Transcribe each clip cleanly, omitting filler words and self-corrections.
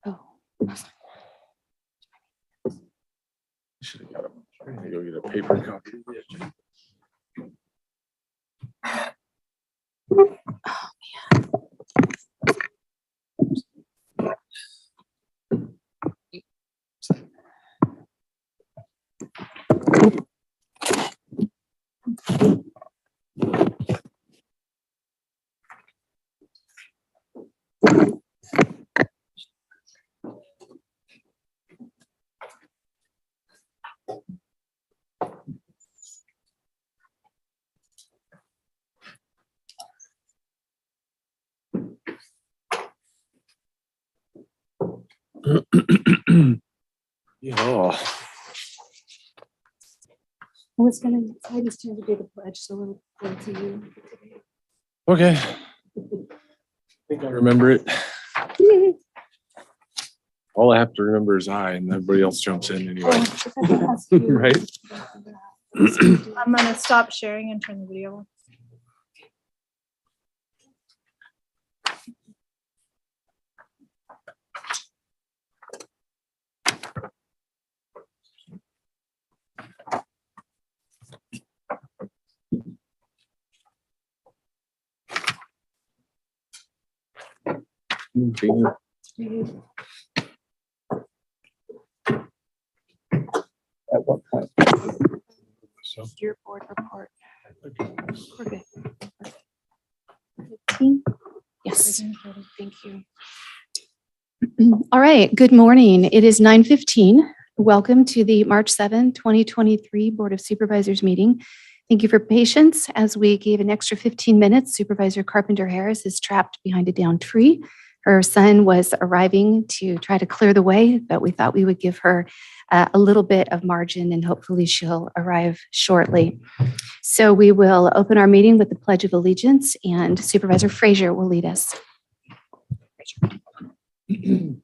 Oh. Should have got him. I'm gonna go get a paper copy. Yeah. I was gonna, I just had to do the pledge, so we'll go to you. Okay. I think I remember it. All I have to remember is I, and everybody else jumps in anyway. Right? I'm gonna stop sharing and turn the video on. At what point? So, Your board report. We're good. 15? Yes. Thank you. All right. Good morning. It is 9:15. Welcome to the March 7, 2023 Board of Supervisors meeting. Thank you for patience as we gave an extra 15 minutes. Supervisor Carpenter Harris is trapped behind a downed tree. Her son was arriving to try to clear the way, but we thought we would give her a little bit of margin and hopefully she'll arrive shortly. So we will open our meeting with the Pledge of Allegiance and Supervisor Frazier will lead us. I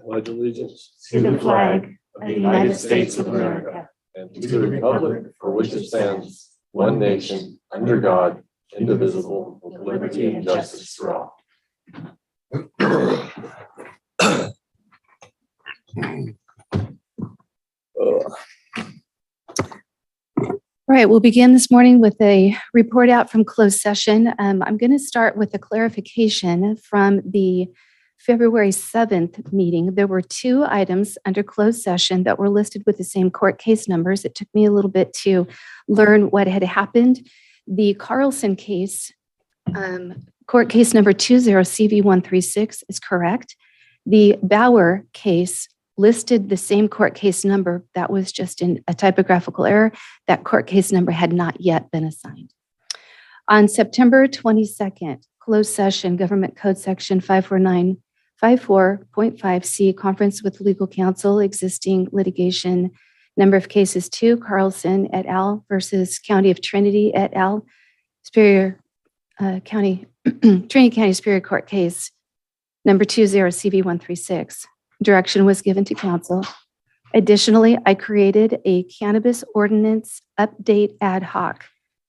pledge allegiance To the flag of the United States of America and to the republic for which it stands, one nation, under God, indivisible, with liberty and justice for all. All right, we'll begin this morning with a report out from closed session. I'm going to start with a clarification from the February 7th meeting. There were two items under closed session that were listed with the same court case numbers. It took me a little bit to learn what had happened. The Carlson case, court case number 20CV136 is correct. The Bauer case listed the same court case number. That was just a typographical error. That court case number had not yet been assigned. On September 22nd, closed session, Government Code Section 54954.5C, conference with legal counsel, existing litigation, number of cases 2, Carlson et al. Versus County of Trinity et al. Superior County, Trinity County Superior Court case number 20CV136. Direction was given to council. Additionally, I created a cannabis ordinance update ad hoc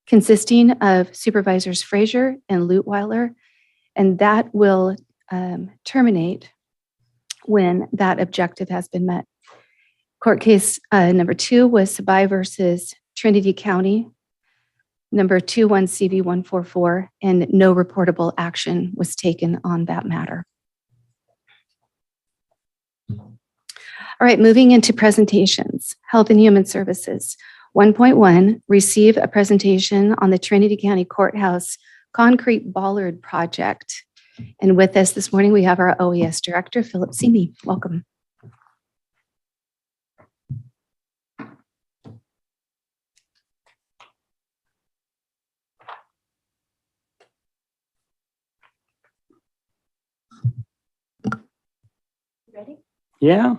consisting of Supervisors Frazier and Lutweiler, and that will terminate when that objective has been met. Court case number 2 was Sabai versus Trinity County, number 21CV144, and no reportable action was taken on that matter. All right, moving into presentations. Health and Human Services. 1.1, receive a presentation on the Trinity County Courthouse concrete bollard project. And with us this morning, we have our OES Director, Philip Seamy. Welcome. Ready? Yeah.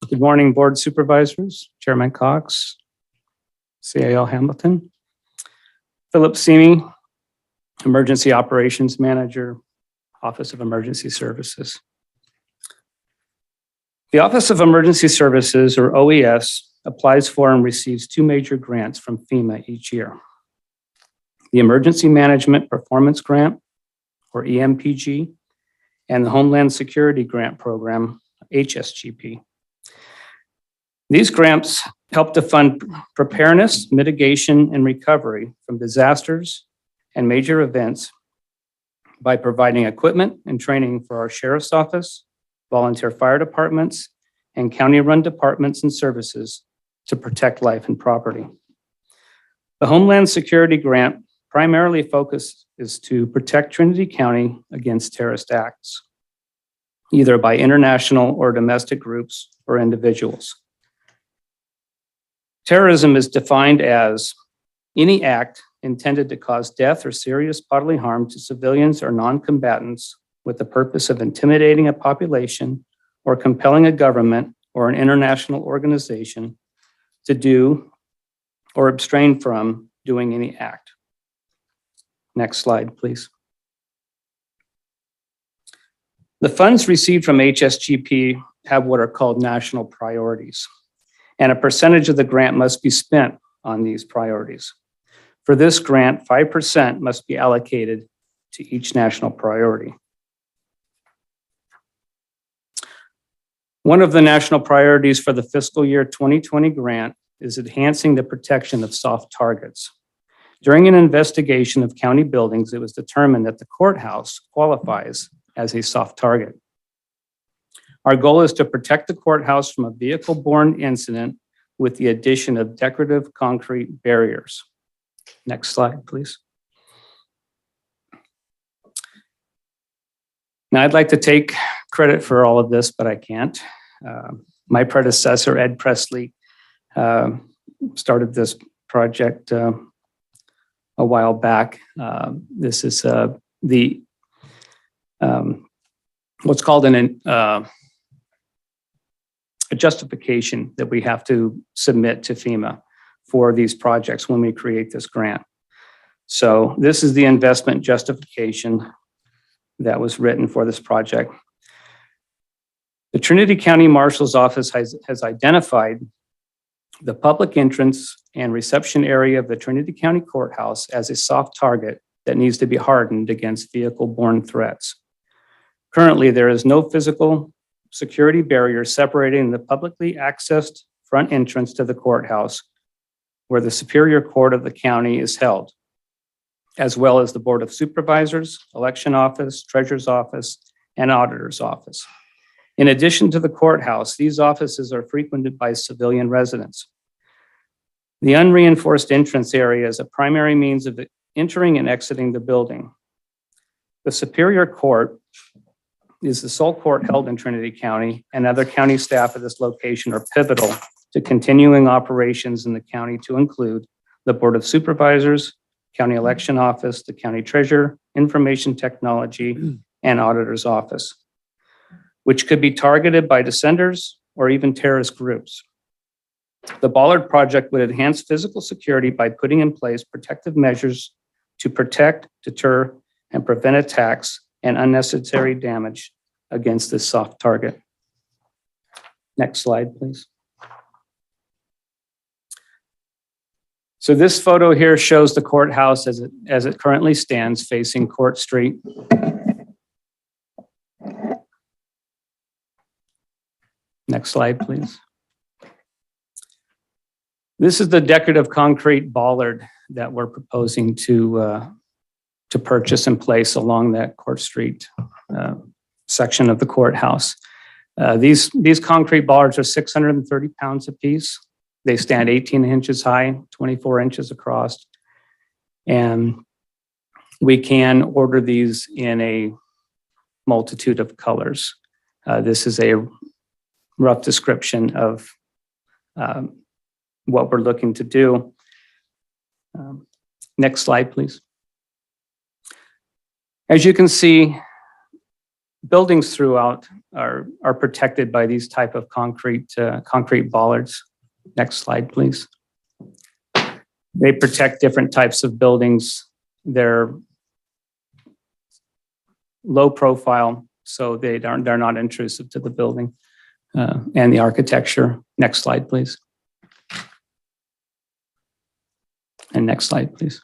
Good morning, Board Supervisors, Chairman Cox, CAO Hamilton, Philip Seamy, Emergency Operations Manager, Office of Emergency Services. The Office of Emergency Services, or OES, applies for and receives two major grants from FEMA each year. The Emergency Management Performance Grant, or EMPG, and the Homeland Security Grant Program, HSGP. These grants help to fund preparedness, mitigation, and recovery from disasters and major events by providing equipment and training for our Sheriff's Office, volunteer fire departments, and county-run departments and services to protect life and property. The Homeland Security Grant primarily focus is to protect Trinity County against terrorist acts, either by international or domestic groups or individuals. Terrorism is defined as any act intended to cause death or serious bodily harm to civilians or non-combatants with the purpose of intimidating a population or compelling a government or an international organization to do or abstain from doing any act. Next slide, please. The funds received from HSGP have what are called national priorities, and a percentage of the grant must be spent on these priorities. For this grant, 5% must be allocated to each national priority. One of the national priorities for the fiscal year 2020 grant is enhancing the protection of soft targets. During an investigation of county buildings, it was determined that the courthouse qualifies as a soft target. Our goal is to protect the courthouse from a vehicle-borne incident with the addition of decorative concrete barriers. Next slide, please. Now, I'd like to take credit for all of this, but I can't. My predecessor, Ed Presley, started this project a while back. This is what's called a justification that we have to submit to FEMA for these projects when we create this grant. So this is the investment justification that was written for this project. The Trinity County Marshal's Office has identified the public entrance and reception area of the Trinity County Courthouse as a soft target that needs to be hardened against vehicle-borne threats. Currently, there is no physical security barrier separating the publicly accessed front entrance to the courthouse, where the Superior Court of the county is held, as well as the Board of Supervisors, Election Office, Treasurer's Office, and Auditor's Office. In addition to the courthouse, these offices are frequented by civilian residents. The unreinforced entrance area is a primary means of entering and exiting the building. The Superior Court is the sole court held in Trinity County, and other county staff at this location are pivotal to continuing operations in the county, to include the Board of Supervisors, County Election Office, the County Treasurer, Information Technology, and Auditor's Office, which could be targeted by dissenters or even terrorist groups. The Bollard Project would enhance physical security by putting in place protective measures to protect, deter, and prevent attacks and unnecessary damage against this soft target. Next slide, please. So this photo here shows the courthouse as it currently stands facing Court Street. Next slide, please. This is the decorative concrete bollard that we're proposing to purchase and place along that Court Street section of the courthouse. These concrete bollards are 630 pounds apiece. They stand 18 inches high, 24 inches across, and we can order these in a multitude of colors. This is a rough description of what we're looking to do. Next slide, please. As you can see, buildings throughout are protected by these type of concrete bollards. Next slide, please. They protect different types of buildings. They're low profile, so they're not intrusive to the building and the architecture. Next slide, please. And next slide, please.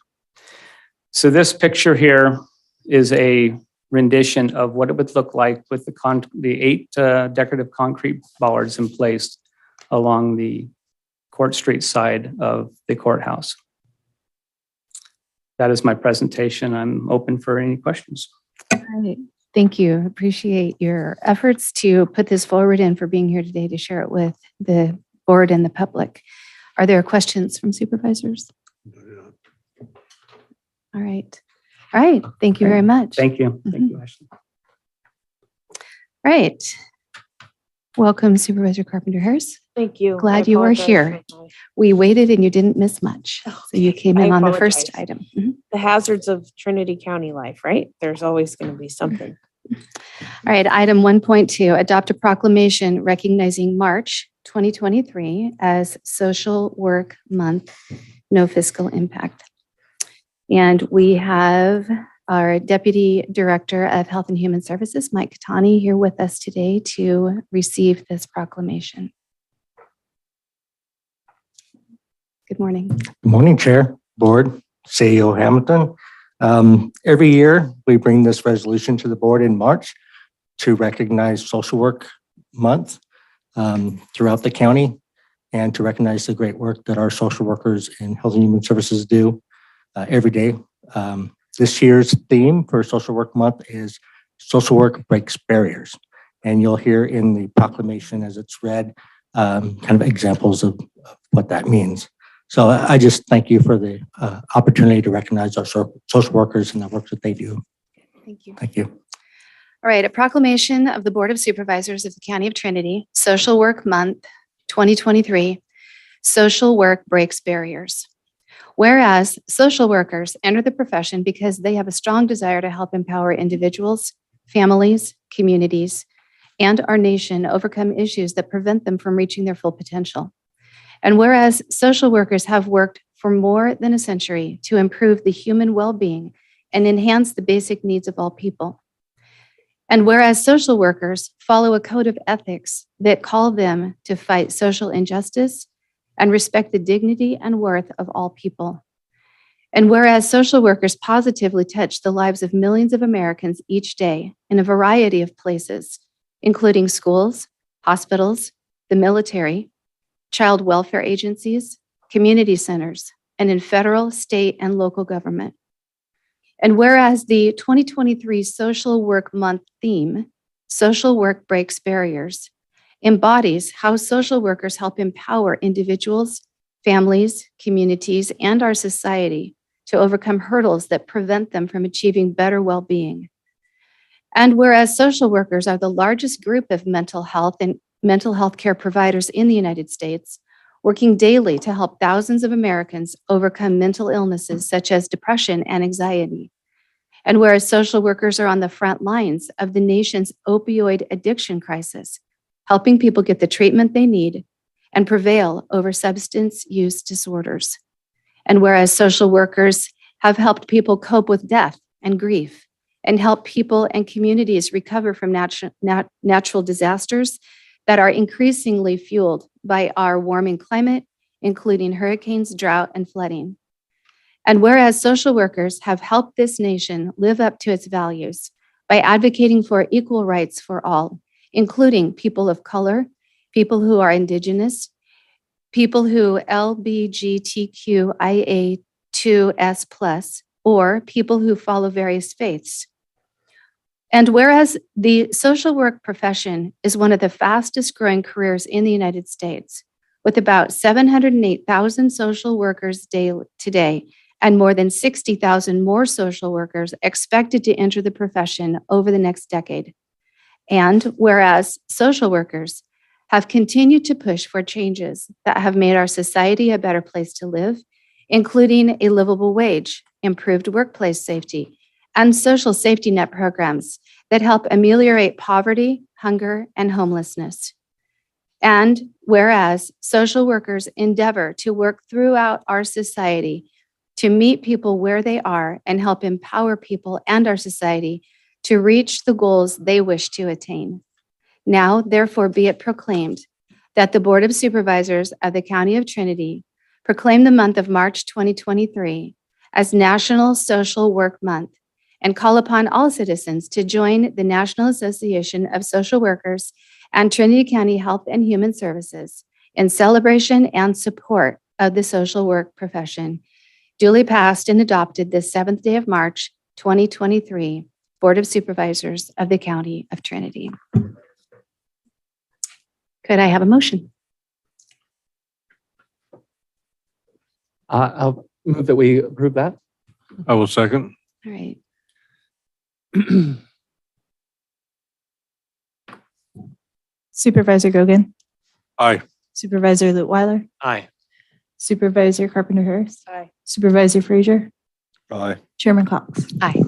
So this picture here is a rendition of what it would look like with the 8 decorative concrete bollards in place along the Court Street side of the courthouse. That is my presentation. I'm open for any questions. All right. Thank you. Appreciate your efforts to put this forward and for being here today to share it with the board and the public. Are there questions from supervisors? All right. All right. Thank you very much. Thank you. Thank you, Ashley. All right. Welcome, Supervisor Carpenter-Harris. Thank you. Glad I you are apologize here. for my- We waited and you didn't miss much. So you came I in on the first apologize. item. Mhm. The hazards of Trinity County life, right? There's always going to be something. All right, item 1.2, adopt a proclamation recognizing March 2023 as Social Work Month, no fiscal impact. And we have our Deputy Director of Health and Human Services, Mike Katani, here with us today to receive this proclamation. Good morning. Good morning, Chair, Board, CEO Hamilton. Every year, we bring this resolution to the board in March to recognize Social Work Month throughout the county and to recognize the great work that our social workers in Health and Human Services do every day. This year's theme for Social Work Month is Social Work Breaks Barriers. And you'll hear in the proclamation as it's read, kind of examples of what that means. So I just thank you for the opportunity to recognize our social workers and the work that they do. Thank you. Thank you. All right, a proclamation of the Board of Supervisors of the County of Trinity, Social Work Month 2023, Social Work Breaks Barriers. Whereas social workers enter the profession because they have a strong desire to help empower individuals, families, communities, and our nation overcome issues that prevent them from reaching their full potential. And whereas social workers have worked for more than a century to improve the human well-being and enhance the basic needs of all people. And whereas social workers follow a code of ethics that call them to fight social injustice and respect the dignity and worth of all people. And whereas social workers positively touch the lives of millions of Americans each day in a variety of places, including schools, hospitals, the military, child welfare agencies, community centers, and in federal, state, and local government. And whereas the 2023 Social Work Month theme, Social Work Breaks Barriers, embodies how social workers help empower individuals, families, communities, and our society to overcome hurdles that prevent them from achieving better well-being. And whereas social workers are the largest group of mental health and mental health care providers in the United States, working daily to help thousands of Americans overcome mental illnesses such as depression and anxiety. And whereas social workers are on the front lines of the nation's opioid addiction crisis, helping people get the treatment they need and prevail over substance use disorders. And whereas social workers have helped people cope with death and grief and help people and communities recover from natural disasters that are increasingly fueled by our warming climate, including hurricanes, drought, and flooding. And whereas social workers have helped this nation live up to its values by advocating for equal rights for all, including people of color, people who are indigenous, people who LGBTQIA2S+, or people who follow various faiths. And whereas the social work profession is one of the fastest growing careers in the United States, with about 708,000 social workers today, and more than 60,000 more social workers expected to enter the profession over the next decade. And whereas social workers have continued to push for changes that have made our society a better place to live, including a livable wage, improved workplace safety, and social safety net programs that help ameliorate poverty, hunger, and homelessness. And whereas social workers endeavor to work throughout our society to meet people where they are and help empower people and our society to reach the goals they wish to attain. Now, therefore, be it proclaimed that the Board of Supervisors of the County of Trinity proclaim the month of March 2023 as National Social Work Month and call upon all citizens to join the National Association of Social Workers and Trinity County Health and Human Services in celebration and support of the social work profession. Duly passed and adopted this 7th day of March, 2023, Board of Supervisors of the County of Trinity. Could I have a motion? I'll move that we approve that. I will second. All right. Supervisor Gogan, Aye. Supervisor Lutwiler, Aye. Supervisor Carpenter Harris, Aye. Supervisor Frazier, Aye. Chairman Cox. Aye.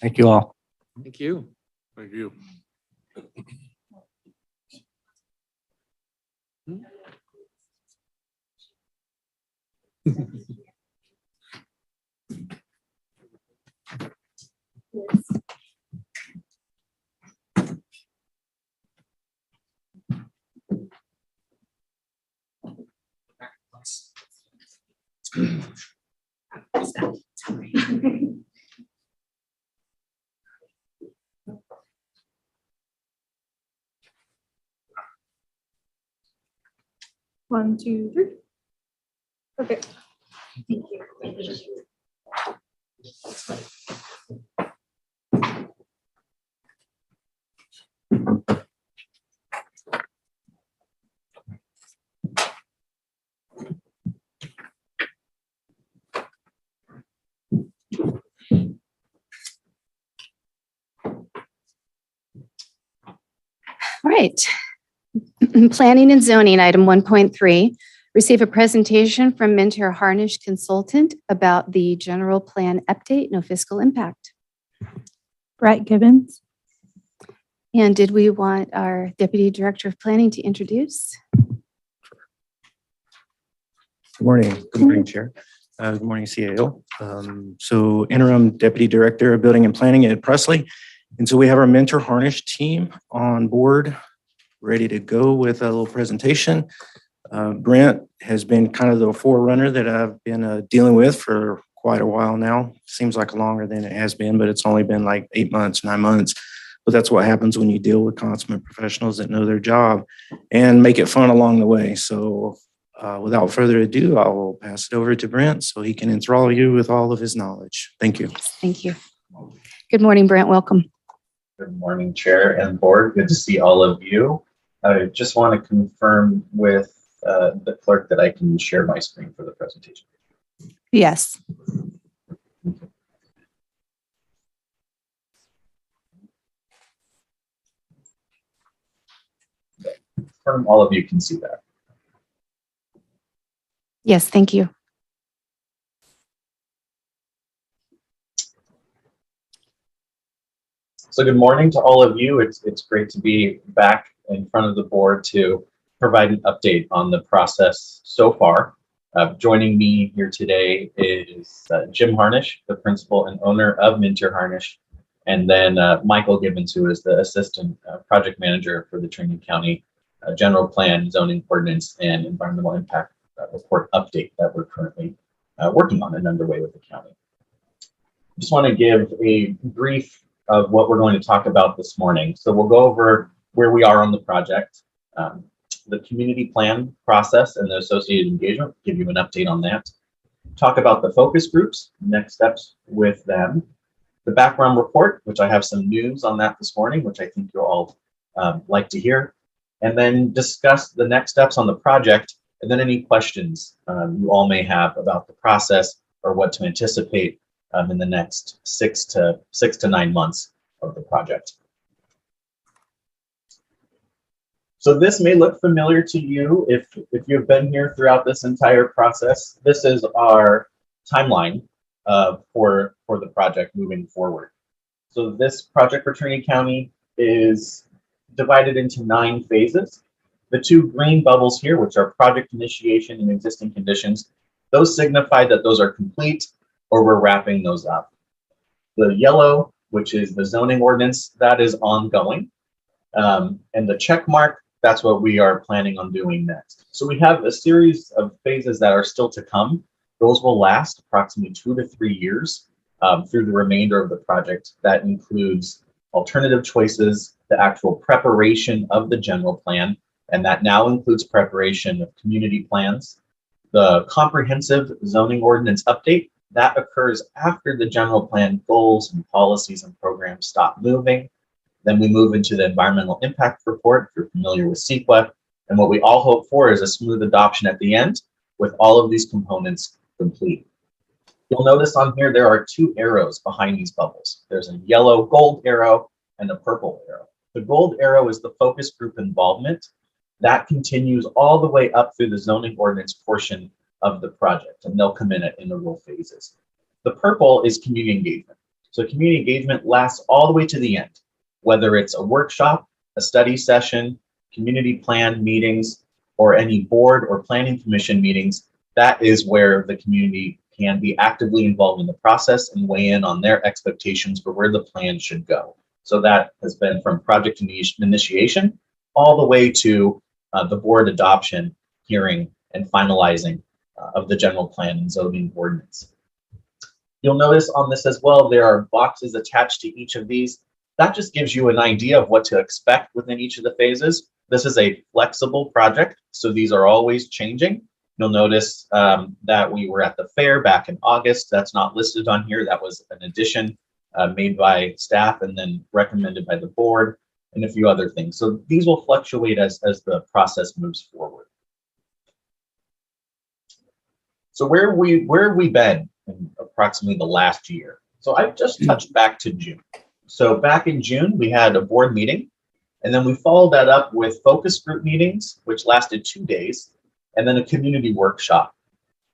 Thank you all. Thank you. Thank you. One, two, three. Okay. All right. Planning and zoning, item 1.3, receive a presentation from Minter Harnish Consultant about the general plan update, no fiscal impact. Brett Gibbons. And did we want our Deputy Director of Planning to introduce? Good morning. Good morning, Chair. Good morning, CAO. So interim Deputy Director of Building and Planning at Presley. And so we have our Mentor Harnish team on board, ready to go with a little presentation. Brent has been kind of the forerunner that I've been dealing with for quite a while now. Seems like longer than it has been, but it's only been like 8 months, 9 months. But that's what happens when you deal with consummate professionals that know their job and make it fun along the way. So without further ado, I will pass it over to Brent so he can enthrall you with all of his knowledge. Thank you. Thank you. Good morning, Brent. Welcome. Good morning, Chair and Board. Good to see all of you. I just want to confirm with the clerk that I can share my screen for the presentation. Yes. Confirm all of you can see that. Yes, thank you. So good morning to all of you. It's great to be back in front of the board to provide an update on the process so far. Joining me here today is Jim Harnish, the principal and owner of Minter Harnish, and then Michael Gibbons, who is the assistant project manager for the Trinity County General Plan, Zoning Ordinance, and Environmental Impact Report update that we're currently working on and underway with the county. Just want to give a brief of what we're going to talk about this morning. So we'll go over where we are on the project, the community plan process and the associated engagement, give you an update on that. Talk about the focus groups, next steps with them. The background report, which I have some news on that this morning, which I think you'll all like to hear. And then discuss the next steps on the project, and then any questions you all may have about the process or what to anticipate in the next 6 to 9 months of the project. So this may look familiar to you if you've been here throughout this entire process. This is our timeline for the project moving forward. So this project for Trinity County is divided into 9 phases. The two green bubbles here, which are project initiation and existing conditions, those signify that those are complete or we're wrapping those up. The yellow, which is the zoning ordinance, that is ongoing. And the check mark, that's what we are planning on doing next. So we have a series of phases that are still to come. Those will last approximately 2 to 3 years through the remainder of the project. That includes alternative choices, the actual preparation of the general plan, and that now includes preparation of community plans. The comprehensive zoning ordinance update, that occurs after the general plan goals and policies and programs stop moving. Then we move into the environmental impact report, if you're familiar with CEQA. And what we all hope for is a smooth adoption at the end with all of these components complete. You'll notice on here, there are 2 arrows behind these bubbles. There's a yellow gold arrow and a purple arrow. The gold arrow is the focus group involvement. That continues all the way up through the zoning ordinance portion of the project, and they'll come in at interval phases. The purple is community engagement. So community engagement lasts all the way to the end, whether it's a workshop, a study session, community plan meetings, or any board or planning commission meetings. That is where the community can be actively involved in the process and weigh in on their expectations for where the plan should go. So that has been from project initiation all the way to the board adoption, hearing, and finalizing of the general plan and zoning ordinance. You'll notice on this as well, there are boxes attached to each of these. That just gives you an idea of what to expect within each of the phases. This is a flexible project, so these are always changing. You'll notice that we were at the fair back in August. That's not listed on here. That was an addition made by staff and then recommended by the board, and a few other things. So these will fluctuate as the process moves forward. So where have we been in approximately the last year? So I've just touched back to June. So back in June, we had a board meeting, and then we followed that up with focus group meetings, which lasted 2 days, and then a community workshop.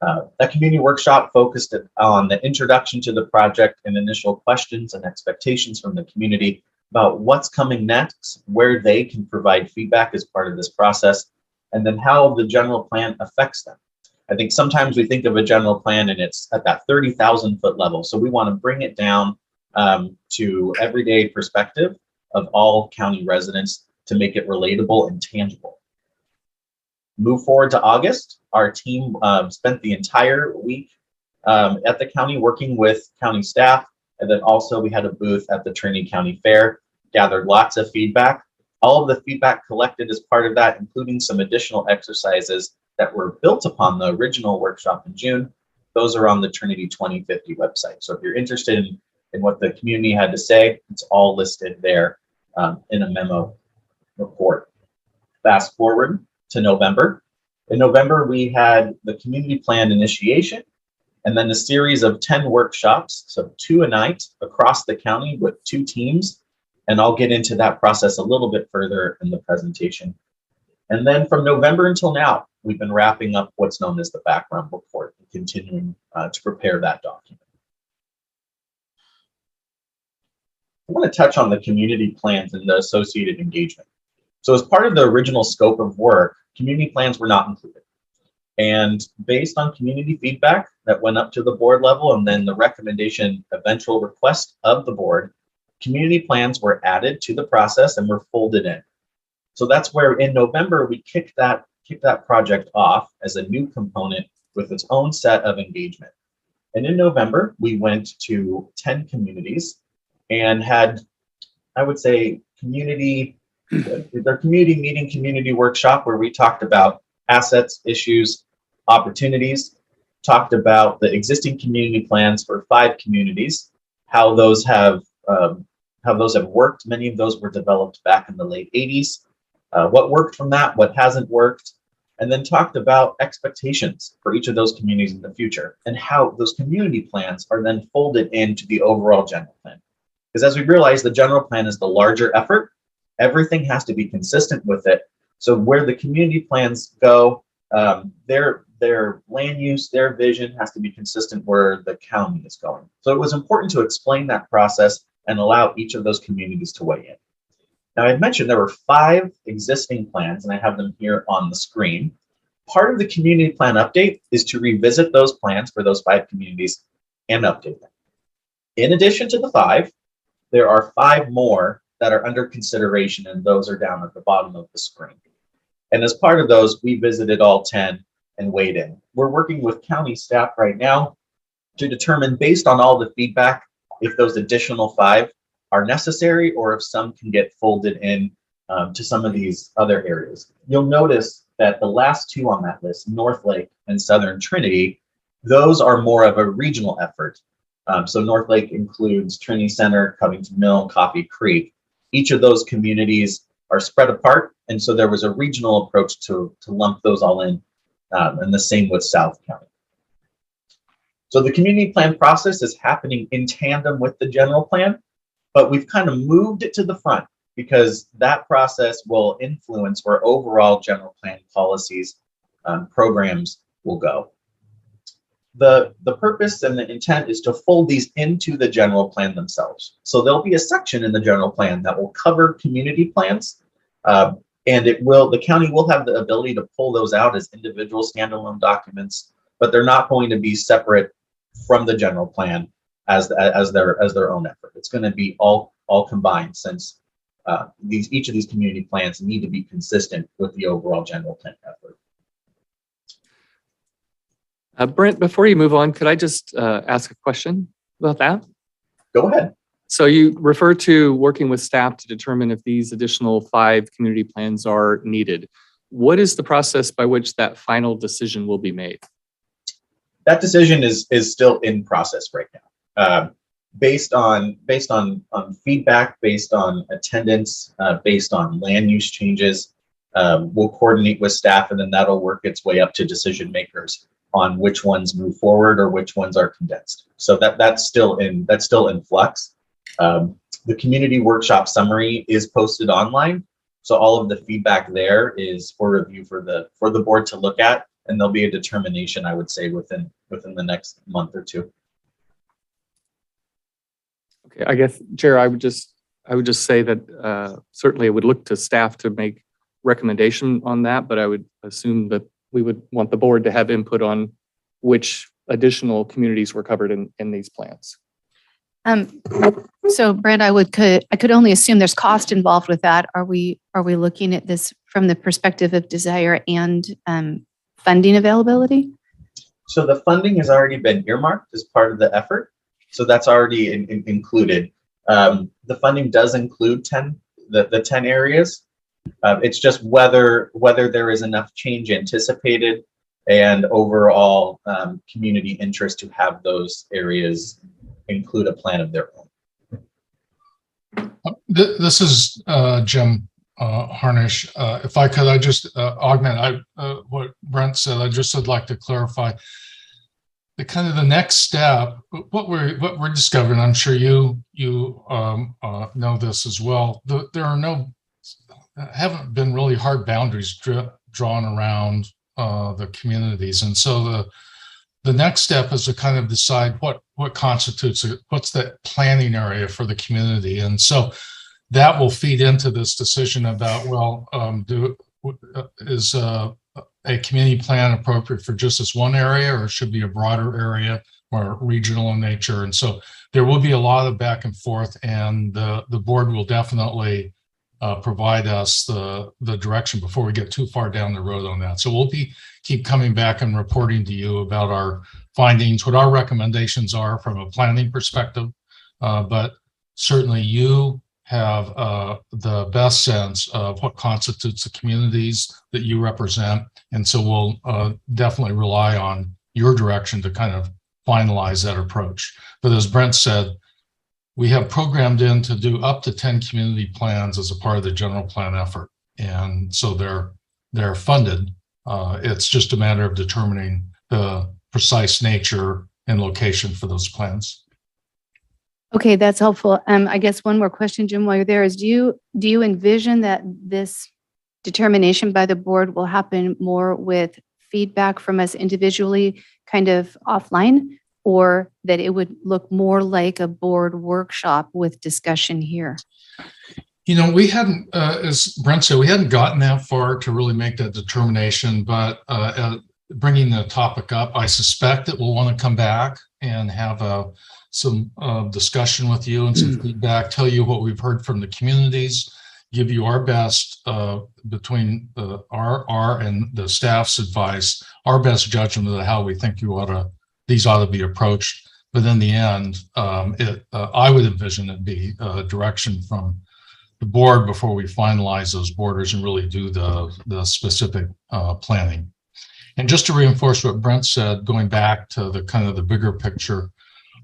That community workshop focused on the introduction to the project and initial questions and expectations from the community about what's coming next, where they can provide feedback as part of this process, and then how the general plan affects them. I think sometimes we think of a general plan and it's at that 30,000 foot level. So we want to bring it down to everyday perspective of all county residents to make it relatable and tangible. Move forward to August, our team spent the entire week at the county working with county staff, and then also we had a booth at the Trinity County Fair, gathered lots of feedback. All of the feedback collected as part of that, including some additional exercises that were built upon the original workshop in June, those are on the Trinity 2050 website. So if you're interested in what the community had to say, it's all listed there in a memo report. Fast forward to November. In November, we had the community plan initiation and then a series of 10 workshops, so 2 a night across the county with 2 teams. And I'll get into that process a little bit further in the presentation. And then from November until now, we've been wrapping up what's known as the background report and continuing to prepare that document. I want to touch on the community plans and the associated engagement. So as part of the original scope of work, community plans were not included. And based on community feedback that went up to the board level and then the recommendation, eventual request of the board, community plans were added to the process and were folded in. So that's where in November, we kicked that project off as a new component with its own set of engagement. And in November, we went to 10 communities and had, I would say, community meeting, community workshop, where we talked about assets, issues, opportunities, talked about the existing community plans for 5 communities, how those have worked. Many of those were developed back in the late 80s. What worked from that, what hasn't worked, and then talked about expectations for each of those communities in the future and how those community plans are then folded into the overall general plan. Because as we realize, the general plan is the larger effort. Everything has to be consistent with it. So where the community plans go, their land use, their vision has to be consistent where the county is going. So it was important to explain that process and allow each of those communities to weigh in. Now, I mentioned there were 5 existing plans, and I have them here on the screen. Part of the community plan update is to revisit those plans for those 5 communities and update them. In addition to the 5, there are 5 more that are under consideration, and those are down at the bottom of the screen. And as part of those, we visited all 10 and weighed in. We're working with county staff right now to determine, based on all the feedback, if those additional 5 are necessary or if some can get folded in to some of these other areas. You'll notice that the last 2 on that list, North Lake and Southern Trinity, those are more of a regional effort. So North Lake includes Trinity Center, Covington Mill, Coffee Creek. Each of those communities are spread apart, and so there was a regional approach to lump those all in, and the same with South County. So the community plan process is happening in tandem with the general plan, but we've kind of moved it to the front because that process will influence where overall general plan policies, programs will go. The purpose and the intent is to fold these into the general plan themselves. So there'll be a section in the general plan that will cover community plans, and the county will have the ability to pull those out as individual standalone documents, but they're not going to be separate from the general plan as their own effort. It's going to be all combined, since each of these community plans need to be consistent with the overall general plan effort. Brent, before you move on, could I just ask a question about that? Go ahead. So you refer to working with staff to determine if these additional 5 community plans are needed. What is the process by which that final decision will be made? That decision is still in process right now. Based on feedback, based on attendance, based on land use changes, we'll coordinate with staff, and then that'll work its way up to decision makers on which ones move forward or which ones are condensed. So that's still in flux. The community workshop summary is posted online, so all of the feedback there is for review for the board to look at, and there'll be a determination, I would say, within the next month or 2. Okay, I guess, Chair, I would just say that certainly I would look to staff to make recommendation on that, but I would assume that we would want the board to have input on which additional communities were covered in these plans. So Brent, I could only assume there's cost involved with that. Are we looking at this from the perspective of desire and funding availability? So the funding has already been earmarked as part of the effort. So that's already included. The funding does include the 10 areas. It's just whether there is enough change anticipated and overall community interest to have those areas include a plan of their own. This is Jim Harnish. If I could, I just augment what Brent said. I just would like to clarify the next step. What we're discovering. I'm sure you know this as well. There haven't been really hard boundaries drawn around the communities, and so the next step is to kind of decide what constitutes what's the planning area for the community, and so that will feed into this decision about, well, is a community plan appropriate for just this one area, or should be a broader area or regional in nature? And so there will be a lot of back and forth, and the board will definitely provide us the direction before we get too far down the road on that. So we'll keep coming back and reporting to you about our findings, what our recommendations are from a planning perspective. But certainly you have the best sense of what constitutes the communities that you represent. And so we'll definitely rely on your direction to kind of finalize that approach. But as Brent said, we have programmed in to do up to 10 community plans as a part of the general plan effort. And so they're funded. It's just a matter of determining the precise nature and location for those plans. Okay, that's helpful. I guess one more question, Jim, while you're there, is do you envision that this determination by the board will happen more with feedback from us individually, kind of offline, or that it would look more like a board workshop with discussion here? We hadn't, as Brent said, we hadn't gotten that far to really make that determination, but bringing the topic up, I suspect that we'll want to come back and have some discussion with you and some feedback, tell you what we've heard from the communities, give you our best between our and the staff's advice, our best judgment of how we think these ought to be approached. But in the end, I would envision it be a direction from the board before we finalize those borders and really do the specific planning. And just to reinforce what Brent said, going back to the kind of the bigger picture,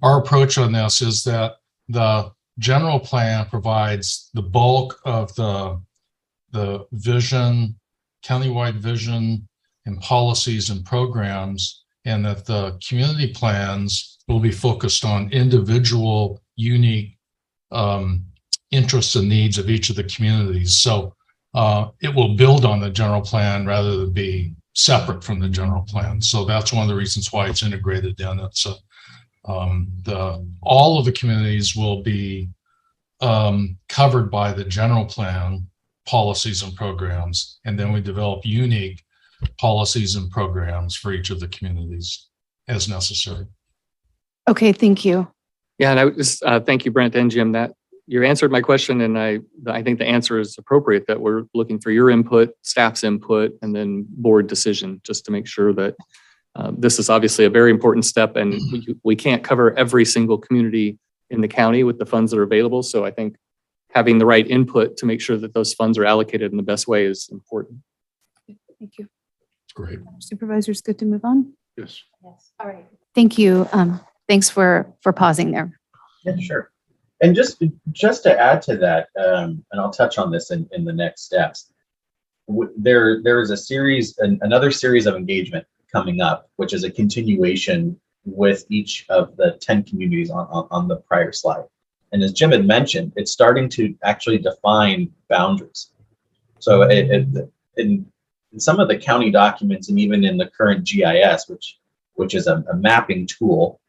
our approach on this is that the general plan provides the bulk of the vision, countywide vision and policies and programs, and that the community plans will be focused on individual, unique interests and needs of each of the communities. So it will build on the general plan rather than be separate from the general plan. So that's one of the reasons why it's integrated in. It's all of the communities will be covered by the general plan policies and programs, and then we develop unique policies and programs for each of the communities as necessary. Okay, thank you. Yeah, and I would just thank you, Brent and Jim, that you answered my question, and I think the answer is appropriate, that we're looking for your input, staff's input, and then board decision, just to make sure that this is obviously a very important step, and we can't cover every single community in the county with the funds that are available. So I think having the right input to make sure that those funds are allocated in the best way is important. Thank you. Great. Supervisors, good to move on? Yes. Yes. All right. Thank you. Thanks for pausing there. Yeah, sure. And just to add to that, and I'll touch on this in the next steps. There is another series of engagement coming up, which is a continuation with each of the 10 communities on the prior slide. And as Jim had mentioned, it's starting to actually define boundaries. So in some of the county documents, and even in the current GIS, which is a mapping tool,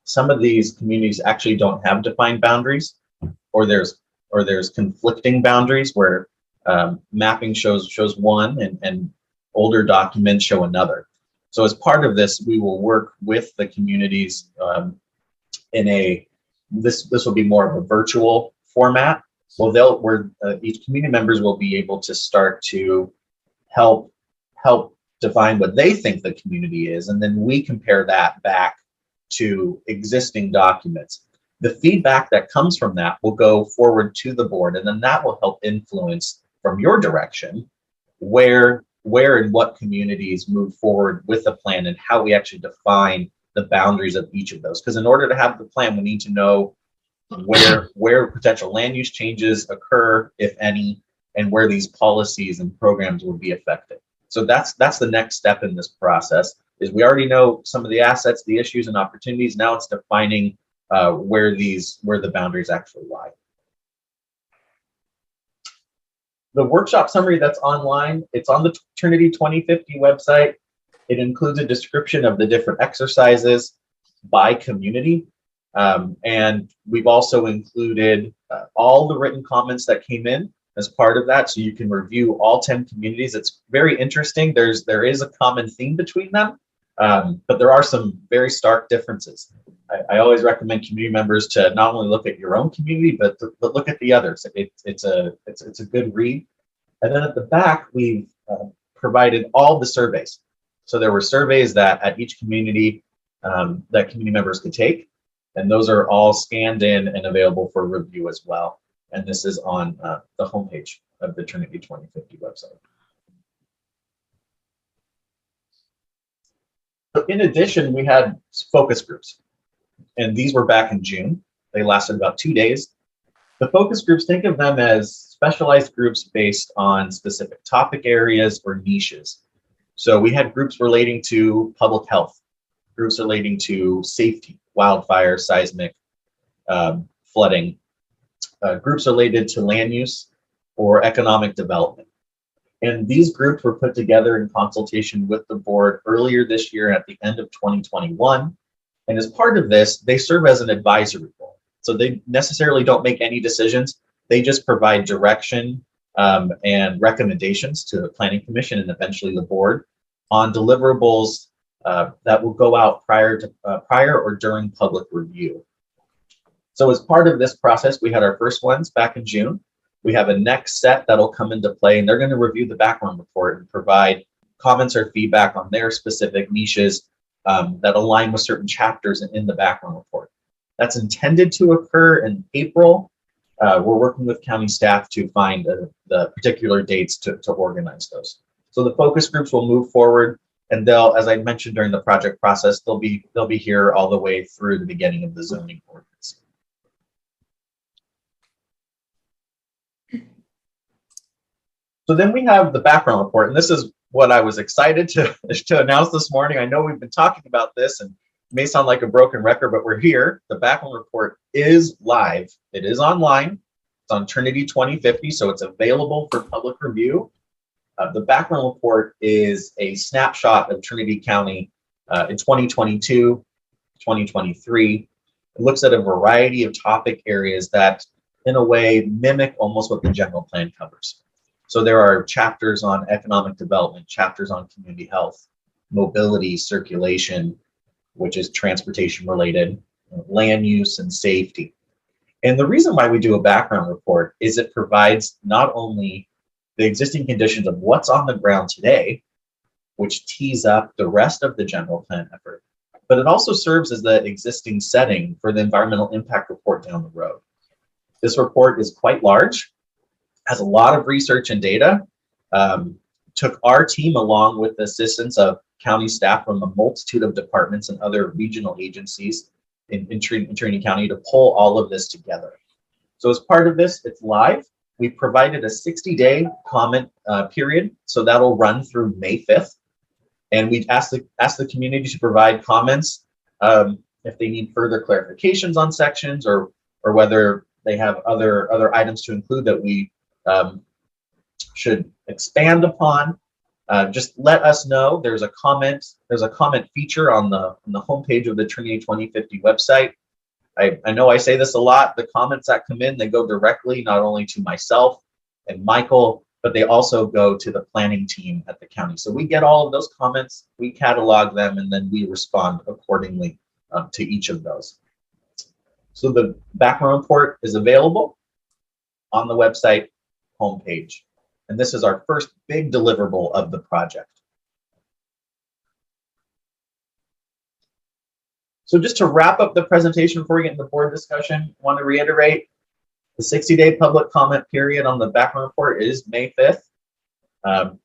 some of these communities actually don't have defined boundaries, or there's conflicting boundaries where mapping shows one and older documents show another. So as part of this, we will work with the communities this will be more of a virtual format. Well, each community members will be able to start to help define what they think the community is, and then we compare that back to existing documents. The feedback that comes from that will go forward to the board, and then that will help influence from your direction where and what communities move forward with the plan and how we actually define the boundaries of each of those. Because in order to have the plan, we need to know where potential land use changes occur, if any, and where these policies and programs will be effective. So that's the next step in this process. Is we already know some of the assets, the issues and opportunities. Now it's defining where the boundaries actually lie. The workshop summary that's online, it's on the Trinity 2050 website. It includes a description of the different exercises by community. And we've also included all the written comments that came in as part of that, so you can review all 10 communities. It's very interesting. There is a common theme between them, but there are some very stark differences. I always recommend community members to not only look at your own community, but look at the others. It's a good read. And then at the back, we've provided all the surveys. So there were surveys that at each community that community members could take, and those are all scanned in and available for review as well. And this is on the homepage of the Trinity 2050 website. So in addition, we had focus groups, and these were back in June. They lasted about 2 days. The focus groups, think of them as specialized groups based on specific topic areas or niches. So we had groups relating to public health, groups relating to safety, wildfire, seismic, flooding, groups related to land use or economic development. And these groups were put together in consultation with the board earlier this year at the end of 2021. And as part of this, they serve as an advisory role. So they necessarily don't make any decisions. They just provide direction and recommendations to the Planning Commission and eventually the board on deliverables that will go out prior or during public review. So as part of this process, we had our first ones back in June. We have a next set that'll come into play, and they're going to review the background report and provide comments or feedback on their specific niches that align with certain chapters in the background report. That's intended to occur in April. We're working with county staff to find the particular dates to organize those. So the focus groups will move forward, and they'll, as I mentioned during the project process, they'll be here all the way through the beginning of the zoning ordinance. So then we have the background report, and this is what I was excited to announce this morning. I know we've been talking about this, and it may sound like a broken record, but we're here. The background report is live. It is online. It's on Trinity 2050, so it's available for public review. The background report is a snapshot of Trinity County in 2022, 2023. It looks at a variety of topic areas that, in a way, mimic almost what the general plan covers. So there are chapters on economic development, chapters on community health, mobility, circulation, which is transportation related, land use and safety. And the reason why we do a background report is it provides not only the existing conditions of what's on the ground today, which tees up the rest of the general plan effort, but it also serves as the existing setting for the environmental impact report down the road. This report is quite large, has a lot of research and data, took our team along with the assistance of county staff from a multitude of departments and other regional agencies in Trinity County to pull all of this together. So as part of this, it's live. We provided a 60-day comment period, so that'll run through May 5th. And we asked the community to provide comments if they need further clarifications on sections or whether they have other items to include that we should expand upon. Just let us know. There's a comment feature on the homepage of the Trinity 2050 website. I know I say this a lot. The comments that come in, they go directly not only to myself and Michael, but they also go to the planning team at the county. So we get all of those comments, we catalog them, and then we respond accordingly to each of those. So the background report is available on the website homepage. And this is our first big deliverable of the project. So just to wrap up the presentation before we get into the board discussion, I want to reiterate the 60-day public comment period on the background report is May 5th.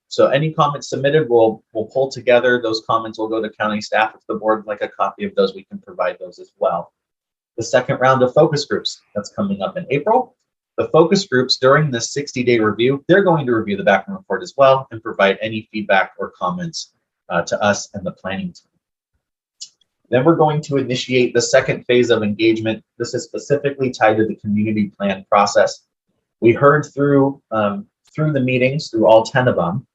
So any comments submitted, we'll pull together. Those comments will go to county staff. If the board would like a copy of those, we can provide those as well. The second round of focus groups, that's coming up in April. The focus groups during the 60-day review, they're going to review the background report as well and provide any feedback or comments to us and the planning team. Then we're going to initiate the second phase of engagement. This is specifically tied to the community plan process. We heard through the meetings, through all 10 of them,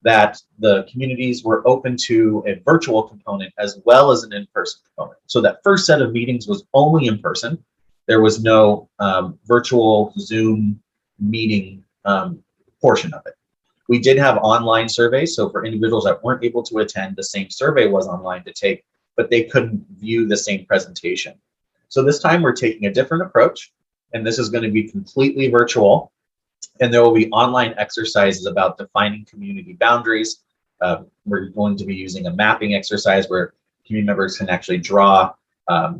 that the communities were open to a virtual component as well as an in-person component. So that first set of meetings was only in person. There was no virtual Zoom meeting portion of it. We did have online surveys. So for individuals that weren't able to attend, the same survey was online to take, but they couldn't view the same presentation. So this time we're taking a different approach, and this is going to be completely virtual. And there will be online exercises about defining community boundaries. We're going to be using a mapping exercise where community members can actually draw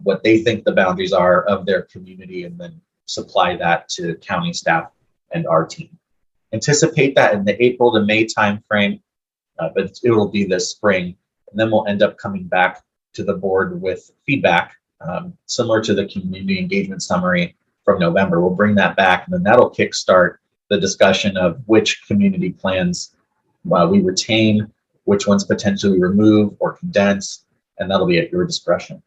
what they think the boundaries are of their community and then supply that to county staff and our team. Anticipate that in the April to May timeframe, but it will be this spring. And then we'll end up coming back to the board with feedback similar to the community engagement summary from November. We'll bring that back, and then that'll kickstart the discussion of which community plans we retain, which ones potentially remove or condense, and that'll be at your discretion.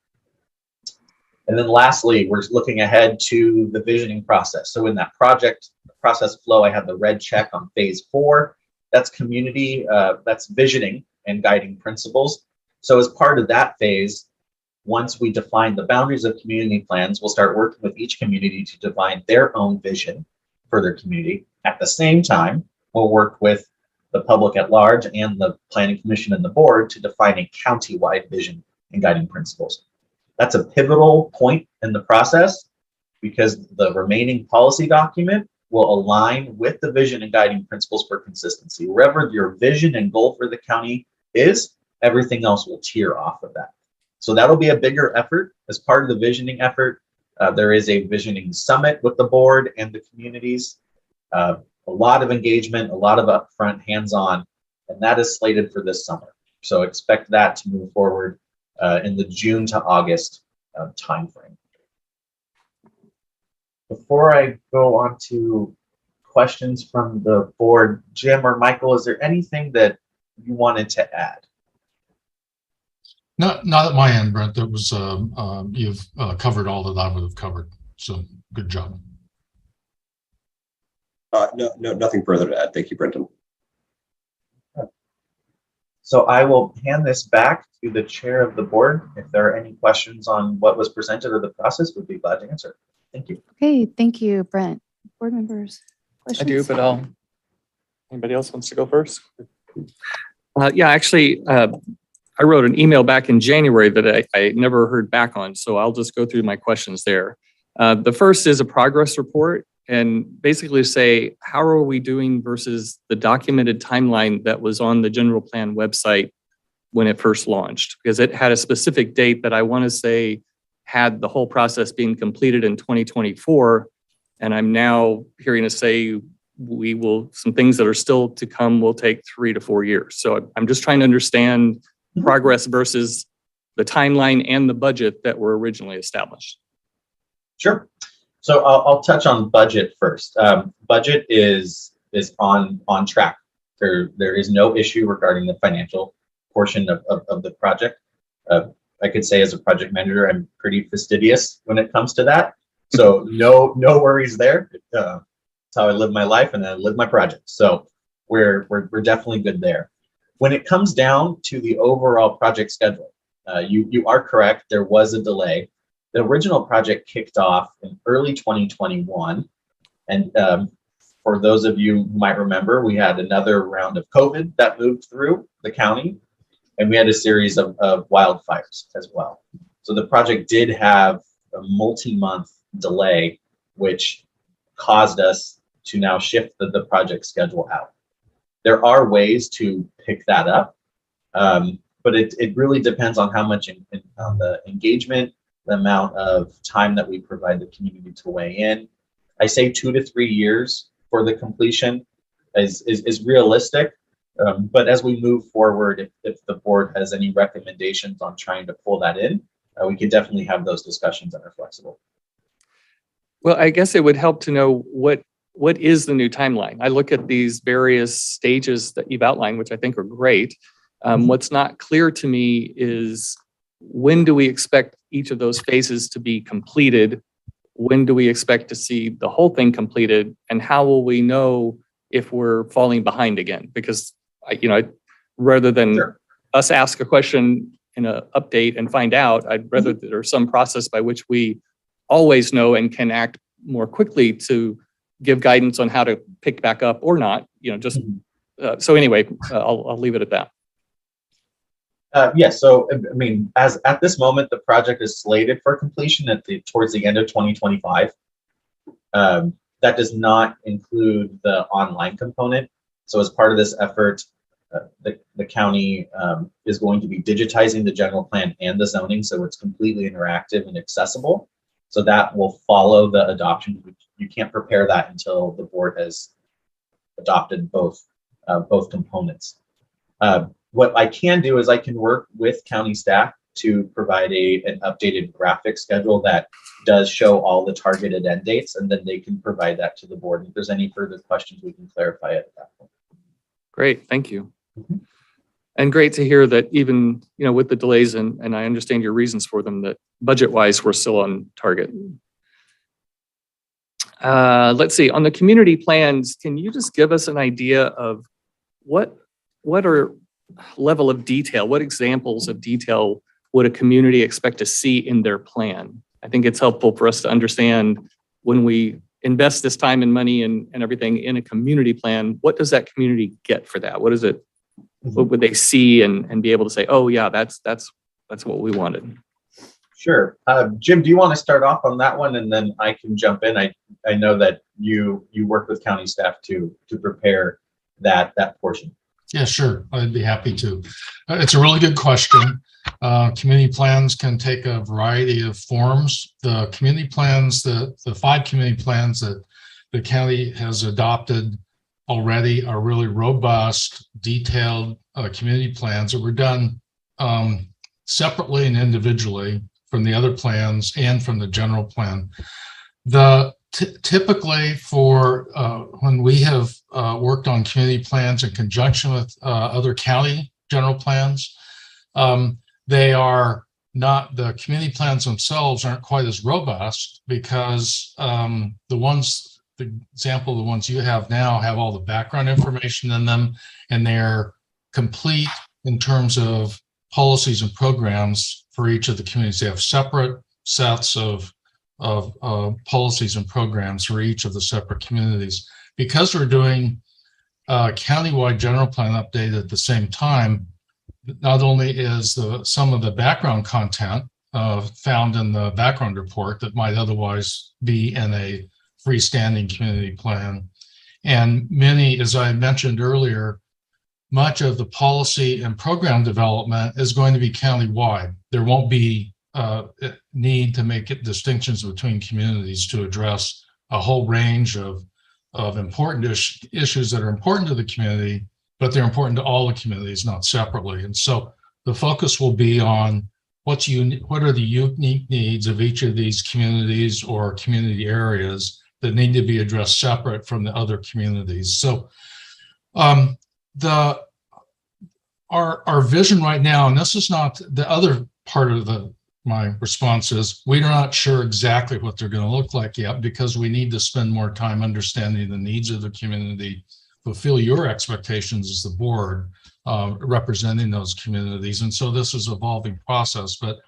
And then lastly, we're looking ahead to the visioning process. So in that project process flow, I have the red check on phase 4. That's community, that's visioning and guiding principles. So as part of that phase, once we define the boundaries of community plans, we'll start working with each community to define their own vision for their community. At the same time, we'll work with the public at large and the Planning Commission and the board to define a county-wide vision and guiding principles. That's a pivotal point in the process because the remaining policy document will align with the vision and guiding principles for consistency. Wherever your vision and goal for the county is, everything else will tier off of that. So that'll be a bigger effort as part of the visioning effort. There is a visioning summit with the board and the communities. A lot of engagement, a lot of upfront hands-on, and that is slated for this summer. So expect that to move forward in the June to August timeframe. Before I go on to questions from the board, Jim or Michael, is there anything that you wanted to add? Not at my end, Brent. That was you've covered all that I would have covered. So good job. No, nothing further to add. Thank you, Brenton. So I will hand this back to the chair of the board. If there are any questions on what was presented or the process, would be glad to answer. Thank you. Okay, thank you, Brent. Board members, I questions? do, but anybody else wants to go first? Yeah, actually, I wrote an email back in January that I never heard back on, so I'll just go through my questions there. The first is a progress report and basically say, how are we doing versus the documented timeline that was on the general plan website when it first launched? Because it had a specific date that I want to say had the whole process being completed in 2024. And I'm now hearing us say some things that are still to come will take 3 to 4 years. So I'm just trying to understand progress versus the timeline and the budget that were originally established. Sure. So I'll touch on budget first. Budget is on track. There is no issue regarding the financial portion of the project. I could say as a project manager, I'm pretty fastidious when it comes to that. So no worries there. It's how I live my life and I live my project. So we're definitely good there. When it comes down to the overall project schedule, you are correct. There was a delay. The original project kicked off in early 2021. And for those of you who might remember, we had another round of COVID that moved through the county, and we had a series of wildfires as well. So the project did have a multi-month delay, which caused us to now shift the project schedule out. There are ways to pick that up, but it really depends on how much on the engagement, the amount of time that we provide the community to weigh in. I say 2 to 3 years for the completion is realistic, but as we move forward, if the board has any recommendations on trying to pull that in, we can definitely have those discussions that are flexible. Well, I guess it would help to know what is the new timeline. I look at these various stages that you've outlined, which I think are great. What's not clear to me is when do we expect each of those phases to be completed? When do we expect to see the whole thing completed? And how will we know if we're falling behind again? Because rather than us ask a question in an update and find out, I'd rather that there's some process by which we always know and can act more quickly to give guidance on how to pick back up or not. So anyway, I'll leave it at that. Yes. So, I mean, as at this moment, the project is slated for completion towards the end of 2025. That does not include the online component. So as part of this effort, the county is going to be digitizing the general plan and the zoning, so it's completely interactive and accessible. So that will follow the adoption. You can't prepare that until the board has adopted both components. What I can do is I can work with county staff to provide an updated graphic schedule that does show all the targeted end dates, and then they can provide that to the board. If there's any further questions, we can clarify it at that point. Great, thank you. And great to hear that even, with the delays, and I understand your reasons for them, that budget-wise, we're still on target. Let's see, on the community plans, can you just give us an idea of what are level of detail, what examples of detail would a community expect to see in their plan? I think it's helpful for us to understand when we invest this time and money and everything in a community plan, what does that community get for that? What is it? What would they see and be able to say, oh yeah, that's what we wanted? Sure. Jim, do you want to start off on that one, and then I can jump in? I know that you work with county staff to prepare that portion. Yeah, sure. I'd be happy to. It's a really good question. Community plans can take a variety of forms. The community plans, the 5 community plans that the county has adopted already are really robust, detailed community plans that were done separately and individually from the other plans and from the general plan. Typically for when we have worked on community plans in conjunction with other county general plans, they are not, the community plans themselves aren't quite as robust because the ones you have now have all the background information in them, and they're complete in terms of policies and programs for each of the communities. They have separate sets of policies and programs for each of the separate communities. Because we're doing a countywide general plan update at the same time, not only is some of the background content found in the background report that might otherwise be in a freestanding community plan, and many, as I mentioned earlier, much of the policy and program development is going to be countywide. There won't be need to make distinctions between communities to address a whole range of important issues that are important to the community, but they're important to all the communities, not separately. And so the focus will be on what are the unique needs of each of these communities or community areas that need to be addressed separate from the other communities. So our vision right now, and this is not the other part of my response is, we're not sure exactly what they're going to look like yet, because we need to spend more time understanding the needs of the community, fulfill your expectations as the board representing those communities. And so this is an evolving process, but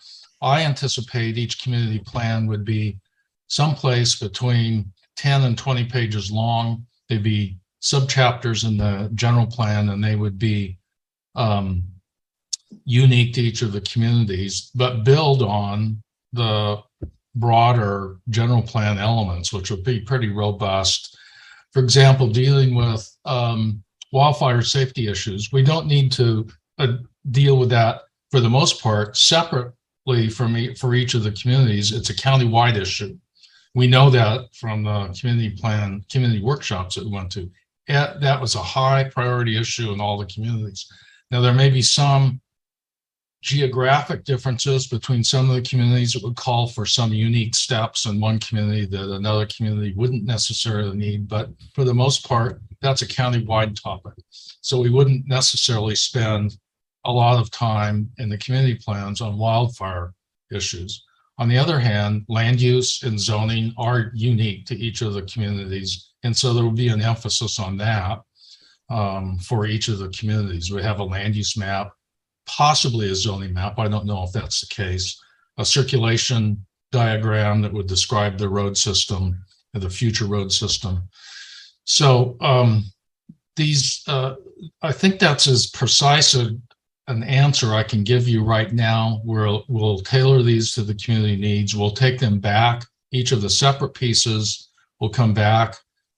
I anticipate each community plan would be someplace between 10 and 20 pages long. They'd be subchapters in the general plan, and they would be unique to each of the communities, but build on the broader general plan elements, which would be pretty robust. For example, dealing with wildfire safety issues, we don't need to deal with that for the most part separately for each of the communities. It's a county-wide issue. We know that from the community workshops that we went to. That was a high priority issue in all the communities. Now, there may be some geographic differences between some of the communities that would call for some unique steps in one community that another community wouldn't necessarily need, but for the most part, that's a county-wide topic. So we wouldn't necessarily spend a lot of time in the community plans on wildfire issues. On the other hand, land use and zoning are unique to each of the communities, and so there will be an emphasis on that for each of the communities. We have a land use map, possibly a zoning map. I don't know if that's the case. A circulation diagram that would describe the road system and the future road system. So I think that's as precise an answer I can give you right now. We'll tailor these to the community needs. We'll take them back. Each of the separate pieces will come back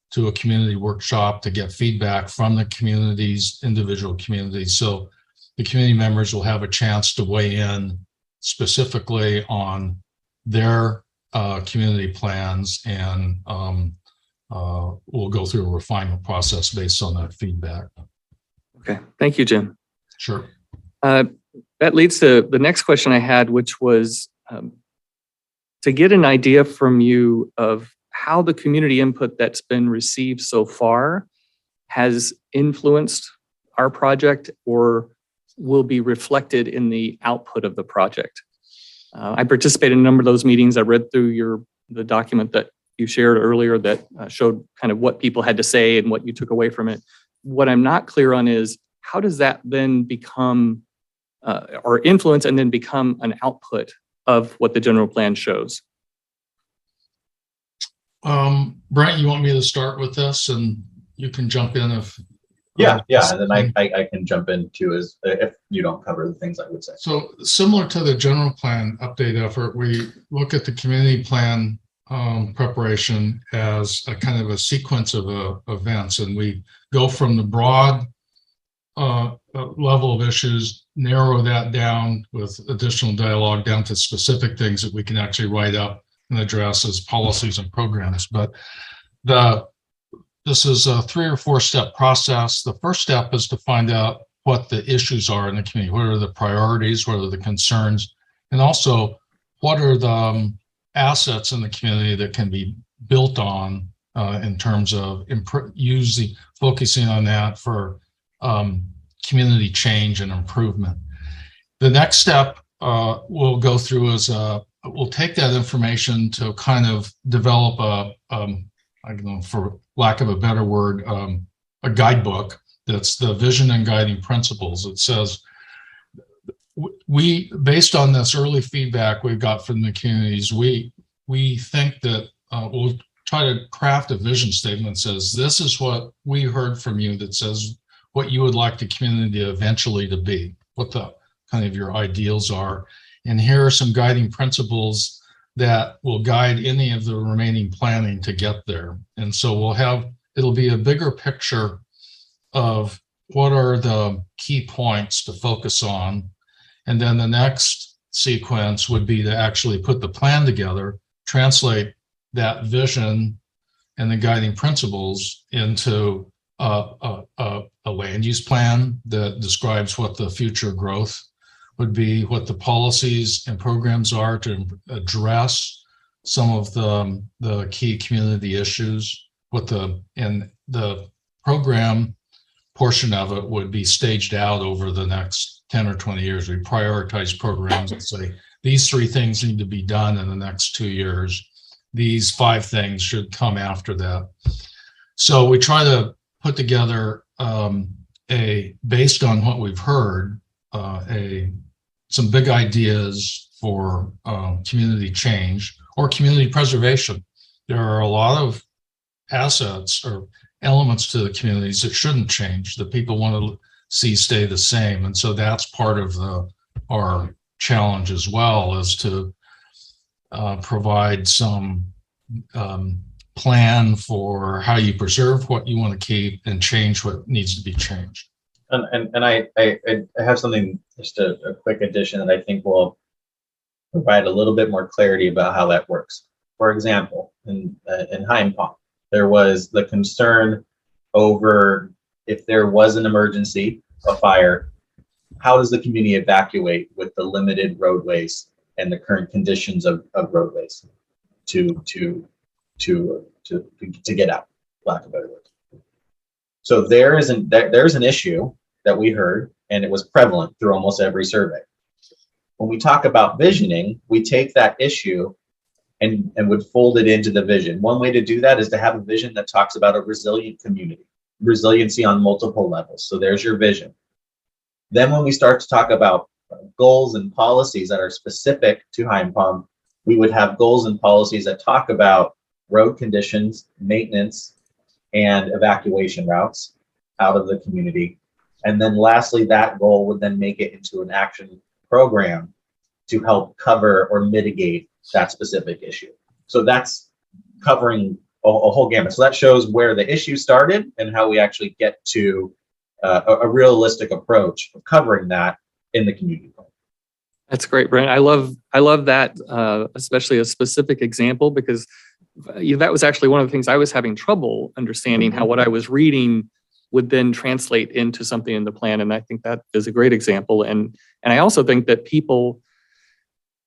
to a community workshop to get feedback from the communities, individual communities. So the community members will have a chance to weigh in specifically on their community plans, and we'll go through a refinement process based on that feedback. Okay, thank you, Jim. Sure. That leads to the next question I had, which was to get an idea from you of how the community input that's been received so far has influenced our project or will be reflected in the output of the project. I participated in a number of those meetings. I read through the document that you shared earlier that showed kind of what people had to say and what you took away from it. What I'm not clear on is, how does that then become or influence and then become an output of what the general plan shows? Brent, you want me to start with this and you can jump in if. Yeah, and then I can jump in too, as if you don't cover the things I would say. So similar to the general plan update effort, we look at the community plan preparation as a kind of a sequence of events, and we go from the broad level of issues, narrow that down with additional dialogue down to specific things that we can actually write up and address as policies and programs. But this is a 3 or 4 step process. The first step is to find out what the issues are in the community. What are the priorities? What are the concerns? And also, what are the assets in the community that can be built on in terms of focusing on that for community change and improvement. The next step we'll go through is we'll take that information to kind of develop I don't know, for lack of a better word, a guidebook that's the vision and guiding principles. It says, based on this early feedback we've got from the communities, we think that we'll try to craft a vision statement that says, this is what we heard from you, that says what you would like the community eventually to be, what the kind of your ideals are. And here are some guiding principles that will guide any of the remaining planning to get there. And so it'll be a bigger picture of what are the key points to focus on. And then the next sequence would be to actually put the plan together, translate that vision and the guiding principles into a land use plan that describes what the future growth would be, what the policies and programs are to address some of the key community issues. And the program portion of it would be staged out over the next 10 or 20 years. We prioritize programs and say, these 3 things need to be done in the next 2 years. These 5 things should come after that. So we try to put together based on what we've heard, some big ideas for community change or community preservation. There are a lot of assets or elements to the communities that shouldn't change, that people want to see stay the same. And so that's part of our challenge as well, is to provide some plan for how you preserve what you want to keep and change what needs to be changed. And I have something, just a quick addition that I think will provide a little bit more clarity about how that works. For example, in Higham Pond, there was the concern over if there was an emergency, a fire, how does the community evacuate with the limited roadways and the current conditions of roadways to get out, lack of better words. So there's an issue that we heard, and it was prevalent through almost every survey. When we talk about visioning, we take that issue and would fold it into the vision. One way to do that is to have a vision that talks about a resilient community, resiliency on multiple levels. So there's your vision. Then when we start to talk about goals and policies that are specific to Higham Pond, we would have goals and policies that talk about road conditions, maintenance, and evacuation routes out of the community. And then lastly, that goal would then make it into an action program to help cover or mitigate that specific issue. So that's covering a whole gamut. So that shows where the issue started and how we actually get to a realistic approach of covering that in the community plan. That's great, Brent. I love that, especially a specific example, because that was actually one of the things I was having trouble understanding, how what I was reading would then translate into something in the plan. And I think that is a great example. And I also think that people,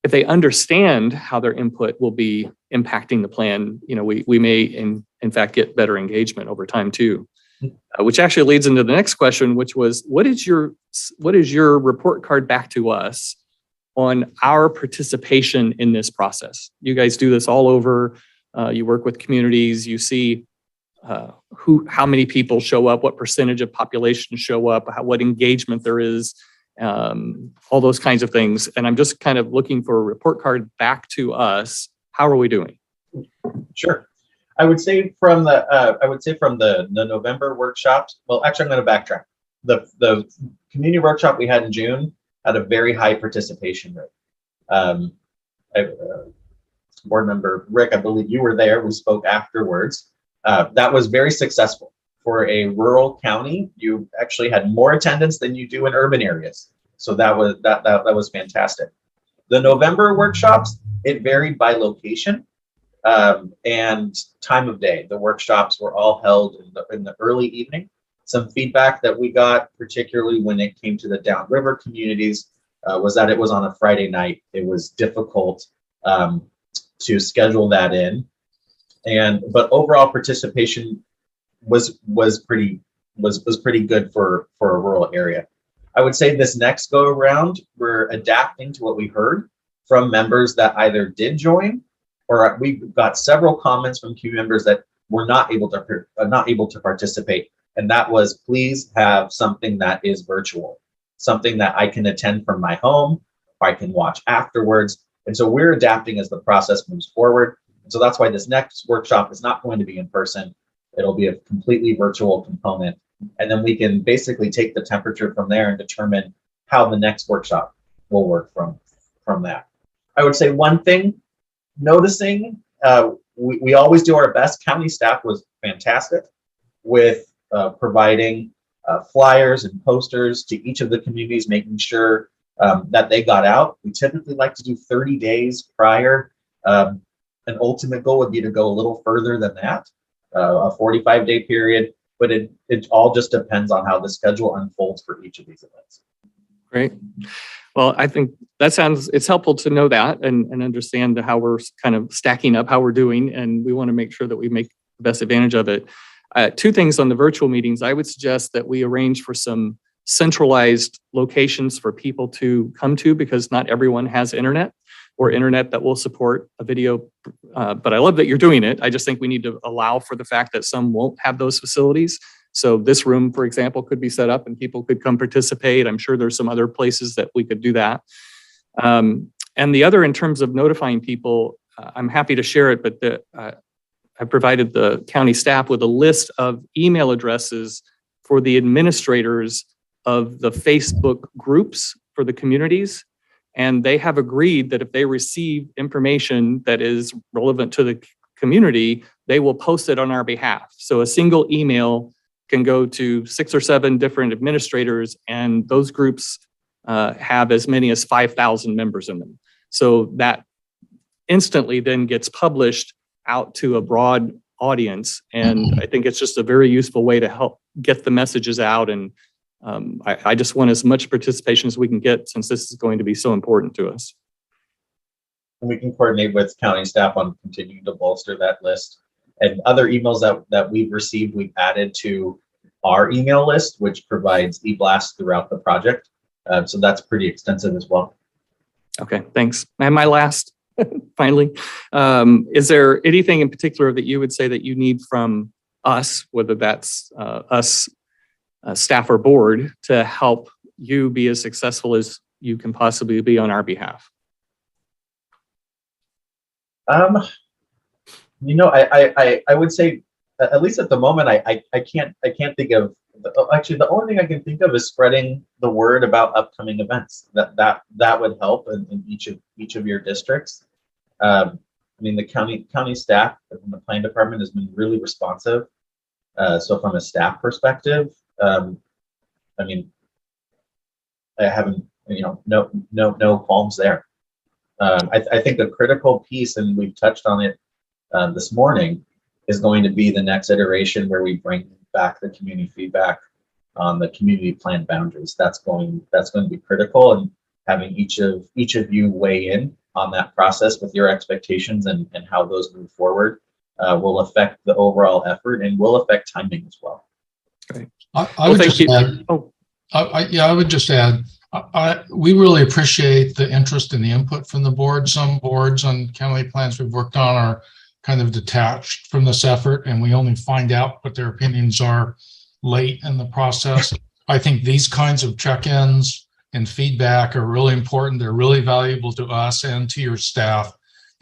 if they understand how their input will be impacting the plan, we may in fact get better engagement over time too. Which actually leads into the next question, which was, what is your report card back to us on our participation in this process? You guys do this all over. You work with communities. You see how many people show up, what percentage of population show up, what engagement there is, all those kinds of things. And I'm just kind of looking for a report card back to us. How are we doing? Sure. I would say from the November workshops. Well, actually, I'm going to backtrack. The community workshop we had in June had a very high participation rate. Board member Rick, I believe you were there. We spoke afterwards. That was very successful. For a rural county, you actually had more attendance than you do in urban areas. So that was fantastic. The November workshops, it varied by location and time of day. The workshops were all held in the early evening. Some feedback that we got, particularly when it came to the downriver communities, was that it was on a Friday night. It was difficult to schedule that in, but overall participation was pretty good for a rural area. I would say this next go around, we're adapting to what we heard from members that either did join, or we got several comments from community members that were not able to participate, and that was, please have something that is virtual, something that I can attend from my home, or I can watch afterwards. And so we're adapting as the process moves forward. And so that's why this next workshop is not going to be in person. It'll be a completely virtual component. And then we can basically take the temperature from there and determine how the next workshop will work from that. I would say one thing, noticing, we always do our best. County staff was fantastic with providing flyers and posters to each of the communities, making sure that they got out. We typically like to do 30 days prior. An ultimate goal would be to go a little further than that, a 45-day period, but it all just depends on how the schedule unfolds for each of these events. Great. Well, I think it's helpful to know that and understand how we're kind of stacking up, how we're doing, and we want to make sure that we make the best advantage of it. Two things on the virtual meetings. I would suggest that we arrange for some centralized locations for people to come to, because not everyone has internet or internet that will support a video. But I love that you're doing it. I just think we need to allow for the fact that some won't have those facilities. So this room, for example, could be set up and people could come participate. I'm sure there's some other places that we could do that. And the other, in terms of notifying people, I'm happy to share it, but I provided the county staff with a list of email addresses for the administrators of the Facebook groups for the communities. And they have agreed that if they receive information that is relevant to the community, they will post it on our behalf. So a single email can go to 6 or 7 different administrators, and those groups have as many as 5,000 members in them. So that instantly then gets published out to a broad audience. And I think it's just a very useful way to help get the messages out. And I just want as much participation as we can get, since this is going to be so important to us. And we can coordinate with county staff on continuing to bolster that list. And other emails that we've received, we've added to our email list, which provides e-blasts throughout the project. So that's pretty extensive as well. Okay, thanks. And my last, finally, is there anything in particular that you would say that you need from us, whether that's us, staff or board, to help you be as successful as you can possibly be on our behalf? I would say, at least at the moment, I can't think of. Actually, the only thing I can think of is spreading the word about upcoming events. That would help in each of your districts. I mean, the county staff from the planning department has been really responsive. So from a staff perspective, I mean, I haven't, no qualms there. I think a critical piece, and we've touched on it this morning, is going to be the next iteration where we bring back the community feedback on the community plan boundaries. That's going to be critical, and having each of you weigh in on that process with your expectations and how those move forward will affect the overall effort and will affect timing as well. Great. I would just add, we really appreciate the interest and the input from the board. Some boards on county plans we've worked on are kind of detached from this effort, and we only find out what their opinions are late in the process. I think these kinds of check-ins and feedback are really important. They're really valuable to us and to your staff,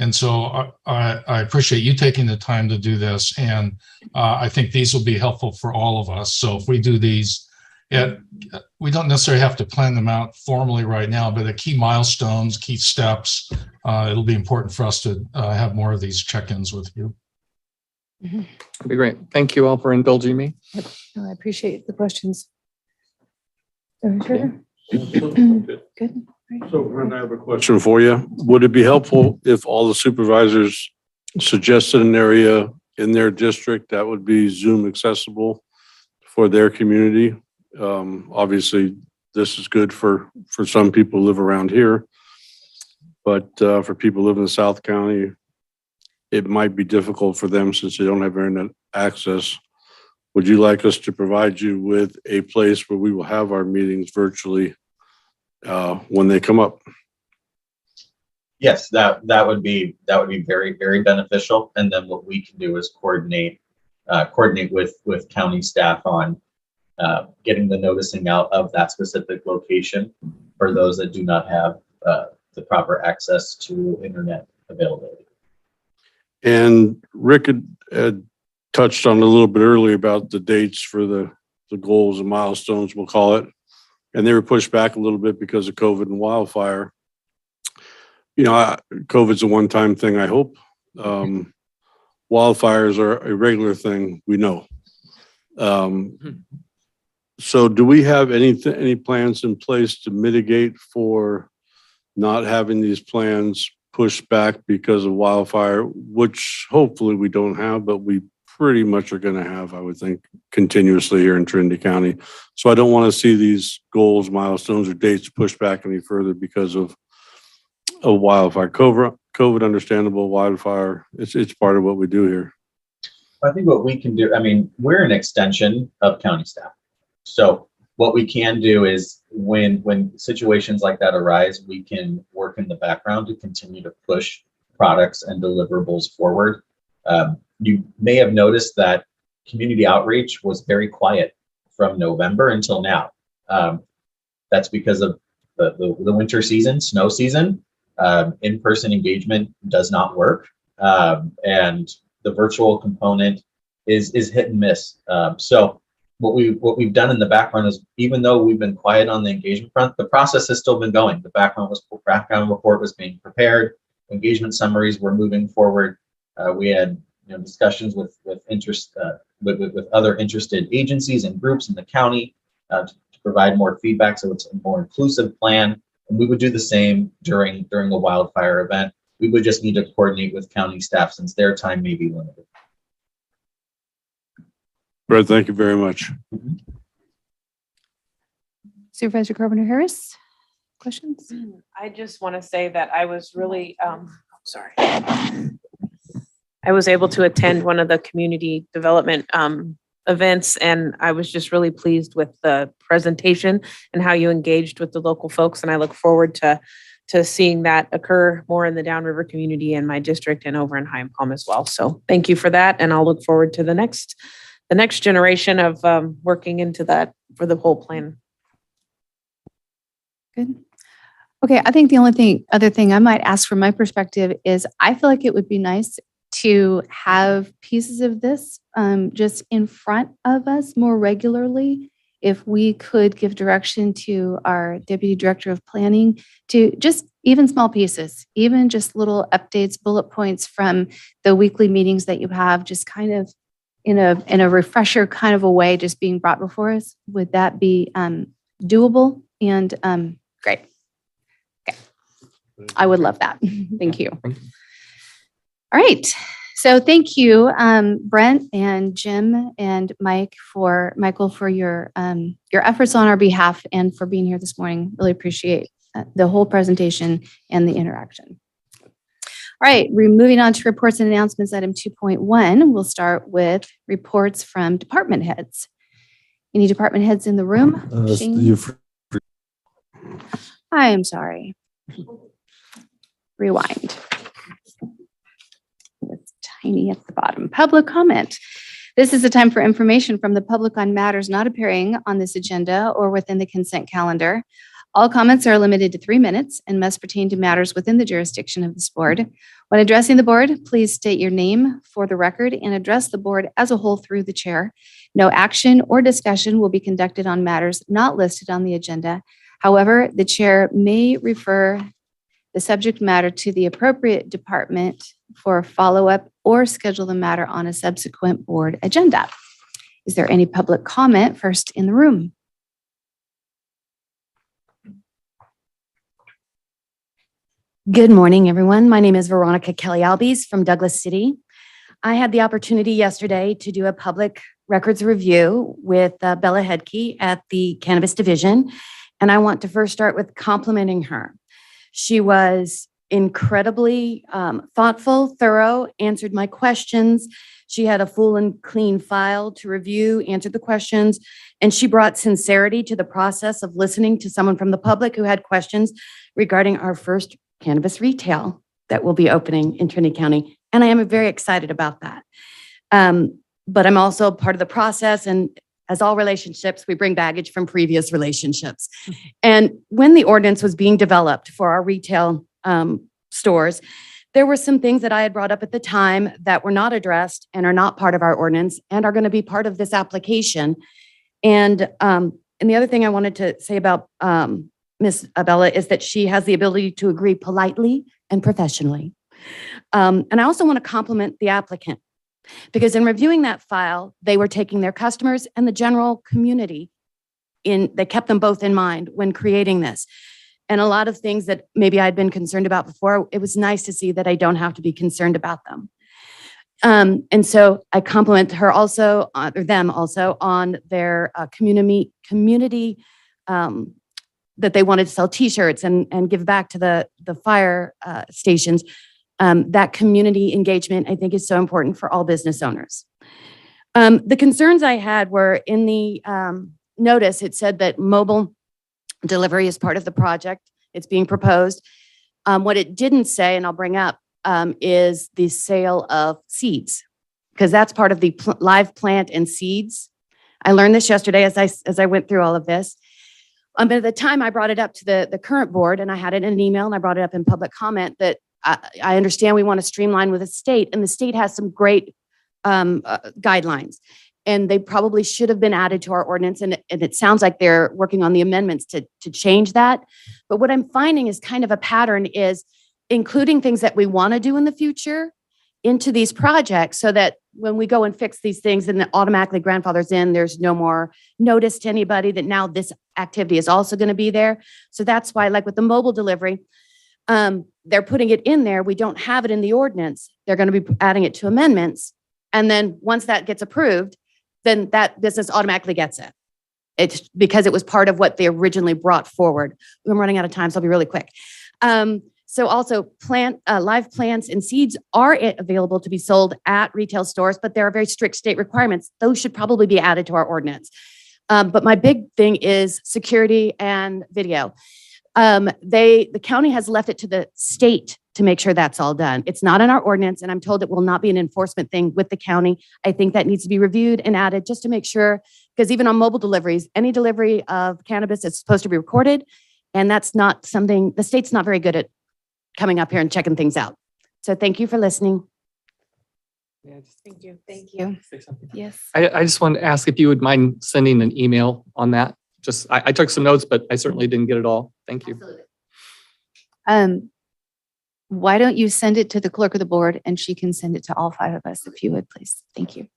And so I appreciate you taking the time to do this. And I think these will be helpful for all of us. So if we do these, we don't necessarily have to plan them out formally right now, but the key milestones, key steps, it'll be important for us to have more of these check-ins with you. Mhm. That'd be great. Thank you all for indulging me. No, I appreciate the questions. Good. Good. So Brent, I have a question for you. Would it be helpful if all the supervisors suggested an area in their district that would be Zoom accessible for their community? Obviously, this is good for some people who live around here, but for people who live in the South County, it might be difficult for them since they don't have internet access. Would you like us to provide you with a place where we will have our meetings virtually when they come up? Yes, that would be very, very beneficial. And then what we can do is coordinate with county staff on getting the noticing out of that specific location for those that do not have the proper access to internet availability. And Rick had touched on a little bit earlier about the dates for the goals and milestones, we'll call it. And they were pushed back a little bit because of COVID and wildfire. You know, COVID's a one-time thing, I hope. Wildfires are a regular thing, we know. So do we have any plans in place to mitigate for not having these plans pushed back because of wildfire, which hopefully we don't have, but we pretty much are going to have, I would think, continuously here in Trinity County. So I don't want to see these goals, milestones, or dates pushed back any further because of wildfire. COVID, understandable. Wildfire, it's part of what we do here. I think what we can do, I mean, we're an extension of county staff. So what we can do is when situations like that arise, we can work in the background to continue to push products and deliverables forward. You may have noticed that community outreach was very quiet from November until now. That's because of the winter season, snow season. In-person engagement does not work. And the virtual component is hit and miss. So what we've done in the background is, even though we've been quiet on the engagement front, the process has still been going. The background report was being prepared. Engagement summaries were moving forward. We had discussions with other interested agencies and groups in the county to provide more feedback, so it's a more inclusive plan. And we would do the same during the wildfire event. We would just need to coordinate with county staff since their time may be limited. Brett, thank you very much. Supervisor Carpenter-Harris, questions? I just want to say that I was really, sorry. I was able to attend one of the community development events, and I was just really pleased with the presentation and how you engaged with the local folks. And I look forward to seeing that occur more in the Downriver community in my district and over in Hyam Palm as well. So thank you for that. And I'll look forward to the next generation of working into that for the whole plan. Good. Okay, I think the other thing I might ask from my perspective is, I feel like it would be nice to have pieces of this just in front of us more regularly. If we could give direction to our Deputy Director of Planning to just even small pieces, even just little updates, bullet points from the weekly meetings that you have, just kind of in a refresher kind of a way, just being brought before us. Would that be doable? And great. Okay. I would love that. Thank you. All right. So thank you, Brent and Jim and Michael for your efforts on our behalf and for being here this morning. Really appreciate the whole presentation and the interaction. All right, we're moving on to reports and announcements. Item 2.1, we'll start with reports from department heads. Any department heads in the room? I am sorry. Rewind. It's tiny at the bottom. Public comment. This is a time for information from the public on matters not appearing on this agenda or within the consent calendar. All comments are limited to 3 minutes and must pertain to matters within the jurisdiction of this board. When addressing the board, please state your name for the record and address the board as a whole through the chair. No action or discussion will be conducted on matters not listed on the agenda. However, the chair may refer the subject matter to the appropriate department for follow-up or schedule the matter on a subsequent board agenda. Is there any public comment first in the room? Good morning, everyone. My name is Veronica Kelly-Albies from Douglas City. I had the opportunity yesterday to do a public records review with Bella Hedke at the Cannabis Division, and I want to first start with complimenting her. She was incredibly thoughtful, thorough, answered my questions. She had a full and clean file to review, answered the questions, and she brought sincerity to the process of listening to someone from the public who had questions regarding our first cannabis retail that will be opening in Trinity County. And I am very excited about that. But I'm also part of the process. And as all relationships, we bring baggage from previous relationships. And when the ordinance was being developed for our retail stores, there were some things that I had brought up at the time that were not addressed and are not part of our ordinance and are going to be part of this application. And the other thing I wanted to say about Ms. Bella is that she has the ability to agree politely and professionally. And I also want to compliment the applicant because in reviewing that file, they were taking their customers and the general community they kept them both in mind when creating this. And a lot of things that maybe I'd been concerned about before, it was nice to see that I don't have to be concerned about them. And so I compliment her also, or them also, on their community that they wanted to sell T-shirts and give back to the fire stations. That community engagement, I think, is so important for all business owners. The concerns I had were in the notice, it said that mobile delivery is part of the project. It's being proposed. What it didn't say, and I'll bring up, is the sale of seeds, because that's part of the live plant and seeds. I learned this yesterday as I went through all of this. But at the time I brought it up to the current board, and I had it in an email and I brought it up in public comment that I understand we want to streamline with the state, and the state has some great guidelines, and they probably should have been added to our ordinance. And it sounds like they're working on the amendments to change that. But what I'm finding is kind of a pattern is including things that we want to do in the future into these projects so that when we go and fix these things and it automatically grandfathers in, there's no more notice to anybody that now this activity is also going to be there. So that's why, like with the mobile delivery, they're putting it in there. We don't have it in the ordinance. They're going to be adding it to amendments. And then once that gets approved, then that business automatically gets it. It's because it was part of what they originally brought forward. I'm running out of time, so I'll be really quick. So also live plants and seeds are available to be sold at retail stores, but there are very strict state requirements. Those should probably be added to our ordinance. But my big thing is security and video. The county has left it to the state to make sure that's all done. It's not in our ordinance, and I'm told it will not be an enforcement thing with the county. I think that needs to be reviewed and added just to make sure, because even on mobile deliveries, any delivery of cannabis is supposed to be recorded, and that's not something, the state's not very good at coming up here and checking things out. So thank you for listening. Thank you. Thank you. Say something. Yes. I just wanted to ask if you would mind sending an email on that. Just, I took some notes, but I certainly didn't get it all. Thank you. Absolutely. Why don't you send it to the clerk of the board and she can send it to all 5 of us if you would, please. Thank you.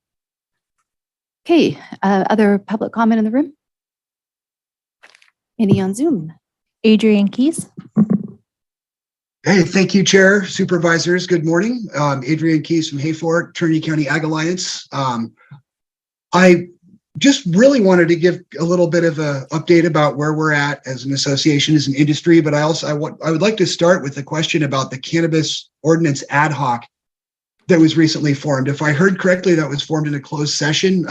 Okay, other public comment in the room? Any on Zoom? Adrian Keys. Hey, thank you, Chair, Supervisors. Good morning. Adrian Keys from Hayfork, Trinity County Ag Alliance. I just really wanted to give a little bit of an update about where we're at as an association, as an industry, but I would like to start with a question about the cannabis ordinance ad hoc that was recently formed. If I heard correctly, that was formed in a closed session.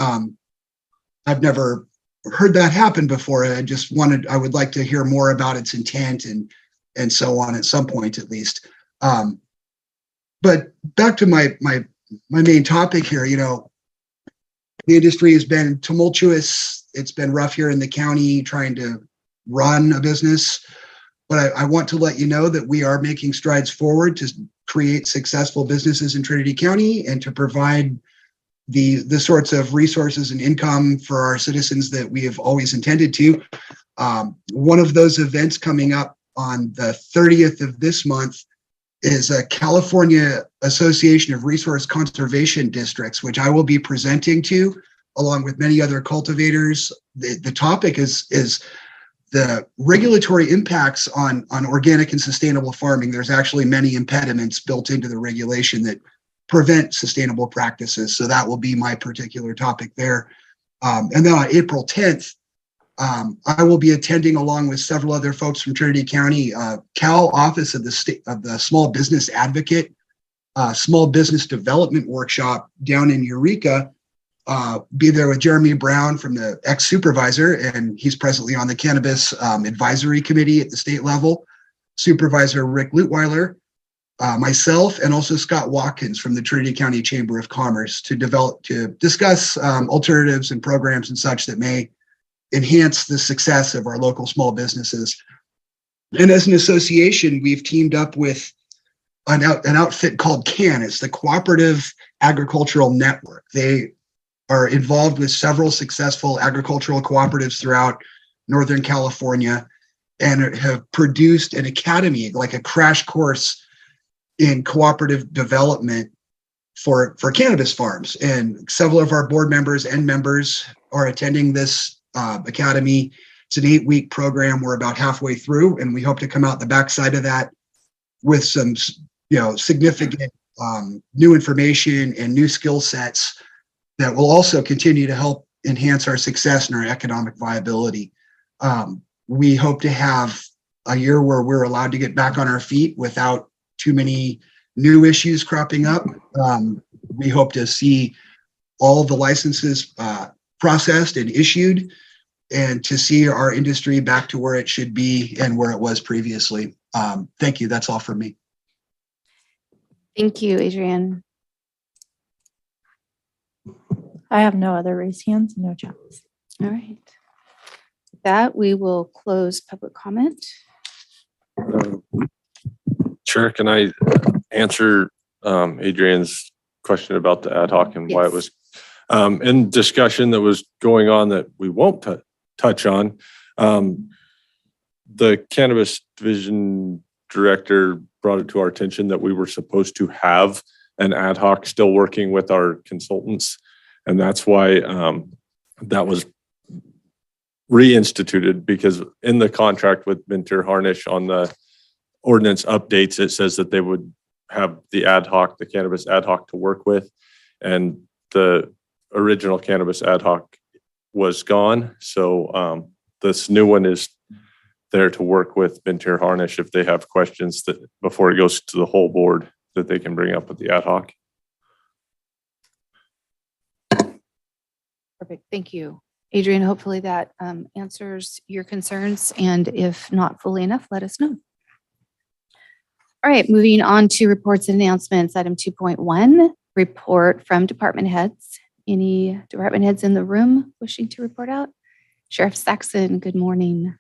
I've never heard that happen before. I would like to hear more about its intent and so on at some point, at least. But back to my main topic here, the industry has been tumultuous. It's been rough here in the county trying to run a business. But I want to let you know that we are making strides forward to create successful businesses in Trinity County and to provide the sorts of resources and income for our citizens that we have always intended to. One of those events coming up on the 30th of this month is a California Association of Resource Conservation Districts, which I will be presenting to, along with many other cultivators. The topic is the regulatory impacts on organic and sustainable farming. There's actually many impediments built into the regulation that prevent sustainable practices. So that will be my particular topic there. And then on April 10th, I will be attending, along with several other folks from Trinity County, Cal Office of the Small Business Advocate, Small Business Development Workshop down in Eureka. Be there with Jeremy Brown from the ex-supervisor, and he's presently on the Cannabis Advisory Committee at the state level. Supervisor Rick Lutweiler, myself, and also Scott Watkins from the Trinity County Chamber of Commerce to discuss alternatives and programs and such that may enhance the success of our local small businesses. And as an association, we've teamed up with an outfit called CAN. It's the Cooperative Agricultural Network. They are involved with several successful agricultural cooperatives throughout Northern California and have produced an academy, like a crash course in cooperative development for cannabis farms. And several of our board members and members are attending this academy. It's an 8-week program. We're about halfway through, and we hope to come out the backside of that with some, significant new information and new skill sets that will also continue to help enhance our success and our economic viability. We hope to have a year where we're allowed to get back on our feet without too many new issues cropping up. We hope to see all the licenses processed and issued, and to see our industry back to where it should be and where it was previously. Thank you. That's all from me. Thank you, Adrian. I have no other raised hands, no chats. All right. With that, we will close public comment. Chair, can I answer Adrian's question about the ad hoc and why it was in discussion that was going on that we won't touch on? The cannabis division director brought it to our attention that we were supposed to have an ad hoc still working with our consultants. And that's why that was reinstituted, because in the contract with Minter Harnish on the ordinance updates, it says that they would have the cannabis ad hoc to work with. And the original cannabis ad hoc was gone. So this new one is there to work with Minter Harnish if they have questions that before it goes to the whole board that they can bring up with the ad hoc. Perfect. Thank you, Adrian. Hopefully that answers your concerns. And if not fully enough, let us know. All right, moving on to reports and announcements. Item 2.1, report from department heads. Any department heads in the room wishing to report out? Sheriff Saxon, good morning.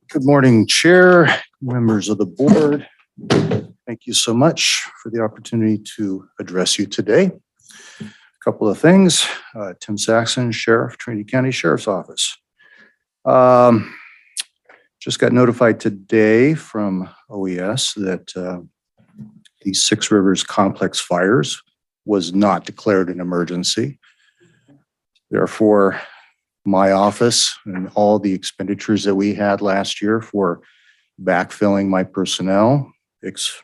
Good morning, Chair, members of the board. Thank you so much for the opportunity to address you today. A couple of things. Tim Saxon, Sheriff, Trinity County Sheriff's Office. Just got notified today from OES that the Six Rivers Complex fires was not declared an emergency. Therefore, my office and all the expenditures that we had last year for backfilling my personnel,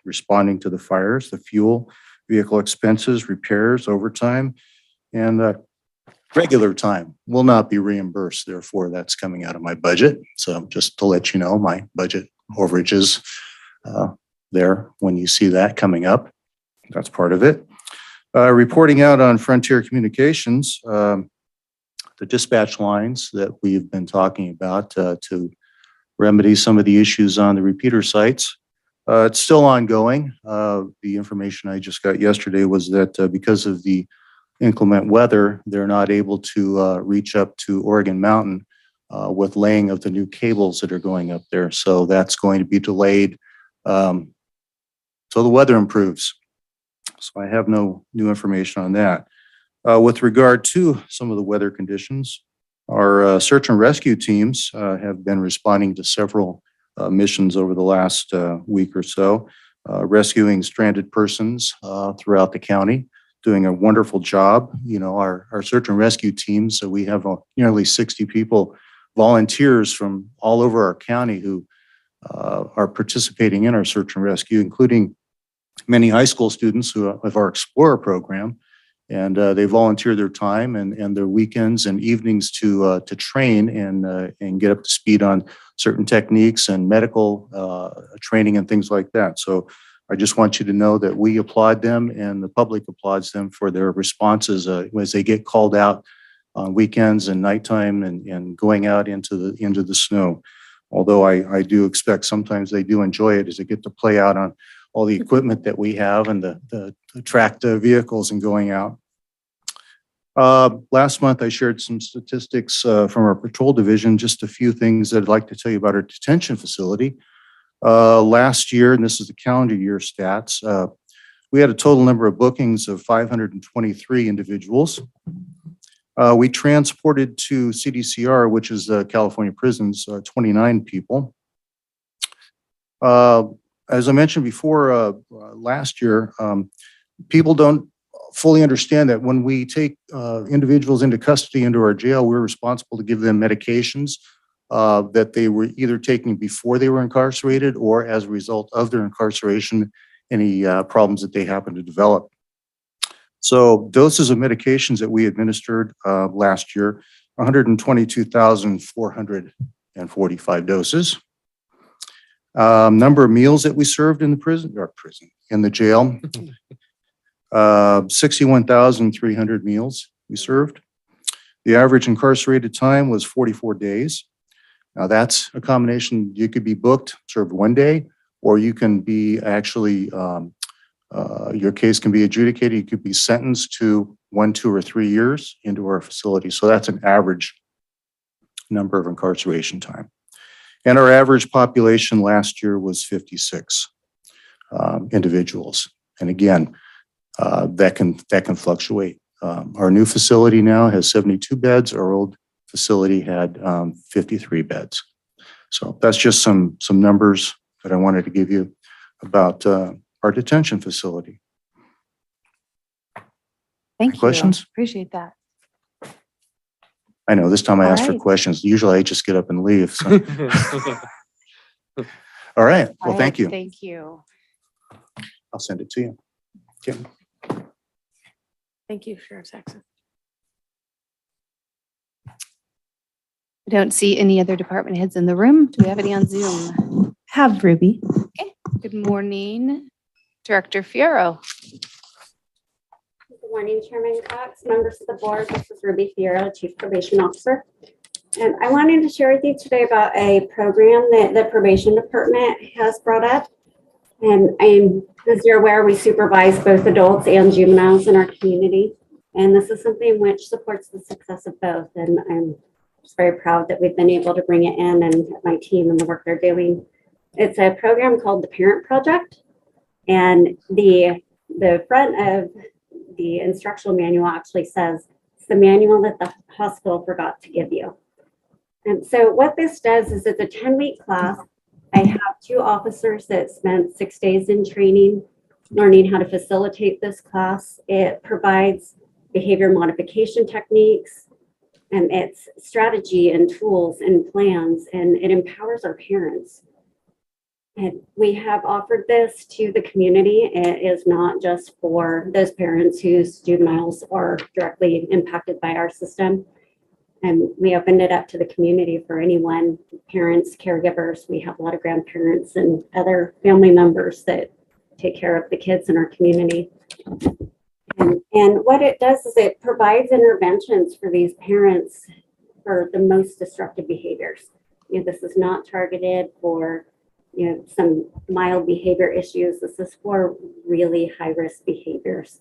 responding to the fires, the fuel, vehicle expenses, repairs, overtime, and regular time will not be reimbursed. Therefore, that's coming out of my budget. So just to let you know, my budget overages there when you see that coming up. That's part of it. Reporting out on Frontier Communications. the dispatch lines that we've been talking about to remedy some of the issues on the repeater sites. It's still ongoing. The information I just got yesterday was that because of the inclement weather, they're not able to reach up to Oregon Mountain with laying of the new cables that are going up there. So that's going to be delayed till the weather improves. So I have no new information on that. With regard to some of the weather conditions, our search and rescue teams have been responding to several missions over the last week or so, rescuing stranded persons throughout the county, doing a wonderful job. You know, our search and rescue teams, so we have nearly 60 people, volunteers from all over our county who are participating in our search and rescue, including many high school students who of our Explorer program. And they volunteer their time and their weekends and evenings to train and get up to speed on certain techniques and medical training and things like that. So I just want you to know that we applaud them and the public applauds them for their responses as they get called out on weekends and nighttime and going out into the snow. Although I do expect sometimes they do enjoy it as they get to play out on all the equipment that we have and the tracked vehicles and going out. Last month, I shared some statistics from our patrol division, just a few things that I'd like to tell you about our detention facility. Last year, and this is the calendar year stats, we had a total number of bookings of 523 individuals. We transported to CDCR, which is California prisons, 29 people. As I mentioned before, last year, people don't fully understand that when we take individuals into custody into our jail, we're responsible to give them medications that they were either taking before they were incarcerated or as a result of their incarceration, any problems that they happen to develop. So doses of medications that we administered last year, 122,445 doses. Number of meals that we served in the in the jail, 61,300 meals we served. The average incarcerated time was 44 days. Now that's a combination. You could be booked, served one day, or you can be actually, your case can be adjudicated. You could be sentenced to 1, 2, or 3 years into our facility. So that's an average number of incarceration time. And our average population last year was 56 individuals. And again, that can fluctuate. Our new facility now has 72 beds. Our old facility had 53 beds. So that's just some numbers that I wanted to give you about our detention facility. Thank you. Questions? Appreciate that. I know this time I All ask for right. questions. Usually I just get up and leave. So. All right. Well, All thank right, you. Thank you. I'll send it to you. Okay. Thank you, Sheriff Saxon. I don't see any other department heads in the room. Do we have any on Zoom? Have Ruby. Okay. Good morning, Director Fierro. Good morning, Chairman Cox, members of the board. This is Ruby Fierro, Chief Probation Officer. And I wanted to share with you today about a program that the probation department has brought up. And as you're aware, we supervise both adults and juveniles in our community. And this is something which supports the success of both. And I'm just very proud that we've been able to bring it in and my team and the work they're doing. It's a program called the Parent Project. And the front of the instructional manual actually says it's the manual that the hospital forgot to give you. And so what this does is it's a 10-week class. I have 2 officers that spent 6 days in training, learning how to facilitate this class. It provides behavior modification techniques, and it's strategy and tools and plans, and it empowers our parents. And we have offered this to the community. It is not just for those parents whose juveniles are directly impacted by our system. And we opened it up to the community for anyone, parents, caregivers. We have a lot of grandparents and other family members that take care of the kids in our community. And what it does is it provides interventions for these parents for the most destructive behaviors. This is not targeted for, some mild behavior issues. This is for really high-risk behaviors.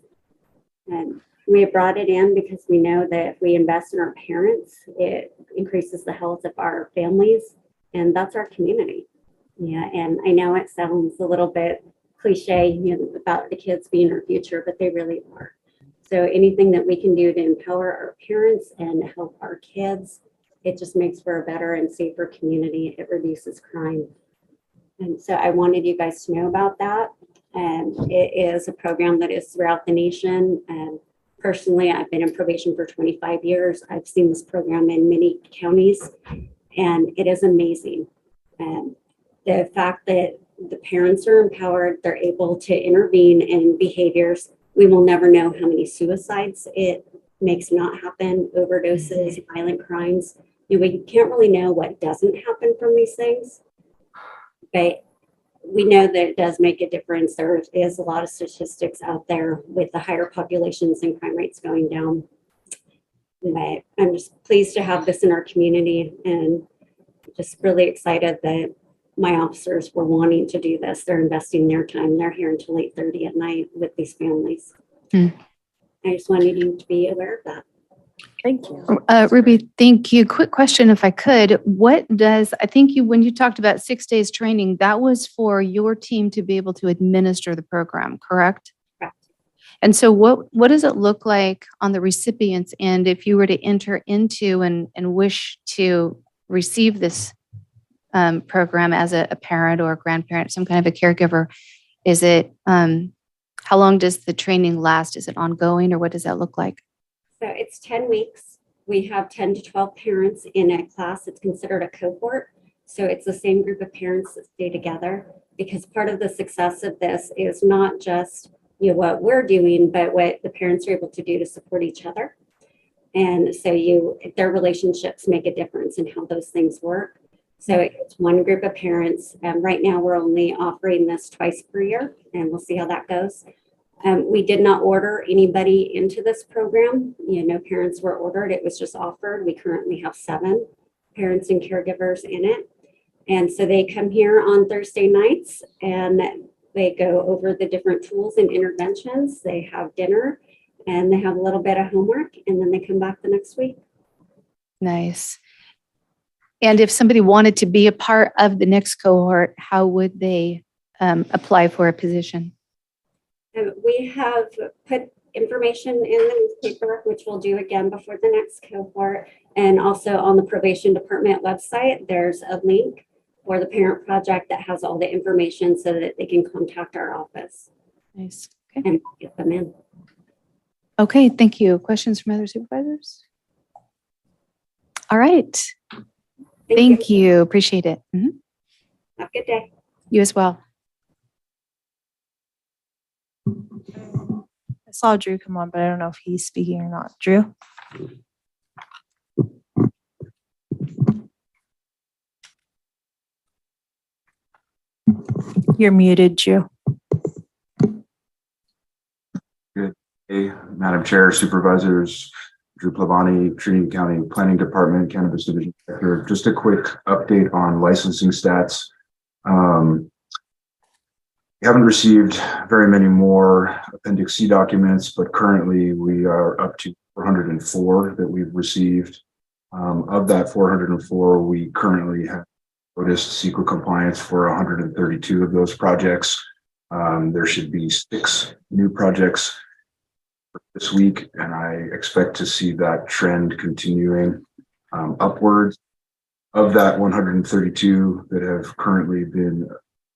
And we have brought it in because we know that if we invest in our parents, it increases the health of our families, and that's our community. Yeah, and I know it sounds a little bit cliche, about the kids being our future, but they really are. So anything that we can do to empower our parents and help our kids, it just makes for a better and safer community. It reduces crime. And so I wanted you guys to know about that. And it is a program that is throughout the nation. And personally, I've been in probation for 25 years. I've seen this program in many counties, and it is amazing. And the fact that the parents are empowered, they're able to intervene in behaviors. We will never know how many suicides it makes not happen, overdoses, violent crimes. We can't really know what doesn't happen from these things, but we know that it does make a difference. There is a lot of statistics out there with the higher populations and crime rates going down. But I'm just pleased to have this in our community, and just really excited that my officers were wanting to do this. They're investing their time. They're here until 8:30 at night with these families. I just wanted you to be aware of that. Thank you. Ruby, thank you. Quick question, if I could. When you talked about 6 days training, that was for your team to be able to administer the program, correct? Correct. And so what does it look like on the recipient's end if you were to enter into and wish to receive this program as a parent or a grandparent, some kind of a caregiver? Is it, how long does the training last? Is it ongoing, or what does that look like? So it's 10 weeks. We have 10 to 12 parents in a class. It's considered a cohort. So it's the same group of parents that stay together, because part of the success of this is not just what we're doing, but what the parents are able to do to support each other. And so their relationships make a difference in how those things work. So it's one group of parents. Right now, we're only offering this twice per year, and we'll see how that goes. We did not order anybody into this program. No parents were ordered. It was just offered. We currently have 7 parents and caregivers in it. And so they come here on Thursday nights, and they go over the different tools and interventions. They have dinner, and they have a little bit of homework, and then they come back the next week. Nice. And if somebody wanted to be a part of the next cohort, how would they apply for a position? We have put information in the newspaper, which we'll do again before the next cohort. And also on the probation department website, there's a link for the parent project that has all the information so that they can contact our office. Nice. Okay. And get them in. Okay, thank you. Questions from other supervisors? All right. Thank you. Appreciate it. Have a good day. You as well. I saw Drew come on, but I don't know if he's speaking or not. Drew? You're muted, Drew. Good day, Madam Chair, Supervisors, Drew Plavani, Trinity County Planning Department, Cannabis Division Director. Just a quick update on licensing stats. We haven't received very many more Appendix C documents, but currently we are up to 404 that we've received. Of that 404, we currently have noticed CEQA compliance for 132 of those projects. There should be 6 new projects this week, and I expect to see that trend continuing upwards. Of that 132 that have currently been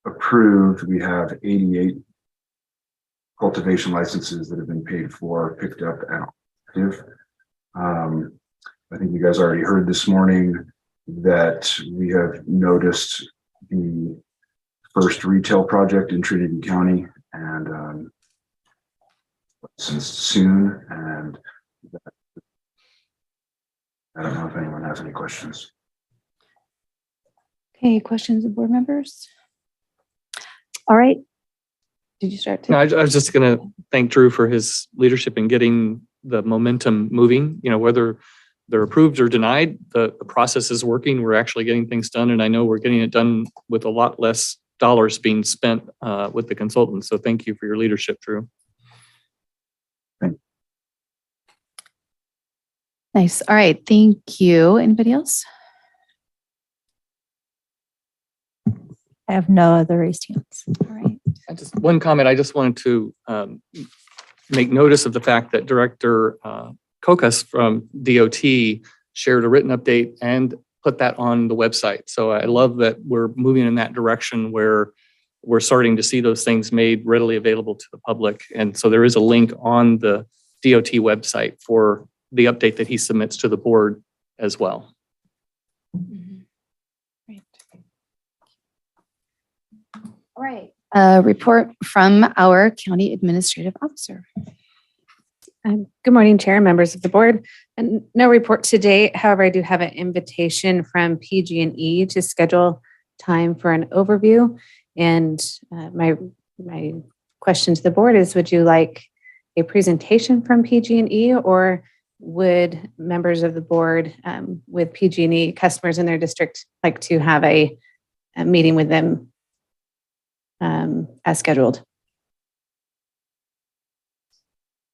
approved, we have 88 cultivation licenses that have been paid for, picked up, and active. I think you guys already heard this morning that we have noticed the first retail project in Trinity County, and since soon, and I don't know if anyone has any questions. Okay, questions of board members? All right. Did you start No, to? I was just going to thank Drew for his leadership in getting the momentum moving, whether they're approved or denied, the process is working. We're actually getting things done. And I know we're getting it done with a lot less dollars being spent with the consultants. So thank you for your leadership, Drew. Nice. All right. Thank you. Anybody else? I have no other raised hands. All right. Just one comment. I just wanted to make notice of the fact that Director Kokas from DOT shared a written update and put that on the website. So I love that we're moving in that direction where we're starting to see those things made readily available to the public. And so there is a link on the DOT website for the update that he submits to the board as well. Great. All right. Report from our county administrative officer. Good morning, Chair and members of the board. And no report today. However, I do have an invitation from PG&E to schedule time for an overview. And my question to the board is, would you like a presentation from PG&E, or would members of the board with PG&E customers in their district like to have a meeting with them as scheduled?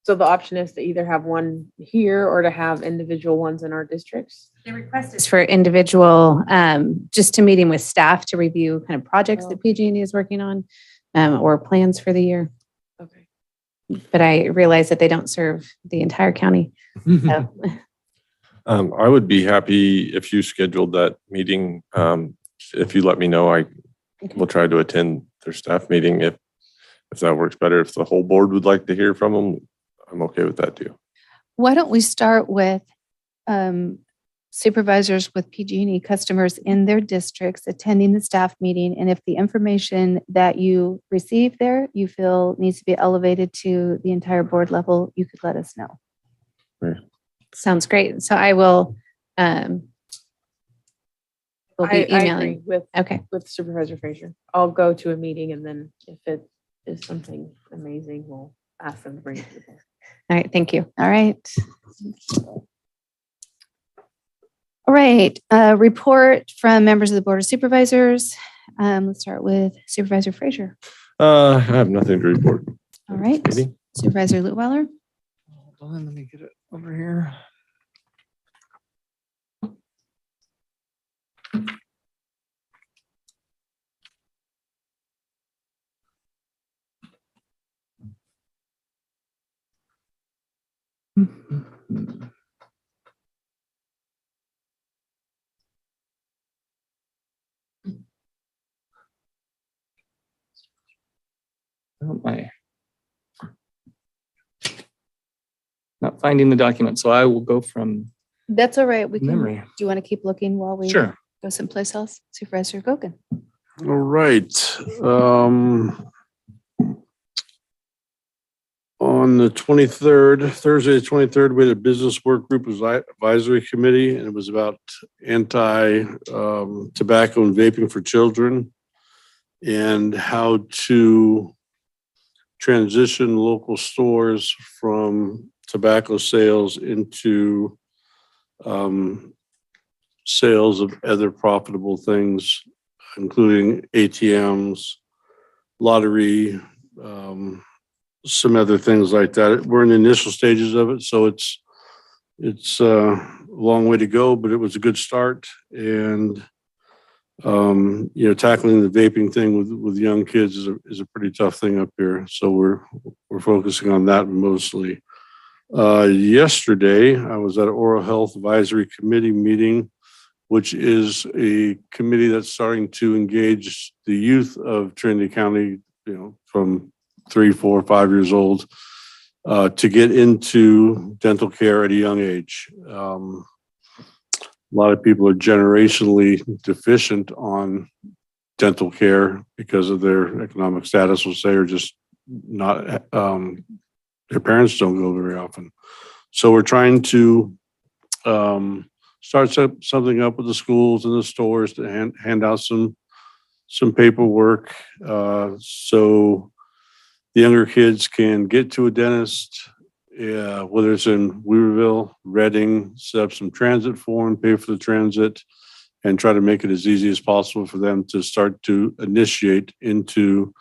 So the option is to either have one here or to have individual ones in our districts. The request is for individual, just to meeting with staff to review kind of projects that PG&E is working on or plans for the year. Okay. But I realize that they don't serve the entire county. So. I would be happy if you scheduled that meeting. If you let me know, I will try to attend their staff meeting if that works better. If the whole board would like to hear from them, I'm okay with that too. Why don't we start with supervisors with PG&E customers in their districts attending the staff meeting, and if the information that you receive there you feel needs to be elevated to the entire board level, you could let us know. Right. Sounds great. So I will we'll be I emailing. agree Okay. with Supervisor Frazier. I'll go to a meeting, and then if it is something amazing, we'll ask them to bring it to the board. All right. Thank you. All right. All right. Report from members of the Board of Supervisors. Let's start with Supervisor Frazier. I have nothing to report. All right. Supervisor Lutweiler. Hold on, let me get it over here. Oh my. Not finding the document, so I will go from That's all right. We can. memory. Do you want to keep looking while we Sure. go someplace else? Supervisor Gokin. All right. On the 23rd, Thursday, the 23rd, we had a business work group advisory committee, and it was about anti-tobacco and vaping for children and how to transition local stores from tobacco sales into sales of other profitable things, including ATMs, lottery, some other things like that. We're in the initial stages of it, so it's a long way to go, but it was a good start. And tackling the vaping thing with young kids is a pretty tough thing up here. So we're focusing on that mostly. Yesterday, I was at an Oral Health Advisory Committee meeting, which is a committee that's starting to engage the youth of Trinity County, from 3, 4, 5 years old, to get into dental care at a young age. A lot of people are generationally deficient on dental care because of their economic status, we'll say, or just not, their parents don't go very often. So we're trying to start something up with the schools and the stores to hand out some paperwork. So the younger kids can get to a dentist, whether it's in Weaverville, Reading, set up some transit for them, pay for the transit, and try to make it as easy as possible for them to start to initiate into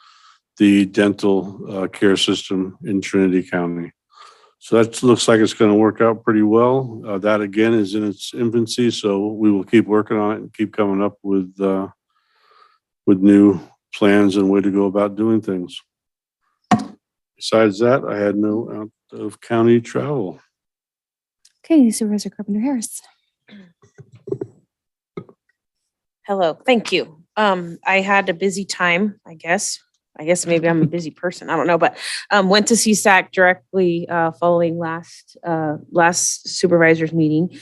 the dental care system in Trinity County. So that looks like it's going to work out pretty well. That again is in its infancy, so we will keep working on it and keep coming up with new plans and way to go about doing things. Besides that, I had no out of county travel. Okay, Supervisor Carpenter Harris. Hello, thank you. I had a busy time, I guess. Maybe I'm a busy person. I don't know, but went to CSAC directly following last supervisors meeting.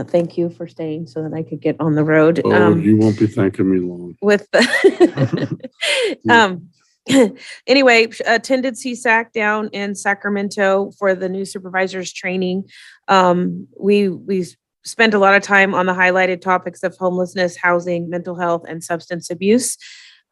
Thank you for staying so that I could get on the road. Oh, you won't be thanking me long. With the anyway, attended CSAC down in Sacramento for the new supervisors training. We spent a lot of time on the highlighted topics of homelessness, housing, mental health, and substance abuse.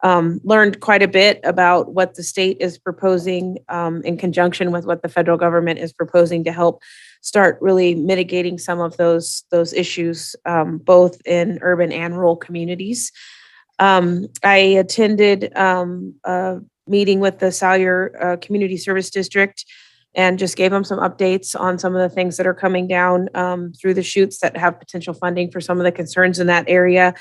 Learned quite a bit about what the state is proposing in conjunction with what the federal government is proposing to help start really mitigating some of those issues, both in urban and rural communities. I attended a meeting with the Salyer Community Service District and just gave them some updates on some of the things that are coming down through the chutes that have potential funding for some of the concerns in that area,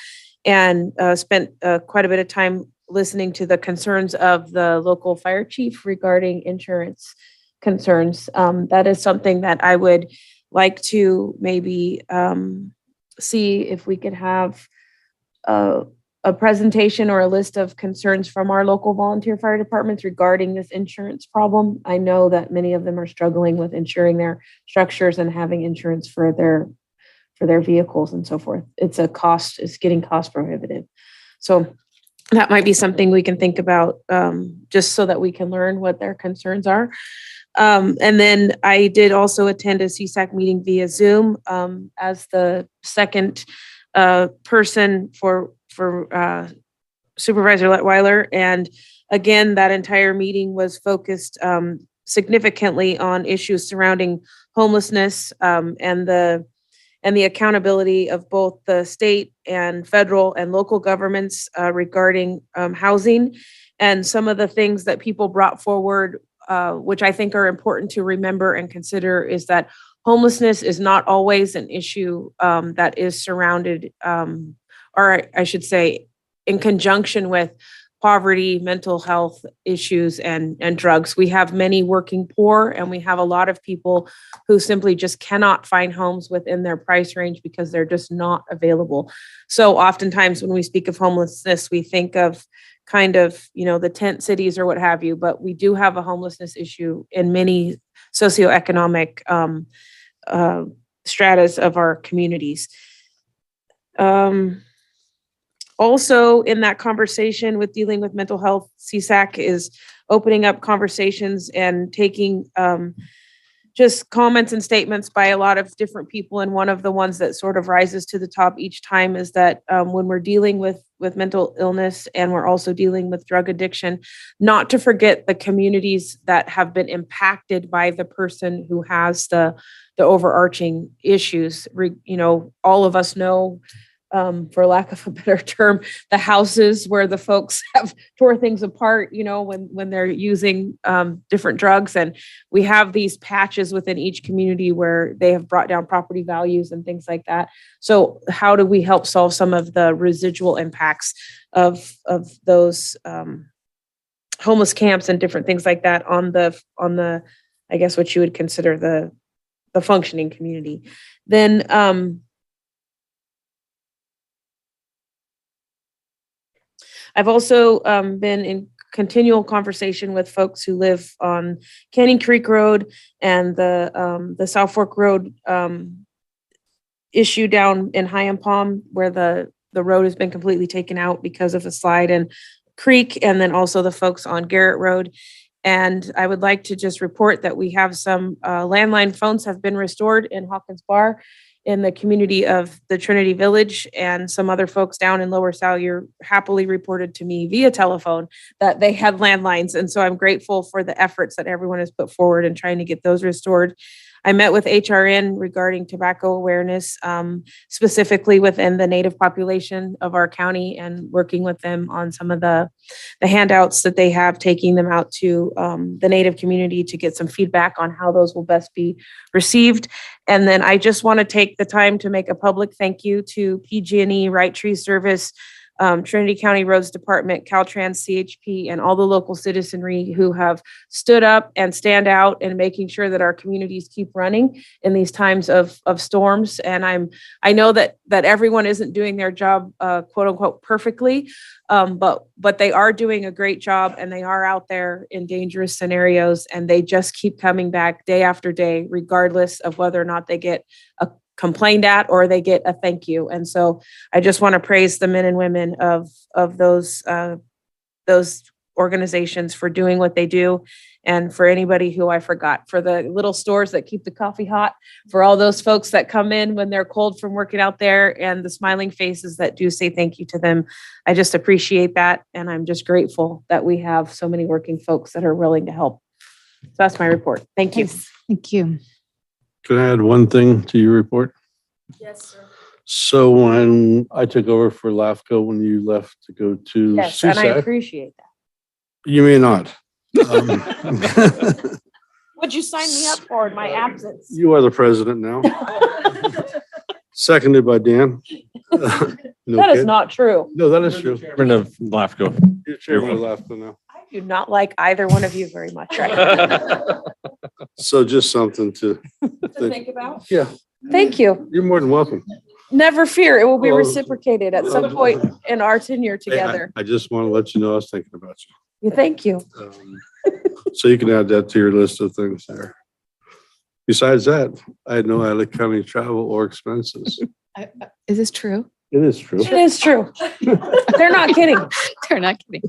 and spent quite a bit of time listening to the concerns of the local fire chief regarding insurance concerns. That is something that I would like to maybe see if we could have a presentation or a list of concerns from our local volunteer fire departments regarding this insurance problem. I know that many of them are struggling with insuring their structures and having insurance for their vehicles and so forth. It's getting cost prohibitive. So that might be something we can think about, just so that we can learn what their concerns are. And then I did also attend a CSAC meeting via Zoom as the second person for Supervisor Lettweiler. And again, that entire meeting was focused significantly on issues surrounding homelessness and the accountability of both the state and federal and local governments regarding housing. And some of the things that people brought forward, which I think are important to remember and consider, is that homelessness is not always an issue that is surrounded, or I should say, in conjunction with poverty, mental health issues, and drugs. We have many working poor, and we have a lot of people who simply just cannot find homes within their price range because they're just not available. So oftentimes when we speak of homelessness, we think of kind of, the tent cities or what have you, but we do have a homelessness issue in many socioeconomic stratas of our communities. Also, in that conversation with dealing with mental health, CSAC is opening up conversations and taking just comments and statements by a lot of different people. And one of the ones that sort of rises to the top each time is that when we're dealing with mental illness and we're also dealing with drug addiction, not to forget the communities that have been impacted by the person who has the overarching issues. All of us know, for lack of a better term, the houses where the folks have tore things apart, when they're using different drugs. And we have these patches within each community where they have brought down property values and things like that. So how do we help solve some of the residual impacts of those homeless camps and different things like that on the I guess what you would consider the functioning community? Then I've also been in continual conversation with folks who live on Canyon Creek Road and the South Fork Road issue down in High and Palm, where the road has been completely taken out because of a slide and creek, and then also the folks on Garrett Road. And I would like to just report that we have some landline phones have been restored in Hawkins Bar in the community of the Trinity Village, and some other folks down in Lower Salyer happily reported to me via telephone that they had landlines. And so I'm grateful for the efforts that everyone has put forward in trying to get those restored. I met with HRN regarding tobacco awareness, specifically within the Native population of our county, and working with them on some of the handouts that they have, taking them out to the Native community to get some feedback on how those will best be received. And then I just want to take the time to make a public thank you to PG&E, Right Tree Service, Trinity County Roads Department, Caltrans, CHP, and all the local citizenry who have stood up and stand out in making sure that our communities keep running in these times of storms. And I know that everyone isn't doing their job, quote unquote, perfectly, but they are doing a great job, and they are out there in dangerous scenarios, and they just keep coming back day after day, regardless of whether or not they get complained at or they get a thank you. And so I just want to praise the men and women of those organizations for doing what they do. And for anybody who I forgot, for the little stores that keep the coffee hot, for all those folks that come in when they're cold from working out there, and the smiling faces that do say thank you to them. I just appreciate that. And I'm just grateful that we have so many working folks that are willing to help. So that's my report. Thank you. Thank you. Can I add one thing to your report? Yes, sir. So when I took over for LAFCO, when you left to go to Yes, and I SUSAC, appreciate that. you may not. Would you sign me up for in my absence? You are the president now. Seconded by Dan. No That is kid. not true. No, that is true. Chairman of LAFCO. You're chairman of LAFCO now. I do not like either one of you very much right now. So just something to To think about. Yeah, Thank you. you're more than welcome. Never fear, it will be Well, reciprocated at some point in our tenure Hey, together. I just want to let you know I was thinking about Thank you. you. So you can add that to your list of things there. Besides that, I had no out of county travel or expenses. Is this true? It is true. It is true. They're not kidding. They're not kidding.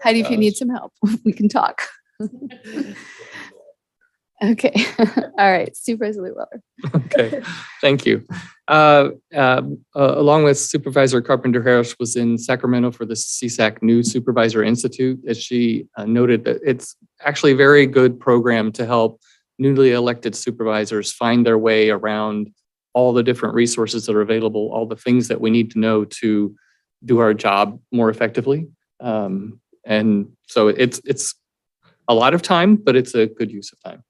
Heidi, if you need some help, we can talk. Okay. All right. Supervisor Leweller. Okay, thank you. Along with Supervisor Carpenter Harris was in Sacramento for the CSAC New Supervisor Institute. As she noted, that it's actually a very good program to help newly elected supervisors find their way around all the different resources that are available, all the things that we need to know to do our job more effectively. And so it's a lot of time, but it's a good use of time.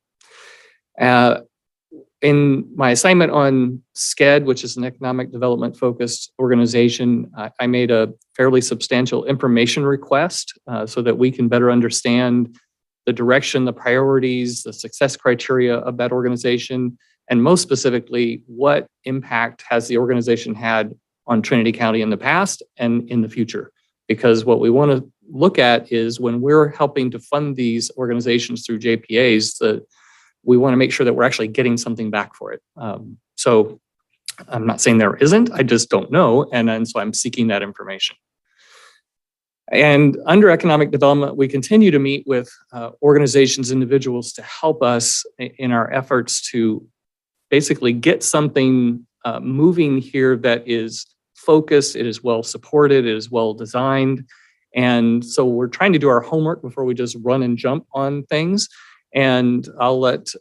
In my assignment on SCED, which is an economic development focused organization, I made a fairly substantial information request so that we can better understand the direction, the priorities, the success criteria of that organization, and most specifically, what impact has the organization had on Trinity County in the past and in the future? Because what we want to look at is when we're helping to fund these organizations through JPAs, we want to make sure that we're actually getting something back for it. So I'm not saying there isn't, I just don't know. And so I'm seeking that information. And under economic development, we continue to meet with organizations, individuals to help us in our efforts to basically get something moving here that is focused, it is well supported, it is well designed. And so we're trying to do our homework before we just run and jump on things. And I'll let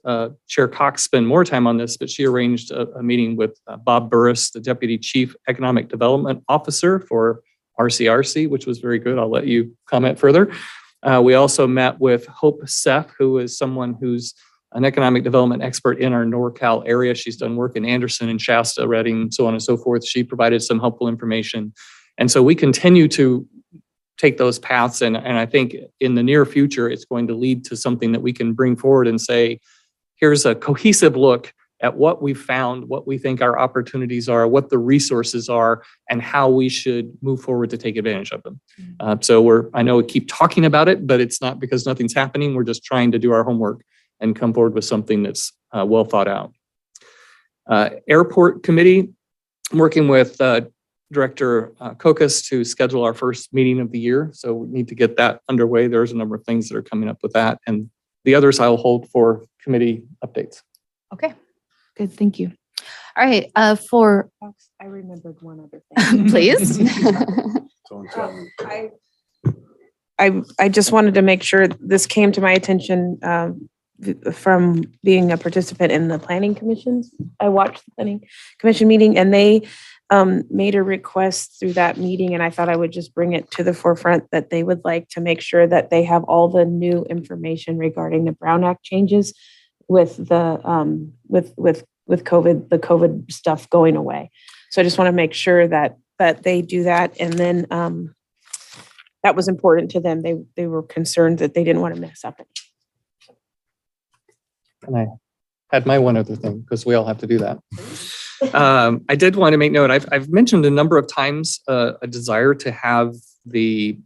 Chair Cox spend more time on this, but she arranged a meeting with Bob Burris, the Deputy Chief Economic Development Officer for RCRC, which was very good. I'll let you comment further. We also met with Hope Seth, who is someone who's an economic development expert in our NorCal area. She's done work in Anderson and Shasta, Reading, so on and so forth. She provided some helpful information. And so we continue to take those paths. And I think in the near future, it's going to lead to something that we can bring forward and say, here's a cohesive look at what we found, what we think our opportunities are, what the resources are, and how we should move forward to take advantage of them. So I know we keep talking about it, but it's not because nothing's happening. We're just trying to do our homework and come forward with something that's well thought out. Airport Committee, working with Director Kokas to schedule our first meeting of the year. So we need to get that underway. There's a number of things that are coming up with that. And the others I'll hold for committee updates. Okay, good. Thank you. All right, for, I remembered one other thing. please. I just wanted to make sure this came to my attention from being a participant in the planning commissions. I watched the planning commission meeting and they made a request through that meeting, and I thought I would just bring it to the forefront that they would like to make sure that they have all the new information regarding the Brown Act changes with the with COVID, the COVID stuff going away. So I just want to make sure that they do that. And then that was important to them. They were concerned that they didn't want to mess up it. And I had my one other thing, because we all have to do that. I did want to make note, I've mentioned a number of times a desire to have the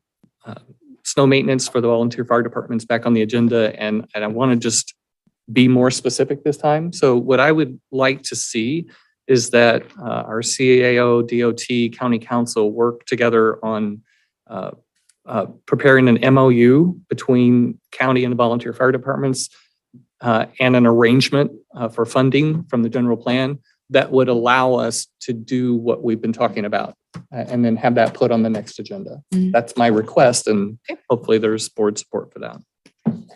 snow maintenance for the volunteer fire departments back on the agenda, and I want to just be more specific this time. So what I would like to see is that our CAO, DOT, County Council work together on preparing an MOU between county and the volunteer fire departments and an arrangement for funding from the general plan that would allow us to do what we've been talking about and then have that put on the next agenda. That's my request, and hopefully there's board support for that.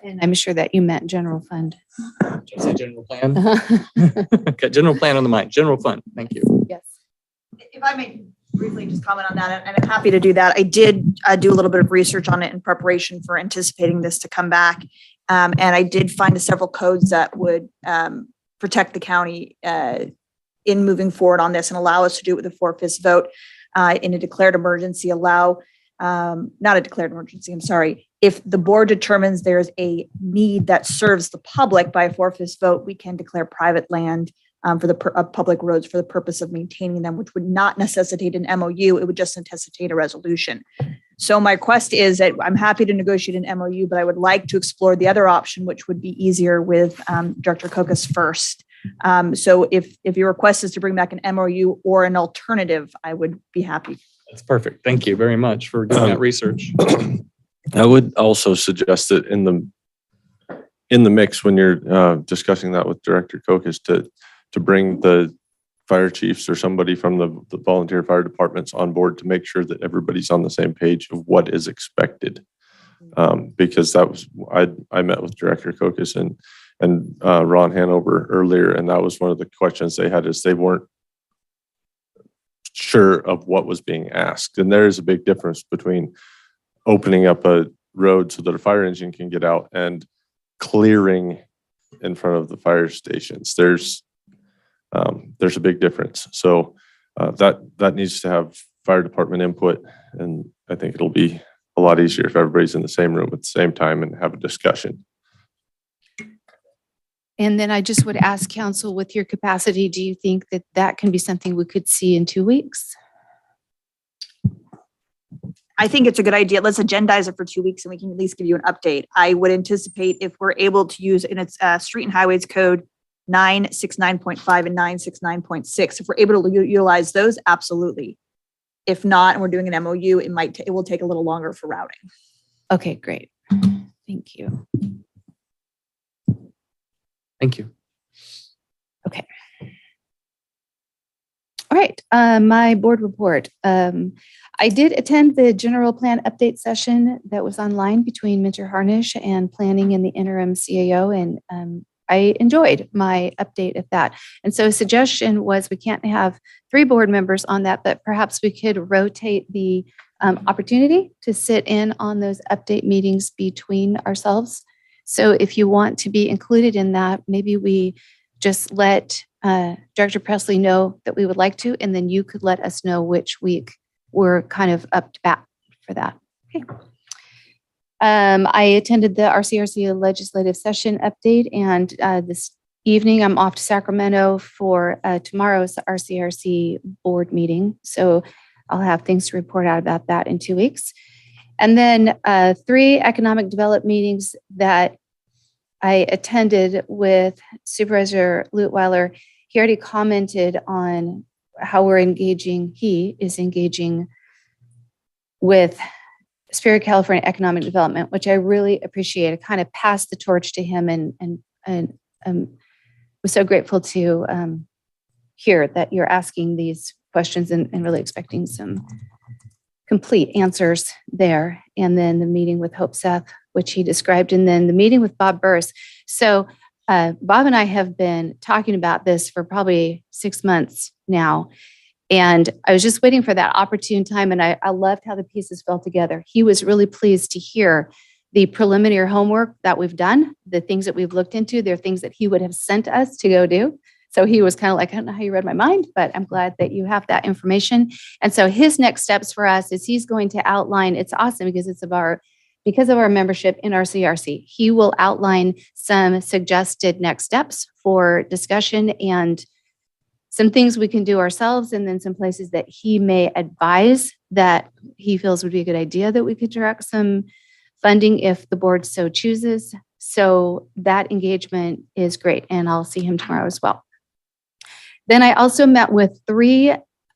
And I'm sure that you meant general fund. Did you say general plan? Okay, general plan on the mind, general fund. Thank you. Yes. If I may briefly just comment on that, and I'm happy to do that. I did do a little bit of research on it in preparation for anticipating this to come back. And I did find several codes that would protect the county in moving forward on this and allow us to do it with a 4/5 vote in a declared emergency, not a declared emergency, I'm sorry. If the board determines there's a need that serves the public by a 4/5 vote, we can declare private land for the public roads for the purpose of maintaining them, which would not necessitate an MOU. It would just necessitate a resolution. So my request is that I'm happy to negotiate an MOU, but I would like to explore the other option, which would be easier with Director Kokas first. So if your request is to bring back an MOU or an alternative, I would be happy. That's perfect. Thank you very much for doing that research. I would also suggest that in the mix, when you're discussing that with Director Kokas, to bring the fire chiefs or somebody from the volunteer fire departments on board to make sure that everybody's on the same page of what is expected. Because that was, I met with Director Kokas and Ron Hanover earlier, and that was one of the questions they had, is they weren't sure of what was being asked. And there is a big difference between opening up a road so that a fire engine can get out and clearing in front of the fire stations. There's a big difference. So that needs to have fire department input, and I think it'll be a lot easier if everybody's in the same room at the same time and have a discussion. And then I just would ask council, with your capacity, do you think that that can be something we could see in 2 weeks? I think it's a good idea. Let's agendize it for 2 weeks and we can at least give you an update. I would anticipate if we're able to use, in its Street and Highways Code 969.5 and 969.6, if we're able to utilize those, absolutely. If not, and we're doing an MOU, it will take a little longer for routing. Okay, great. Thank you. Thank you. Okay. All right, my board report. I did attend the general plan update session that was online between Minter Harnish and planning and the interim CAO, and I enjoyed my update of that. And so a suggestion was, we can't have 3 board members on that, but perhaps we could rotate the opportunity to sit in on those update meetings between ourselves. So if you want to be included in that, maybe we just let Director Presley know that we would like to, and then you could let us know which week we're kind of up to bat for that. Okay. I attended the RCRC legislative session update, and this evening I'm off to Sacramento for tomorrow's RCRC board meeting. So I'll have things to report out about that in 2 weeks. And then 3 economic development meetings that I attended with Supervisor Lutweiler. He already commented on how we're engaging. He is engaging with Spirit California Economic Development, which I really appreciate. I kind of passed the torch to him and was so grateful to hear that you're asking these questions and really expecting some complete answers there. And then the meeting with Hope Seth, which he described, and then the meeting with Bob Burris. So Bob and I have been talking about this for probably 6 months now. And I was just waiting for that opportune time. And I loved how the pieces fell together. He was really pleased to hear the preliminary homework that we've done, the things that we've looked into. They're things that he would have sent us to go do. So he was kind of like, I don't know how you read my mind, but I'm glad that you have that information. And so his next steps for us is he's going to outline, it's awesome because because of our membership in our CRC, he will outline some suggested next steps for discussion and some things we can do ourselves, and then some places that he may advise that he feels would be a good idea that we could direct some funding if the board so chooses. So that engagement is great, and I'll see him tomorrow as well. Then I also met with 3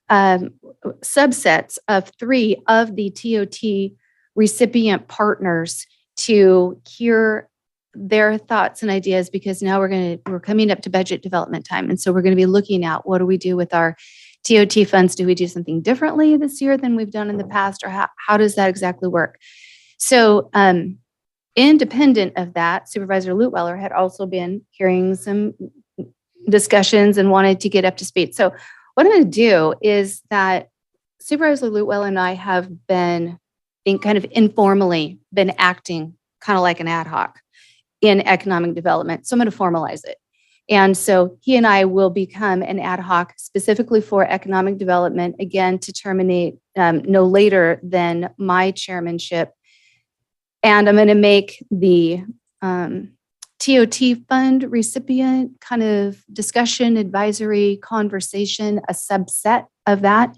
subsets of 3 of the TOT recipient partners to hear their thoughts and ideas, because now we're coming up to budget development time. And so we're going to be looking at what do we do with our TOT funds? Do we do something differently this year than we've done in the past, or how does that exactly work? So independent of that, Supervisor Lutweller had also been hearing some discussions and wanted to get up to speed. So what I'm going to do is that Supervisor Lutweller and I have been kind of informally been acting kind of like an ad hoc in economic development. So I'm going to formalize it. And so he and I will become an ad hoc specifically for economic development, again, to terminate no later than my chairmanship. And I'm going to make the TOT fund recipient kind of discussion, advisory, conversation, a subset of that.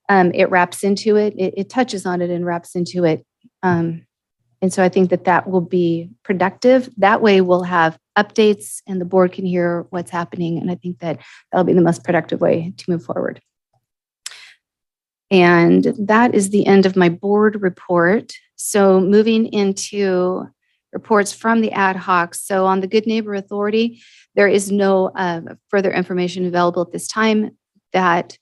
It wraps into it. It touches on it and wraps into it. And so I think that will be productive. That way we'll have updates and the board can hear what's happening. And I think that'll be the most productive way to move forward. And that is the end of my board report. So moving into reports from the ad hoc. So on the Good Neighbor Authority, there is no further information available at this time. That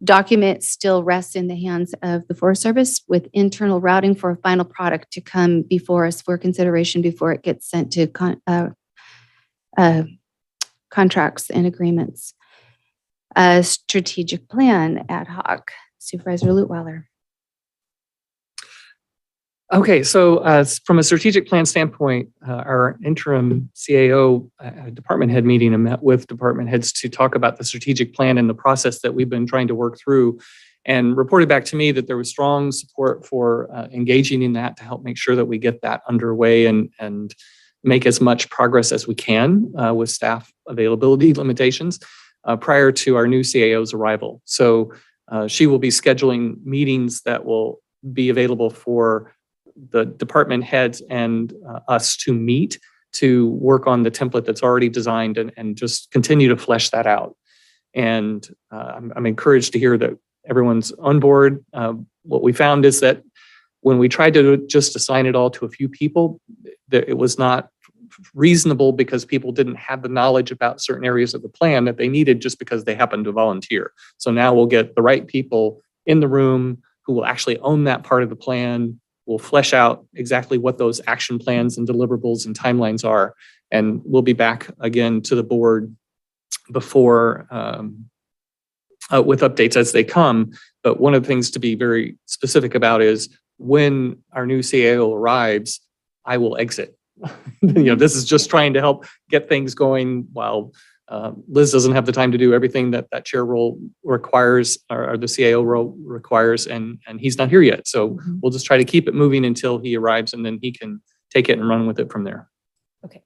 document still rests in the hands of the Forest Service with internal routing for a final product to come before us for consideration before it gets sent to contracts and agreements. Strategic plan ad hoc, Supervisor Lutweller. Okay, so from a strategic plan standpoint, our interim CAO department head meeting and met with department heads to talk about the strategic plan and the process that we've been trying to work through, and reported back to me that there was strong support for engaging in that to help make sure that we get that underway and make as much progress as we can with staff availability limitations prior to our new CAO's arrival. So she will be scheduling meetings that will be available for the department heads and us to meet to work on the template that's already designed and just continue to flesh that out. And I'm encouraged to hear that everyone's on board. What we found is that when we tried to just assign it all to a few people, that it was not reasonable because people didn't have the knowledge about certain areas of the plan that they needed just because they happened to volunteer. So now we'll get the right people in the room who will actually own that part of the plan. We'll flesh out exactly what those action plans and deliverables and timelines are. And we'll be back again to the board before with updates as they come. But one of the things to be very specific about is when our new CAO arrives, I will exit. This is just trying to help get things going while Liz doesn't have the time to do everything that chair role requires or the CAO role requires, and he's not here yet. So we'll just try to keep it moving until he arrives, and then he can take it and run with it from there. Okay,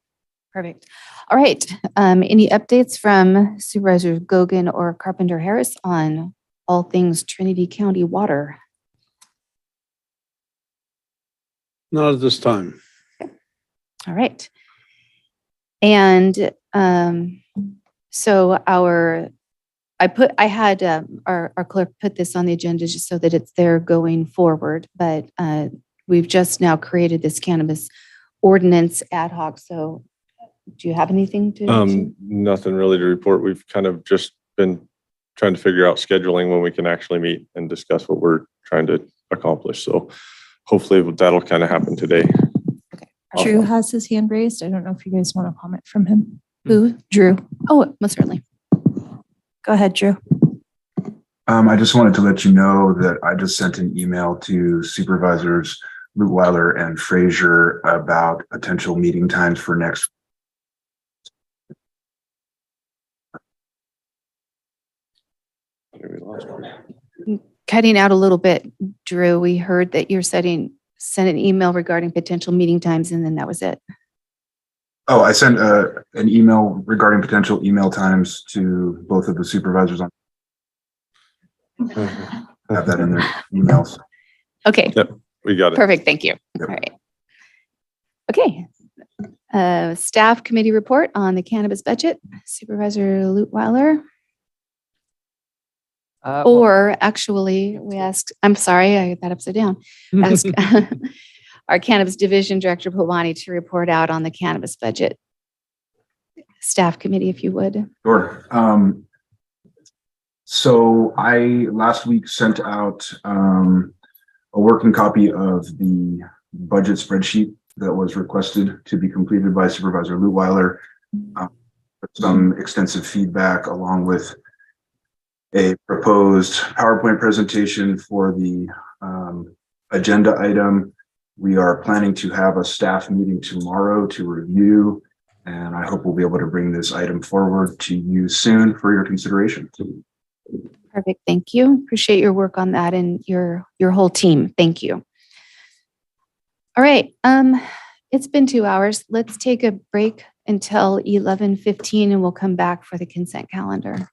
perfect. All right. Any updates from Supervisor Gogan or Carpenter Harris on all things Trinity County water? Not at this time. All right. And so I had our clerk put this on the agenda just so that it's there going forward, but we've just now created this cannabis ordinance ad hoc. So do you have anything to? Nothing really to report. We've kind of just been trying to figure out scheduling when we can actually meet and discuss what we're trying to accomplish. So hopefully that'll kind of happen today. Drew has his hand raised. I don't know if you guys want to comment from him. Who? Drew. Oh, most certainly. Go ahead, Drew. I just wanted to let you know that I just sent an email to Supervisors Lutweiler and Frazier about potential meeting times for next. Cutting out a little bit, Drew. We heard that you're sent an email regarding potential meeting times, and then that was it. Oh, I sent an email regarding potential email times to both of the supervisors on. Have that in their emails. Okay. Yep, we got it. Perfect. Thank you. All right. Okay. Staff committee report on the cannabis budget. Supervisor Lutweiler. Or actually, we asked, I'm sorry, I got that upside down. Ask our cannabis division director, Pawani, to report out on the cannabis budget. Staff committee, if you would. Sure. So I last week sent out a working copy of the budget spreadsheet that was requested to be completed by Supervisor Lutweiler. Some extensive feedback along with a proposed PowerPoint presentation for the agenda item. We are planning to have a staff meeting tomorrow to review, and I hope we'll be able to bring this item forward to you soon for your consideration. Perfect. Thank you. Appreciate your work on that and your whole team. Thank you. All right. It's been 2 hours. Let's take a break until 11:15 and we'll come back for the consent calendar.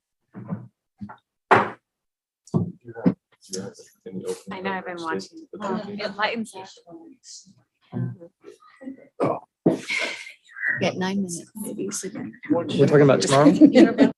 I know I've been watching. It lightens up. Get 9 minutes. Maybe sleeping. We're talking about tomorrow?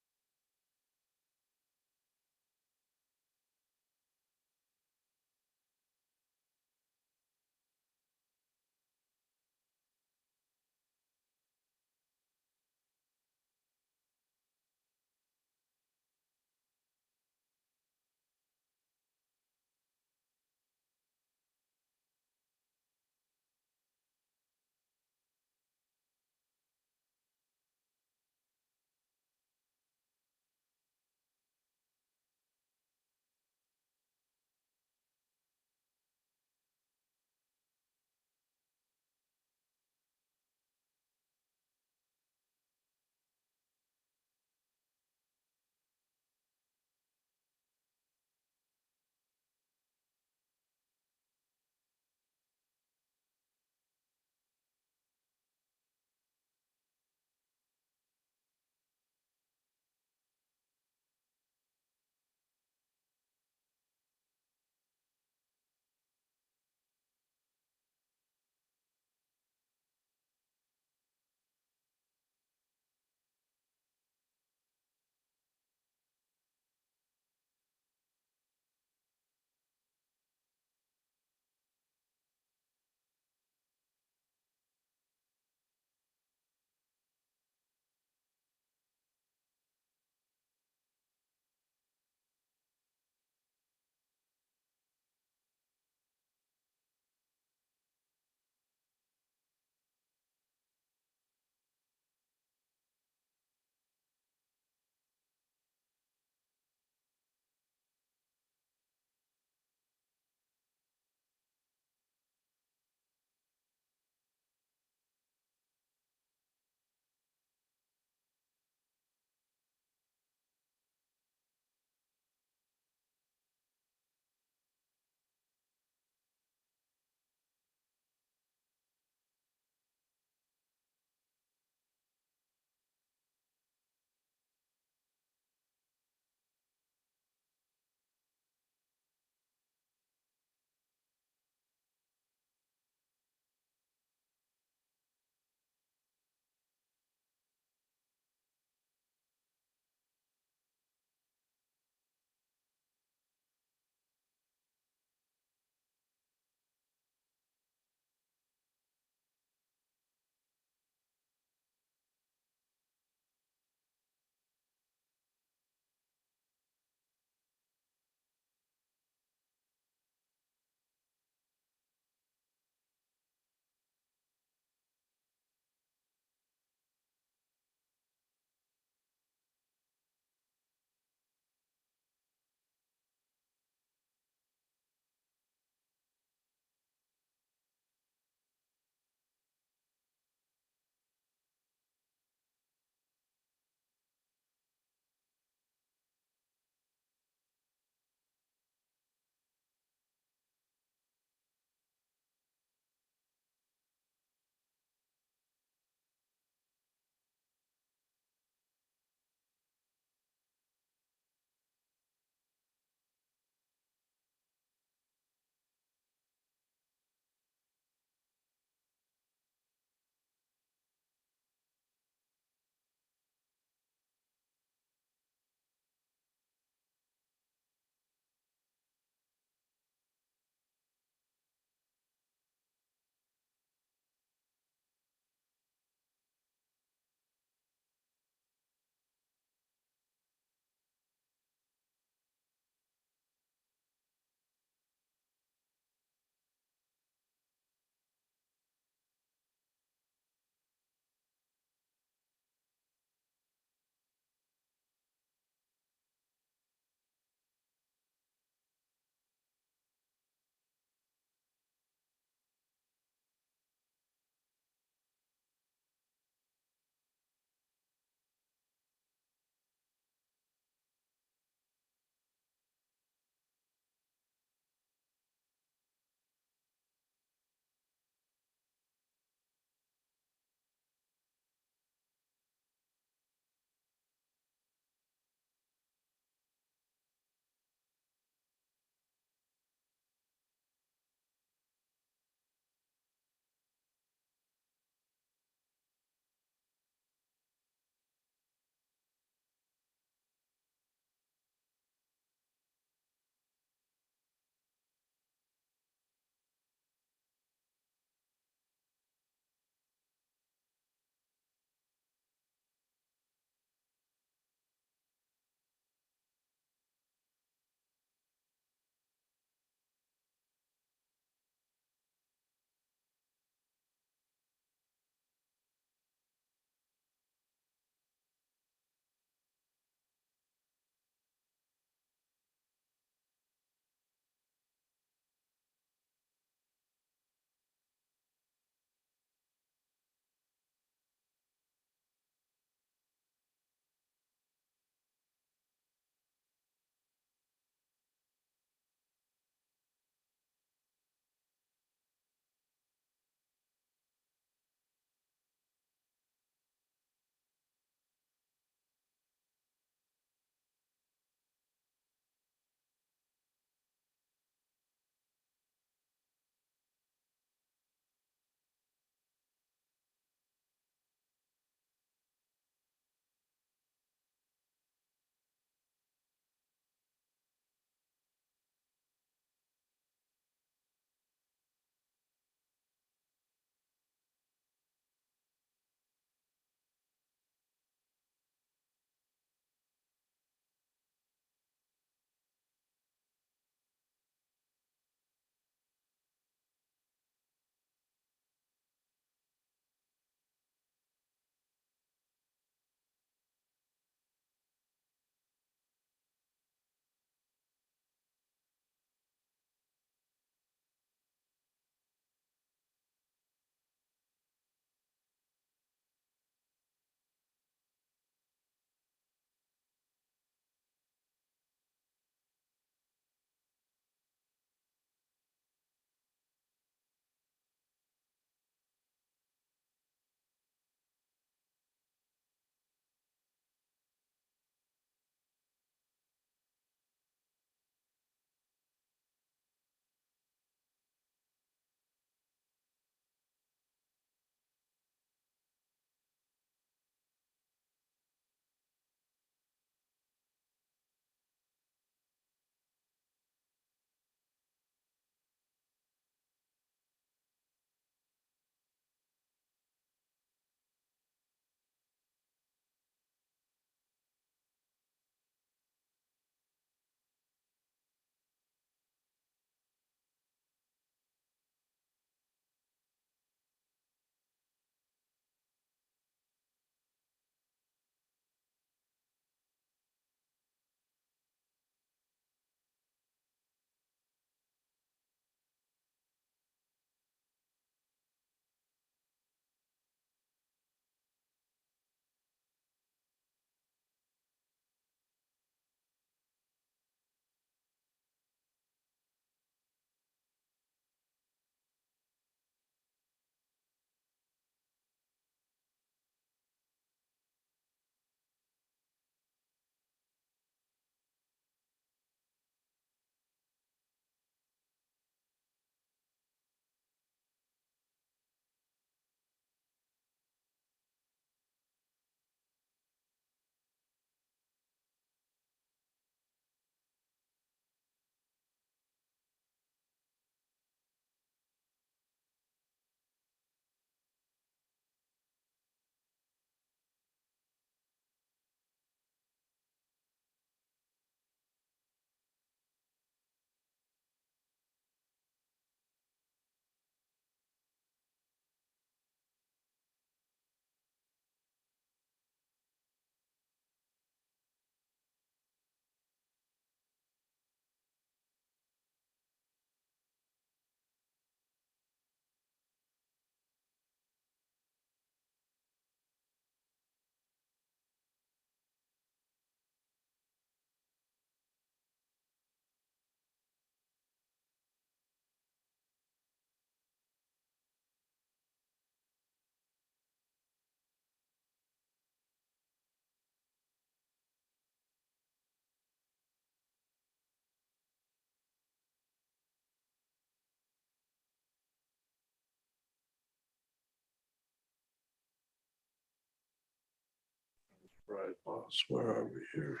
Right, boss, where are we here?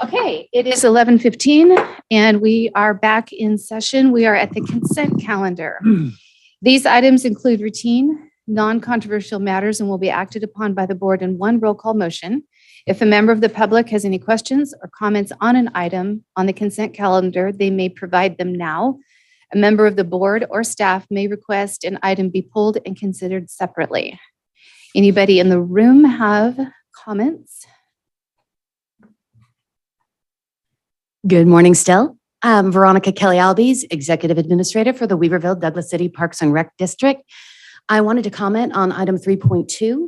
Okay, it is 11:15 and we are back in session. We are at the consent calendar. These items include routine, non-controversial matters and will be acted upon by the board in one roll call motion. If a member of the public has any questions or comments on an item on the consent calendar, they may provide them now. A member of the board or staff may request an item be pulled and considered separately. Anybody in the room have comments? Good morning, still. I'm Veronica Kelly Albies, Executive Administrator for the Weaverville Douglas City Parks and Rec District. I wanted to comment on item 3.2.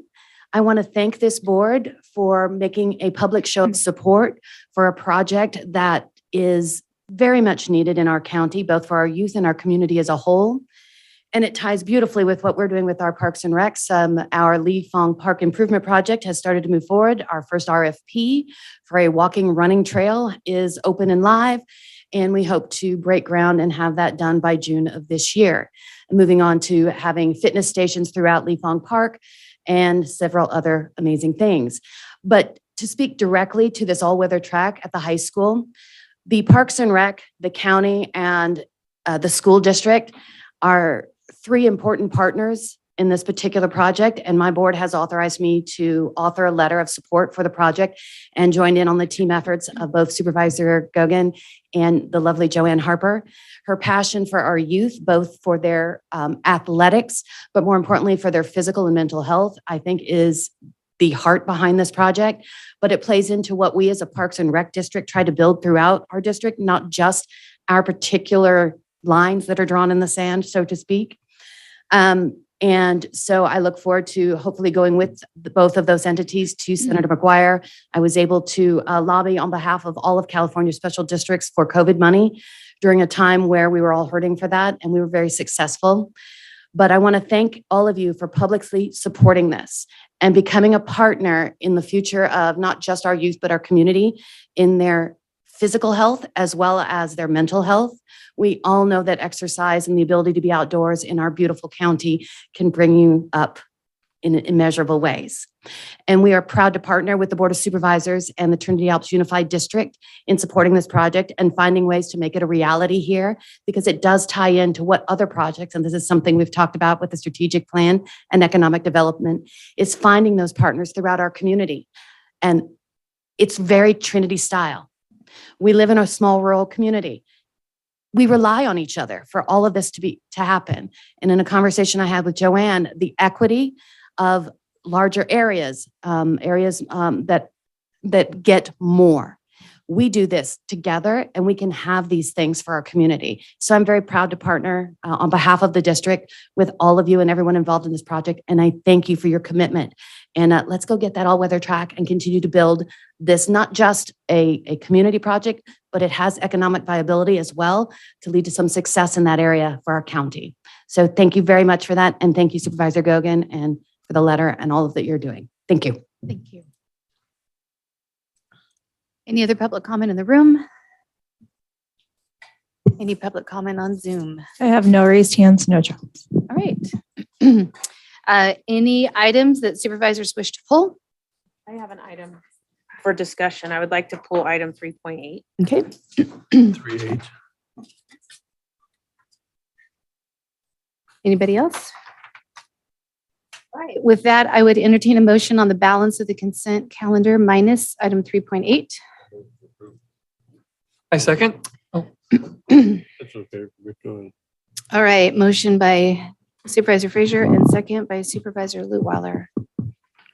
I want to thank this board for making a public show of support for a project that is very much needed in our county, both for our youth and our community as a whole. And it ties beautifully with what we're doing with our parks and recs. Our Lee Fong Park Improvement Project has started to move forward. Our first RFP for a walking running trail is open and live, and we hope to break ground and have that done by June of this year. Moving on to having fitness stations throughout Lee Fong Park and several other amazing things. But to speak directly to this all-weather track at the high school, the Parks and Rec, the county, and the school district are three important partners in this particular project, and my board has authorized me to author a letter of support for the project and joined in on the team efforts of both Supervisor Gogan and the lovely Joanne Harper. Her passion for our youth, both for their athletics, but more importantly for their physical and mental health, I think is the heart behind this project, but it plays into what we as a Parks and Rec district try to build throughout our district, not just our particular lines that are drawn in the sand, so to speak. And so I look forward to hopefully going with both of those entities to Senator McGuire. I was able to lobby on behalf of all of California special districts for COVID money during a time where we were all hurting for that, and we were very successful. But I want to thank all of you for publicly supporting this and becoming a partner in the future of not just our youth, but our community in their physical health as well as their mental health. We all know that exercise and the ability to be outdoors in our beautiful county can bring you up in immeasurable ways. And we are proud to partner with the Board of Supervisors and the Trinity Alps Unified District in supporting this project and finding ways to make it a reality here, because it does tie into what other projects, and this is something we've talked about with the strategic plan and economic development, is finding those partners throughout our community. And it's very Trinity style. We live in a small rural community. We rely on each other for all of this to happen. And in a conversation I had with Joanne, the equity of larger areas, that get more. We do this together and we can have these things for our community. So I'm very proud to partner on behalf of the district with all of you and everyone involved in this project. And I thank you for your commitment. And let's go get that all-weather track and continue to build this, not just a community project, but it has economic viability as well to lead to some success in that area for our county. So thank you very much for that. And thank you, Supervisor Gogan, and for the letter and all of that you're doing. Thank you. Thank you. Any other public comment in the room? Any public comment on Zoom? I have no raised hands, no drops. All right. Any items that supervisors wish to pull? I have an item for discussion. I would like to pull item 3.8. Okay. 3.8. Anybody else? All right. With that, I would entertain a motion on the balance of the consent calendar minus item 3.8. I second. That's okay. Go ahead. All right. Motion by Supervisor Frazier and second by Supervisor Lutweiler.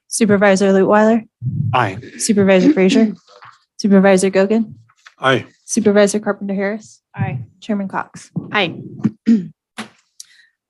Supervisor Lutweiler, Aye. Supervisor Frazier, Supervisor Gogan, Aye. Supervisor Carpenter Harris, Aye. Chairman Cox. Aye. All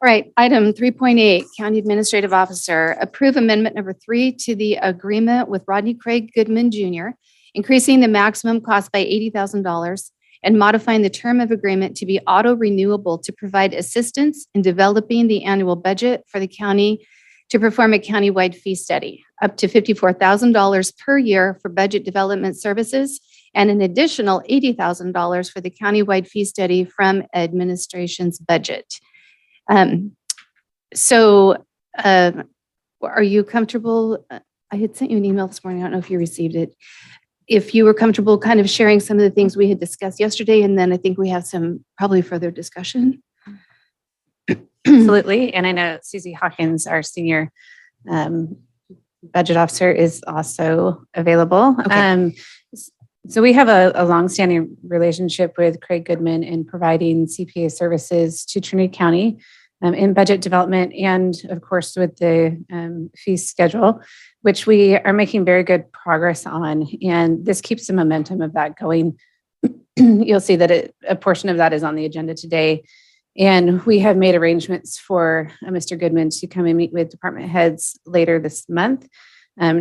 right, item 3.8, County Administrative Officer, approve amendment number 3 to the agreement with Rodney Craig Goodman Jr., increasing the maximum cost by $80,000 and modifying the term of agreement to be auto-renewable to provide assistance in developing the annual budget for the county to perform a countywide fee study, up to $54,000 per year for budget development services, and an additional $80,000 for the countywide fee study from administration's budget. Are you comfortable I had sent you an email this morning. I don't know if you received it. If you were comfortable kind of sharing some of the things we had discussed yesterday, and then I think we have some probably further discussion. Absolutely. And I know Susie Hawkins, our senior budget officer, is also available. So we have a longstanding relationship with Craig Goodman in providing CPA services to Trinity County in budget development and, of course, with the fee schedule, which we are making very good progress on. And this keeps the momentum of that going. You'll see that a portion of that is on the agenda today. And we have made arrangements for Mr. Goodman to come and meet with department heads later this month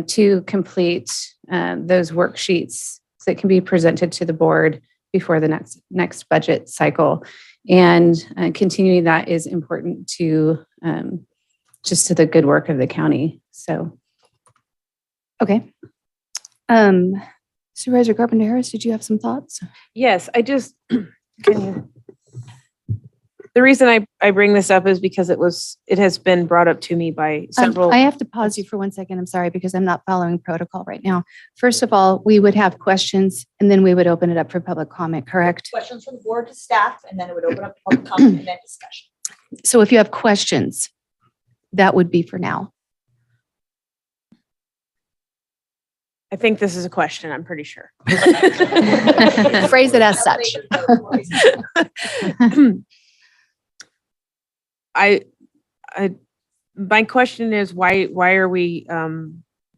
to complete those worksheets so it can be presented to the board before the next budget cycle. And continuing that is important to just to the good work of the county. So. Okay. Supervisor Carpenter Harris, did you have some thoughts? Yes, I just, the reason I bring this up is because it has been brought up to me by several. I have to pause you for 1 second. I'm sorry, because I'm not following protocol right now. First of all, we would have questions and then we would open it up for public comment, correct? Questions from the board to staff, and then it would open up to public comment and then discussion. So if you have questions, that would be for now. I think this is a question, I'm pretty sure. Phrase it as such. My question is why are we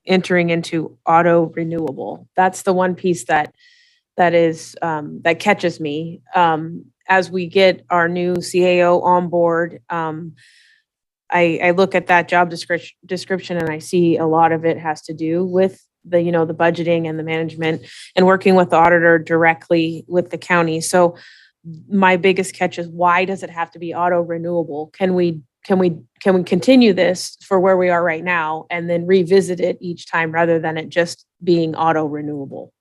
entering into auto renewable? That's the one piece that catches me. As we get our new CAO on board, I look at that job description and I see a lot of it has to do with the budgeting and the management and working with the auditor directly with the county. So my biggest catch is, why does it have to be auto renewable? Can we continue this for where we are right now and then revisit it each time rather than it just being auto renewable?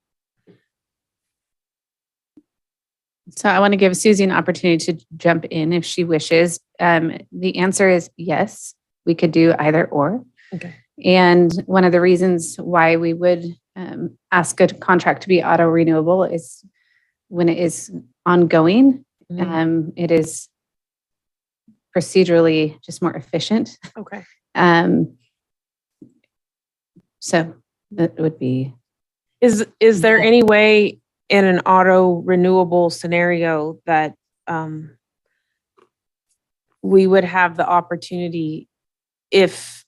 So I want to give Susie an opportunity to jump in if she wishes. The answer is yes, we could do either or. Okay. And one of the reasons why we would ask a contract to be auto renewable is when it is ongoing, it is procedurally just more efficient. Okay. So that would be. Is there any way in an auto renewable scenario that we would have the opportunity, if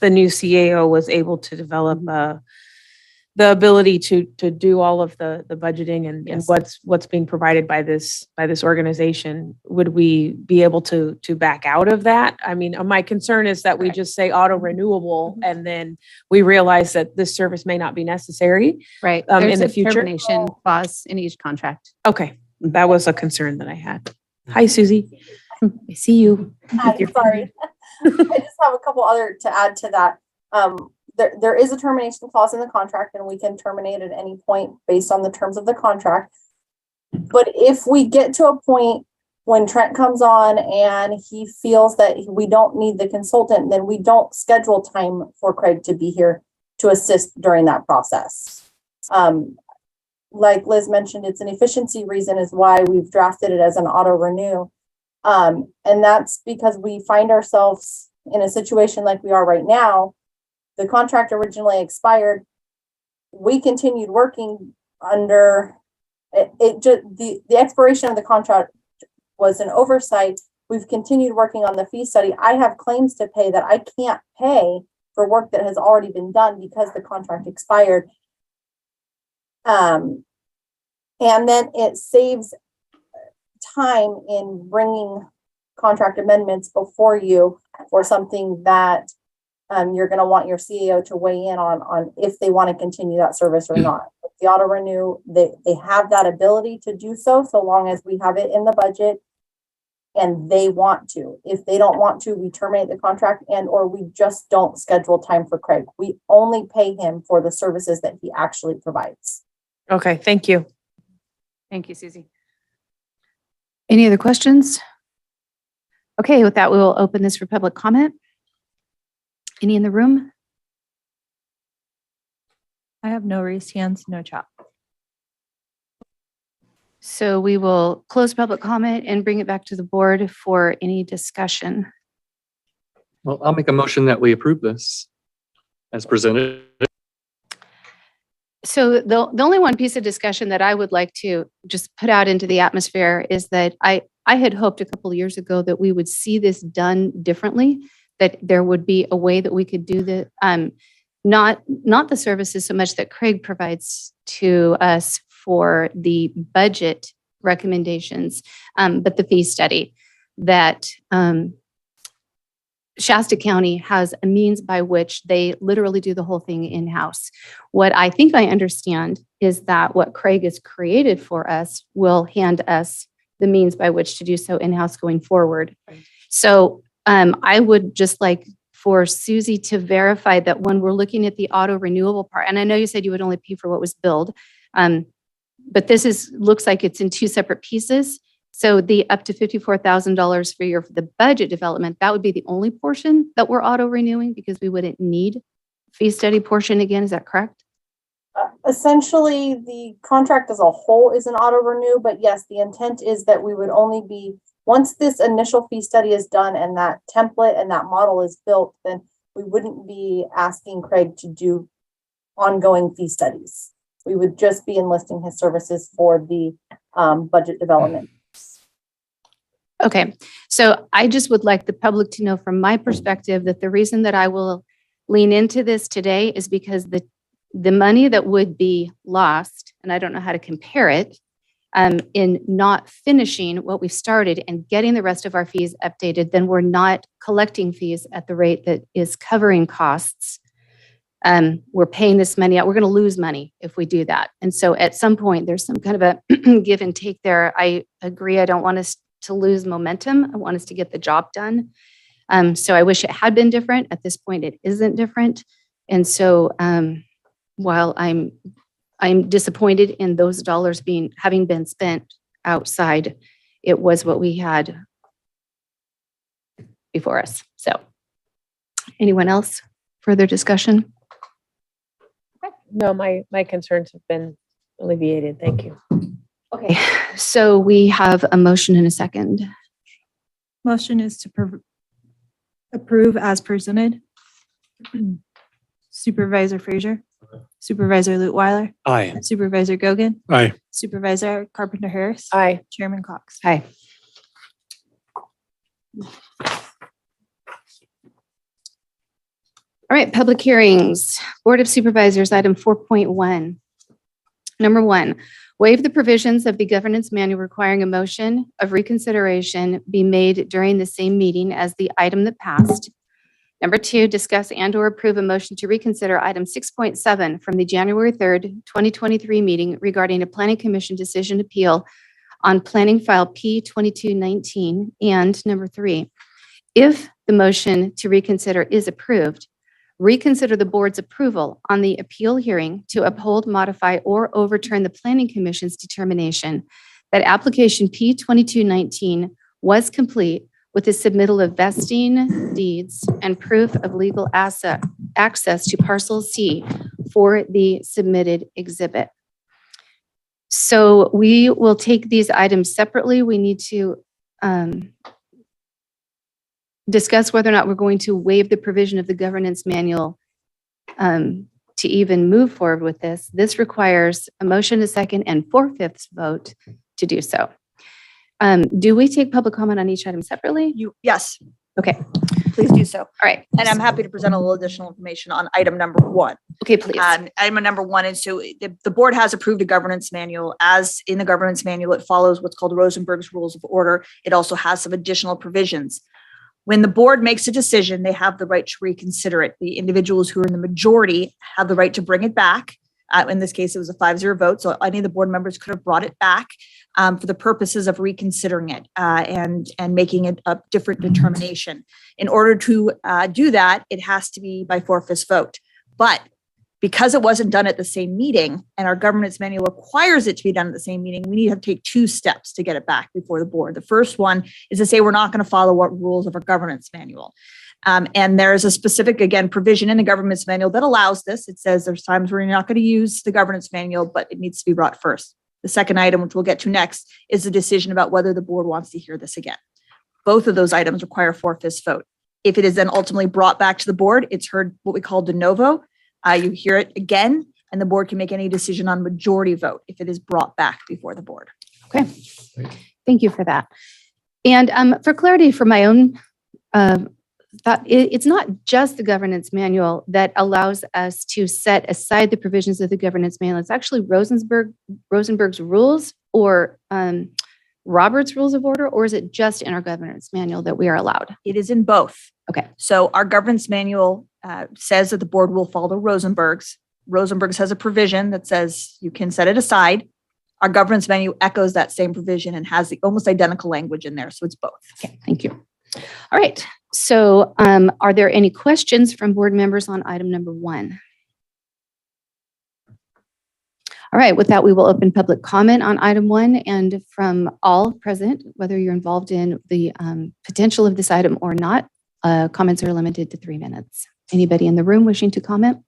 the new CAO was able to develop the ability to do all of the budgeting and what's being provided by this organization, would we be able to back out of that? I mean, my concern is that we just say auto renewable and then we realize that this service may not be necessary. Right. In There's the a future. termination clause in each contract. Okay. That was a concern that I had. Hi, Susie. I see you. Hi, sorry. I just have a couple other to add to that. There is a termination clause in the contract and we can terminate at any point based on the terms of the contract. But if we get to a point when Trent comes on and he feels that we don't need the consultant, then we don't schedule time for Craig to be here to assist during that process. Like Liz mentioned, it's an efficiency reason is why we've drafted it as an auto renew. And that's because we find ourselves in a situation like we are right now. The contract originally expired. We continued working under it. The expiration of the contract was an oversight. We've continued working on the fee study. I have claims to pay that I can't pay for work that has already been done because the contract expired. And then it saves time in bringing contract amendments before you for something that you're going to want your CEO to weigh in on if they want to continue that service or not. With the auto renew, they have that ability to do so long as we have it in the budget and they want to. If they don't want to, we terminate the contract or we just don't schedule time for Craig. We only pay him for the services that he actually provides. Okay, thank you. Thank you, Susie. Any other questions? Okay, with that, we will open this for public comment. Any in the room? I have no raised hands, no chat. So we will close public comment and bring it back to the board for any discussion. Well, I'll make a motion that we approve this as presented. So the only one piece of discussion that I would like to just put out into the atmosphere is that I had hoped a couple of years ago that we would see this done differently, that there would be a way that we could do the, not the services so much that Craig provides to us for the budget recommendations, but the fee study that Shasta County has a means by which they literally do the whole thing in-house. What I think I understand is that what Craig has created for us will hand us the means by which to do so in-house going forward. So I would just like for Susie to verify that when we're looking at the auto renewable part, and I know you said you would only pay for what was billed, but this looks like it's in two separate pieces. So the up to $54,000 for the budget development, that would be the only portion that we're auto renewing because we wouldn't need fee study portion again. Is that correct? Essentially, the contract as a whole is an auto renew, but yes, the intent is that we would only be, once this initial fee study is done and that template and that model is built, then we wouldn't be asking Craig to do ongoing fee studies. We would just be enlisting his services for the budget development. Okay, so I just would like the public to know from my perspective that the reason that I will lean into this today is because the money that would be lost, and I don't know how to compare it, in not finishing what we've started and getting the rest of our fees updated, then we're not collecting fees at the rate that is covering costs. We're paying this money out. We're going to lose money if we do that. And so at some point, there's some kind of a give and take there. I agree. I don't want us to lose momentum. I want us to get the job done. So I wish it had been different. At this point, it isn't different. And so while I'm disappointed in those dollars having been spent outside, it was what we had before us. So anyone else? Further discussion? No, my concerns have been alleviated. Thank you. Okay, so we have a motion and a second. Motion is to approve as presented. Supervisor Frazier, Supervisor Lutweiler, Aye. Supervisor Gogan, Aye. Supervisor Carpenter Harris, Aye. Chairman Cox. Aye. All right, public hearings. Board of Supervisors, item 4.1. Number 1, waive the provisions of the governance manual requiring a motion of reconsideration be made during the same meeting as the item that passed. Number 2, discuss and/or approve a motion to reconsider item 6.7 from the January 3rd, 2023 meeting regarding a Planning Commission decision appeal on planning file P2219. And number 3, if the motion to reconsider is approved, reconsider the board's approval on the appeal hearing to uphold, modify, or overturn the Planning Commission's determination that application P2219 was complete with the submittal of vesting deeds and proof of legal access to parcel C for the submitted exhibit. So we will take these items separately. We need to discuss whether or not we're going to waive the provision of the governance manual to even move forward with this. This requires a motion, a second, and 4/5 vote to do so. Do we take public comment on each item separately? Yes, Okay, please do so. all right. And I'm happy to present a little additional information on item number 1. Okay, please. Item number 1 is the board has approved a governance manual. As in the governance manual, it follows what's called Rosenberg's Rules of Order. It also has some additional provisions. When the board makes a decision, they have the right to reconsider it. The individuals who are in the majority have the right to bring it back. In this case, it was a 5-0 vote, so any of the board members could have brought it back for the purposes of reconsidering it and making it a different determination. In order to do that, it has to be by 4/5 vote. But because it wasn't done at the same meeting and our governance manual requires it to be done at the same meeting, we need to take 2 steps to get it back before the board. The first one is to say we're not going to follow what rules of our governance manual. And there's a specific, again, provision in the governance manual that allows this. It says there's times where you're not going to use the governance manual, but it needs to be brought first. The second item, which we'll get to next, is the decision about whether the board wants to hear this again. Both of those items require a 4/5 vote. If it is then ultimately brought back to the board, it's heard what we call de novo. You hear it again, and the board can make any decision on majority vote if it is brought back before the board. Okay, thank you for that. And for clarity for my own thought, it's not just the governance manual that allows us to set aside the provisions of the governance manual. It's actually Rosenberg's rules or Robert's Rules of Order, or is it just in our governance manual that we are allowed? It is in both. Okay. So our governance manual says that the board will follow Rosenberg's. Rosenberg's has a provision that says you can set it aside. Our governance manual echoes that same provision and has the almost identical language in there. So it's both. Okay, thank you. All right. So are there any questions from board members on item number 1? All right, with that, we will open public comment on item 1, and from all present, whether you're involved in the potential of this item or not, comments are limited to 3 minutes. Anybody in the room wishing to comment?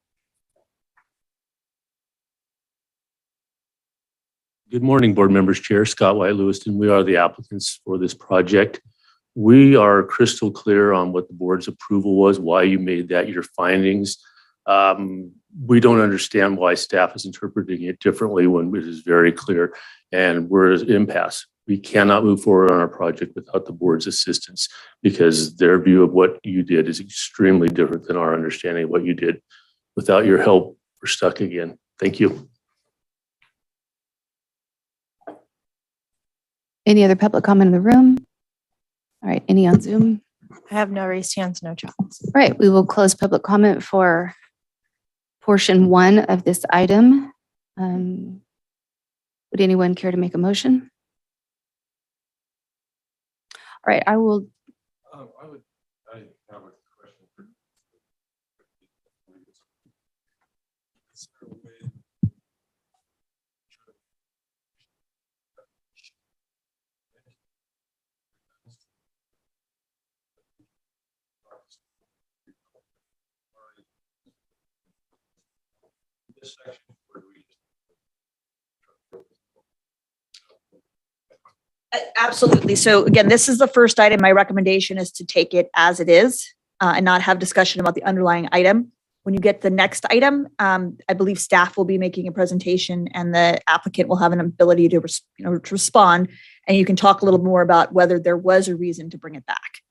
Good morning, board members, Chair Scott White Lewiston. We are the applicants for this project. We are crystal clear on what the board's approval was, why you made that your findings. We don't understand why staff is interpreting it differently when it is very clear, and we're at impasse. We cannot move forward on our project without the board's assistance because their view of what you did is extremely different than our understanding of what you did. Without your help, we're stuck again. Thank you. Any other public comment in the room? All right, any on Zoom? I have no raised hands, no chats. All right, we will close public comment for portion 1 of this item. Would anyone care to make a motion? All right, I will. I have a question for this section. Absolutely. So again, this is the first item. My recommendation is to take it as it is and not have discussion about the underlying item. When you get the next item, I believe staff will be making a presentation and the applicant will have an ability to respond, and you can talk a little more about whether there was a reason to bring it back.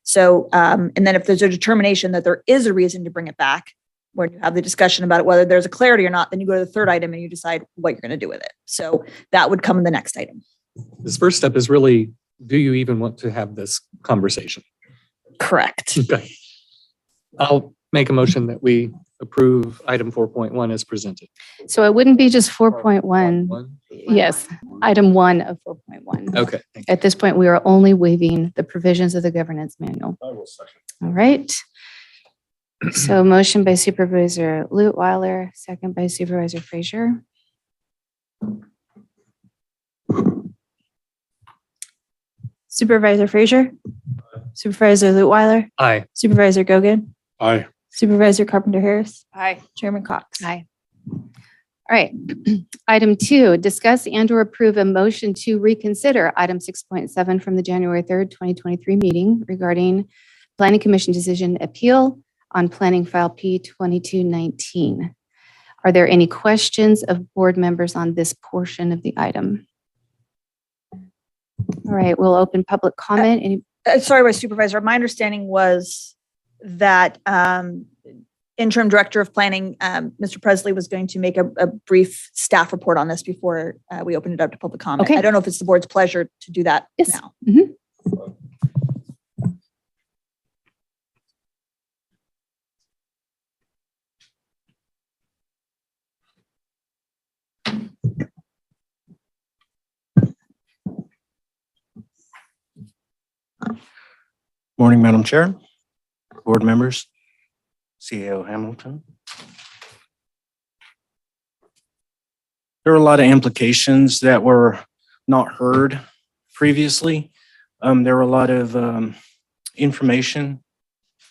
So, and then if there's a determination that there is a reason to bring it back, when you have the discussion about it, whether there's a clarity or not, then you go to the third item and you decide what you're going to do with it. So that would come in the next item. This first step is really, do you even want to have this conversation? Correct. Okay. I'll make a motion that we approve item 4.1 as presented. So it wouldn't be just 4.1. Yes, item 1 of 4.1. Okay. At this point, we are only waiving the provisions of the governance manual. I will second. All right. So motion by Supervisor Lutweiler, second by Supervisor Frazier. Supervisor Frazier, Supervisor Lutweiler, Aye. Supervisor Gogan, Aye. Supervisor Carpenter Harris, Aye. Chairman Cox. Aye. All right. Item 2, discuss and or approve a motion to reconsider item 6.7 from the January 3rd, 2023 meeting regarding Planning Commission decision appeal on planning file P2219. Are there any questions of board members on this portion of the item? All right, we'll open public comment. Sorry, Vice Supervisor. My understanding was that Interim Director of Planning, Mr. Presley, was going to make a brief staff report on this before we open it up to public comment. Okay. I don't know if it's the board's pleasure to do that now. Mhm. Morning, Madam Chair, board members, CAO Hamilton. There are a lot of implications that were not heard previously. There were a lot of information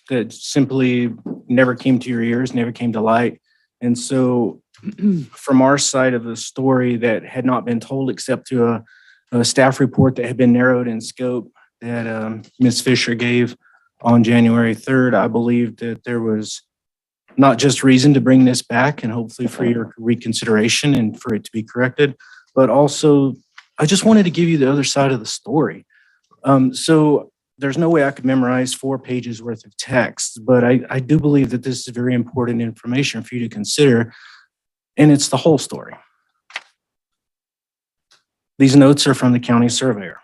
that simply never came to your ears, never came to light. And so from our side of the story that had not been told except to a staff report that had been narrowed in scope that Ms. Fisher gave on January 3rd, I believe that there was not just reason to bring this back and hopefully for your reconsideration and for it to be corrected, but also I just wanted to give you the other side of the story. So there's no way I could memorize 4 pages worth of text, but I do believe that this is very important information for you to consider, and it's the whole story. These notes are from the county surveyor.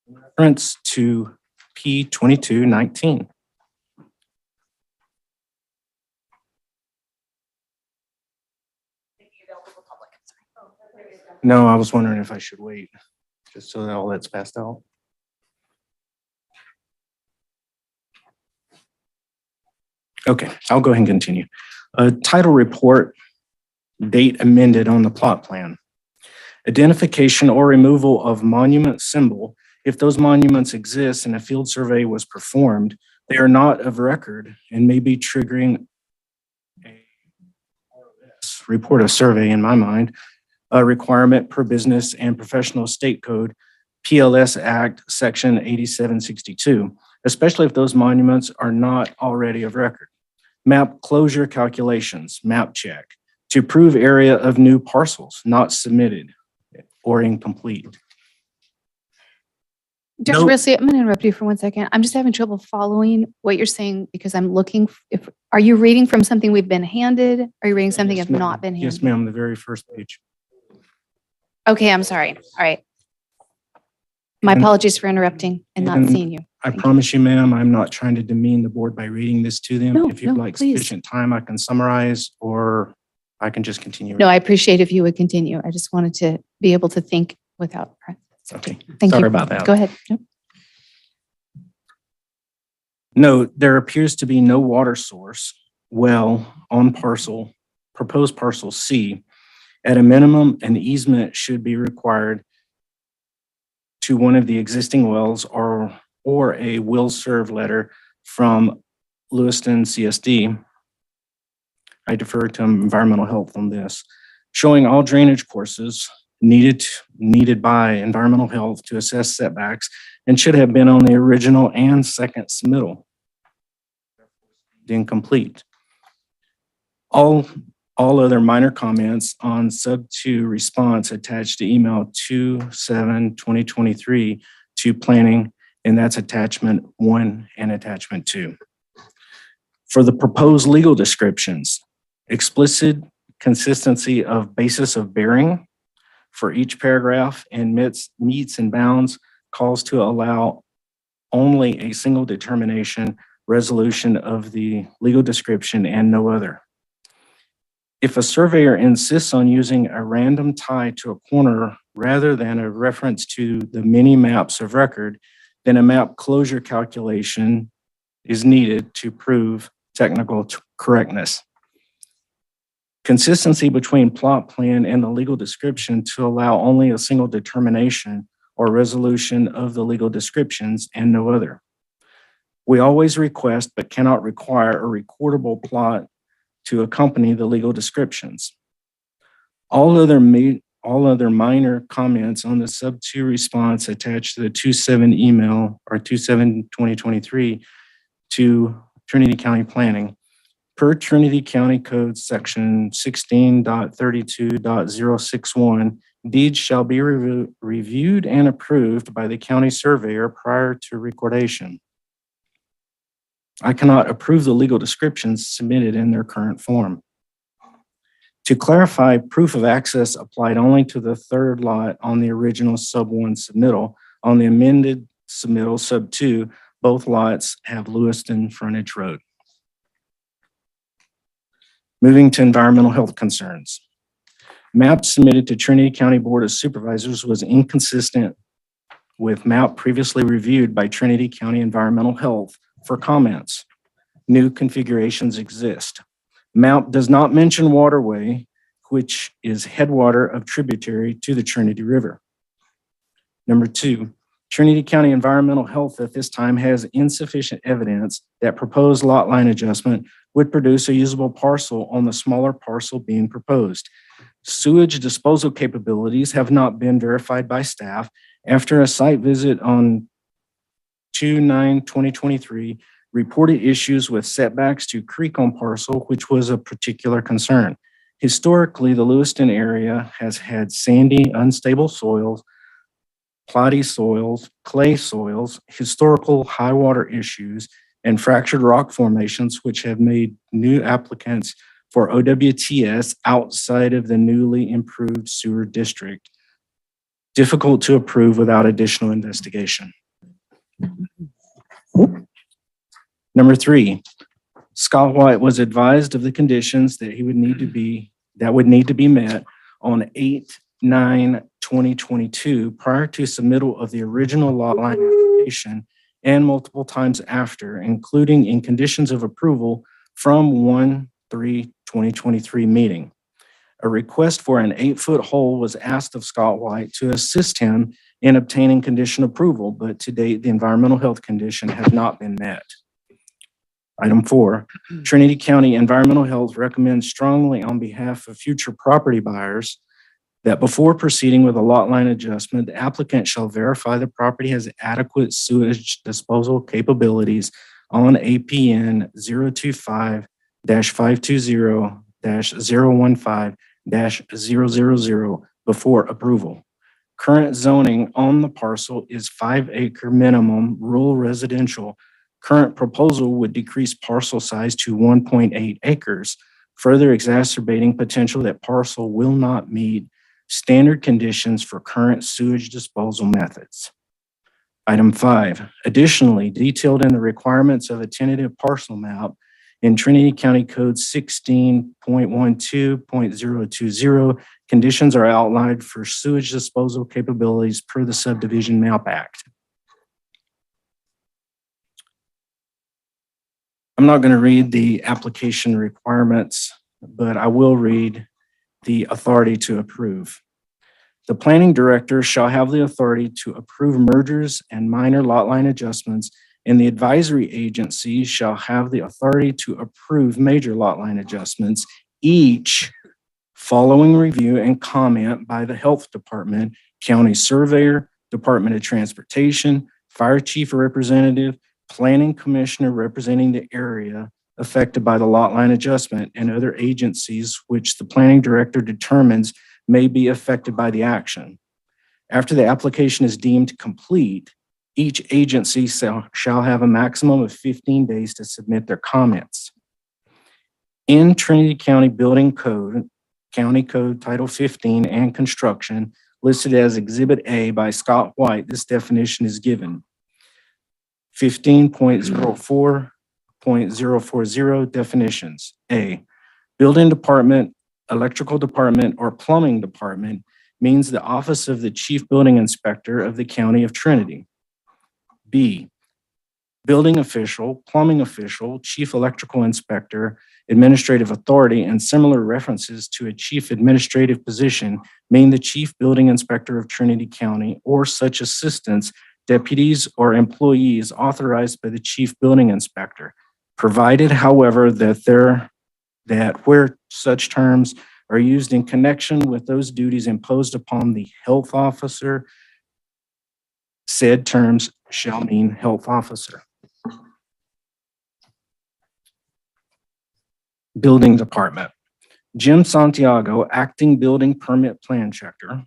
Reference to P2219. No, I was wondering if I should wait, just so that all that's passed out. Okay, I'll go ahead and continue. Title report, date amended on the plot plan. Identification or removal of monument symbol. If those monuments exist and a field survey was performed, they are not of record and may be triggering a report of survey, in my mind, a requirement per business and professional state code, PLS Act, Section 8762, especially if those monuments are not already of record. Map closure calculations, map check, to prove area of new parcels not submitted or incomplete. Dr. Brisley, I'm going to interrupt you for 1 second. I'm just having trouble following what you're saying because I'm looking, are you reading from something we've been handed? Are you reading something Yes, have not been handed? Yes, ma'am, the very first page. Okay, I'm sorry. All right. My apologies for interrupting and not seeing you. I promise you, ma'am, I'm not trying to demean the board by reading this to them. No, If you'd no, like please. sufficient time, I can summarize or I can just continue. No, I appreciate if you would continue. I just wanted to be able to think without. Okay, Thank you. sorry about that. Go ahead. Yep. Note, there appears to be no water source well on proposed parcel C. At a minimum, an easement should be required to one of the existing wells or a will serve letter from Lewiston CSD. I defer to environmental health on this, showing all drainage courses needed by environmental health to assess setbacks and should have been on the original and second submittal. Incomplete. All other minor comments on sub 2 response attached to email 2/7/2023 to planning, and that's attachment 1 and attachment 2. For the proposed legal descriptions, explicit consistency of basis of bearing for each paragraph and meets and bounds calls to allow only a single determination resolution of the legal description and no other. If a surveyor insists on using a random tie to a corner rather than a reference to the many maps of record, then a map closure calculation is needed to prove technical correctness. Consistency between plot plan and the legal description to allow only a single determination or resolution of the legal descriptions and no other. We always request but cannot require a recordable plot to accompany the legal descriptions. All other minor comments on the sub 2 response attached to the 2/7 email or 2/7/2023 to Trinity County Planning. Per Trinity County Code Section 16.32.061, deeds shall be reviewed and approved by the county surveyor prior to recordation. I cannot approve the legal descriptions submitted in their current form. To clarify, proof of access applied only to the third lot on the original sub 1 submittal. On the amended submittal sub 2, both lots have Lewiston frontage road. Moving to environmental health concerns. Map submitted to Trinity County Board of Supervisors was inconsistent with map previously reviewed by Trinity County Environmental Health for comments. New configurations exist. Map does not mention waterway, which is headwater of tributary to the Trinity River. Number 2, Trinity County Environmental Health at this time has insufficient evidence that proposed lot line adjustment would produce a usable parcel on the smaller parcel being proposed. Sewage disposal capabilities have not been verified by staff after a site visit on 2/9/2023 reported issues with setbacks to creek on parcel, which was a particular concern. Historically, the Lewiston area has had sandy, unstable soils, cloddy soils, clay soils, historical high water issues, and fractured rock formations, which have made new applicants for OWTS outside of the newly improved sewer district difficult to approve without additional investigation. Number 3, Scott White was advised of the conditions that would need to be met on 8/9/2022 prior to submittal of the original lot line application and multiple times after, including in conditions of approval from 1/3/2023 meeting. A request for an 8-foot hole was asked of Scott White to assist him in obtaining condition approval, but to date, the environmental health condition has not been met. Item 4, Trinity County Environmental Health recommends strongly on behalf of future property buyers that before proceeding with a lot line adjustment, the applicant shall verify the property has adequate sewage disposal capabilities on APN 025-520-015-000 before approval. Current zoning on the parcel is 5-acre minimum rural residential. Current proposal would decrease parcel size to 1.8 acres, further exacerbating potential that parcel will not meet standard conditions for current sewage disposal methods. Item 5, additionally, detailed in the requirements of a tentative parcel map in Trinity County Code 16.12.020, conditions are outlined for sewage disposal capabilities per the Subdivision Map Act. I'm not going to read the application requirements, but I will read the authority to approve. The planning director shall have the authority to approve mergers and minor lot line adjustments, and the advisory agency shall have the authority to approve major lot line adjustments, each following review and comment by the health department, county surveyor, Department of Transportation, fire chief or representative, planning commissioner representing the area affected by the lot line adjustment, and other agencies which the planning director determines may be affected by the action. After the application is deemed complete, each agency shall have a maximum of 15 days to submit their comments. In Trinity County Building Code, County Code Title 15 and Construction, listed as Exhibit A by Scott White, this definition is given. 15.04.040 definitions. A, building department, electrical department, or plumbing department means the office of the chief building inspector of the County of Trinity. B, building official, plumbing official, chief electrical inspector, administrative authority, and similar references to a chief administrative position mean the chief building inspector of Trinity County or such assistants, deputies, or employees authorized by the chief building inspector, provided, however, that where such terms are used in connection with those duties imposed upon the health officer, said terms shall mean health officer. Building department. Jim Santiago, acting building permit plan checker,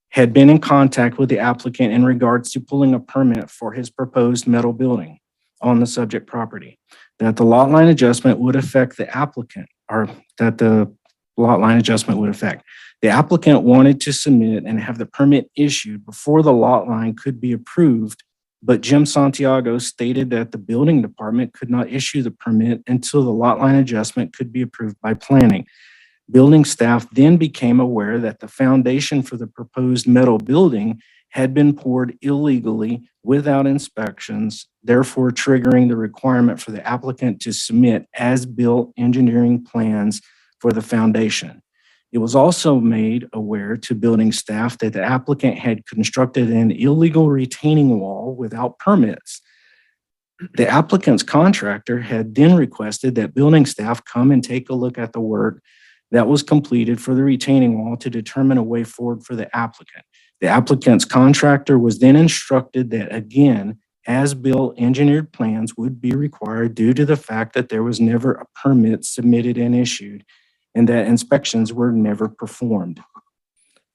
had been in contact with the applicant in regards to pulling a permit for his proposed metal building on the subject property. That the lot line adjustment would affect the applicant, or that the lot line adjustment would affect. The applicant wanted to submit and have the permit issued before the lot line could be approved, but Jim Santiago stated that the building department could not issue the permit until the lot line adjustment could be approved by planning. Building staff then became aware that the foundation for the proposed metal building had been poured illegally without inspections, therefore triggering the requirement for the applicant to submit as-built engineering plans for the foundation. It was also made aware to building staff that the applicant had constructed an illegal retaining wall without permits. The applicant's contractor had then requested that building staff come and take a look at the work that was completed for the retaining wall to determine a way forward for the applicant. The applicant's contractor was then instructed that, again, as-built engineered plans would be required due to the fact that there was never a permit submitted and issued, and that inspections were never performed.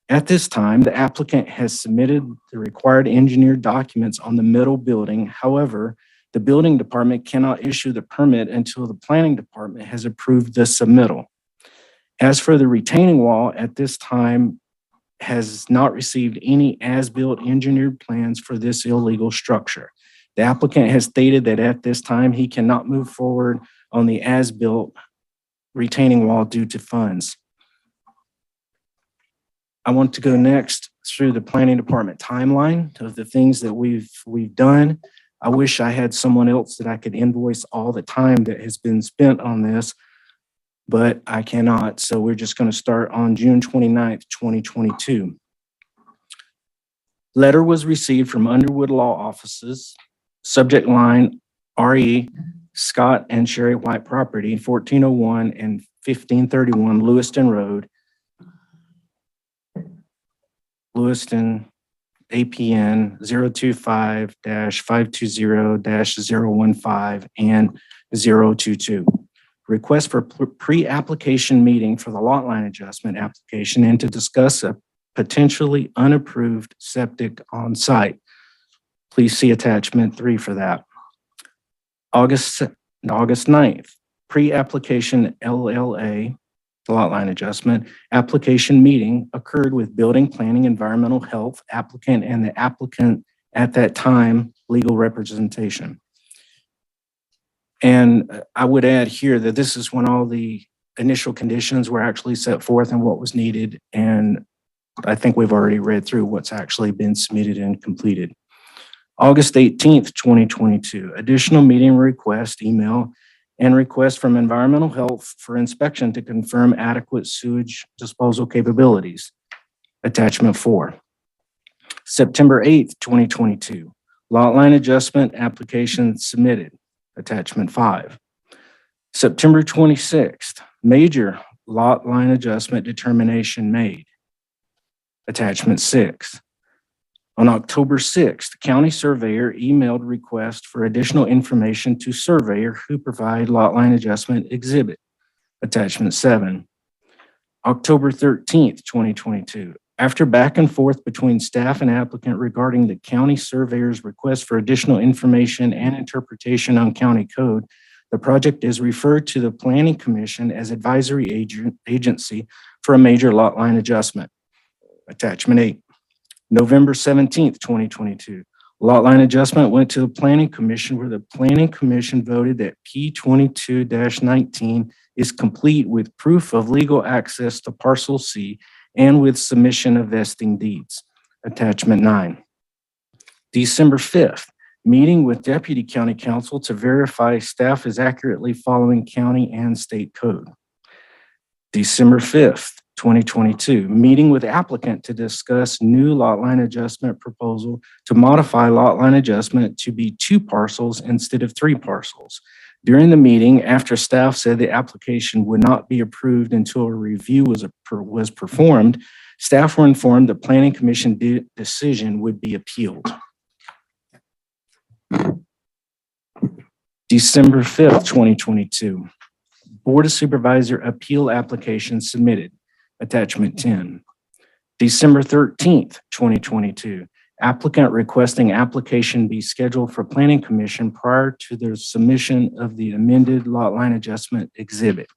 At this time, the applicant has submitted the required engineered documents on the middle building. However, the building department cannot issue the permit until the planning department has approved the submittal. As for the retaining wall, at this time has not received any as-built engineered plans for this illegal structure. The applicant has stated that at this time he cannot move forward on the as-built retaining wall due to funds. I want to go next through the planning department timeline of the things that we've done. I wish I had someone else that I could invoice all the time that has been spent on this, but I cannot. So we're just going to start on June 29th, 2022. Letter was received from Underwood Law Offices, subject line RE, Scott and Sherry White property, 1401 and 1531 Lewiston Road, Lewiston, APN 025-520-015 and 022. Request for pre-application meeting for the lot line adjustment application and to discuss a potentially unapproved septic on site. Please see attachment 3 for that. August 9th, pre-application LLA, lot line adjustment, application meeting occurred with building, planning, environmental health applicant and the applicant at that time, legal representation. And I would add here that this is when all the initial conditions were actually set forth and what was needed. And I think we've already read through what's actually been submitted and completed. August 18th, 2022, additional meeting request email and request from environmental health for inspection to confirm adequate sewage disposal capabilities. Attachment 4. September 8th, 2022, lot line adjustment application submitted. Attachment 5. September 26th, major lot line adjustment determination made. Attachment 6. On October 6th, county surveyor emailed request for additional information to surveyor who provide lot line adjustment exhibit. Attachment 7. October 13th, 2022. After back and forth between staff and applicant regarding the county surveyor's request for additional information and interpretation on county code, the project is referred to the Planning Commission as advisory agency for a major lot line adjustment. Attachment 8. November 17th, 2022. Lot line adjustment went to the Planning Commission where the Planning Commission voted that P22-19 is complete with proof of legal access to parcel C and with submission of vesting deeds. Attachment 9. December 5th, meeting with Deputy County Counsel to verify staff is accurately following county and state code. December 5th, 2022, meeting with applicant to discuss new lot line adjustment proposal to modify lot line adjustment to be 2 parcels instead of 3 parcels. During the meeting, after staff said the application would not be approved until a review was performed, staff were informed the Planning Commission decision would be appealed. December 5th, 2022, Board of Supervisor appeal application submitted. Attachment 10. December 13th, 2022, applicant requesting application be scheduled for Planning Commission prior to the submission of the amended lot line adjustment exhibit.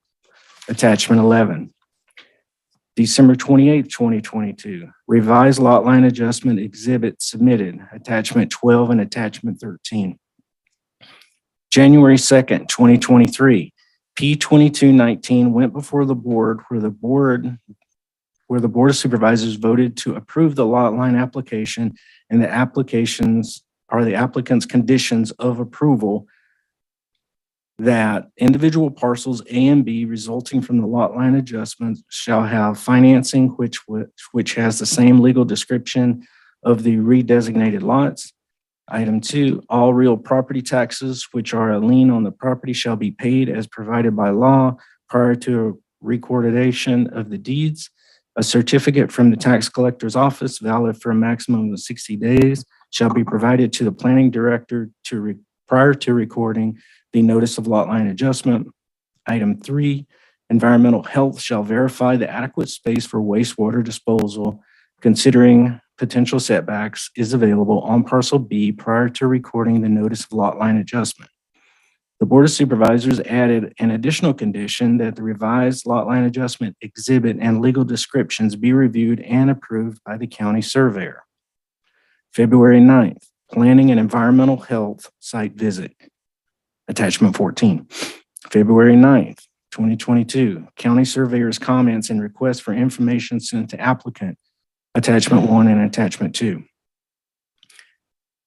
Attachment 11. December 28th, 2022, revised lot line adjustment exhibit submitted. Attachment 12 and attachment 13. January 2nd, 2023, P22-19 went before the board where the Board of Supervisors voted to approve the lot line application and the applicant's conditions of approval that individual parcels A and B resulting from the lot line adjustment shall have financing which has the same legal description of the redesignated lots. Item 2, all real property taxes which are a lien on the property shall be paid as provided by law prior to recordation of the deeds. A certificate from the tax collector's office valid for a maximum of 60 days shall be provided to the planning director prior to recording the notice of lot line adjustment. Item 3, environmental health shall verify the adequate space for wastewater disposal, considering potential setbacks is available on parcel B prior to recording the notice of lot line adjustment. The Board of Supervisors added an additional condition that the revised lot line adjustment exhibit and legal descriptions be reviewed and approved by the county surveyor. February 9th, planning and environmental health site visit. Attachment 14. February 9th, 2022, county surveyor's comments and requests for information sent to applicant. Attachment 1 and Attachment 2.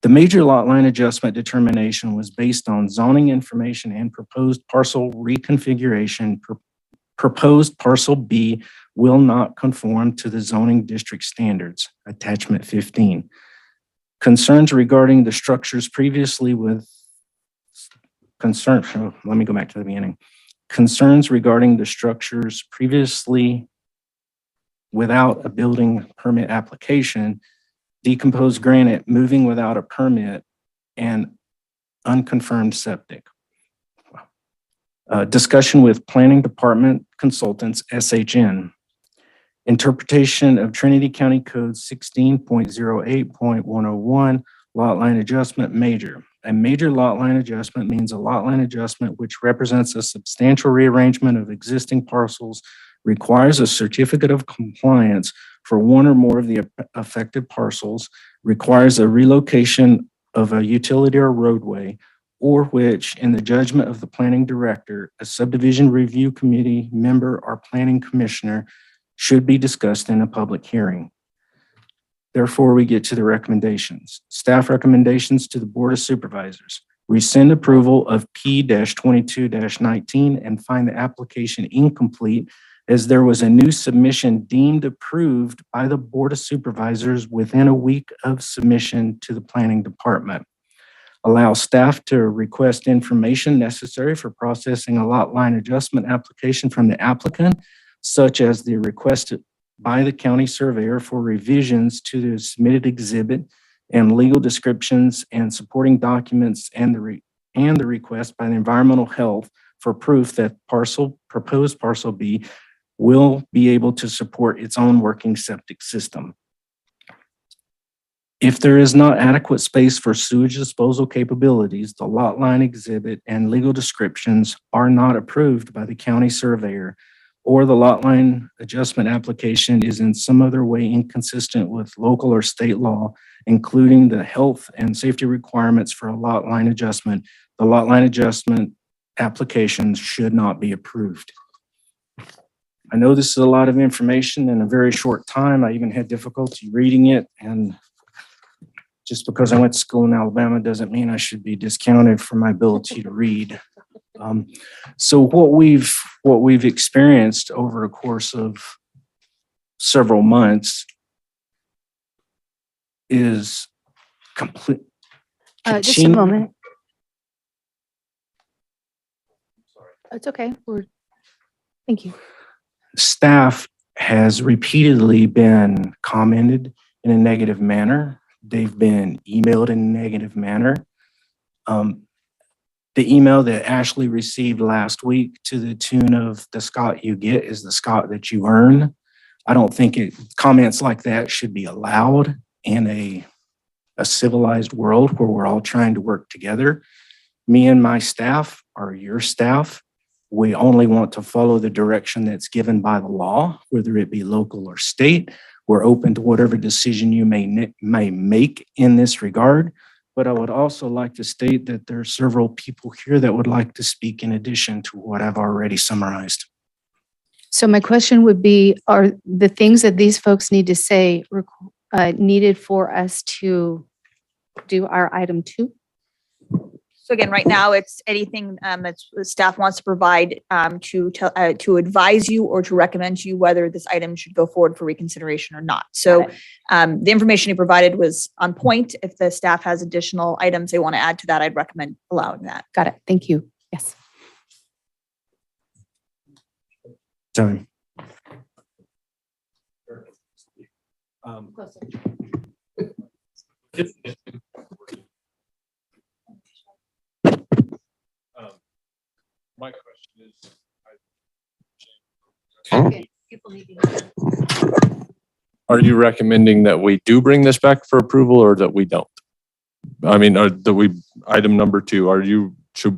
The major lot line adjustment determination was based on zoning information and proposed parcel reconfiguration. Proposed parcel B will not conform to the zoning district standards. Attachment 15. Concerns regarding the structures previously with let me go back to the beginning. Concerns regarding the structures previously without a building permit application, decomposed granite moving without a permit, and unconfirmed septic. Discussion with planning department consultants, SHN. Interpretation of Trinity County Code 16.08.101, lot line adjustment major. A major lot line adjustment means a lot line adjustment which represents a substantial rearrangement of existing parcels, requires a certificate of compliance for one or more of the affected parcels, requires a relocation of a utility or roadway, or which, in the judgment of the planning director, a subdivision review committee member or planning commissioner, should be discussed in a public hearing. Therefore, we get to the recommendations. Staff recommendations to the Board of Supervisors. Rescind approval of P-22-19 and find the application incomplete as there was a new submission deemed approved by the Board of Supervisors within a week of submission to the Planning Department. Allow staff to request information necessary for processing a lot line adjustment application from the applicant, such as the request by the county surveyor for revisions to the submitted exhibit and legal descriptions and supporting documents, and the request by the environmental health for proof that proposed parcel B will be able to support its own working septic system. If there is not adequate space for sewage disposal capabilities, the lot line exhibit and legal descriptions are not approved by the county surveyor, or the lot line adjustment application is in some other way inconsistent with local or state law, including the health and safety requirements for a lot line adjustment, the lot line adjustment applications should not be approved. I know this is a lot of information in a very short time. I even had difficulty reading it, and just because I went to school in Alabama doesn't mean I should be discounted for my ability to read. So what we've experienced over a course of several months is complete. Just a moment. It's okay. Thank you. Staff has repeatedly been commented in a negative manner. They've been emailed in a negative manner. The email that Ashley received last week to the tune of "the Scott you get is the Scott that you earn." I don't think comments like that should be allowed in a civilized world where we're all trying to work together. Me and my staff are your staff. We only want to follow the direction that's given by the law, whether it be local or state. We're open to whatever decision you may make in this regard. But I would also like to state that there are several people here that would like to speak in addition to what I've already summarized. So my question would be, are the things that these folks need to say needed for us to do our item 2? So again, right now, it's anything that staff wants to provide to advise you or to recommend to you whether this item should go forward for reconsideration or not. So the information you provided was on point. If the staff has additional items they want to add to that, I'd recommend allowing that. Got it. Thank you. Yes. Time. My question is, are you recommending that we do bring this back for approval or that we don't? I mean, item number 2, do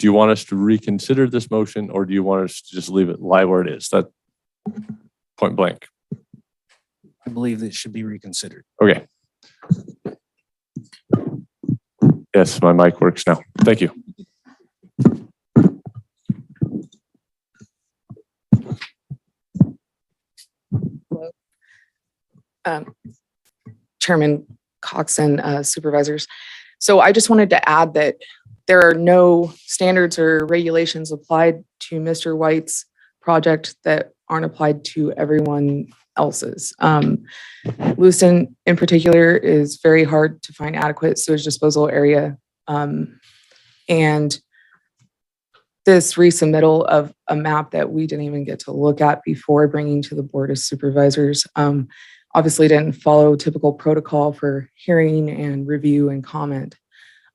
you want us to reconsider this motion or do you want us to just leave it live where it is? That point blank. I believe that it should be reconsidered. Okay. Yes, my mic works now. Thank you. Chairman Cox and supervisors. So I just wanted to add that there are no standards or regulations applied to Mr. White's project that aren't applied to everyone else's. Lewiston in particular is very hard to find adequate sewage disposal area. And this resubmittal of a map that we didn't even get to look at before bringing to the Board of Supervisors obviously didn't follow typical protocol for hearing and review and comment,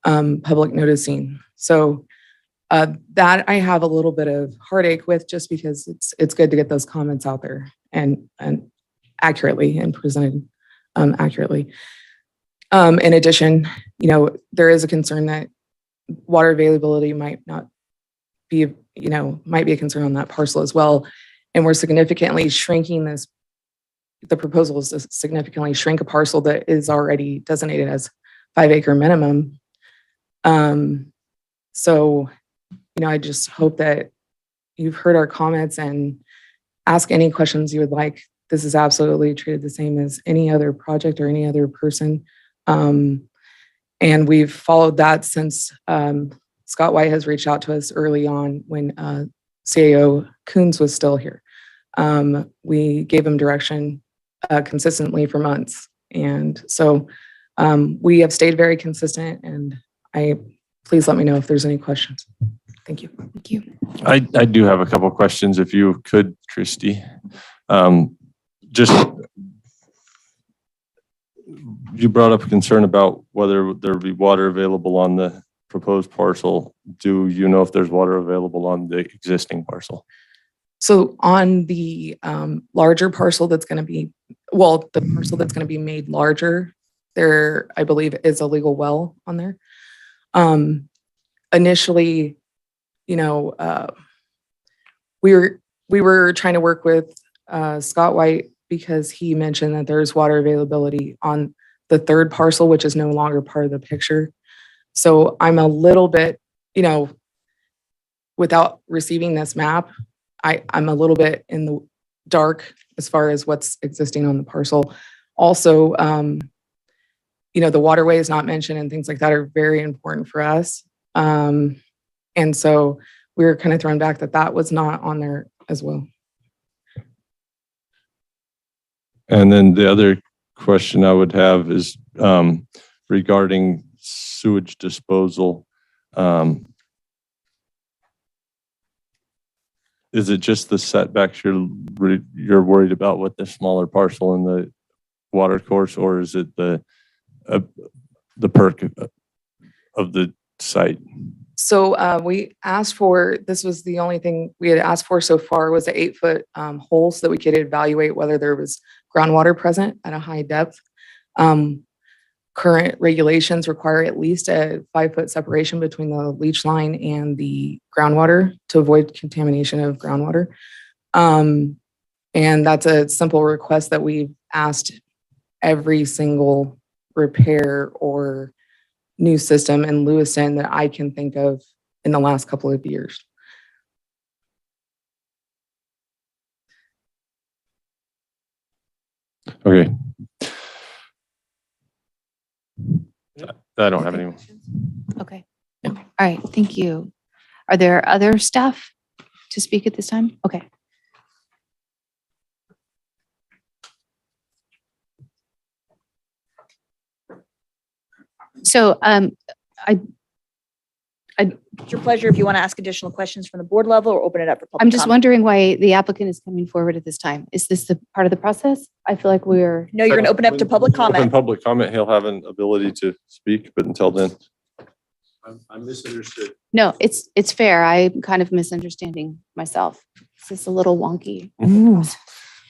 public noticing. So that I have a little bit of heartache with, just because it's good to get those comments out there and accurately and presented accurately. In addition, there is a concern that water availability might not be, might be a concern on that parcel as well. And we're significantly shrinking this. The proposal is to significantly shrink a parcel that is already designated as 5-acre minimum. So, I just hope that you've heard our comments and ask any questions you would like. This is absolutely treated the same as any other project or any other person. And we've followed that since Scott White has reached out to us early on when CAO Coons was still here. We gave him direction consistently for months. And so we have stayed very consistent, and please let me know if there's any questions. Thank you. Thank you. I do have a couple of questions if you could, Christy. You brought up a concern about whether there would be water available on the proposed parcel. Do you know if there's water available on the existing parcel? So on the larger parcel that's going to be, the parcel that's going to be made larger, there, I believe, is a legal well on there. Initially, we were trying to work with Scott White because he mentioned that there's water availability on the third parcel, which is no longer part of the picture. So I'm a little bit, without receiving this map, I'm a little bit in the dark as far as what's existing on the parcel. Also, the waterway is not mentioned, and things like that are very important for us. And so we were kind of thrown back that was not on there as well. And then the other question I would have is regarding sewage disposal. Is it just the setbacks you're worried about with the smaller parcel in the water course, or is it the perk of the site? So we asked for, this was the only thing we had asked for so far, was an 8-foot hole so that we could evaluate whether there was groundwater present at a high depth. Current regulations require at least a 5-foot separation between the leach line and the groundwater to avoid contamination of groundwater. And that's a simple request that we've asked every single repair or new system in Lewiston that I can think of in the last couple of years. Okay. I don't have any. Okay. I All right, thank you. Are there other staff to speak at this time? Okay. So It's your pleasure if you want to ask additional questions from the board level or open it up for public I'm just comment. wondering why the applicant is coming forward at this time. Is this the part of the process? I feel like we're. No, you're going to open up to public Open comment. public comment, he'll have an ability to speak, but until then. I'm misunderstood. No, it's fair. I'm kind of misunderstanding myself. This is a little wonky.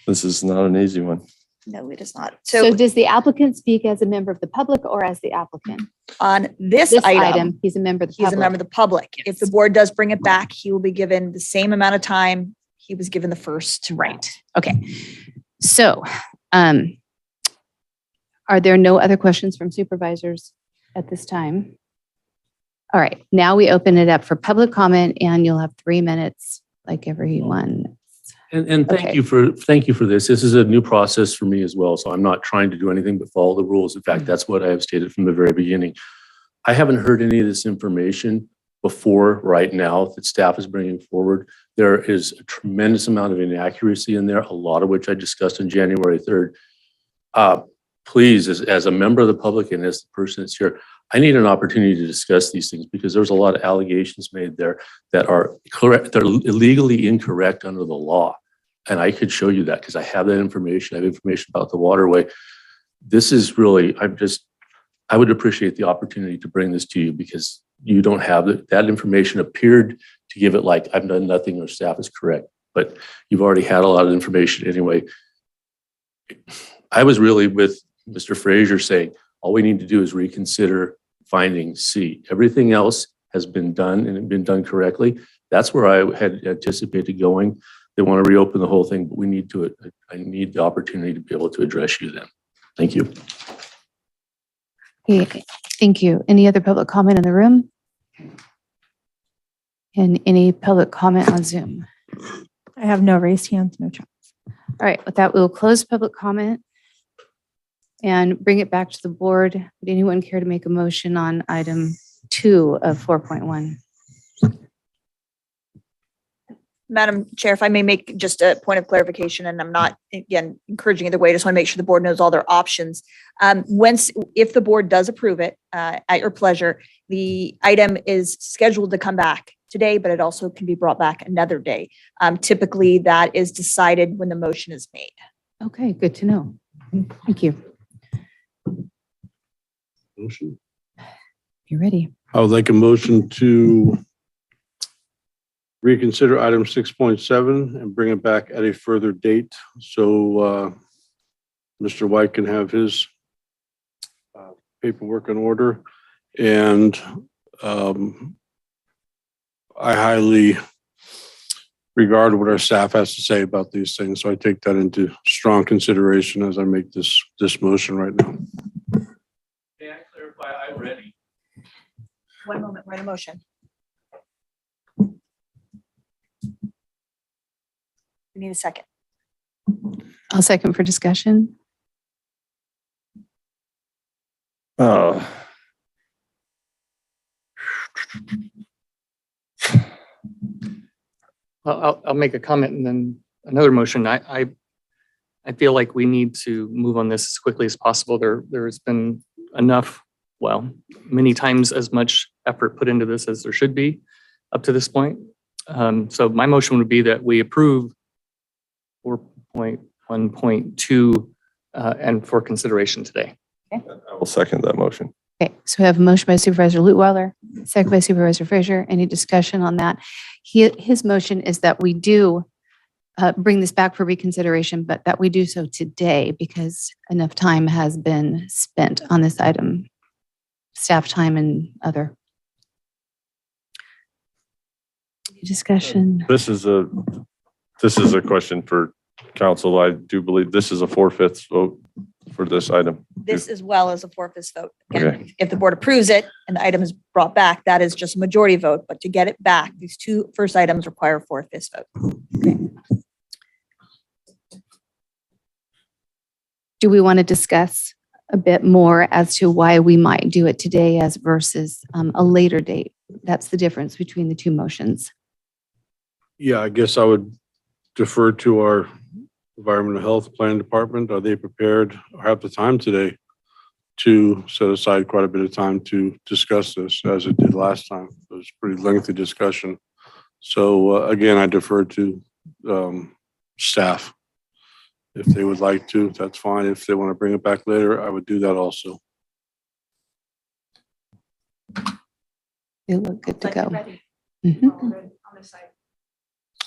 This is not an easy one. No, it is not. So So does the applicant speak as a member of the public or as the applicant? on this This item, item, he's a member of the he's public. a member of the public. If the board does bring it back, he will be given the same amount of time he was given the first. Right. Okay. So, are there no other questions from supervisors at this time? All right, now we open it up for public comment and you'll have 3 minutes like everyone. And Okay. thank you for this. This is a new process for me as well. So I'm not trying to do anything but follow the rules. In fact, that's what I have stated from the very beginning. I haven't heard any of this information before right now that staff is bringing forward. There is a tremendous amount of inaccuracy in there, a lot of which I discussed on January 3rd. Please, as a member of the public and as the person that's here, I need an opportunity to discuss these things because there's a lot of allegations made there that are correct, they're legally incorrect under the law. And I could show you that because I have that information. I have information about the waterway. This is really, I would appreciate the opportunity to bring this to you because you don't have it. That information appeared to give it like I've done nothing or staff is correct, but you've already had a lot of information anyway. I was really with Mr. Frazier saying, all we need to do is reconsider finding C. Everything else has been done and been done correctly. That's where I had anticipated going. They want to reopen the whole thing, but I need the opportunity to be able to address you then. Thank you. Okay, thank you. Any other public comment in the room? And any public comment on Zoom? I have no raised hands, no chats. All right, with that, we'll close public comment and bring it back to the board. Would anyone care to make a motion on item 2 of 4.1? Madam Chair, if I may make just a point of clarification, and I'm not, again, encouraging either way, just want to make sure the board knows all their options. If the board does approve it at your pleasure, the item is scheduled to come back today, but it also can be brought back another day. Typically, that is decided when the motion is made. Okay, good to know. Thank you. Motion. You ready? I would like a motion to reconsider item 6.7 and bring it back at a further date. So Mr. White can have his paperwork in order. And I highly regard what our staff has to say about these things. So I take that into strong consideration as I make this motion right now. May I clarify? I'm ready. One moment, we're in a motion. We need a second. I'll second for discussion. I'll make a comment and then another motion. I feel like we need to move on this as quickly as possible. There has been enough, well, many times as much effort put into this as there should be up to this point. So my motion would be that we approve 4.1.2 and for consideration today. I will second that motion. Okay, so we have a motion by Supervisor Lutweiler, second by Supervisor Frazier. Any discussion on that? His motion is that we do bring this back for reconsideration, but that we do so today because enough time has been spent on this item, staff time and other. Discussion. This is a question for council. I do believe this is a 4/5 vote for this item. This as well as a 4/5 vote. Again, Okay. if the board approves it and the item is brought back, that is just a majority vote. But to get it back, these two first items require a 4/5 vote. Do we want to discuss a bit more as to why we might do it today as versus a later date? that's the difference between the two motions. Yeah, I guess I would defer to our environmental health plan department. Are they prepared or have the time today to set aside quite a bit of time to discuss this as it did last time? It was a pretty lengthy discussion. So again, I defer to staff. If they would like to, that's fine. If they want to bring it back later, I would do that also. They look good to go. We're all good on this side.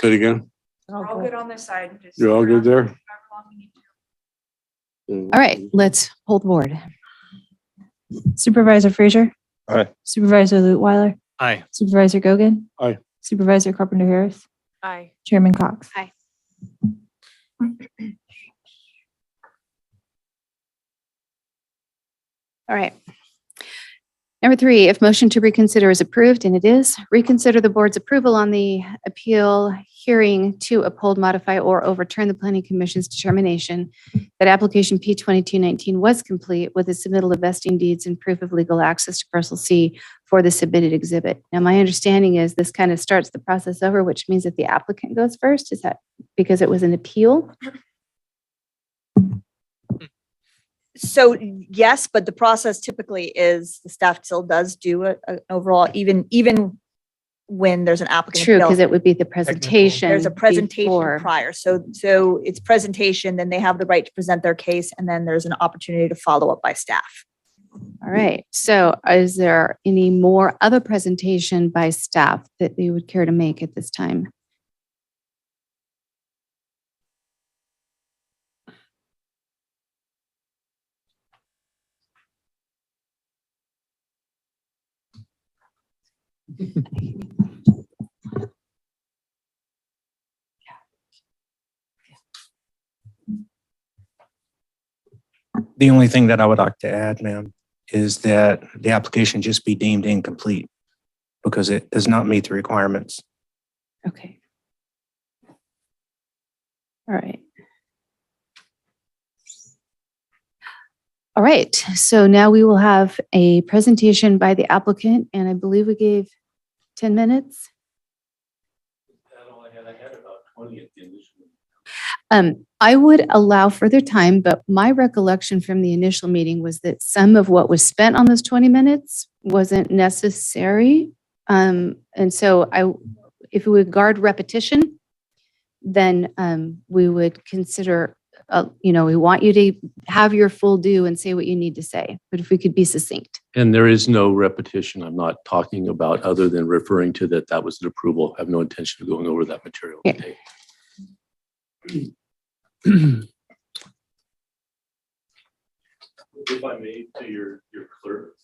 Say it again. We're all good on this side. Just You're all good there? however long we need to. All right, let's hold the board. Supervisor Frazier, Aye. Supervisor Lutwiler, Aye. Supervisor Gogan, Aye. Supervisor Carpenter Harris, Aye. Chairman Cox. Aye. All right. Number 3, if motion to reconsider is approved, and it is, reconsider the board's approval on the appeal hearing to uphold, modify, or overturn the Planning Commission's determination that application P-2219 was complete with the submittal of vesting deeds and proof of legal access to parcel C for the submitted exhibit. Now, my understanding is this kind of starts the process over, which means that the applicant goes first. Is that because it was an appeal? So yes, but the process typically is the staff still does do an overall, even when there's an applicant. True, appeal, because it would be the presentation. there's a presentation before. prior. So it's presentation, then they have the right to present their case, and then there's an opportunity to follow up by staff. All right. So is there any more other presentation by staff that they would care to make at this time? The only thing that I would like to add, ma'am, is that the application just be deemed incomplete because it does not meet the requirements. Okay. All right. All right. So now we will have a presentation by the applicant, and I believe we gave 10 minutes. I had about 20 at the initial. I would allow further time, but my recollection from the initial meeting was that some of what was spent on those 20 minutes wasn't necessary. And so if we would guard repetition, then we would consider, we want you to have your full due and say what you need to say, but if we could be succinct. And there is no repetition. I'm not talking about other than referring to that was an approval. I have no intention of going over that material today. If I may, to your clerk,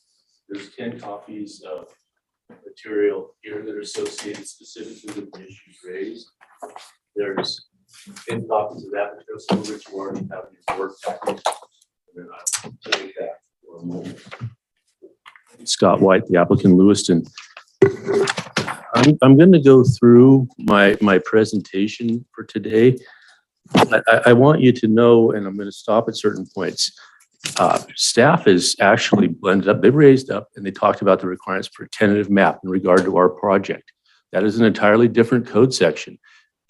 there's 10 copies of material here that are associated specifically with the issues raised. There's 10 copies of that material, some of which you already have in your work package. And then I'll take that for a moment. Scott White, the applicant, Lewiston. I'm going to go through my presentation for today. I want you to know, and I'm going to stop at certain points. Staff is actually blended up. They raised up and they talked about the requirements for a tentative map in regard to our project. That is an entirely different code section.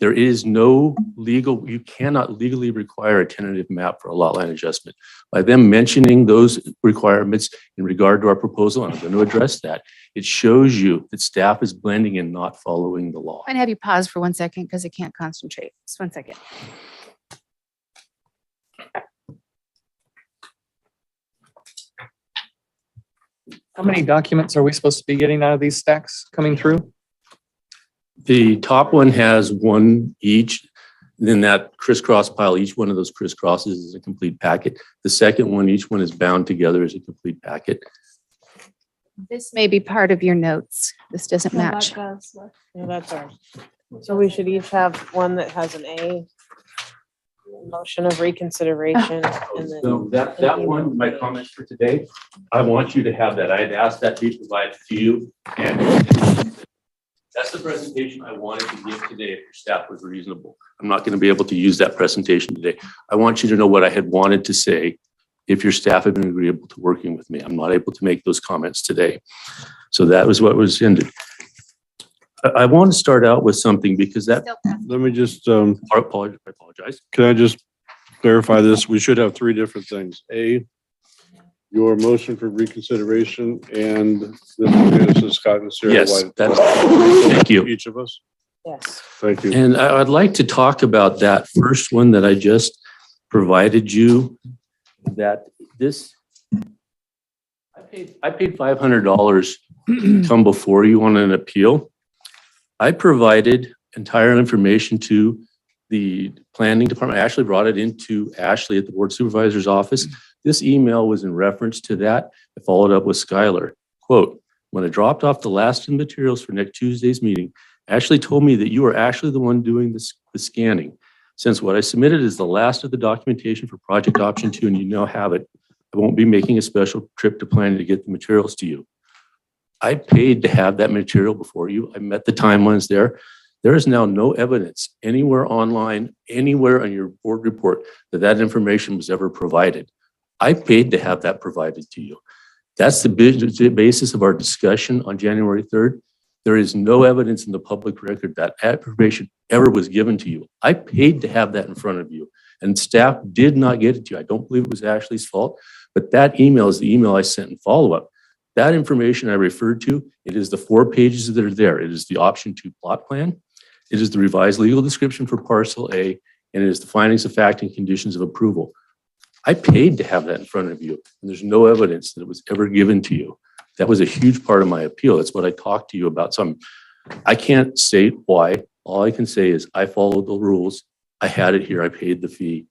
There is no legal, you cannot legally require a tentative map for a lot line adjustment. By them mentioning those requirements in regard to our proposal, and I'm going to address that, it shows you that staff is blending and not following the law. I'm going to have you pause for 1 second because I can't concentrate. Just 1 second. How many documents are we supposed to be getting out of these stacks coming through? The top one has one each. Then that crisscross pile, each one of those crisscrosses is a complete packet. The second one, each one is bound together as a complete packet. This may be part of your notes. This doesn't match. Yeah, that's ours. So we should each have one that has an A, motion of reconsideration. And then So that one, my comments for today, I want you to have that. I had asked that be provided to you, and that's the presentation I wanted to give today if your staff was reasonable. I'm not going to be able to use that presentation today. I want you to know what I had wanted to say if your staff had been agreeable to working with me. I'm not able to make those comments today. So that was what was ended. I want to start out with something because that, Let me just, I apologize. can I just clarify this? We should have three different things. A, your motion for reconsideration and this is Scott and Sarah Yes, White. thank you. Each of us. Yes. Thank you. And I'd like to talk about that first one that I just provided you, that this, I paid $500 to come before you on an appeal. I provided entire information to the planning department. I actually brought it into Ashley at the board supervisor's office. This email was in reference to that. I followed up with Skylar. Quote, when I dropped off the last of the materials for next Tuesday's meeting, Ashley told me that you are actually the one doing the scanning. Since what I submitted is the last of the documentation for project option 2 and you now have it, I won't be making a special trip to planning to get the materials to you. I paid to have that material before you. I met the timelines there. There is now no evidence anywhere online, anywhere on your board report that that information was ever provided. I paid to have that provided to you. That's the basis of our discussion on January 3rd. There is no evidence in the public record that information ever was given to you. I paid to have that in front of you, and staff did not get it to you. I don't believe it was Ashley's fault, but that email is the email I sent in follow-up. That information I referred to, it is the 4 pages that are there. It is the option 2 plot plan. It is the revised legal description for parcel A, and it is the findings of fact and conditions of approval. I paid to have that in front of you, and there's no evidence that it was ever given to you. That was a huge part of my appeal. That's what I talked to you about. So I can't say why. All I can say is I followed the rules. I had it here. I paid the fee.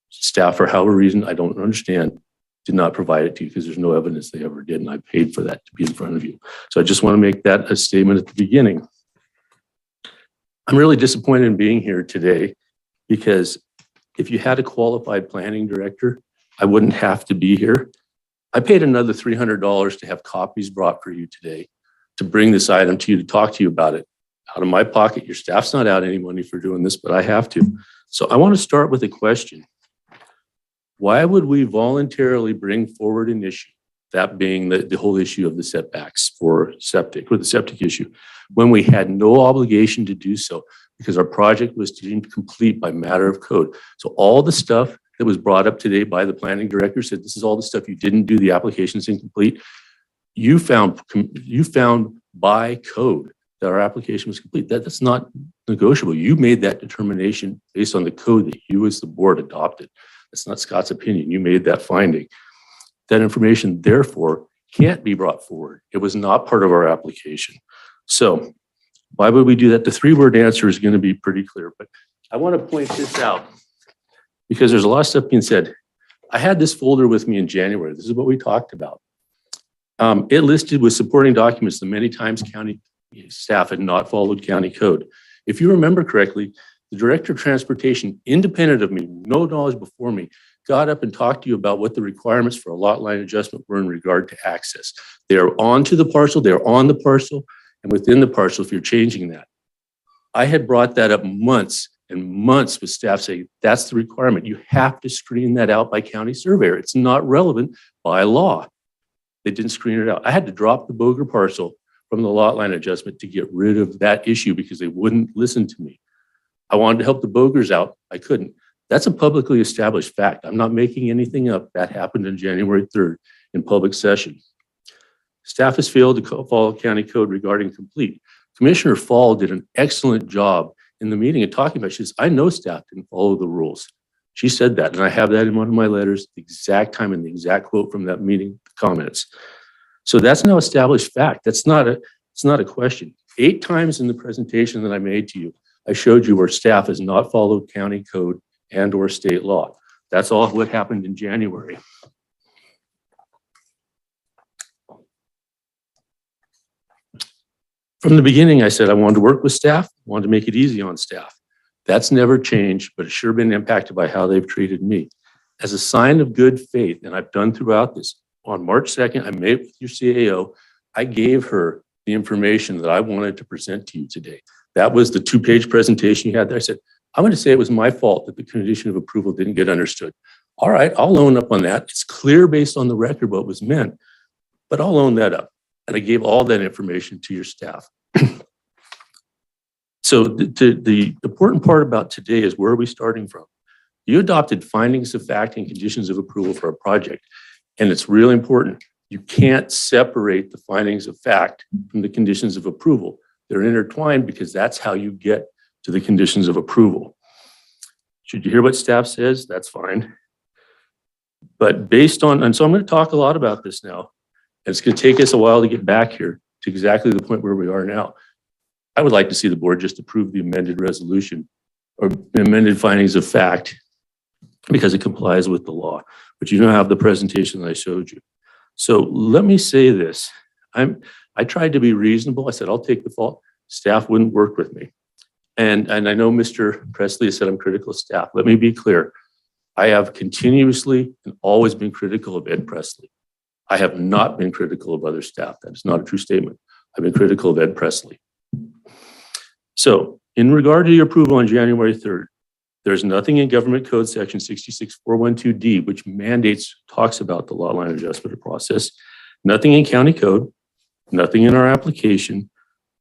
Staff, for however reason, I don't understand, did not provide it to you because there's no evidence they ever did, and I paid for that to be in front of you. So I just want to make that a statement at the beginning. I'm really disappointed in being here today because if you had a qualified planning director, I wouldn't have to be here. I paid another $300 to have copies brought for you today, to bring this item to you, to talk to you about it. Out of my pocket, your staff's not out any money for doing this, but I have to. So I want to start with a question. Why would we voluntarily bring forward an issue, that being the whole issue of the setbacks for septic, or the septic issue, when we had no obligation to do so because our project was deemed complete by matter of code? So all the stuff that was brought up today by the planning director said, this is all the stuff you didn't do, the application's incomplete. You found by code that our application was complete. That's not negotiable. You made that determination based on the code that you as the board adopted. That's not Scott's opinion. You made that finding. That information, therefore, can't be brought forward. It was not part of our application. So why would we do that? The 3-word answer is going to be pretty clear, but I want to point this out because there's a lot of stuff being said. I had this folder with me in January. This is what we talked about. It listed with supporting documents the many times county staff had not followed county code. If you remember correctly, the director of transportation, independent of me, no knowledge before me, got up and talked to you about what the requirements for a lot line adjustment were in regard to access. They are onto the parcel, they're on the parcel, and within the parcel if you're changing that. I had brought that up months and months with staff saying, that's the requirement. You have to screen that out by county surveyor. It's not relevant by law. They didn't screen it out. I had to drop the Boger parcel from the lot line adjustment to get rid of that issue because they wouldn't listen to me. I wanted to help the Bogers out. I couldn't. That's a publicly established fact. I'm not making anything up. That happened on January 3rd in public session. Staff has failed to follow county code regarding complete. Commissioner Fall did an excellent job in the meeting and talking about, she says, I know staff didn't follow the rules. She said that, and I have that in one of my letters, the exact time and the exact quote from that meeting comments. So that's now established fact. It's not a question. 8 times in the presentation that I made to you, I showed you where staff has not followed county code and or state law. That's all what happened in January. From the beginning, I said I wanted to work with staff, wanted to make it easy on staff. That's never changed, but it's sure been impacted by how they've treated me. As a sign of good faith, and I've done throughout this, on March 2nd, I met with your CAO. I gave her the information that I wanted to present to you today. That was the 2-page presentation you had there. I said, I'm going to say it was my fault that the condition of approval didn't get understood. All right, I'll own up on that. It's clear based on the record what was meant, but I'll own that up. And I gave all that information to your staff. So the important part about today is where are we starting from? You adopted findings of fact and conditions of approval for a project. And it's really important. You can't separate the findings of fact from the conditions of approval. They're intertwined because that's how you get to the conditions of approval. Should you hear what staff says? That's fine. But based on, and so I'm going to talk a lot about this now. And it's going to take us a while to get back here to exactly the point where we are now. I would like to see the board just approve the amended resolution or amended findings of fact because it complies with the law. But you don't have the presentation that I showed you. So let me say this. I tried to be reasonable. I said, I'll take the fault. Staff wouldn't work with me. And I know Mr. Presley said I'm critical of staff. Let me be clear. I have continuously and always been critical of Ed Presley. I have not been critical of other staff. That is not a true statement. I've been critical of Ed Presley. So in regard to your approval on January 3rd, there's nothing in Government Code Section 66412D, which talks about the lot line adjustment process. Nothing in County Code, nothing in our application,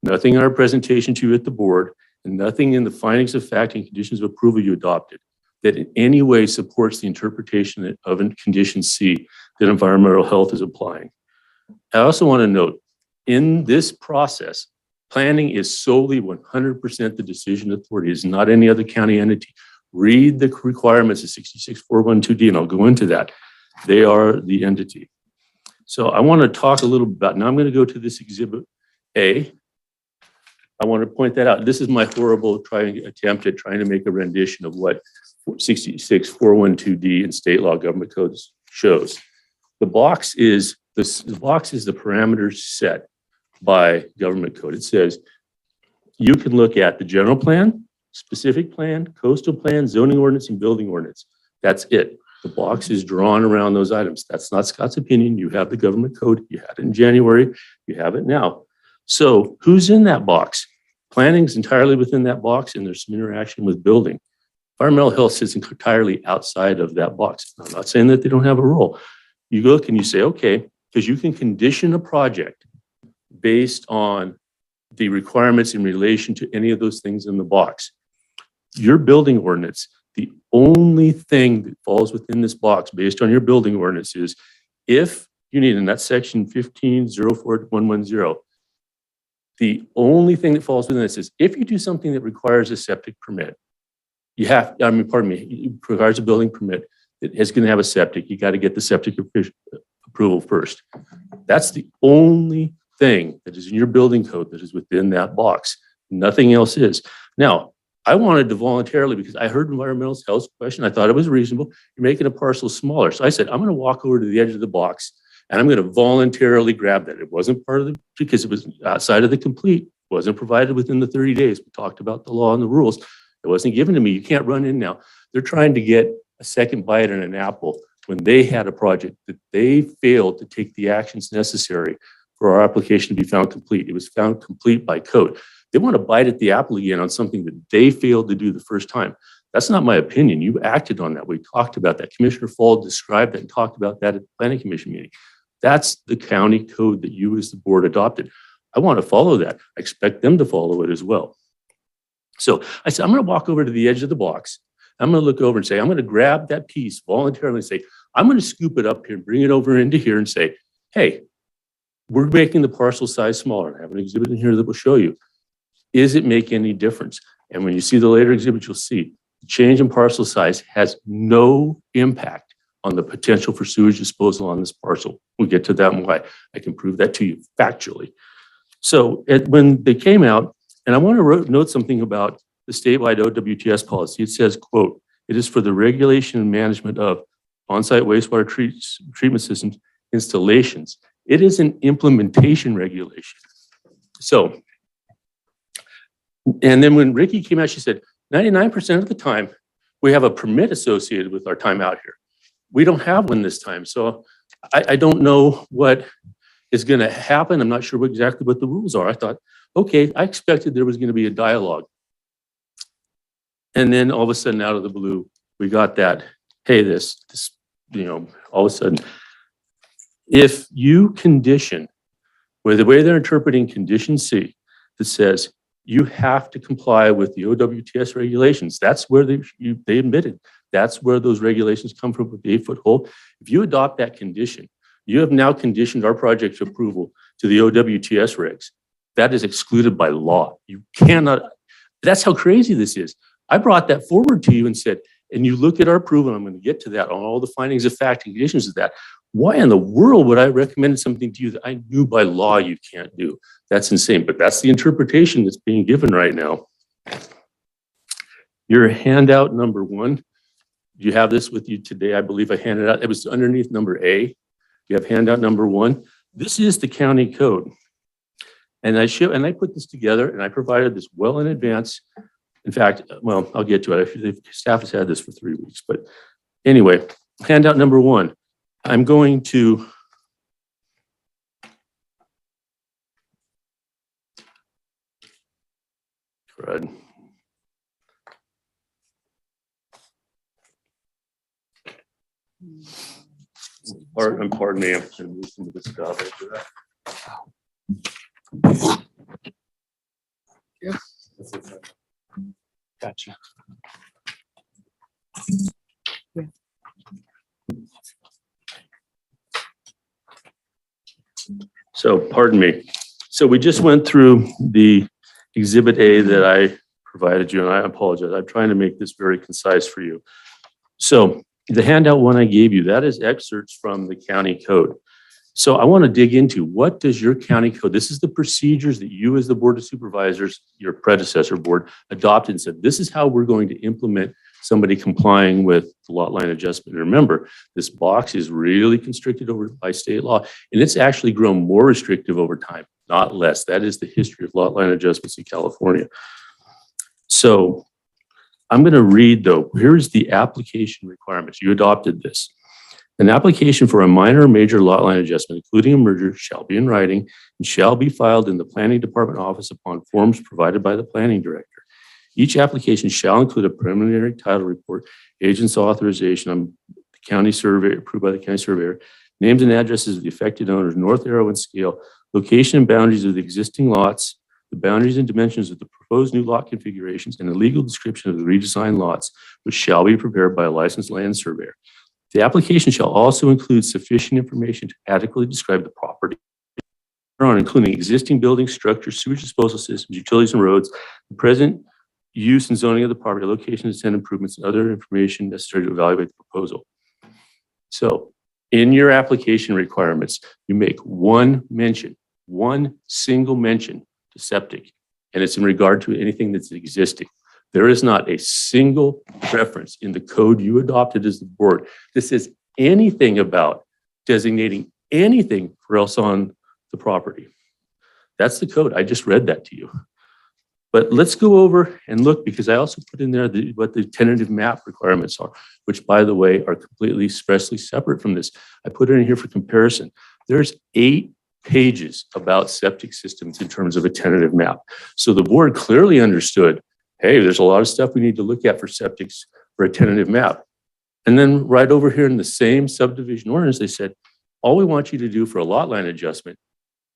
nothing in our presentation to you at the board, and nothing in the findings of fact and conditions of approval you adopted that in any way supports the interpretation of condition C that environmental health is applying. I also want to note, in this process, planning is solely 100% the decision authority. It's not any other county entity. Read the requirements of 66412D, and I'll go into that. They are the entity. So I want to talk a little about, now I'm going to go to this Exhibit A. I want to point that out. This is my horrible attempt at trying to make a rendition of what 66412D in state law government codes shows. The box is the parameters set by government code. It says you can look at the general plan, specific plan, coastal plan, zoning ordinance, and building ordinance. That's it. The box is drawn around those items. That's not Scott's opinion. You have the government code. You had it in January. You have it now. So who's in that box? Planning is entirely within that box, and there's some interaction with building. Environmental health sits entirely outside of that box. I'm not saying that they don't have a role. You look and you say, okay, because you can condition a project based on the requirements in relation to any of those things in the box. Your building ordinance, the only thing that falls within this box based on your building ordinance is if you need, and that's section 1504.110, the only thing that falls within this is if you do something that requires a septic permit, you have, it requires a building permit that is going to have a septic, you got to get the septic approval first. That's the only thing that is in your building code that is within that box. Nothing else is. Now, I wanted to voluntarily, because I heard environmental health question, I thought it was reasonable. You're making a parcel smaller. So I said, I'm going to walk over to the edge of the box and I'm going to voluntarily grab that. It wasn't part of the, because it was outside of the complete, wasn't provided within the 30 days. We talked about the law and the rules. It wasn't given to me. You can't run in now. They're trying to get a second bite at an apple when they had a project that they failed to take the actions necessary for our application to be found complete. It was found complete by code. They want to bite at the apple again on something that they failed to do the first time. That's not my opinion. You acted on that. We talked about that. Commissioner Fall described that and talked about that at the Planning Commission meeting. That's the county code that you as the board adopted. I want to follow that. I expect them to follow it as well. So I said, I'm going to walk over to the edge of the box. I'm going to look over and say, I'm going to grab that piece voluntarily and say, I'm going to scoop it up here and bring it over into here and say, hey, we're making the parcel size smaller. I have an exhibit in here that will show you. Is it make any difference? And when you see the later exhibit, you'll see the change in parcel size has no impact on the potential for sewage disposal on this parcel. We'll get to that and why. I can prove that to you factually. So when they came out, and I want to note something about the statewide OWTS policy. It says, quote, it is for the regulation and management of on-site wastewater treatment systems installations. It is an implementation regulation. So, and then when Ricky came out, she said, 99% of the time, we have a permit associated with our time out here. We don't have one this time. So I don't know what is going to happen. I'm not sure exactly what the rules are. I thought, okay, I expected there was going to be a dialogue. And then all of a sudden, out of the blue, we got that hey, all of a sudden, if you condition, with the way they're interpreting condition C, that says you have to comply with the OWTS regulations, that's where they admitted, that's where those regulations come from with the 8-foot hole. If you adopt that condition, you have now conditioned our project approval to the OWTS regs. That is excluded by law. You cannot, that's how crazy this is. I brought that forward to you and said, and you look at our approval, I'm going to get to that on all the findings of fact and conditions of that. Why in the world would I recommend something to you that I knew by law you can't do? That's insane, but that's the interpretation that's being given right now. Your handout number 1, you have this with you today. I believe I handed out, it was underneath number A. You have handout number 1. This is the county code. And I put this together and I provided this well in advance. In fact, well, I'll get to it. The staff has had this for 3 weeks, but anyway, handout number 1. I'm going to pardon me, I'm going to move some of this stuff after that. Yes. Gotcha. Yeah. So, pardon me. So we just went through the Exhibit A that I provided you, and I apologize. I'm trying to make this very concise for you. So the handout 1 I gave you, that is excerpts from the county code. So I want to dig into, what does your county code, this is the procedures that you as the Board of Supervisors, your predecessor board, adopted and said, this is how we're going to implement somebody complying with the lot line adjustment. And remember, this box is really constricted over by state law, and it's actually grown more restrictive over time, not less. That is the history of lot line adjustments in California. So I'm going to read, though, here's the application requirements. You adopted this. An application for a minor or major lot line adjustment, including a merger, shall be in writing and shall be filed in the planning department office upon forms provided by the planning director. Each application shall include a preliminary title report, agent's authorization on the county survey, approved by the county surveyor, names and addresses of the affected owners, north arrow and scale, location and boundaries of the existing lots, the boundaries and dimensions of the proposed new lot configurations, and a legal description of the redesigned lots, which shall be prepared by a licensed land surveyor. The application shall also include sufficient information to adequately describe the property, including existing buildings, structures, sewage disposal systems, utilities and roads, the present use and zoning of the property, locations, tenant improvements, and other information necessary to evaluate the proposal. So in your application requirements, you make one single mention to septic, and it's in regard to anything that's existing. There is not a single reference in the code you adopted as the board that says anything about designating anything for else on the property. That's the code. I just read that to you. But let's go over and look, because I also put in there what the tentative map requirements are, which, by the way, are completely expressly separate from this. I put it in here for comparison. There's 8 pages about septic systems in terms of a tentative map. So the board clearly understood, hey, there's a lot of stuff we need to look at for septics for a tentative map. And then right over here in the same subdivision ordinance, they said, all we want you to do for a lot line adjustment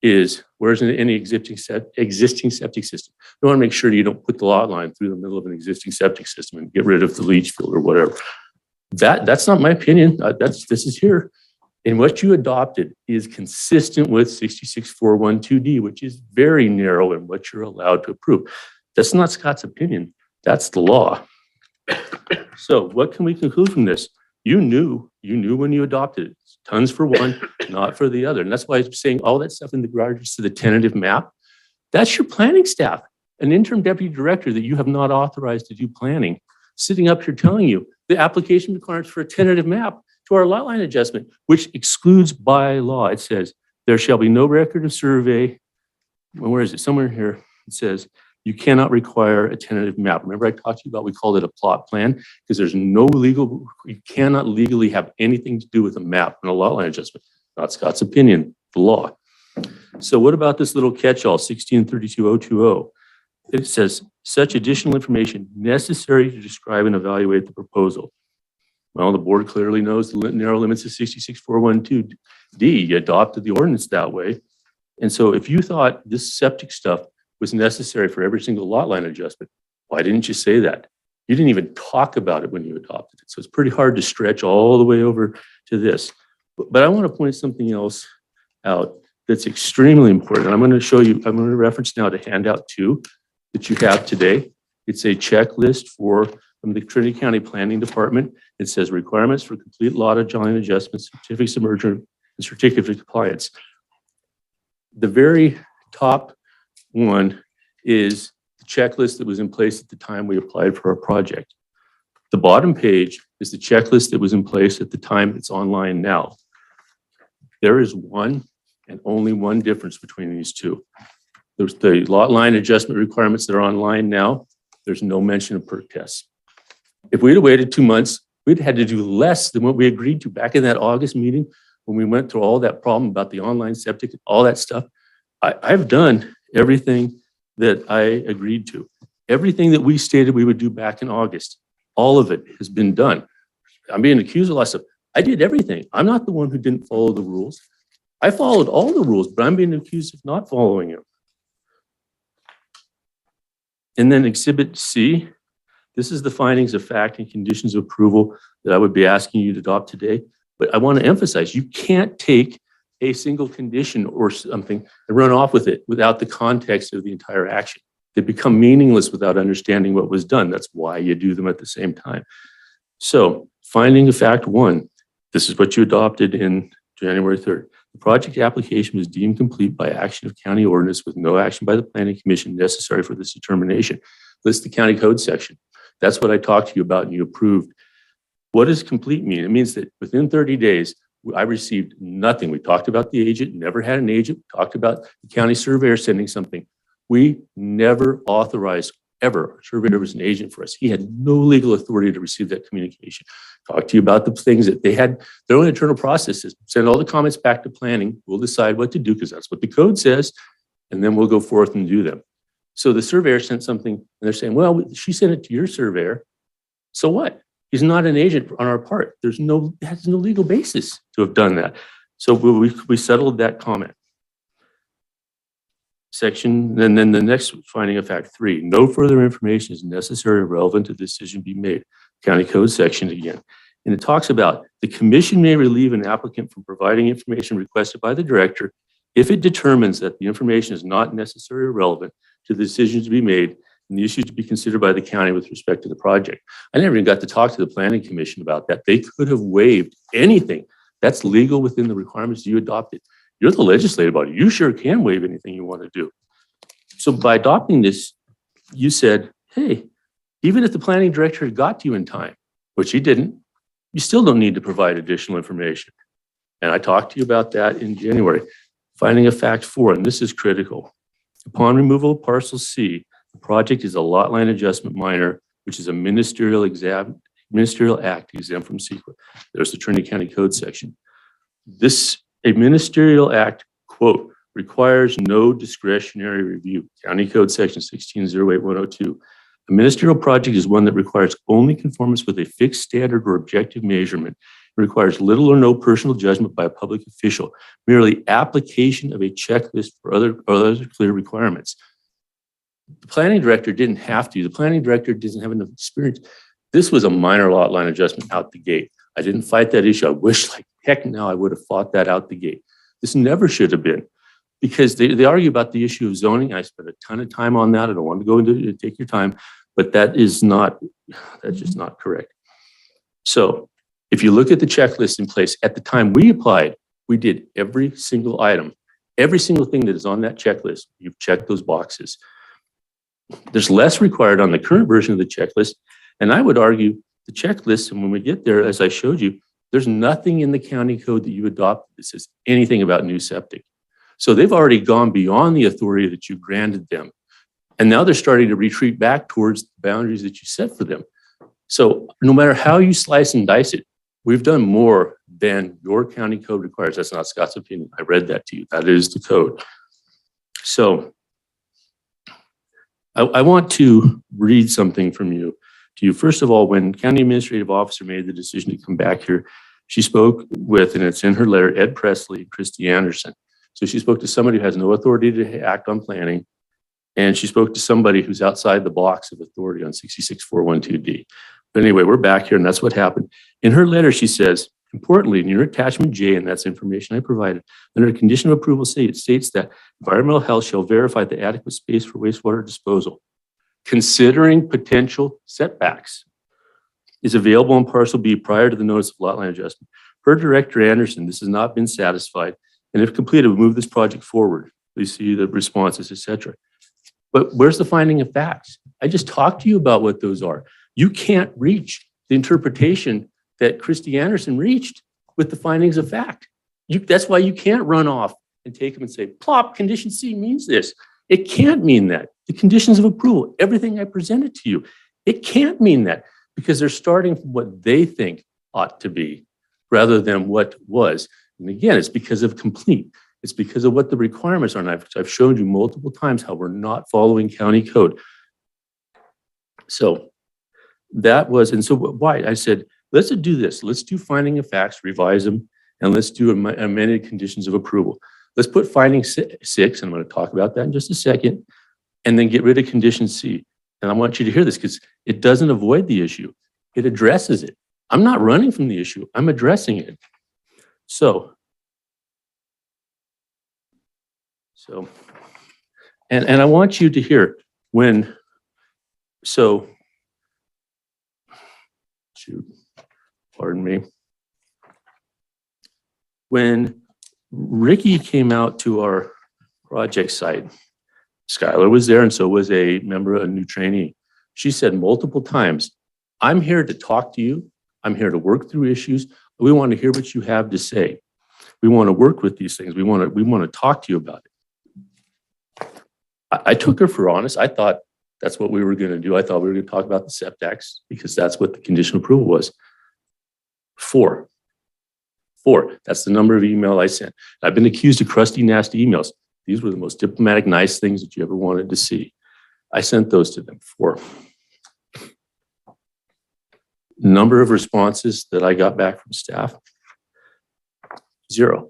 is, where's any existing septic system? You want to make sure you don't put the lot line through the middle of an existing septic system and get rid of the leach field or whatever. That's not my opinion. This is here. And what you adopted is consistent with 66412D, which is very narrow in what you're allowed to approve. That's not Scott's opinion. That's the law. So what can we conclude from this? You knew when you adopted it. Tons for one, not for the other. And that's why I'm saying all that stuff in regards to the tentative map, that's your planning staff, an interim deputy director that you have not authorized to do planning, sitting up here telling you the application requirements for a tentative map to our lot line adjustment, which excludes by law. It says there shall be no record of survey. Well, where is it? Somewhere here. It says you cannot require a tentative map. Remember I talked to you about, we called it a plot plan, because there's no legal, you cannot legally have anything to do with a map and a lot line adjustment. Not Scott's opinion, the law. So what about this little catch-all, 1632020? It says such additional information necessary to describe and evaluate the proposal. Well, the board clearly knows the narrow limits of 66412D. You adopted the ordinance that way. And so if you thought this septic stuff was necessary for every single lot line adjustment, why didn't you say that? You didn't even talk about it when you adopted it. So it's pretty hard to stretch all the way over to this. But I want to point something else out that's extremely important. I'm going to show you, I'm going to reference now to handout 2 that you have today. It's a checklist from the Trinity County Planning Department. It says requirements for complete lot line adjustments, certificates of merger, and certificate of compliance. The very top one is the checklist that was in place at the time we applied for our project. The bottom page is the checklist that was in place at the time it's online now. There is one and only one difference between these two. There's the lot line adjustment requirements that are online now. There's no mention of perk tests. If we'd have waited 2 months, we'd had to do less than what we agreed to back in that August meeting when we went through all that problem about the online septic, all that stuff. I've done everything that I agreed to. Everything that we stated we would do back in August, all of it has been done. I'm being accused of a lot of stuff. I did everything. I'm not the one who didn't follow the rules. I followed all the rules, but I'm being accused of not following them. And then Exhibit C, this is the findings of fact and conditions of approval that I would be asking you to adopt today. But I want to emphasize, you can't take a single condition or something and run off with it without the context of the entire action. They become meaningless without understanding what was done. That's why you do them at the same time. So, finding of fact 1, this is what you adopted in January 3rd. The project application was deemed complete by action of county ordinance with no action by the planning commission necessary for this determination. List the county code section. That's what I talked to you about and you approved. What does complete mean? It means that within 30 days, I received nothing. We talked about the agent, never had an agent. We talked about the county surveyor sending something. We never authorized ever. Our surveyor was an agent for us. He had no legal authority to receive that communication. Talk to you about the things that they had, their own internal processes. Send all the comments back to planning. We'll decide what to do because that's what the code says. And then we'll go forth and do them. So the surveyor sent something and they're saying, well, she sent it to your surveyor. So what? He's not an agent on our part. Has no legal basis to have done that. So we settled that comment. Section, and then the next finding of fact 3, no further information is necessary or relevant to the decision be made. County code section again. And it talks about the commission may relieve an applicant from providing information requested by the director if it determines that the information is not necessary or relevant to the decision to be made and the issues to be considered by the county with respect to the project. I never even got to talk to the planning commission about that. They could have waived anything. That's legal within the requirements you adopted. You're the legislative body. You sure can waive anything you want to do. So by adopting this, you said, hey, even if the planning director had got to you in time, which he didn't, you still don't need to provide additional information. And I talked to you about that in January. Finding of fact 4, and this is critical. Upon removal of parcel C, the project is a lot line adjustment minor, which is a ministerial act exempt from secret. There's the Trinity County Code section. A ministerial act, quote, requires no discretionary review. County Code section 1608102. A ministerial project is one that requires only conformance with a fixed standard or objective measurement. It requires little or no personal judgment by a public official, merely application of a checklist for other clear requirements. The planning director didn't have to. The planning director doesn't have enough experience. This was a minor lot line adjustment out the gate. I didn't fight that issue. I wish like heck now I would have fought that out the gate. This never should have been because they argue about the issue of zoning. I spent a ton of time on that. I don't want to go into it, take your time, but that's just not correct. So if you look at the checklist in place at the time we applied, we did every single item, every single thing that is on that checklist. You've checked those boxes. There's less required on the current version of the checklist. And I would argue the checklist, and when we get there, as I showed you, there's nothing in the county code that you adopt that says anything about new septic. So they've already gone beyond the authority that you granted them. And now they're starting to retreat back towards the boundaries that you set for them. So no matter how you slice and dice it, we've done more than your county code requires. That's not Scott's opinion. I read that to you. That is the code. So I want to read something from you to you. First of all, when county administrative officer made the decision to come back here, she spoke with, and it's in her letter, Ed Presley, Christy Anderson. So she spoke to somebody who has no authority to act on planning. And she spoke to somebody who's outside the box of authority on 66412D. But anyway, we're back here and that's what happened. In her letter, she says, importantly, in your attachment J, and that's information I provided, under the condition of approval it states that environmental health shall verify the adequate space for wastewater disposal, considering potential setbacks, is available on parcel B prior to the notice of lot line adjustment. Per Director Anderson, this has not been satisfied, and if completed, we'll move this project forward. Please see the responses, etc. But where's the finding of facts? I just talked to you about what those are. You can't reach the interpretation that Christy Anderson reached with the findings of fact. That's why you can't run off and take them and say, plop, condition C means this. It can't mean that. The conditions of approval, everything I presented to you, it can't mean that because they're starting from what they think ought to be rather than what was. And again, it's because of complete. It's because of what the requirements are. And I've shown you multiple times how we're not following county code. So that was, and so why? I said, let's do this. Let's do finding of facts, revise them, and let's do amended conditions of approval. Let's put finding 6, and I'm going to talk about that in just a second, and then get rid of condition C. And I want you to hear this because it doesn't avoid the issue. It addresses it. I'm not running from the issue. I'm addressing it. So, and I want you to hear pardon me. When Ricky came out to our project site, Skylar was there and so was a new trainee. She said multiple times, I'm here to talk to you. I'm here to work through issues. We want to hear what you have to say. We want to work with these things. We want to talk to you about it. I took her for honest. I thought that's what we were going to do. I thought we were going to talk about the setbacks because that's what the conditional approval was. 4. That's the number of email I sent. I've been accused of crusty, nasty emails. These were the most diplomatic, nice things that you ever wanted to see. I sent those to them. 4. Number of responses that I got back from staff, 0.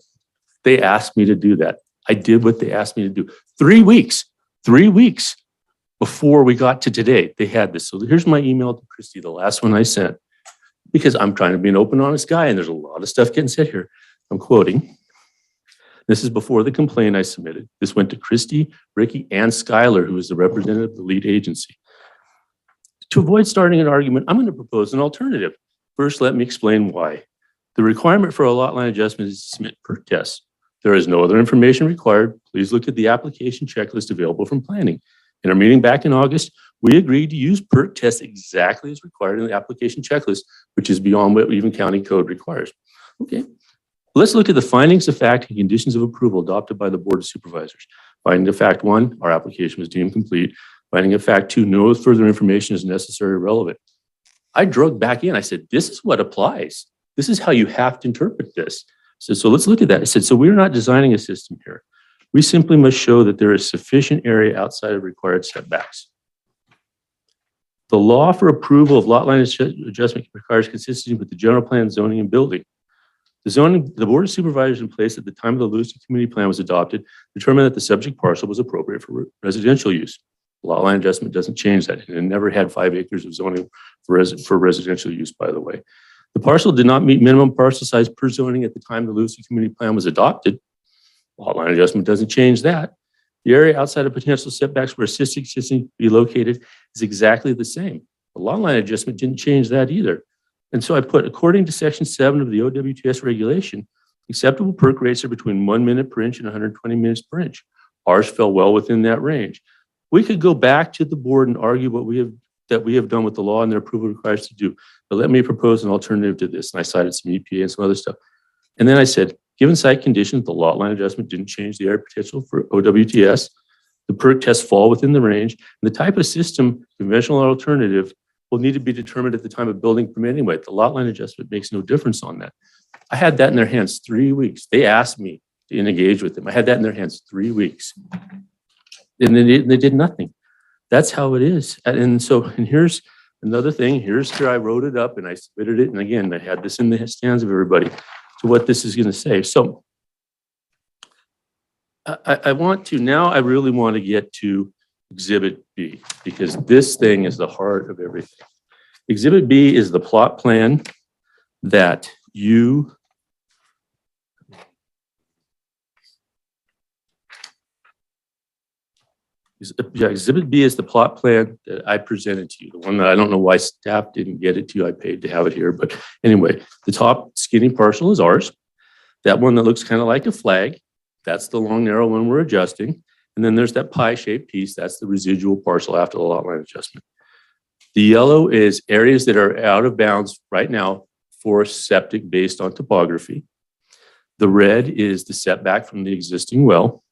They asked me to do that. I did what they asked me to do. 3 weeks before we got to today, they had this. So here's my email to Christy, the last one I sent, because I'm trying to be an open, honest guy, and there's a lot of stuff getting said here. I'm quoting. This is before the complaint I submitted. This went to Christy, Ricky, and Skylar, who is the representative of the lead agency. To avoid starting an argument, I'm going to propose an alternative. First, let me explain why. The requirement for a lot line adjustment is to submit perk tests. There is no other information required. Please look at the application checklist available from planning. In our meeting back in August, we agreed to use perk tests exactly as required in the application checklist, which is beyond what even county code requires. Okay, let's look at the findings of fact and conditions of approval adopted by the Board of Supervisors. Finding of fact 1, our application was deemed complete. Finding of fact 2, no further information is necessary or relevant. I drug back in. I said, this is what applies. This is how you have to interpret this. So let's look at that. I said, so we're not designing a system here. We simply must show that there is sufficient area outside of required setbacks. The law for approval of lot line adjustment requires consistency with the general plan, zoning, and building. The Board of Supervisors in place at the time of the Lewiston Community Plan was adopted determined that the subject parcel was appropriate for residential use. Lot line adjustment doesn't change that. And it never had 5 acres of zoning for residential use, by the way. The parcel did not meet minimum parcel size per zoning at the time the Lewiston Community Plan was adopted. Lot line adjustment doesn't change that. The area outside of potential setbacks where assisted existing be located is exactly the same. The lot line adjustment didn't change that either. And so I put, according to Section 7 of the OWTS regulation, acceptable perk rates are between 1 minute per inch and 120 minutes per inch. Ours fell well within that range. We could go back to the board and argue what we have done with the law and their approval requires to do. But let me propose an alternative to this. And I cited some EPA and some other stuff. And then I said, given site conditions, the lot line adjustment didn't change the area potential for OWTS. The perk tests fall within the range. And the type of system, conventional or alternative, will need to be determined at the time of building permit anyway. The lot line adjustment makes no difference on that. I had that in their hands 3 weeks. They asked me to engage with them. I had that in their hands 3 weeks. And they did nothing. That's how it is. And here's Another thing, here's where I wrote it up and I submitted it. And again, I had this in the hands of everybody to what this is going to say. So I want to, now I really want to get to Exhibit B, because this thing is the heart of everything. Exhibit B is the plot plan that you Exhibit B is the plot plan that I presented to you, the one that I don't know why staff didn't get it to you. I paid to have it here. But anyway, the top skinny parcel is ours. That one that looks kind of like a flag, that's the long, narrow one we're adjusting. And then there's that pie-shaped piece, that's the residual parcel after the lot line adjustment. The yellow is areas that are out of bounds right now for septic based on topography. The red is the setback from the existing well.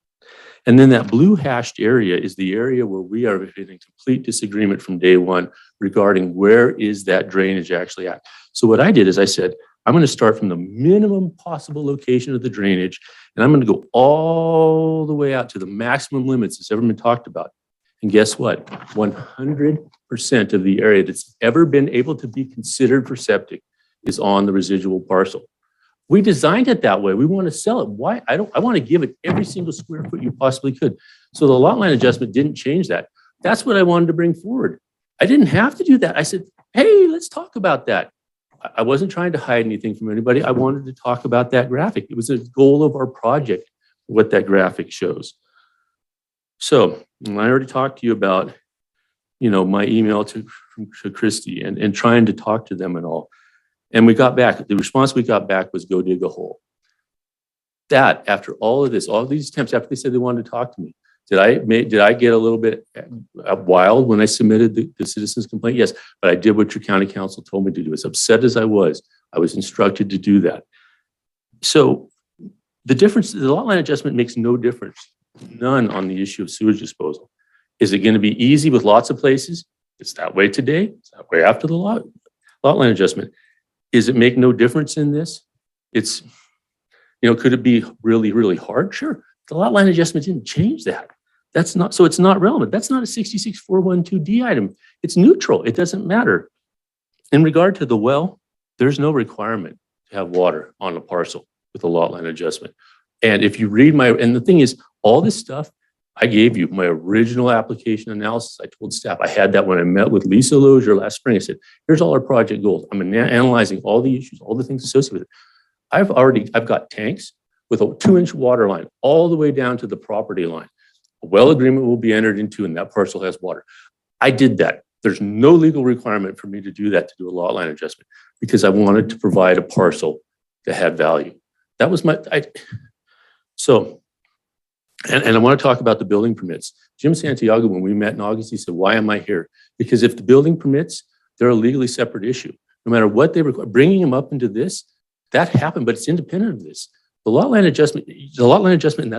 And then that blue hashed area is the area where we are in complete disagreement from day one regarding where is that drainage actually at. So what I did is I said, I'm going to start from the minimum possible location of the drainage, and I'm going to go all the way out to the maximum limits that's ever been talked about. And guess what? 100% of the area that's ever been able to be considered for septic is on the residual parcel. We designed it that way. We want to sell it. Why? I want to give it every single square foot you possibly could. So the lot line adjustment didn't change that. That's what I wanted to bring forward. I didn't have to do that. I said, hey, let's talk about that. I wasn't trying to hide anything from anybody. I wanted to talk about that graphic. It was a goal of our project, what that graphic shows. So I already talked to you about, my email to Christy and trying to talk to them and all. And we got back, the response we got back was go dig a hole. That, after all of this, all of these attempts, after they said they wanted to talk to me, did I get a little bit wild when I submitted the citizen's complaint? Yes, but I did what your county council told me to do. As upset as I was instructed to do that. So the difference, the lot line adjustment makes no difference, none on the issue of sewage disposal. Is it going to be easy with lots of places? It's that way today, it's that way after the lot line adjustment. Is it make no difference in this? It's, could it be really, really hard? Sure. The lot line adjustment didn't change that. That's not, so it's not relevant. That's not a 66412D item. It's neutral. It doesn't matter. In regard to the well, there's no requirement to have water on a parcel with a lot line adjustment. And if you read and the thing is, all this stuff, I gave you my original application analysis. I told staff, I had that when I met with Lisa Lozier last spring. I said, here's all our project goals. I'm analyzing all the issues, all the things associated with it. I've got tanks with a 2-inch water line all the way down to the property line. A well agreement will be entered into and that parcel has water. I did that. There's no legal requirement for me to do that, to do a lot line adjustment, because I wanted to provide a parcel that had value. That was And I want to talk about the building permits. Jim Santiago, when we met in August, he said, why am I here? Because if the building permits, they're a legally separate issue. No matter what they require, bringing them up into this, that happened, but it's independent of this. The lot line adjustment, and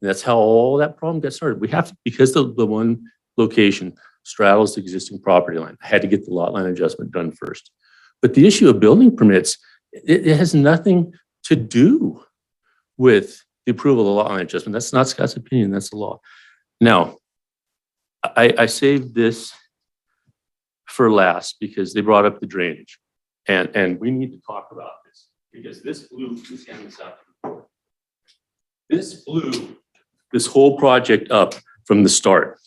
that's how all that problem got started. We have to, because the one location straddles the existing property line, I had to get the lot line adjustment done first. But the issue of building permits, it has nothing to do with the approval of the lot line adjustment. That's not Scott's opinion, that's the law. Now, I saved this for last because they brought up the drainage. And we need to talk about this because this blew this whole project up from the start.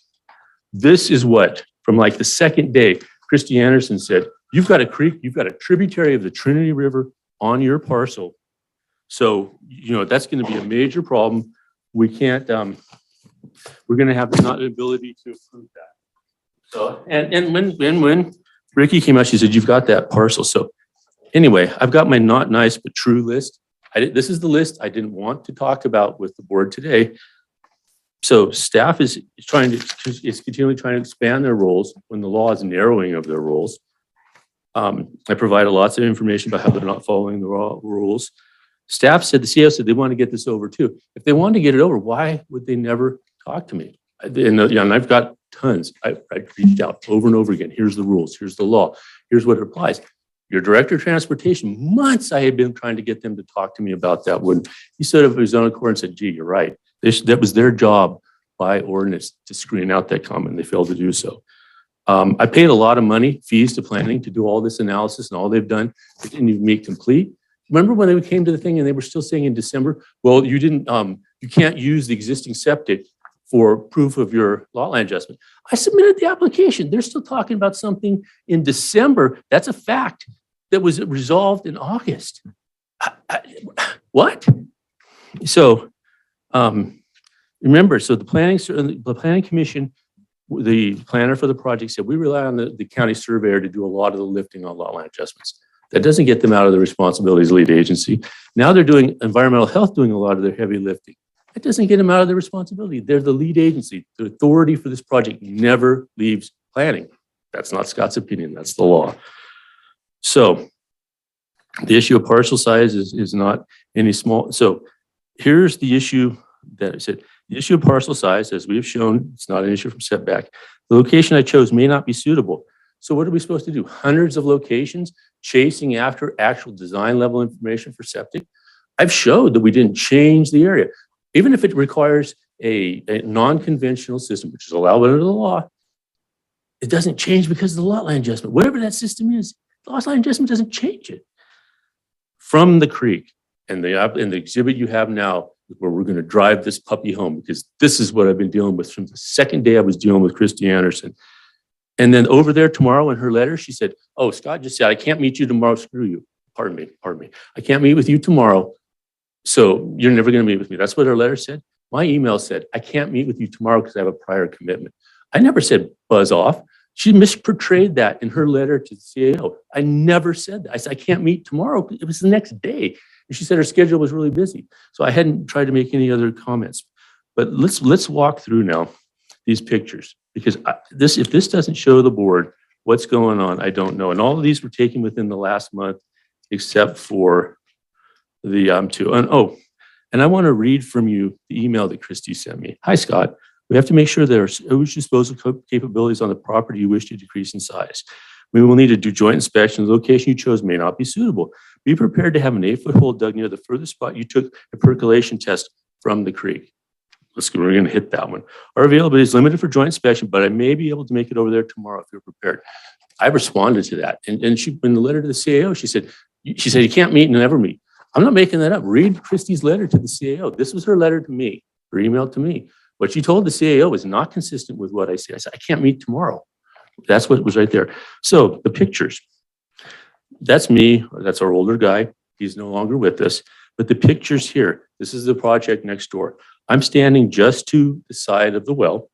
This is what, from like the second day, Christy Anderson said, you've got a creek, you've got a tributary of the Trinity River on your parcel. So, that's going to be a major problem. We can't, we're going to have not the ability to approve that. So, and when Ricky came out, she said, you've got that parcel. So anyway, I've got my not nice, but true list. This is the list I didn't want to talk about with the board today. So staff is continually trying to expand their roles when the law is narrowing of their roles. I provided lots of information about how they're not following the rules. Staff said, the CEO said they want to get this over too. If they wanted to get it over, why would they never talk to me? And I've got tons. I reached out over and over again. Here's the rules. Here's the law. Here's what it applies. Your director of transportation, months I had been trying to get them to talk to me about that when he stood up of his own accord and said, gee, you're right. That was their job by ordinance to screen out that comment. They failed to do so. I paid a lot of money, fees to planning to do all this analysis, and all they've done, they didn't even make complete. Remember when they came to the thing and they were still saying in December, well, you didn't, you can't use the existing septic for proof of your lot line adjustment. I submitted the application. They're still talking about something in December. That's a fact that was resolved in August. What? So remember, so the planning commission, the planner for the project said, we rely on the county surveyor to do a lot of the lifting on lot line adjustments. That doesn't get them out of the responsibilities of lead agency. Now they're doing environmental health, doing a lot of their heavy lifting. That doesn't get them out of their responsibility. They're the lead agency. The authority for this project never leaves planning. That's not Scott's opinion. That's the law. So the issue of partial size is not any small. So here's the issue that I said. The issue of parcel size, as we have shown, it's not an issue from setback. The location I chose may not be suitable. So what are we supposed to do? Hundreds of locations chasing after actual design level information for septic? I've showed that we didn't change the area. Even if it requires a non-conventional system, which is allowed under the law, it doesn't change because of the lot line adjustment. Whatever that system is, the lot line adjustment doesn't change it. From the creek and the exhibit you have now, where we're going to drive this puppy home, because this is what I've been dealing with from the second day I was dealing with Christy Anderson. And then over there tomorrow in her letter, she said, oh, Scott just said, I can't meet you tomorrow. Screw you. Pardon me. I can't meet with you tomorrow. So you're never going to meet with me. That's what her letter said. My email said, I can't meet with you tomorrow because I have a prior commitment. I never said buzz off. She misportrayed that in her letter to the CAO. I never said that. I said, I can't meet tomorrow. It was the next day. And she said her schedule was really busy. So I hadn't tried to make any other comments. But let's walk through now these pictures, because if this doesn't show the board what's going on, I don't know. And all of these were taken within the last month, except for the two. And I want to read from you the email that Christy sent me. Hi, Scott. We have to make sure there are sewage disposal capabilities on the property you wish to decrease in size. We will need to do joint inspection. The location you chose may not be suitable. Be prepared to have an 8-foot hole dug near the furthest spot you took a percolation test from the creek. We're going to hit that one. Our availability is limited for joint inspection, but I may be able to make it over there tomorrow if you're prepared. I responded to that. And she, in the letter to the CAO, she said, you can't meet and never meet. I'm not making that up. Read Christy's letter to the CAO. This was her letter to me, her email to me. What she told the CAO is not consistent with what I said. I said, I can't meet tomorrow. That's what was right there. So the pictures, that's me. That's our older guy. He's no longer with us. But the pictures here, this is the project next door. I'm standing just to the side of the well.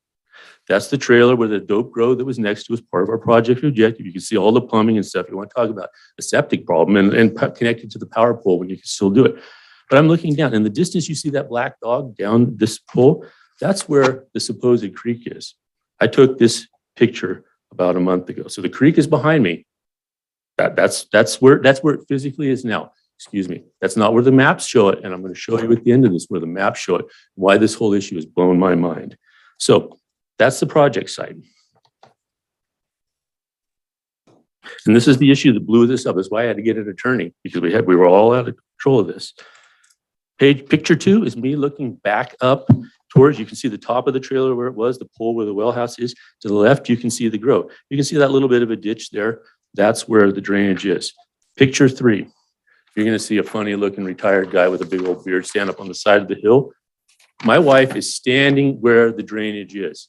That's the trailer where the dope grow that was next to was part of our project objective. You can see all the plumbing and stuff. You want to talk about the septic problem and connected to the power pole when you can still do it. But I'm looking down. In the distance, you see that black dog down this pole. That's where the supposed creek is. I took this picture about a month ago. So the creek is behind me. That's where it physically is now. Excuse me. That's not where the maps show it. And I'm going to show you at the end of this where the maps show it, why this whole issue has blown my mind. So that's the project site. And this is the issue that blew this up. That's why I had to get an attorney, because we were all out of control of this. Picture 2 is me looking back up towards, you can see the top of the trailer where it was, the pole where the well house is. To the left, you can see the grow. You can see that little bit of a ditch there. That's where the drainage is. Picture 3. You're going to see a funny looking retired guy with a big old beard stand up on the side of the hill. My wife is standing where the drainage is.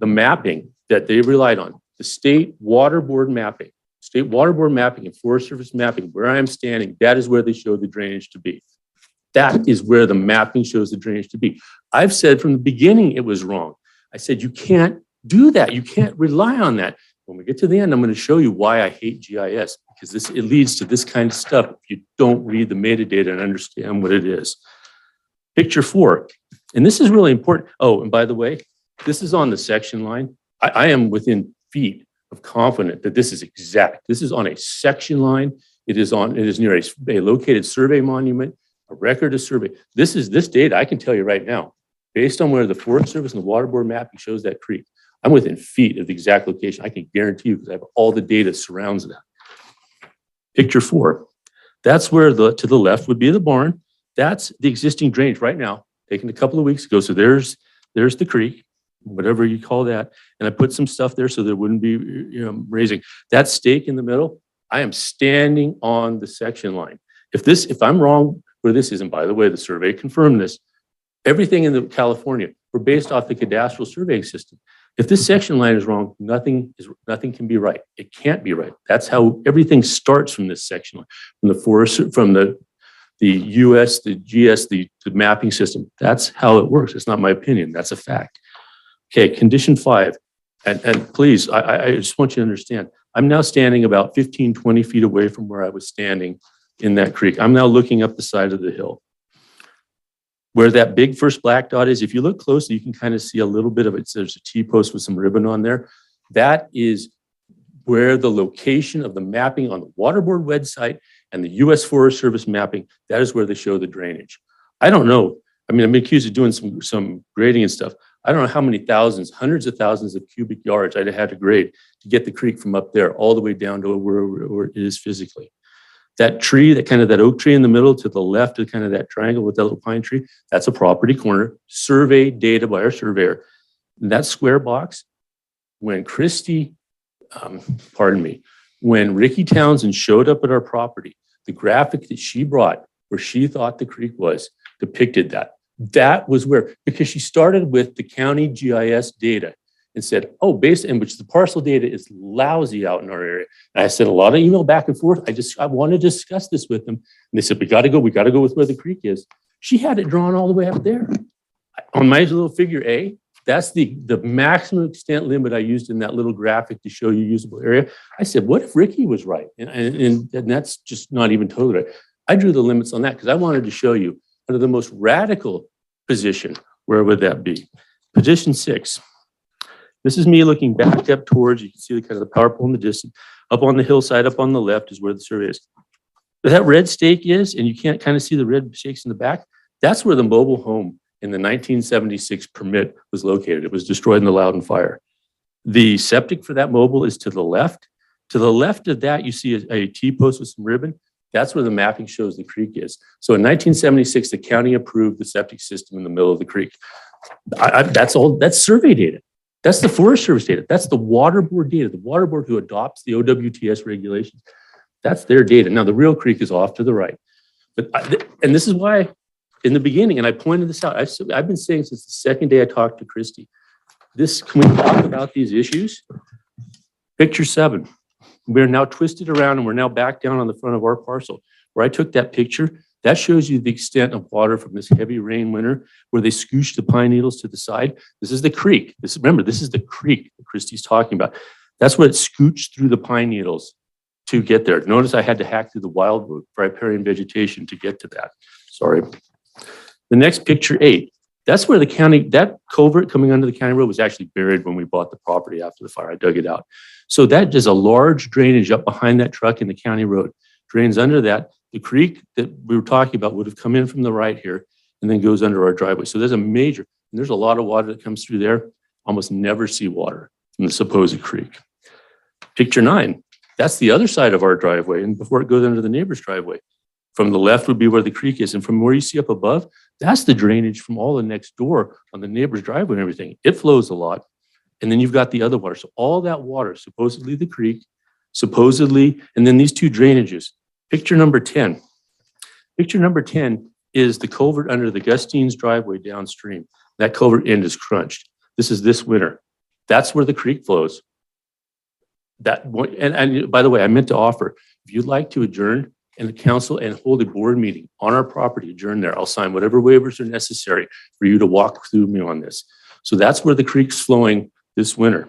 The mapping that they relied on, the state water board mapping and Forest Service mapping, where I'm standing, that is where they show the drainage to be. That is where the mapping shows the drainage to be. I've said from the beginning it was wrong. I said, you can't do that. You can't rely on that. When we get to the end, I'm going to show you why I hate GIS, because it leads to this kind of stuff if you don't read the metadata and understand what it is. Picture 4, and this is really important. Oh, and by the way, this is on the section line. I am within feet of confident that this is exact. This is on a section line. It is near a located survey monument, a record of survey. This data, I can tell you right now, based on where the Forest Service and the water board mapping shows that creek. I'm within feet of the exact location. I can guarantee you, because I have all the data surrounds that. Picture 4, that's where to the left would be the barn. That's the existing drainage right now, taken a couple of weeks ago. So there's the creek. whatever you call that. And I put some stuff there so there wouldn't be, raising. That stake in the middle, I am standing on the section line. If I'm wrong where this is, and by the way, the survey confirmed this, everything in the California, we're based off the cadastral surveying system. If this section line is wrong, nothing can be right. It can't be right. That's how everything starts from this section line, from the forest, from the US, the GS, the mapping system. That's how it works. It's not my opinion. That's a fact. Okay, condition 5. And please, I just want you to understand, I'm now standing about 15, 20 feet away from where I was standing in that creek. I'm now looking up the side of the hill. Where that big first black dot is, if you look closely, you can kind of see a little bit of it. There's a T-post with some ribbon on there. That is where the location of the mapping on the water board website and the US Forest Service mapping, that is where they show the drainage. I don't know. I mean, I've been accused of doing some grading and stuff. I don't know how many thousands, hundreds of thousands of cubic yards I'd have had to grade to get the creek from up there all the way down to where it is physically. That tree, that oak tree in the middle to the left of kind of that triangle with that little pine tree, that's a property corner, survey data by our surveyor. And that square box, when when Ricky Townsend showed up at our property, the graphic that she brought where she thought the creek was depicted that. That was where, because she started with the county GIS data and said, oh, based in which the parcel data is lousy out in our area. And I sent a lot of email back and forth. I want to discuss this with them. And they said, we got to go with where the creek is. She had it drawn all the way up there. On my little figure A, that's the maximum extent limit I used in that little graphic to show you usable area. I said, what if Ricky was right? And that's just not even totally right. I drew the limits on that because I wanted to show you under the most radical position, where would that be? Position 6. This is me looking back up towards, you can see the kind of the power pole in the distance, up on the hillside, up on the left is where the survey is. Where that red stake is, and you can't kind of see the red stakes in the back, that's where the mobile home in the 1976 permit was located. It was destroyed in the Loudon fire. The septic for that mobile is to the left. To the left of that, you see a T-post with some ribbon. That's where the mapping shows the creek is. So in 1976, the county approved the septic system in the middle of the creek. That's survey data. That's the Forest Service data. That's the water board data. The water board who adopts the OWTS regulations. That's their data. Now the real creek is off to the right. And this is why in the beginning, and I pointed this out, I've been saying since the second day I talked to Christy, can we talk about these issues? Picture 7. We're now twisted around and we're now back down on the front of our parcel. Where I took that picture, that shows you the extent of water from this heavy rain winter where they scooched the pine needles to the side. This is the creek. Remember, this is the creek that Christy's talking about. That's what it scooched through the pine needles to get there. Notice I had to hack through the wildwood riparian vegetation to get to that. Sorry. The next picture 8. That's where that culvert coming under the county road was actually buried when we bought the property after the fire. I dug it out. So that is a large drainage up behind that truck in the county road. Drains under that. The creek that we were talking about would have come in from the right here and then goes under our driveway. So there's a lot of water that comes through there. Almost never see water from the supposed creek. Picture 9. That's the other side of our driveway and before it goes under the neighbor's driveway. From the left would be where the creek is. And from where you see up above, that's the drainage from all the next door on the neighbor's driveway and everything. It flows a lot. And then you've got the other water. So all that water, supposedly the creek, and then these two drainages. Picture number 10. Picture number 10 is the culvert under the Gustine's driveway downstream. That culvert end is crunched. This is this winter. That's where the creek flows. And by the way, I meant to offer, if you'd like to adjourn and the council and hold a board meeting on our property, adjourn there. I'll sign whatever waivers are necessary for you to walk through me on this. So that's where the creek's flowing this winter.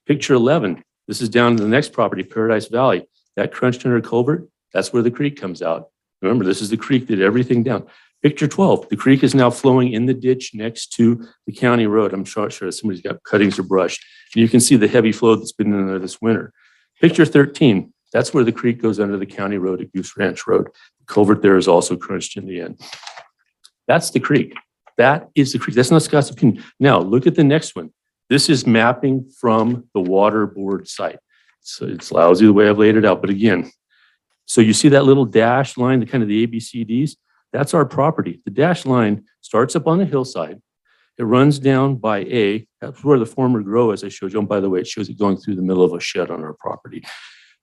Picture 11. This is down to the next property, Paradise Valley. That crunched under culvert, that's where the creek comes out. Remember, this is the creek that everything down. Picture 12. The creek is now flowing in the ditch next to the county road. I'm sure somebody's got cuttings or brush. And you can see the heavy flow that's been in there this winter. Picture 13. That's where the creek goes under the county road at Goose Ranch Road. The culvert there is also crunched in the end. That's the creek. That is the creek. That's not Scott's opinion. Now, look at the next one. This is mapping from the water board site. So it's lousy the way I've laid it out. But again, so you see that little dashed line, the kind of the ABCDs? That's our property. The dashed line starts up on the hillside. It runs down by A. That's where the former grow, as I showed you. And by the way, it shows it going through the middle of a shed on our property.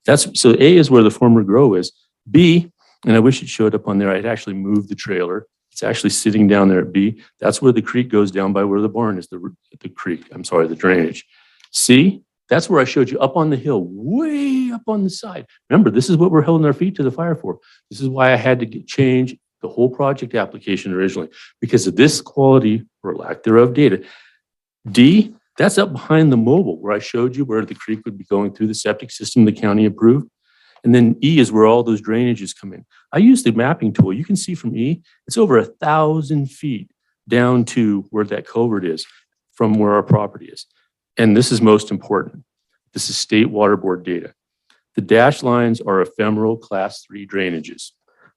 So A is where the former grow is. B, and I wish it showed up on there. I'd actually moved the trailer. It's actually sitting down there at B. That's where the creek goes down by where the barn is, the creek. I'm sorry, the drainage. C, that's where I showed you up on the hill, way up on the side. Remember, this is what we're holding our feet to the fire for. This is why I had to change the whole project application originally, because of this quality or lack thereof data. D, that's up behind the mobile where I showed you where the creek would be going through the septic system the county approved. And then E is where all those drainages come in. I use the mapping tool. You can see from E, it's over 1,000 feet down to where that culvert is from where our property is. And this is most important. This is state water board data. The dashed lines are ephemeral class 3 drainages.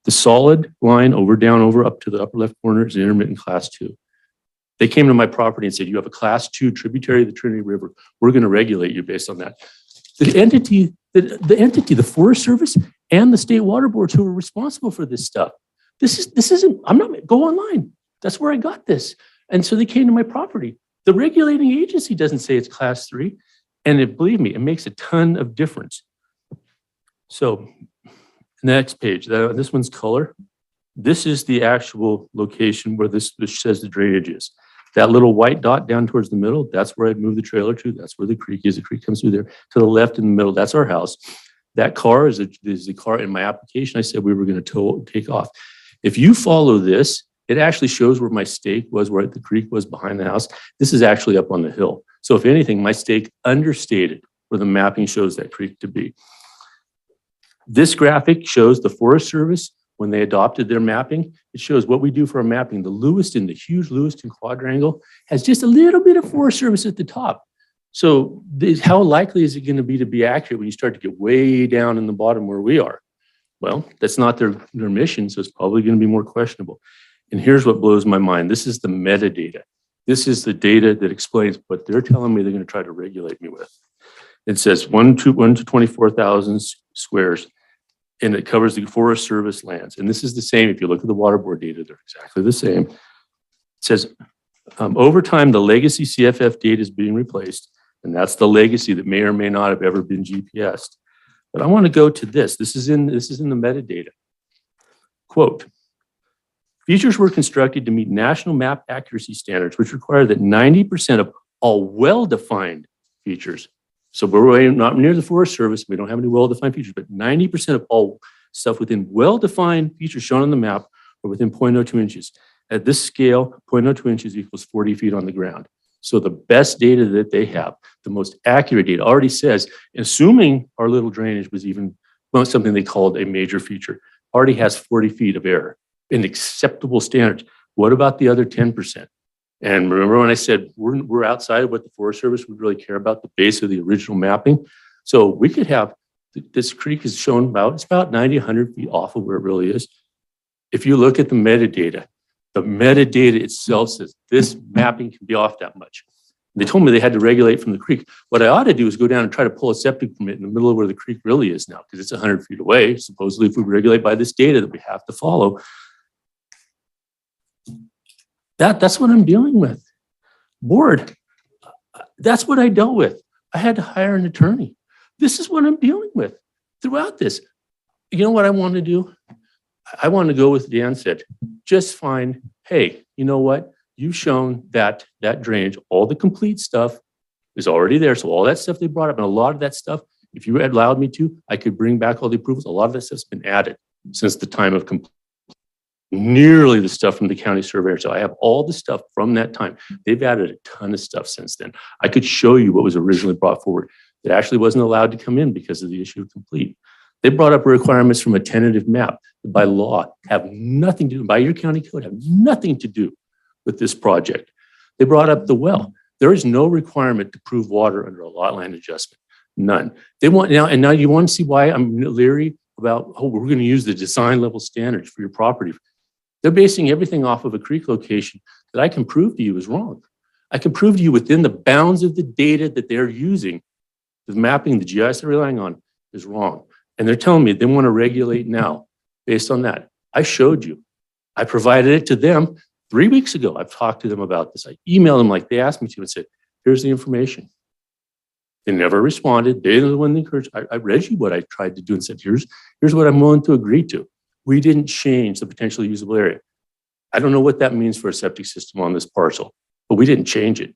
The solid line down over up to the upper left corner is intermittent class 2. They came to my property and said, you have a class 2 tributary of the Trinity River. We're going to regulate you based on that. The entity, the Forest Service and the state water boards who are responsible for this stuff. This isn't, I'm not, go online. That's where I got this. And so they came to my property. The regulating agency doesn't say it's class 3. And believe me, it makes a ton of difference. So next page, this one's color. This is the actual location where this says the drainage is. That little white dot down towards the middle, that's where I'd move the trailer to. That's where the creek is. The creek comes through there. To the left in the middle, that's our house. That car is the car in my application. I said we were going to take off. If you follow this, it actually shows where my stake was, where the creek was behind the house. This is actually up on the hill. So if anything, my stake understated where the mapping shows that creek to be. This graphic shows the Forest Service when they adopted their mapping. It shows what we do for our mapping. The Lewiston, the huge Lewiston quadrangle, has just a little bit of Forest Service at the top. So how likely is it going to be accurate when you start to get way down in the bottom where we are? Well, that's not their mission, so it's probably going to be more questionable. And here's what blows my mind. This is the metadata. This is the data that explains what they're telling me they're going to try to regulate me with. It says 1 to 24,000 squares, and it covers the Forest Service lands. And this is the same. If you look at the water board data, they're exactly the same. It says, over time, the legacy CFF data is being replaced. And that's the legacy that may or may not have ever been GPSed. But I want to go to this. This is in the metadata. Quote, features were constructed to meet national map accuracy standards, which require that 90% of all well-defined features. So we're not near the Forest Service. We don't have any well-defined features, but 90% of all stuff within well-defined features shown on the map are within 0.02 inches. At this scale, 0.02 inches equals 40 feet on the ground. So the best data that they have, the most accurate data, already says, assuming our little drainage was even something they called a major feature, already has 40 feet of error in acceptable standards. What about the other 10%? And remember when I said we're outside of what the Forest Service would really care about, the base of the original mapping? So we could have, this creek is shown it's about 90, 100 feet off of where it really is. If you look at the metadata itself says this mapping can be off that much. They told me they had to regulate from the creek. What I ought to do is go down and try to pull a septic permit in the middle of where the creek really is now, because it's 100 feet away. Supposedly, if we regulate by this data that we have to follow, that's what I'm dealing with. Board, that's what I dealt with. I had to hire an attorney. This is what I'm dealing with throughout this. You know what I want to do? I want to go with Dan said, just find, hey, you know what? You've shown that drainage, all the complete stuff is already there. So all that stuff they brought up, and a lot of that stuff, if you had allowed me to, I could bring back all the approvals. A lot of that stuff's been added since the time of nearly the stuff from the county surveyor. So I have all the stuff from that time. They've added a ton of stuff since then. I could show you what was originally brought forward that actually wasn't allowed to come in because of the issue of complete. They brought up requirements from a tentative map that by law have nothing to do, by your county code, have nothing to do with this project. They brought up the well. There is no requirement to prove water under a lot line adjustment. None. They want now you want to see why I'm leery about, we're going to use the design level standards for your property. They're basing everything off of a creek location that I can prove to you is wrong. I can prove to you within the bounds of the data that they're using, the mapping, the GIS they're relying on is wrong. And they're telling me they want to regulate now based on that. I showed you. I provided it to them. 3 weeks ago, I've talked to them about this. I emailed them like they asked me to and said, here's the information. They never responded. They're the one that encouraged. I read you what I tried to do and said, here's what I'm willing to agree to. We didn't change the potentially usable area. I don't know what that means for a septic system on this parcel, but we didn't change it.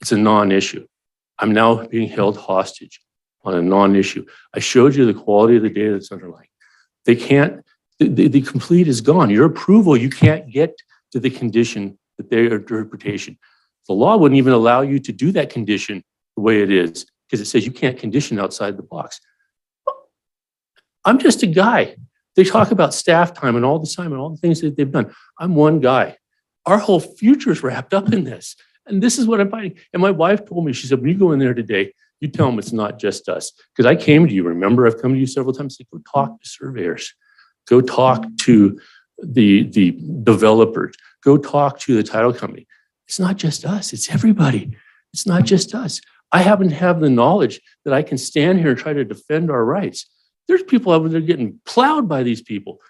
It's a non-issue. I'm now being held hostage on a non-issue. I showed you the quality of the data that's underlying. They can't, the complete is gone. Your approval, you can't get to the condition that their interpretation. The law wouldn't even allow you to do that condition the way it is, because it says you can't condition outside the box. I'm just a guy. They talk about staff time and all the time and all the things that they've done. I'm one guy. Our whole future is wrapped up in this. And this is what I'm fighting. And my wife told me, she said, when you go in there today, you tell them it's not just us. Because I came to you, remember, I've come to you several times, say, go talk to surveyors. Go talk to the developers. Go talk to the title company. It's not just us, it's everybody. It's not just us. I happen to have the knowledge that I can stand here and try to defend our rights. There's people out there getting plowed by these people.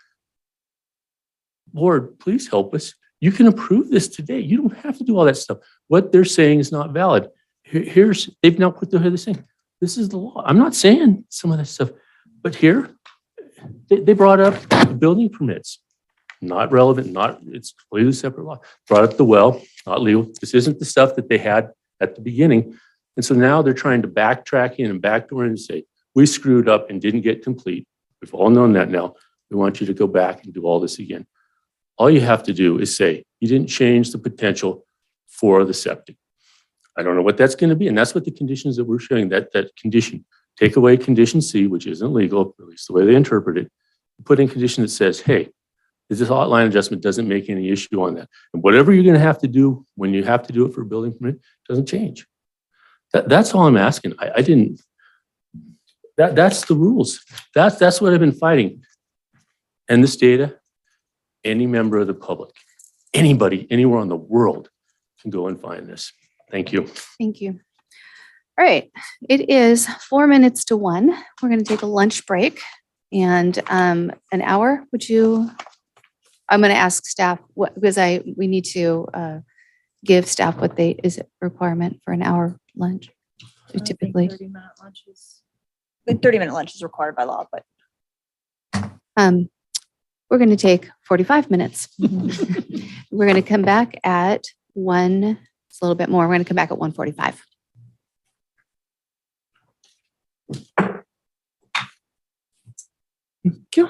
Lord, please help us. You can approve this today. You don't have to do all that stuff. What they're saying is not valid. They've now put their thing. This is the law. I'm not saying some of that stuff, but here, they brought up the building permits. Not relevant, it's completely separate law. Brought up the well, not legal. This isn't the stuff that they had at the beginning. And so now they're trying to backtrack in and backdoor and say, we screwed up and didn't get complete. We've all known that now. We want you to go back and do all this again. All you have to do is say, you didn't change the potential for the septic. I don't know what that's going to be. And that's what the conditions that we're showing, that condition, take away condition C, which isn't legal, at least the way they interpret it, put in condition that says, hey, this outline adjustment doesn't make any issue on that. And whatever you're going to have to do when you have to do it for a building permit doesn't change. That's all I'm asking. I didn't, that's the rules. That's what I've been fighting. And this data, any member of the public, anybody, anywhere in the world can go and find this. Thank you. Thank you. All right, it is 4 minutes to 1. We're going to take a lunch break and an hour. I'm going to ask staff what, because we need to give staff what is it requirement for an hour lunch? We typically 30-minute lunches. 30-minute lunch is required by law, but we're going to take 45 minutes. We're going to come back at 1. It's a little bit more. We're going to come back at 1:45. Thank you.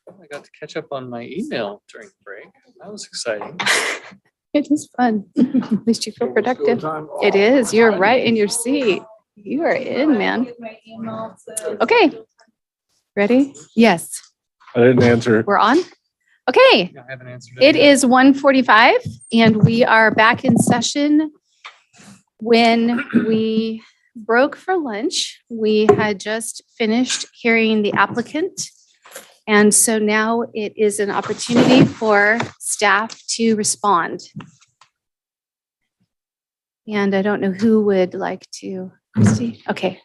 I got to catch up on my email during break. That was exciting. It is fun. At least you feel productive. It is. You're right in your seat. You are in, man. Okay. Ready? Yes. I didn't answer. We're on? Okay. I haven't answered It is 1:45 and we are back in session. When we broke for lunch, we had just finished hearing the applicant. And so now it is an opportunity for staff to respond. And I don't know who would like to, Christy? Okay.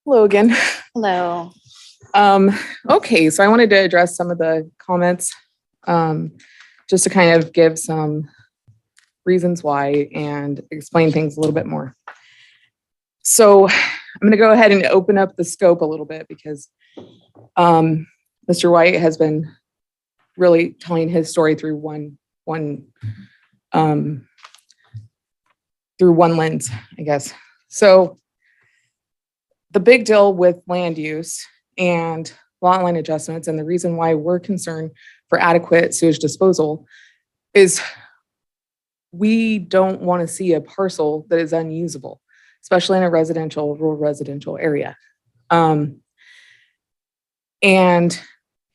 Hello again. Hello. Okay, so I wanted to address some of the comments, just to kind of give some reasons why and explain things a little bit more. So I'm going to go ahead and open up the scope a little bit because Mr. White has been really telling his story through one lens, I guess. So the big deal with land use and lot line adjustments, and the reason why we're concerned for adequate sewage disposal is we don't want to see a parcel that is unusable, especially in a rural residential area. And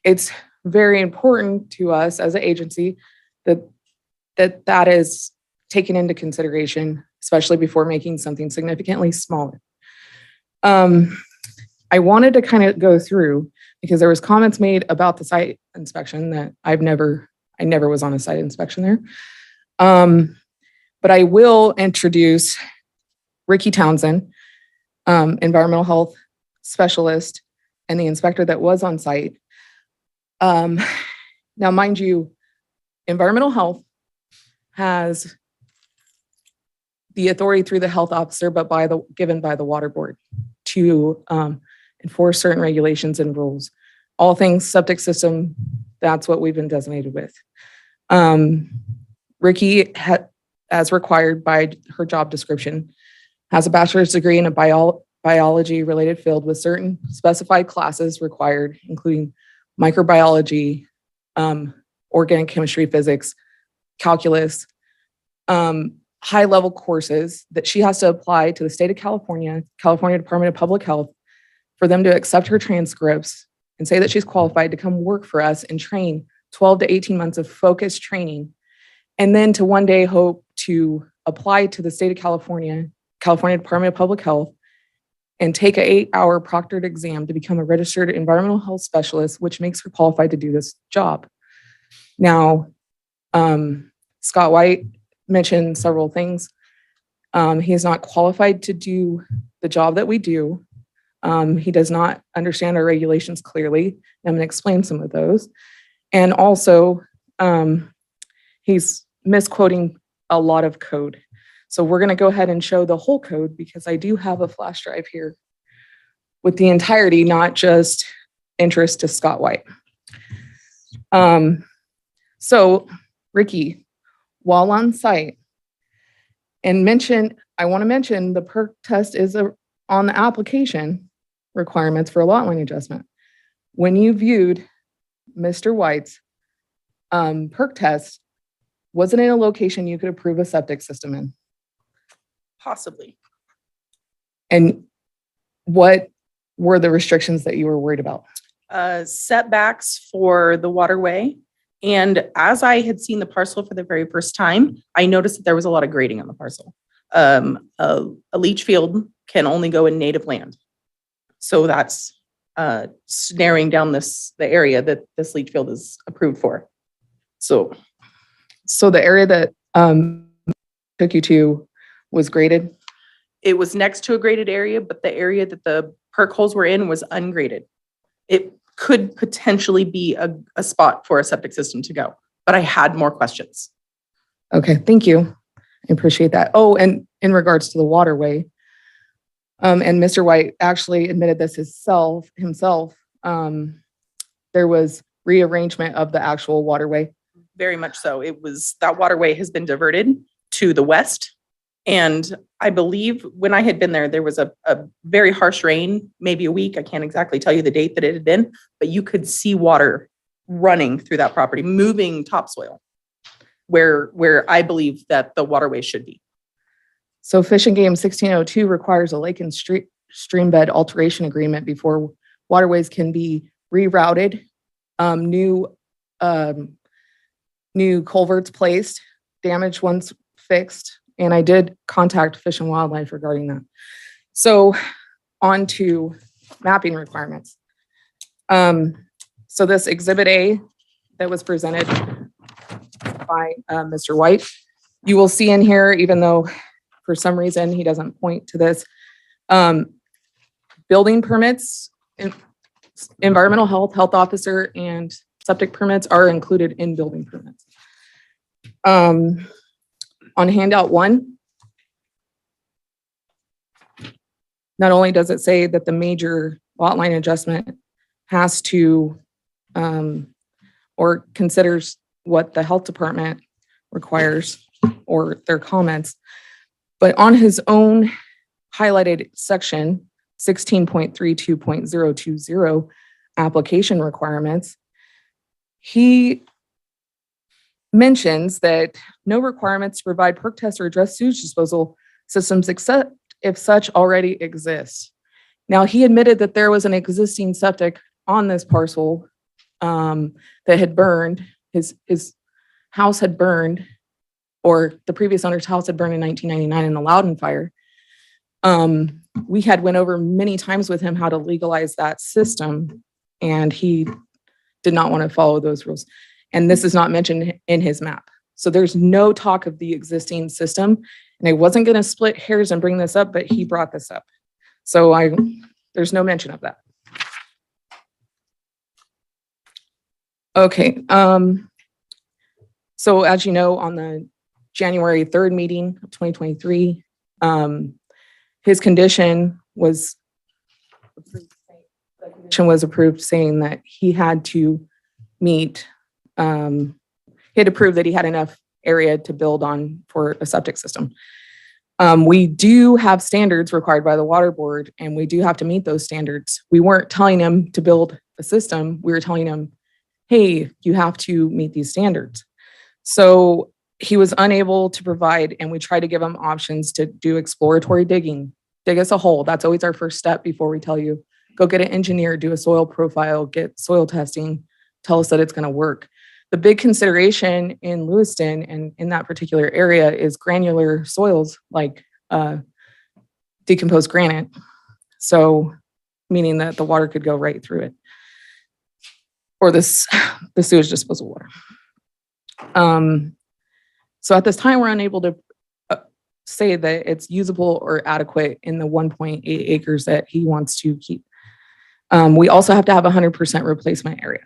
it's very important to us as an agency that is taken into consideration, especially before making something significantly smaller. I wanted to kind of go through because there was comments made about the site inspection that I never was on a site inspection there. But I will introduce Ricky Townsend, environmental health specialist, and the inspector that was on site. Now, mind you, environmental health has the authority through the health officer, but given by the water board to enforce certain regulations and rules. All things septic system, that's what we've been designated with. Ricky, as required by her job description, has a bachelor's degree in a biology-related field with certain specified classes required, including microbiology, organic chemistry, physics, calculus, high-level courses that she has to apply to the state of California Department of Public Health for them to accept her transcripts and say that she's qualified to come work for us and train 12 to 18 months of focused training. And then to one day hope to apply to the state of California Department of Public Health and take an 8-hour proctored exam to become a registered environmental health specialist, which makes her qualified to do this job. Now, Scott White mentioned several things. He is not qualified to do the job that we do. He does not understand our regulations clearly. I'm going to explain some of those. And also, he's misquoting a lot of code. So we're going to go ahead and show the whole code because I do have a flash drive here with the entirety, not just interest to Scott White. So Ricky, while on site, and I want to mention the perk test is on the application requirements for a lot line adjustment. When you viewed Mr. White's perk test, was it in a location you could approve a septic system in? Possibly. And what were the restrictions that you were worried about? Setbacks for the waterway. And as I had seen the parcel for the very first time, I noticed that there was a lot of grading on the parcel. A leach field can only go in native land. So that's narrowing down the area that this leach field is approved for. So the area that took you to was graded? It was next to a graded area, but the area that the perk holes were in was ungraded. It could potentially be a spot for a septic system to go, but I had more questions. Okay, thank you. I appreciate that. Oh, and in regards to the waterway, and Mr. White actually admitted this himself, there was rearrangement of the actual waterway very much so. That waterway has been diverted to the west. And I believe when I had been there, there was a very harsh rain, maybe a week. I can't exactly tell you the date that it had been, but you could see water running through that property, moving topsoil where I believe that the waterway should be. So Fish and Game 1602 requires a lake and stream bed alteration agreement before waterways can be rerouted, new culverts placed, damaged ones fixed. And I did contact Fish and Wildlife regarding that. So on to mapping requirements. So this Exhibit A that was presented by Mr. White, you will see in here, even though for some reason he doesn't point to this, building permits, environmental health officer, and septic permits are included in building permits. On handout 1, not only does it say that the major lot line adjustment has to or considers what the health department requires or their comments, but on his own highlighted section 16.32.020 application requirements, he mentions that no requirements to provide perk tests or address sewage disposal systems except if such already exists. Now, he admitted that there was an existing septic on this parcel that had burned. His house had burned, or the previous owner's house had burned in 1999 in the Loudon fire. We had went over many times with him how to legalize that system, and he did not want to follow those rules. And this is not mentioned in his map. So there's no talk of the existing system. And I wasn't going to split hairs and bring this up, but he brought this up. So there's no mention of that. Okay. So as you know, on the January 3rd meeting of 2023, his condition was approved, saying that he had to meet, he had to prove that he had enough area to build on for a septic system. We do have standards required by the water board, and we do have to meet those standards. We weren't telling him to build a system. We were telling him, hey, you have to meet these standards. So he was unable to provide, and we tried to give him options to do exploratory digging. Dig us a hole. That's always our first step before we tell you, go get an engineer, do a soil profile, get soil testing, tell us that it's going to work. The big consideration in Lewiston and in that particular area is granular soils like decomposed granite. So meaning that the water could go right through it, or the sewage disposal water. So at this time, we're unable to say that it's usable or adequate in the 1.8 acres that he wants to keep. We also have to have 100% replacement area.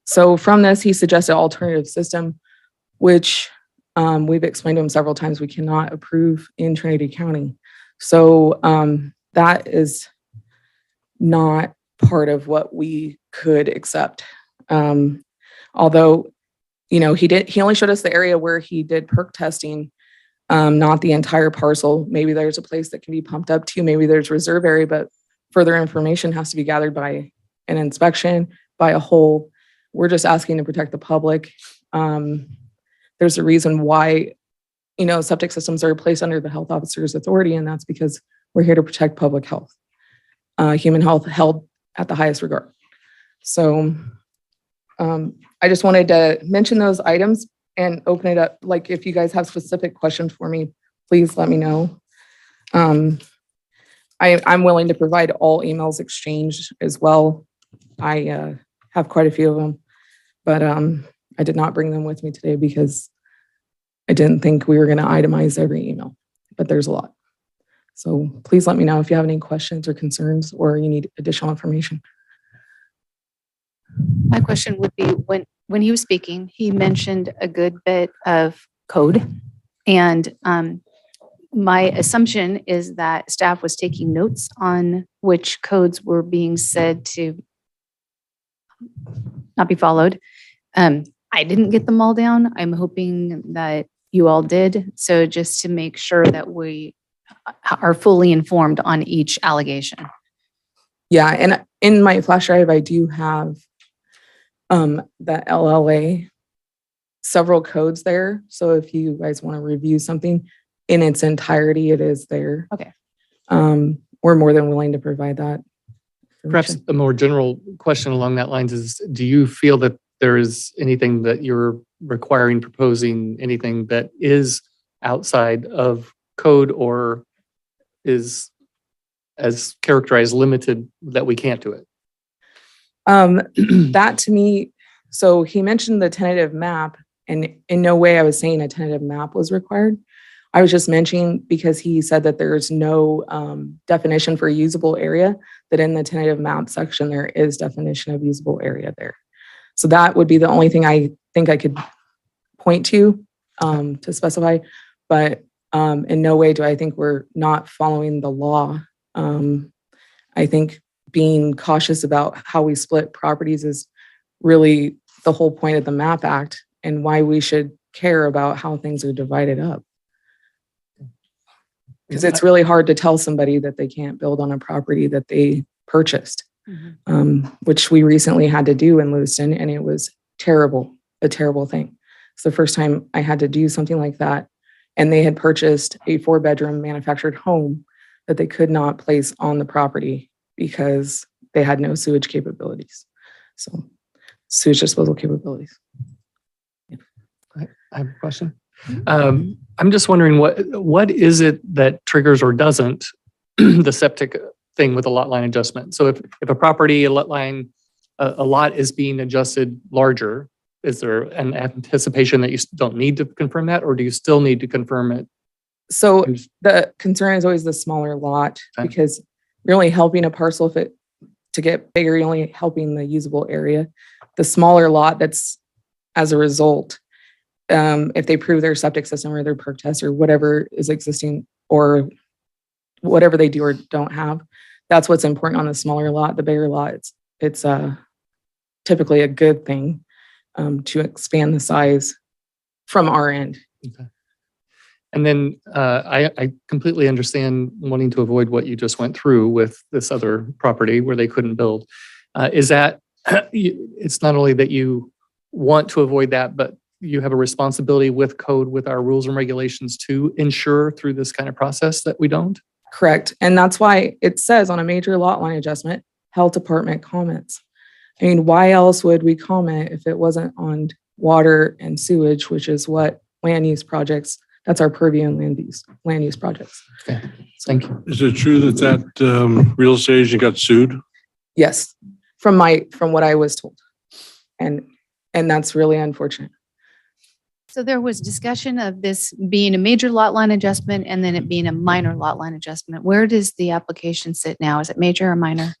So from this, he suggested alternative system, which we've explained to him several times we cannot approve in Trinity County. So that is not part of what we could accept. Although, you know, he only showed us the area where he did perk testing, not the entire parcel. Maybe there's a place that can be pumped up to, maybe there's reserve area, but further information has to be gathered by an inspection, by a hole. We're just asking to protect the public. There's a reason why, you know, septic systems are placed under the health officer's authority, and that's because we're here to protect public health, human health held at the highest regard. So I just wanted to mention those items and open it up. Like, if you guys have specific questions for me, please let me know. I'm willing to provide all emails exchanged as well. I have quite a few of them, but I did not bring them with me today because I didn't think we were going to itemize every email, but there's a lot. So please let me know if you have any questions or concerns or you need additional information. My question would be, when he was speaking, he mentioned a good bit of code. And my assumption is that staff was taking notes on which codes were being said to not be followed. I didn't get them all down. I'm hoping that you all did. So just to make sure that we are fully informed on each allegation. Yeah, and in my flash drive, I do have the LLA, several codes there. So if you guys want to review something in its entirety, it is there. Okay. We're more than willing to provide that. Perhaps a more general question along that lines is, do you feel that there is anything that you're requiring, proposing, anything that is outside of code or is as characterized limited that we can't do it? That to me, so he mentioned the tentative map, and in no way I was saying a tentative map was required. I was just mentioning because he said that there's no definition for usable area, that in the tentative map section, there is definition of usable area there. So that would be the only thing I think I could point to specify, but in no way do I think we're not following the law. I think being cautious about how we split properties is really the whole point of the MAP Act and why we should care about how things are divided up. Because it's really hard to tell somebody that they can't build on a property that they purchased, which we recently had to do in Lewiston, and it was terrible, a terrible thing. It's the first time I had to do something like that, and they had purchased a 4-bedroom manufactured home that they could not place on the property because they had no sewage capabilities. So sewage disposal capabilities. I have a question. I'm just wondering what is it that triggers or doesn't the septic thing with a lot line adjustment? So if a property, a lot is being adjusted larger, is there an anticipation that you don't need to confirm that, or do you still need to confirm it? So the concern is always the smaller lot, because you're only helping a parcel to get bigger, you're only helping the usable area. The smaller lot, that's as a result, if they prove their septic system or their perk test or whatever is existing or whatever they do or don't have, that's what's important on the smaller lot. The bigger lot, it's typically a good thing to expand the size from our end. Okay. And then I completely understand wanting to avoid what you just went through with this other property where they couldn't build. Is that, it's not only that you want to avoid that, but you have a responsibility with code, with our rules and regulations to ensure through this kind of process that we don't? Correct. And that's why it says on a major lot line adjustment, health department comments. I mean, why else would we comment if it wasn't on water and sewage, which is what land use projects, that's our purview in land use projects. Okay, thank you. Is it true that real estate agent got sued? Yes, from what I was told. And that's really unfortunate. So there was discussion of this being a major lot line adjustment and then it being a minor lot line adjustment. Where does the application sit now? Is it major or minor?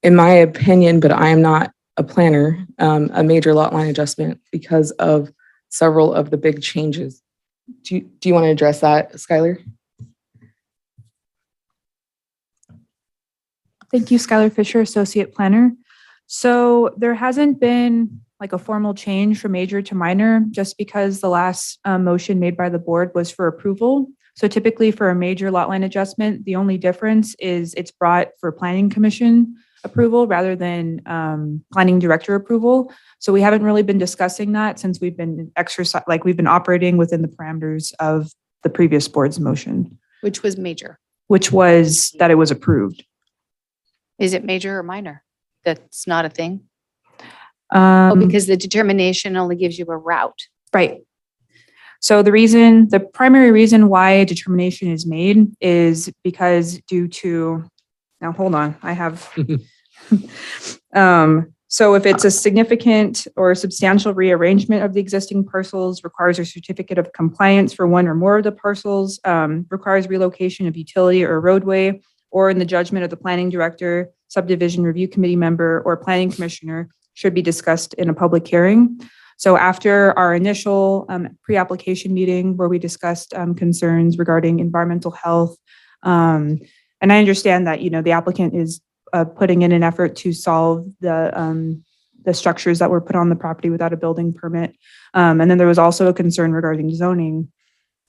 In my opinion, but I am not a planner, a major lot line adjustment because of several of the big changes. Do you want to address that, Skylar? Thank you, Skylar Fisher, Associate Planner. So there hasn't been like a formal change from major to minor, just because the last motion made by the board was for approval. So typically for a major lot line adjustment, the only difference is it's brought for planning commission approval rather than planning director approval. So we haven't really been discussing that since we've been we've been operating within the parameters of the previous board's motion. Which was major. Which was that it was approved. Is it major or minor? That's not a thing? Because the determination only gives you a route. Right. So the primary reason why a determination is made is because due to, now hold on, I have, so if it's a significant or substantial rearrangement of the existing parcels, requires a certificate of compliance for one or more of the parcels, requires relocation of utility or roadway, or in the judgment of the planning director, subdivision review committee member, or planning commissioner, should be discussed in a public hearing. So after our initial pre-application meeting where we discussed concerns regarding environmental health, and I understand that, the applicant is putting in an effort to solve the the structures that were put on the property without a building permit. And then there was also a concern regarding zoning.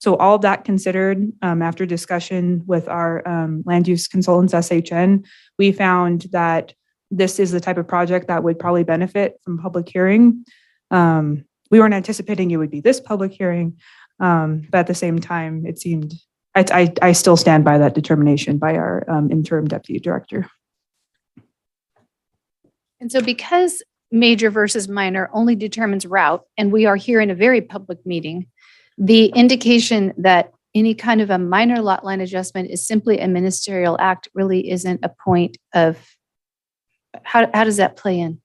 So all of that considered, after discussion with our land use consultants, SHN, we found that this is the type of project that would probably benefit from public hearing. We weren't anticipating it would be this public hearing, but at the same time, it seemed, I still stand by that determination by our interim deputy director. And so because major versus minor only determines route, and we are here in a very public meeting, the indication that any kind of a minor lot line adjustment is simply a ministerial act really isn't a point of, how does that play in?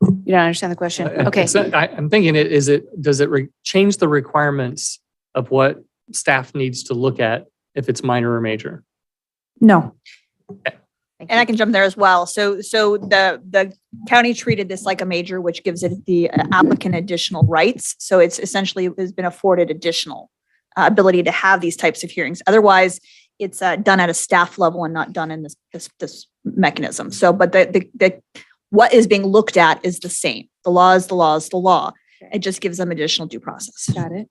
You don't understand the question? Okay. I'm thinking does it change the requirements of what staff needs to look at if it's minor or major? No. And I can jump there as well. So the county treated this like a major, which gives it the applicant additional rights. So it's essentially has been afforded additional ability to have these types of hearings. Otherwise, it's done at a staff level and not done in this mechanism. So, but the what is being looked at is the same. The law is the law is the law. It just gives them additional due process. Got it.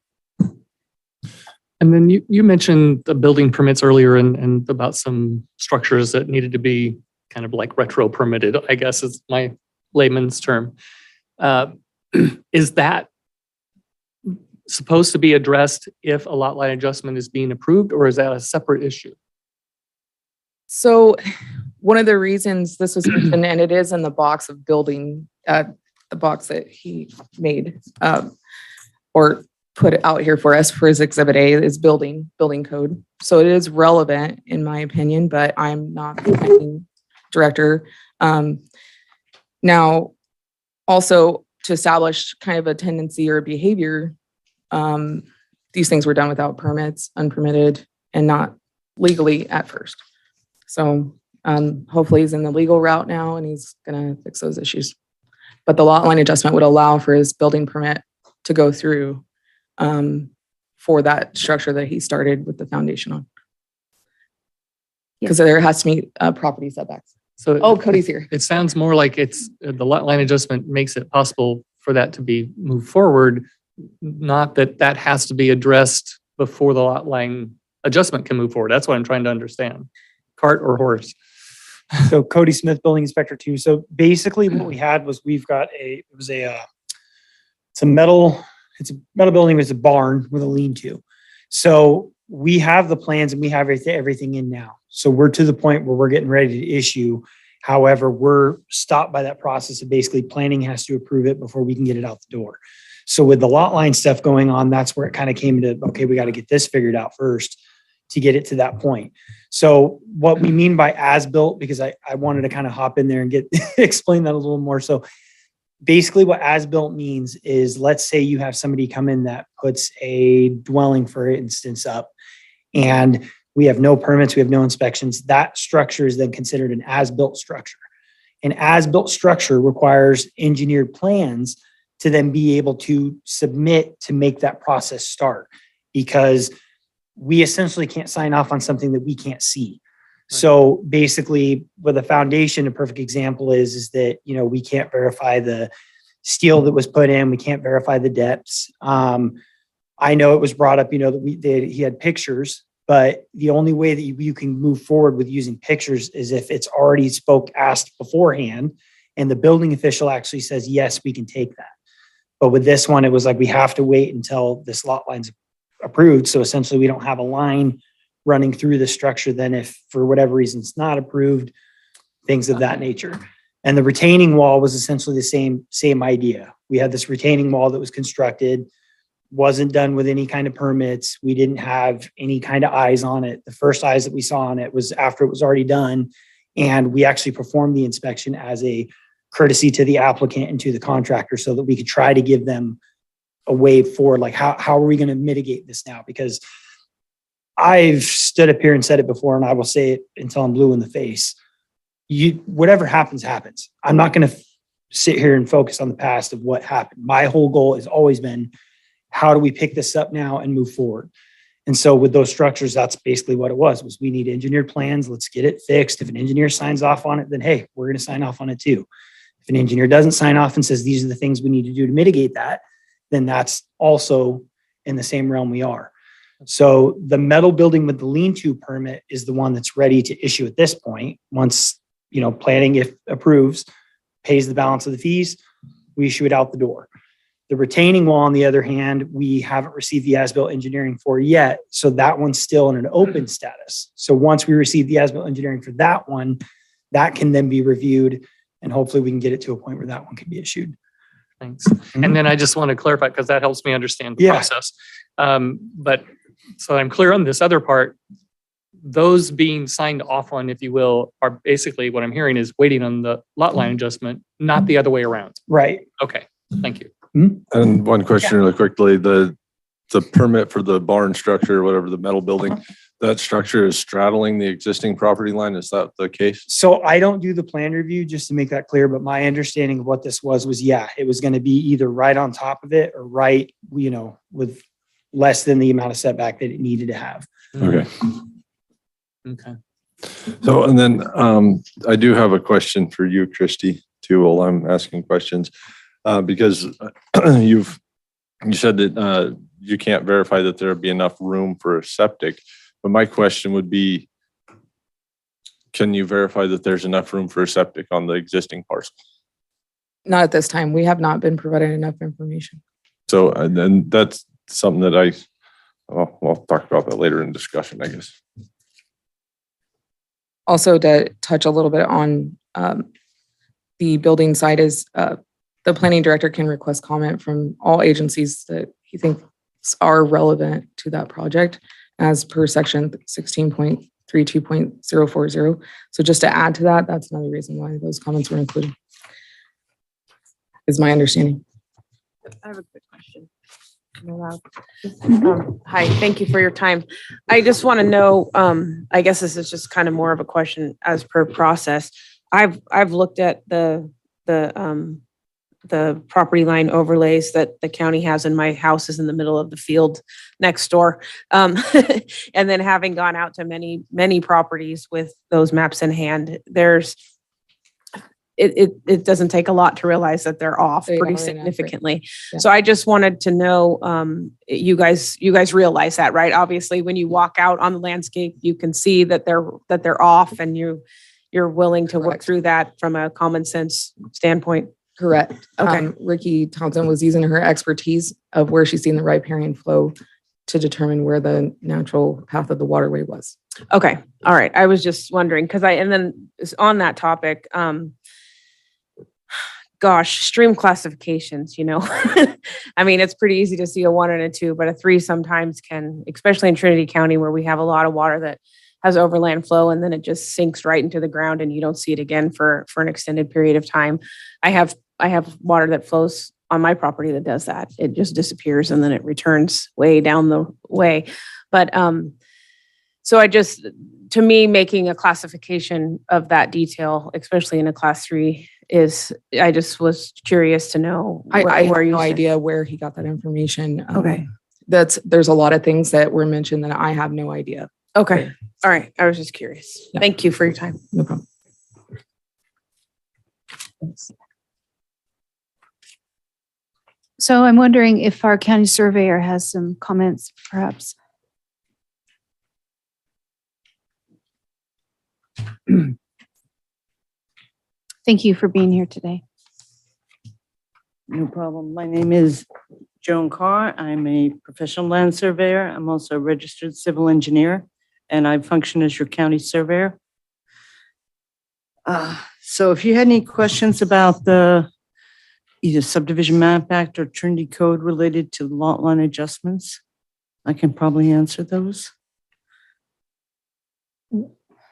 And then you mentioned the building permits earlier and about some structures that needed to be kind of like retro permitted, I guess is my layman's term. Is that supposed to be addressed if a lot line adjustment is being approved, or is that a separate issue? So one of the reasons this was mentioned, and it is in the box of building, the box that he made or put out here for us for his exhibit A is building code. So it is relevant in my opinion, but I'm not the planning director. Now, also to establish kind of a tendency or a behavior, these things were done without permits, unpermitted, and not legally at first. So hopefully he's in the legal route now and he's gonna fix those issues. But the lot line adjustment would allow for his building permit to go through for that structure that he started with the foundation on. Because there has to be property setbacks. So Cody's here. It sounds more like it's the lot line adjustment makes it possible for that to be moved forward, not that has to be addressed before the lot line adjustment can move forward. That's what I'm trying to understand. Cart or horse? So Cody Smith, building inspector 2. So basically what we had was it's a metal building with a barn with a lean-to. So we have the plans and we have everything in now. So we're to the point where we're getting ready to issue. However, we're stopped by that process of basically planning has to approve it before we can get it out the door. So with the lot line stuff going on, that's where it kind of came to, okay, we got to get this figured out first to get it to that point. So what we mean by as-built, because I wanted to kind of hop in there and explain that a little more. So basically what as-built means is, let's say you have somebody come in that puts a dwelling, for instance, up, and we have no permits, we have no inspections. That structure is then considered an as-built structure. An as-built structure requires engineered plans to then be able to submit to make that process start, because we essentially can't sign off on something that we can't see. So basically with a foundation, a perfect example is that, we can't verify the steel that was put in. We can't verify the depths. I know it was brought up, that he had pictures, but the only way that you can move forward with using pictures is if it's already asked beforehand and the building official actually says, yes, we can take that. But with this one, it was like, we have to wait until this lot line's approved. So essentially we don't have a line running through the structure. Then if for whatever reason it's not approved, things of that nature. And the retaining wall was essentially the same idea. We had this retaining wall that was constructed, wasn't done with any kind of permits. We didn't have any kind of eyes on it. The first eyes that we saw on it was after it was already done. And we actually performed the inspection as a courtesy to the applicant and to the contractor so that we could try to give them a way forward. Like, how are we going to mitigate this now? Because I've stood up here and said it before, and I will say it until I'm blue in the face. Whatever happens, happens. I'm not going to sit here and focus on the past of what happened. My whole goal has always been, how do we pick this up now and move forward? And so with those structures, that's basically what it was we need engineered plans. Let's get it fixed. If an engineer signs off on it, then hey, we're going to sign off on it too. If an engineer doesn't sign off and says, these are the things we need to do to mitigate that, then that's also in the same realm we are. So the metal building with the lean-to permit is the one that's ready to issue at this point. Once, planning, if approves, pays the balance of the fees, we issue it out the door. The retaining wall, on the other hand, we haven't received the as-built engineering for yet. So that one's still in an open status. So once we receive the as-built engineering for that one, that can then be reviewed, and hopefully we can get it to a point where that one can be issued. Thanks. And then I just want to clarify, because that helps me understand the process. But so I'm clear on this other part. Those being signed off on, if you will, are basically what I'm hearing is waiting on the lot line adjustment, not the other way around. Right. Okay. Thank you. And one question really quickly, the permit for the barn structure, or whatever, the metal building, that structure is straddling the existing property line. Is that the case? So I don't do the plan review, just to make that clear, but my understanding of what this was, it was going to be either right on top of it or right, with less than the amount of setback that it needed to have. Okay. Okay. So, and then I do have a question for you, Christy, too, while I'm asking questions, because you said that you can't verify that there would be enough room for a septic. But my question would be, can you verify that there's enough room for a septic on the existing parcel? Not at this time. We have not been provided enough information. So, and then that's something that we'll talk about that later in discussion, I guess. Also, to touch a little bit on the building side, is the planning director can request comment from all agencies that he thinks are relevant to that project, as per section 16.32.040. So just to add to that, that's another reason why those comments were included, is my understanding. I have a quick question. Hi, thank you for your time. I just want to know, I guess this is just kind of more of a question as per process. I've looked at the property line overlays that the county has, and my house is in the middle of the field next door. And then having gone out to many properties with those maps in hand, it doesn't take a lot to realize that they're off pretty significantly. Yeah. So I just wanted to know, you guys realize that, right? Obviously, when you walk out on the landscape, you can see that they're off, and you're willing to work through that from a common sense standpoint. Correct. Okay. Ricky Townsend was using her expertise of where she's seen the riparian flow to determine where the natural path of the waterway was. Okay. All right. I was just wondering, and then on that topic, stream classifications, I mean, it's pretty easy to see a 1 and a 2, but a 3 sometimes can, especially in Trinity County, where we have a lot of water that has overland flow, and then it just sinks right into the ground and you don't see it again for an extended period of time. I have water that flows on my property that does that. It just disappears and then it returns way down the way. But so to me, making a classification of that detail, especially in a class 3, I just was curious to know. I have no idea where he got that information. Okay. There's a lot of things that were mentioned that I have no idea. Okay. All right. I was just curious. Yeah. Thank you for your time. No problem. So I'm wondering if our county surveyor has some comments, perhaps. Thank you for being here today. No problem. My name is Joan Carr. I'm a professional land surveyor. I'm also a registered civil engineer, and I function as your county surveyor. So if you had any questions about the either subdivision map act or Trinity code related to lot line adjustments, I can probably answer those.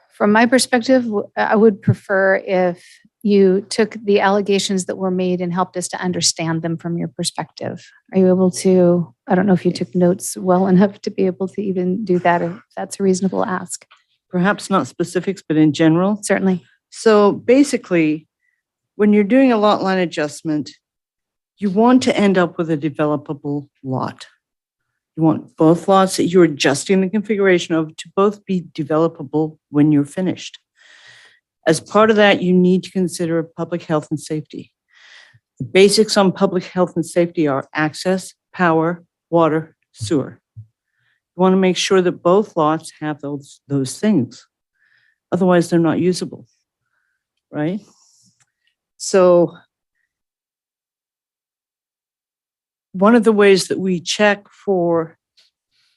From my perspective, I would prefer if you took the allegations that were made and helped us to understand them from your perspective. Are you able to, I don't know if you took notes well enough to be able to even do that, or if that's a reasonable ask. Perhaps not specifics, but in general. Certainly. So basically, when you're doing a lot line adjustment, you want to end up with a developable lot. You You want both lots that you're adjusting the configuration of to both be developable when you're finished. As part of that, you need to consider public health and safety. The basics on public health and safety are access, power, water, sewer. You want to make sure that both lots have those things. Otherwise, they're not usable, right? So one of the ways that we check for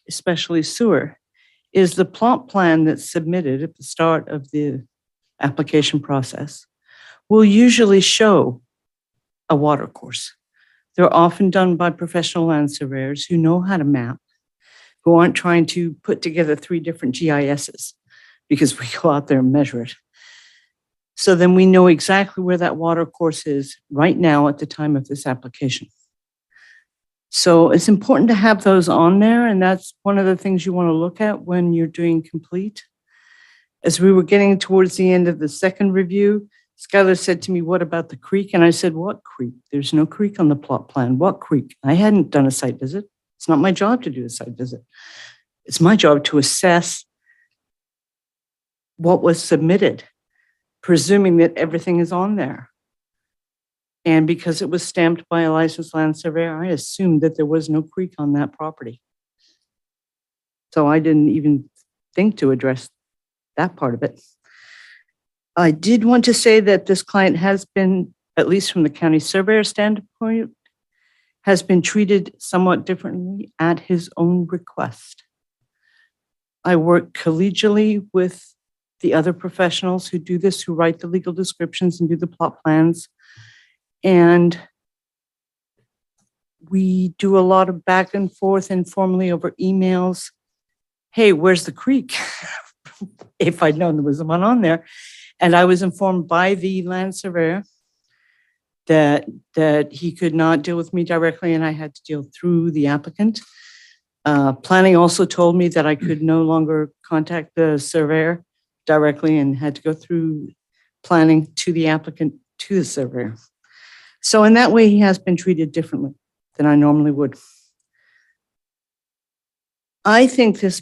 especially sewer is the plot plan that's submitted at the start of the application process will usually show a water course. They're often done by professional land surveyors who know how to map, who aren't trying to put together 3 different GISs because we go out there and measure it. So then we know exactly where that water course is right now at the time of this application. So it's important to have those on there, and that's one of the things you want to look at when you're doing complete. As we were getting towards the end of the second review, Skylar said to me, "What about the creek?" And I said, "What creek? There's no creek on the plot plan. What creek?" I hadn't done a site visit. It's not my job to do a site visit. It's my job to assess what was submitted, presuming that everything is on there. And because it was stamped by a licensed land surveyor, I assumed that there was no creek on that property. So I didn't even think to address that part of it. I did want to say that this client has been, at least from the county surveyor standpoint, has been treated somewhat differently at his own request. I work collegially with the other professionals who do this, who write the legal descriptions and do the plot plans. And we do a lot of back and forth informally over emails. Hey, where's the creek? If I'd known there was one on there. And I was informed by the land surveyor that he could not deal with me directly and I had to deal through the applicant. Planning also told me that I could no longer contact the surveyor directly and had to go through planning to the applicant to the surveyor. So in that way, he has been treated differently than I normally would. I think this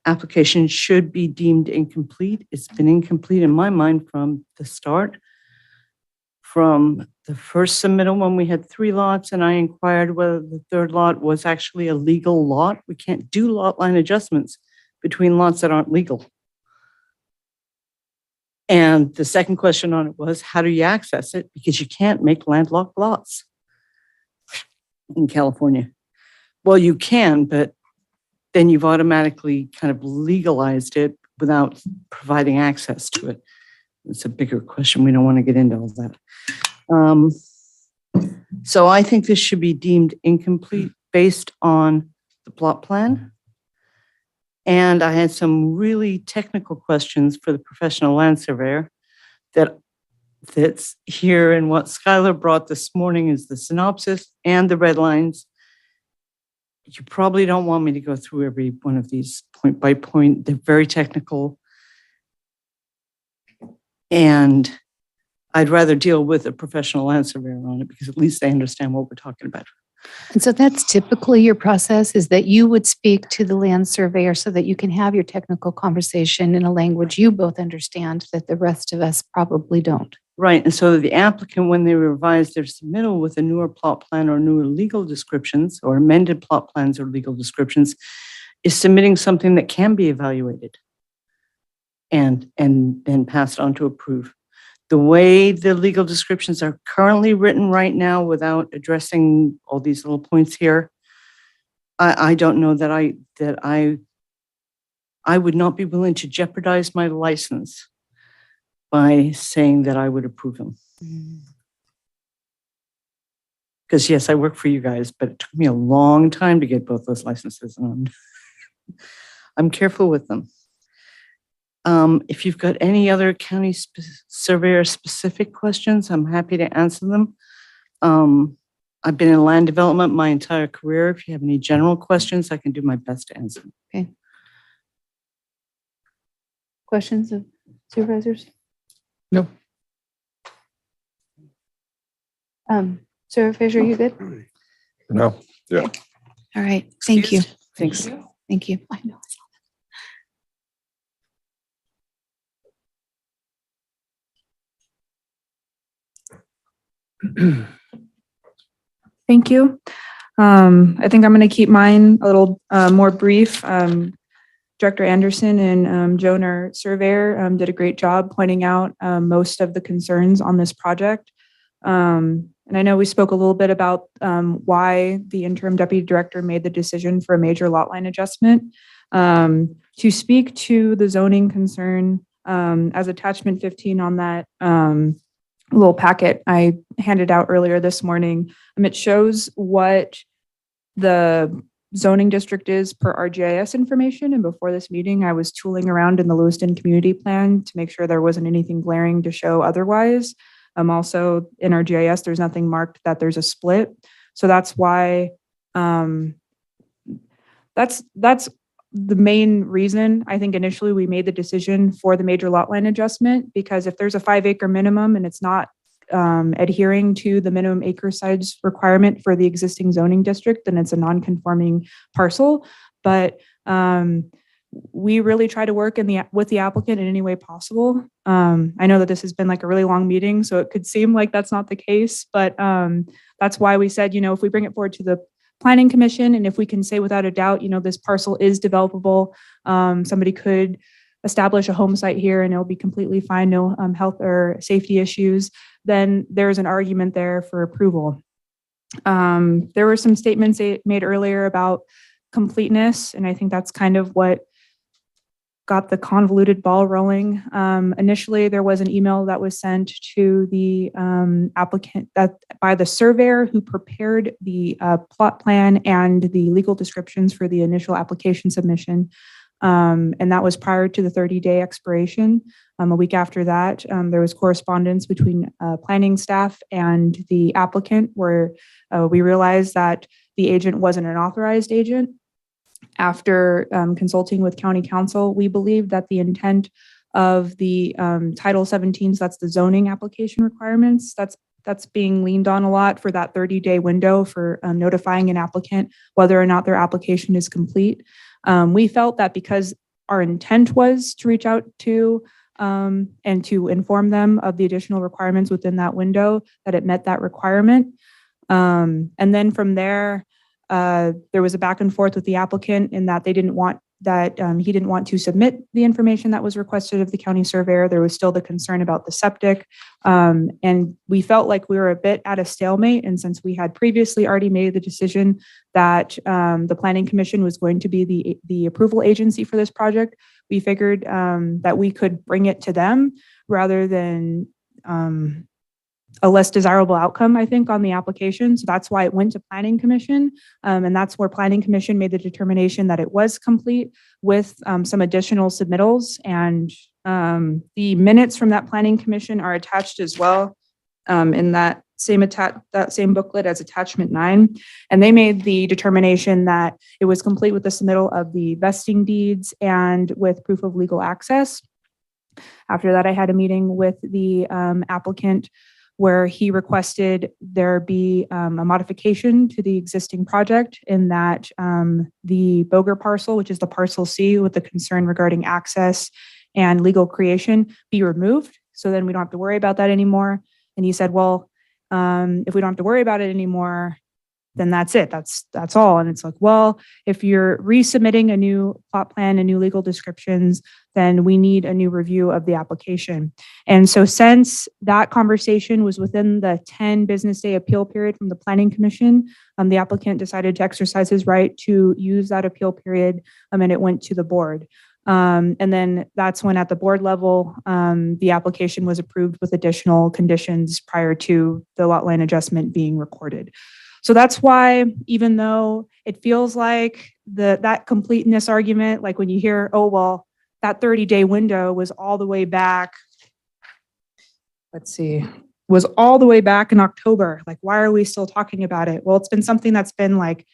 application should be deemed incomplete. It's been incomplete in my mind from the start. From the first submittal when we had 3 lots and I inquired whether the 3rd lot was actually a legal lot. We can't do lot line adjustments between lots that aren't legal. And the second question on it was, how do you access it? Because you can't make landlocked lots in California. Well, you can, but then you've automatically kind of legalized it without providing access to it. It's a bigger question. We don't want to get into all that. So I think this should be deemed incomplete based on the plot plan. And I had some really technical questions for the professional land surveyor that's here. And what Skylar brought this morning is the synopsis and the red lines. You probably don't want me to go through every one of these point by point. They're very technical. And I'd rather deal with a professional land surveyor on it because at least they understand what we're talking about. And so that's typically your process, is that you would speak to the land surveyor so that you can have your technical conversation in a language you both understand that the rest of us probably don't. Right. And so the applicant, when they revise their submittal with a newer plot plan or newer legal descriptions or amended plot plans or legal descriptions, is submitting something that can be evaluated and then passed on to approve. The way the legal descriptions are currently written right now, without addressing all these little points here, I don't know that I would not be willing to jeopardize my license by saying that I would approve them. Because yes, I work for you guys, but it took me a long time to get both those licenses, and I'm careful with them. If you've got any other county surveyor specific questions, I'm happy to answer them. I've been in land development my entire career. If you have any general questions, I can do my best to answer them. Okay. Questions of supervisors? No. Sarah Fisher, you good? No. Yeah. All right, thank you. Thanks. Thank you. I know. Thank you. I think I'm going to keep mine a little more brief. Director Anderson and Joan, our surveyor, did a great job pointing out most of the concerns on this project. And I know we spoke a little bit about why the interim deputy director made the decision for a major lot line adjustment. To speak to the zoning concern, as attachment 15 on that little packet I handed out earlier this morning, it shows what the zoning district is per RGIS information. And before this meeting, I was tooling around in the Lewiston community plan to make sure there wasn't anything glaring to show otherwise. Also in our GIS, there's nothing marked that there's a split. So that's why that's the main reason I think initially we made the decision for the major lot line adjustment, because if there's a 5-acre minimum and it's not adhering to the minimum acre size requirement for the existing zoning district, then it's a non-conforming parcel. But we really try to work with the applicant in any way possible. I know that this has been like a really long meeting, so it could seem like that's not the case, but that's why we said, if we bring it forward to the Planning Commission, and if we can say without a doubt, this parcel is developable, somebody could establish a home site here and it'll be completely fine, no health or safety issues, then there's an argument there for approval. There were some statements made earlier about completeness, and I think that's kind of what got the convoluted ball rolling. Initially, there was an email that was sent to the applicant by the surveyor who prepared the plot plan and the legal descriptions for the initial application submission. And that was prior to the 30-day expiration. A week after that, there was correspondence between planning staff and the applicant where we realized that the agent wasn't an authorized agent. After consulting with county council, we believe that the intent of the Title 17, so that's the zoning application requirements, that's being leaned on a lot for that 30-day window for notifying an applicant whether or not their application is complete. We felt that because our intent was to reach out to and to inform them of the additional requirements within that window, that it met that requirement. And then from there, there was a back and forth with the applicant in that they didn't want that he didn't want to submit the information that was requested of the county surveyor. There was still the concern about the septic. And we felt like we were a bit at a stalemate. And since we had previously already made the decision that the Planning Commission was going to be the approval agency for this project, we figured that we could bring it to them rather than a less desirable outcome, I think, on the application. So that's why it went to Planning Commission. And that's where Planning Commission made the determination that it was complete with some additional submittals. And the minutes from that Planning Commission are attached as well in that same booklet as attachment 9. And they made the determination that it was complete with the submittal of the vesting deeds and with proof of legal access. After that, I had a meeting with the applicant where he requested there be a modification to the existing project in that the Boger parcel, which is the parcel C with the concern regarding access and legal creation, be removed. So then we don't have to worry about that anymore. And he said, well, if we don't have to worry about it anymore, then that's it. That's all. And it's like, well, if you're resubmitting a new plot plan and new legal descriptions, then we need a new review of the application. And so since that conversation was within the 10 business day appeal period from the Planning Commission, the applicant decided to exercise his right to use that appeal period, and it went to the board. And then that's when at the board level, the application was approved with additional conditions prior to the lot line adjustment being recorded. So that's why, even though it feels like that completeness argument, like when you hear, oh, well, that 30-day window was all the way back, was all the way back in October. Like, why are we still talking about it? Well, it's been something that's been like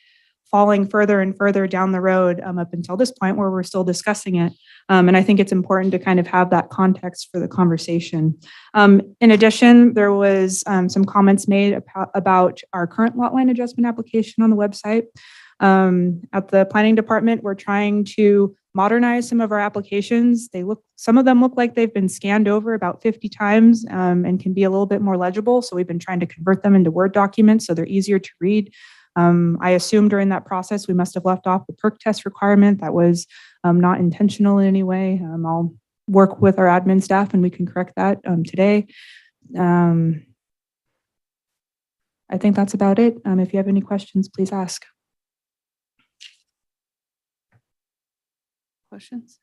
falling further and further down the road up until this point where we're still discussing it. And I think it's important to kind of have that context for the conversation. In addition, there was some comments made about our current lot line adjustment application on the website. At the planning department, we're trying to modernize some of our applications. Some of them look like they've been scanned over about 50 times and can be a little bit more legible. So we've been trying to convert them into Word documents so they're easier to read. I assume during that process, we must have left off the perk test requirement. That was not intentional in any way. I'll work with our admin staff and we can correct that today. I think that's about it. If you have any questions, please ask. Questions?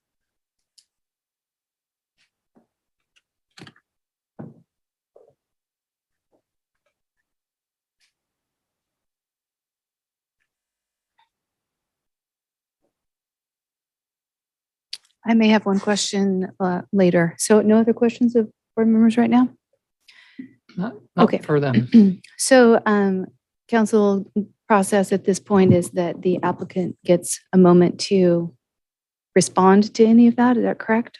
I may have one question later. So no other questions of board members right now? Not Okay. for them. So council process at this point is that the applicant gets a moment to respond to any of that. Is that correct?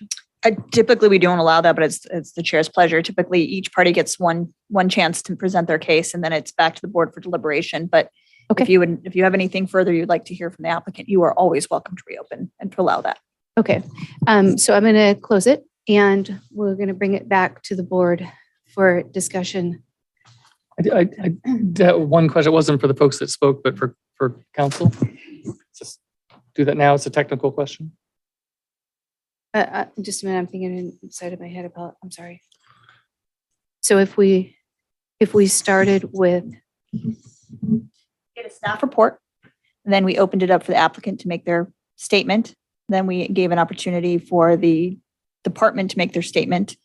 Typically, we don't allow that, but it's the chair's pleasure. Typically, each party gets one chance to present their case, and then it's back to the board for deliberation. But if you have anything further you'd like to hear from the applicant, you are always welcome to reopen and to allow that. Okay. So I'm going to close it and we're going to bring it back to the board for discussion. I one question. It wasn't for the folks that spoke, but for council. Just do that now. It's a technical question. Just a minute. I'm thinking inside of my head about, I'm sorry. So if we started with. Get a staff report, then we opened it up for the applicant to make their statement. Then we gave an opportunity for the department to make their statement.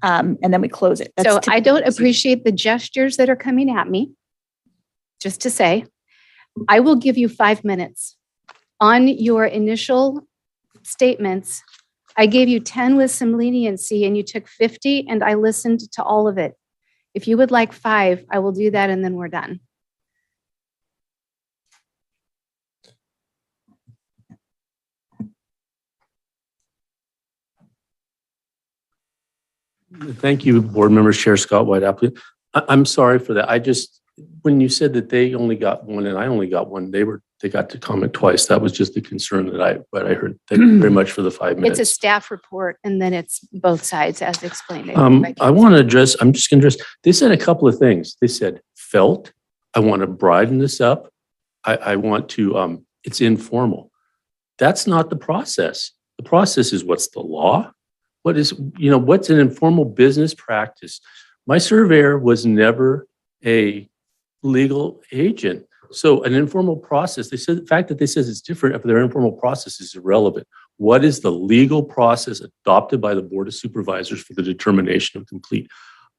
And then we close it. So I don't appreciate the gestures that are coming at me. Just to say, I will give you 5 minutes. On your initial statements, I gave you 10 with some leniency and you took 50 and I listened to all of it. If you would like 5, I will do that and then we're done. Thank you, board members, Chair Scott White applicant. I'm sorry for that. When you said that they only got one and I only got one, they got to comment twice. That was just the concern that I heard. Thank you very much for the 5 minutes. It's a staff report and then it's both sides as explained. I want to address, I'm just going to address, they said a couple of things. They said, felt, I want to brighten this up. I want to, it's informal. That's not the process. The process is what's the law? What's an informal business practice? My surveyor was never a legal agent. So an informal process, they said the fact that they says it's different if their informal process is irrelevant. What is the legal process adopted by the Board of Supervisors for the determination of complete?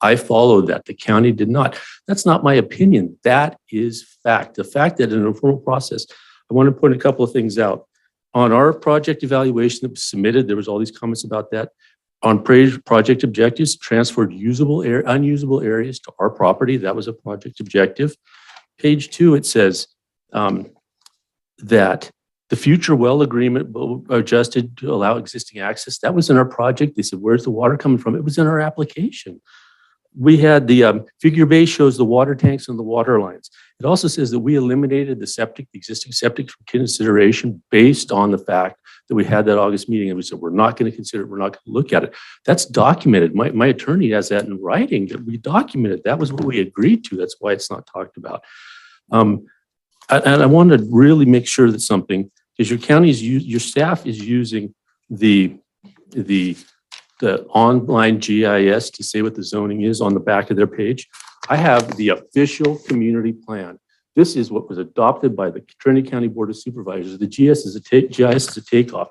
I followed that. The county did not. That's not my opinion. That is fact. The fact that an informal process, I want to point a couple of things out. On our project evaluation that was submitted, there was all these comments about that. On project objectives, transferred unusable areas to our property. That was a project objective. Page 2, it says that the future well agreement adjusted to allow existing access. That was in our project. They said, where's the water coming from? It was in our application. We had the figure base shows the water tanks and the water lines. It also says that we eliminated the existing septic from consideration based on the fact that we had that August meeting and we said, we're not going to consider it. We're not going to look at it. That's documented. My attorney has that in writing that we documented. That was what we agreed to. That's why it's not talked about. And I want to really make sure that something, because your staff is using the online GIS to say what the zoning is on the back of their page. I have the official community plan. This is what was adopted by the Trinity County Board of Supervisors. The GIS is a takeoff.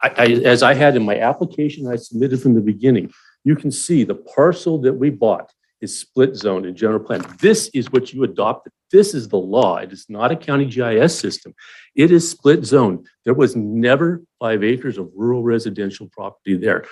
As I had in my application I submitted from the beginning, you can see the parcel that we bought is split zone in general plan. This is what you adopted. This is the law. It is not a county GIS system. It is split zone. There was never 5 acres of rural residential property there.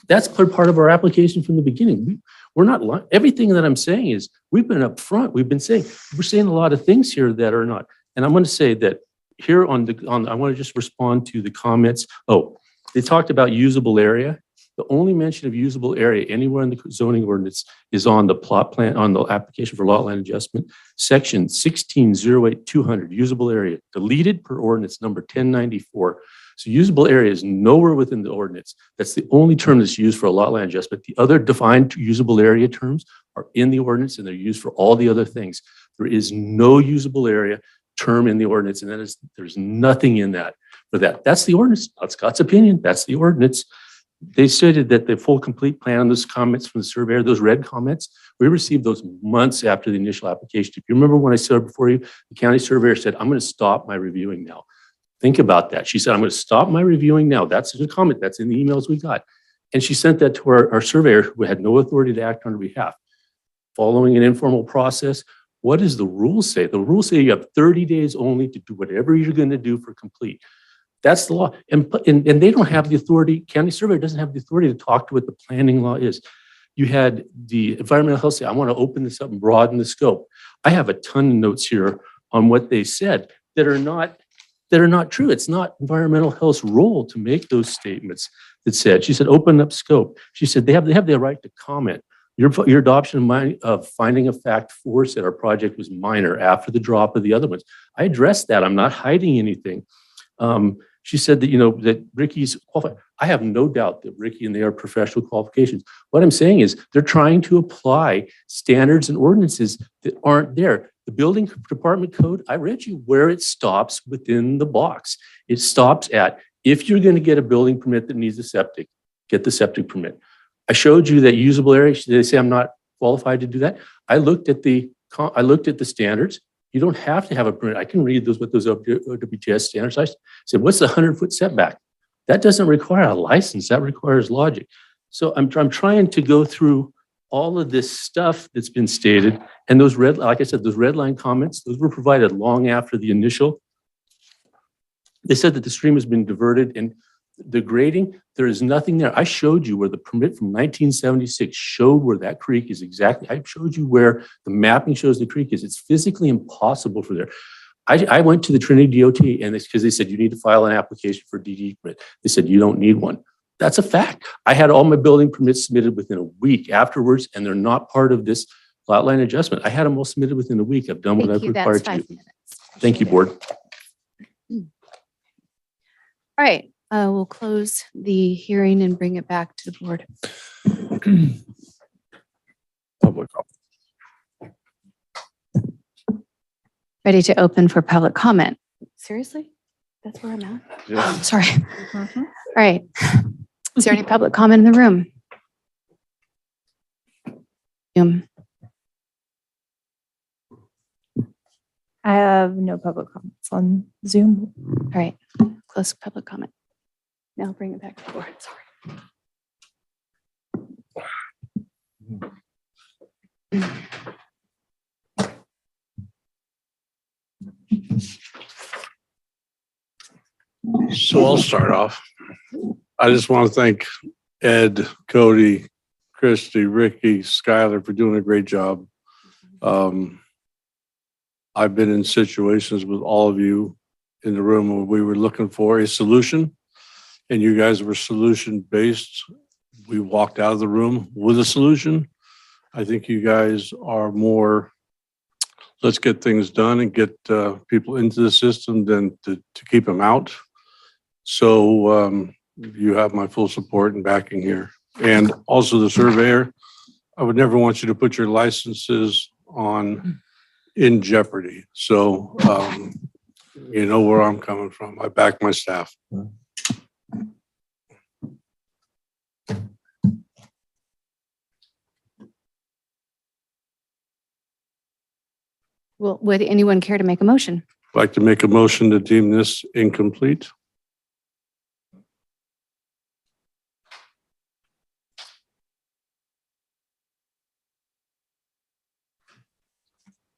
That's part of our application from the beginning. We're not everything that I'm saying is we've been upfront. We're saying a lot of things here that are not. And I'm going to say that here I want to just respond to the comments. Oh, they talked about usable area. The only mention of usable area anywhere in the zoning ordinance is on the plot plan, on the application for lot line adjustment, section 1608-200, usable area, deleted per ordinance number 1094. So usable area is nowhere within the ordinance. That's the only term that's used for a lot line adjustment. The other defined usable area terms are in the ordinance and they're used for all the other things. There is no usable area term in the ordinance, and there's nothing in that for that. That's the ordinance, not Scott's opinion. That's the ordinance. They stated that the full complete plan, those comments from the surveyor, those red comments, we received those months after the initial application. If you remember when I said before you, the county surveyor said, I'm going to stop my reviewing now. Think about that. She said, I'm going to stop my reviewing now. That's a comment. That's in the emails we got. And she sent that to our surveyor who had no authority to act on her behalf. Following an informal process, what does the rules say? The rules say you have 30 days only to do whatever you're going to do for complete. That's the law. And they don't have the authority, county surveyor doesn't have the authority to talk to what the planning law is. You had the environmental health say, I want to open this up and broaden the scope. I have a ton of notes here on what they said that are not true. It's not environmental health's role to make those statements that said, she said, open up scope. She said, they have the right to comment. Your adoption of finding of fact 4 said our project was minor after the drop of the other ones. I addressed that. I'm not hiding anything. She said that, that Ricky's qualified. I have no doubt that Ricky and they are professional qualifications. What I'm saying is they're trying to apply standards and ordinances that aren't there. The building department code, I read you where it stops within the box. It stops at, if you're going to get a building permit that needs a septic, get the septic permit. I showed you that usable area. They say I'm not qualified to do that. I looked at the standards. You don't have to have a permit. I can read what those WTS standards. I said, what's the 100-foot setback? That doesn't require a license. That requires logic. So I'm trying to go through all of this stuff that's been stated. And those like I said, those red line comments, those were provided long after the initial. They said that the stream has been diverted and the grading, there is nothing there. I showed you where the permit from 1976 showed where that creek is exactly. I showed you where the mapping shows the creek is. It's physically impossible for there. I went to the Trinity DOT and it's because they said you need to file an application for DD permit. They said you don't need one. That's a fact. I had all my building permits submitted within a week afterwards, and they're not part of this lot line adjustment. I had them all submitted within a week. I've done what I've required to. Thank you, board. All right. We'll close the hearing and bring it back to the board. Public. Ready to open for public comment. Seriously? That's where I'm at? Yeah. Sorry. All right. Is there any public comment in the room? I have no public comments on Zoom. All right. Close public comment. Now bring it back to the board. So I'll start off. I just want to thank Ed, Cody, Christy, Ricky, Skylar for doing a great job. I've been in situations with all of you in the room where we were looking for a solution and you guys were solution based. We walked out of the room with a solution. I think you guys are more, let's get things done and get people into the system than to keep them out. So you have my full support and backing here. And also the surveyor, I would never want you to put your licenses in jeopardy. So you know where I'm coming from. I back my staff. Well, would anyone care to make a motion? I'd like to make a motion to deem this incomplete.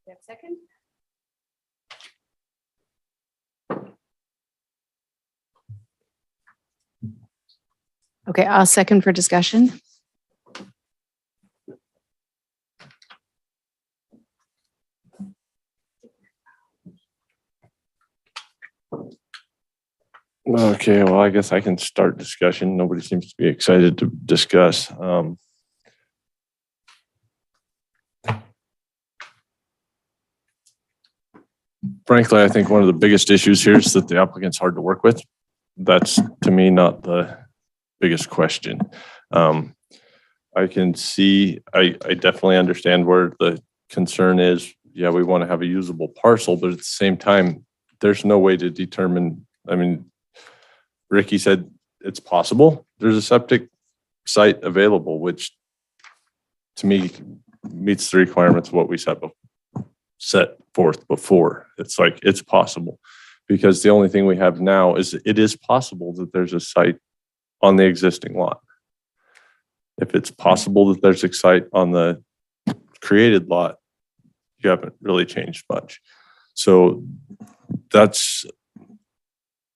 You have a second? Okay, I'll second for discussion. Okay, well, I guess I can start discussion. Nobody seems to be excited to discuss. Frankly, I think one of the biggest issues here is that the applicant's hard to work with. That's, to me, not the biggest question. I can see, I definitely understand where the concern is. Yeah, we want to have a usable parcel, but at the same time, there's no way to determine. I mean, Ricky said it's possible. There's a septic site available, which to me meets the requirements of what we set forth before. It's like, it's possible, because the only thing we have now is it is possible that there's a site on the existing lot. If it's possible that there's a site on the created lot, you haven't really changed much. So that's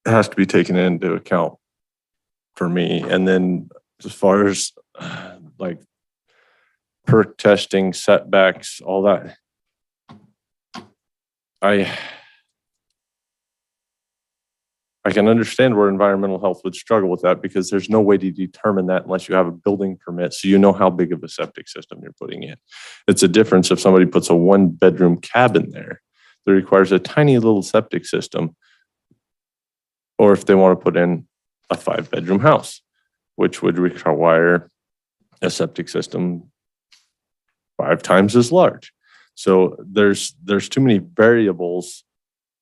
has to be taken into account for me. And then as far as like perk testing, setbacks, all that, I can understand where environmental health would struggle with that, because there's no way to determine that unless you have a building permit, so you know how big of a septic system you're putting in. It's a difference if somebody puts a 1-bedroom cabin there that requires a tiny little septic system, or if they want to put in a 5-bedroom house, which would require a septic system 5 times as large. So there's too many variables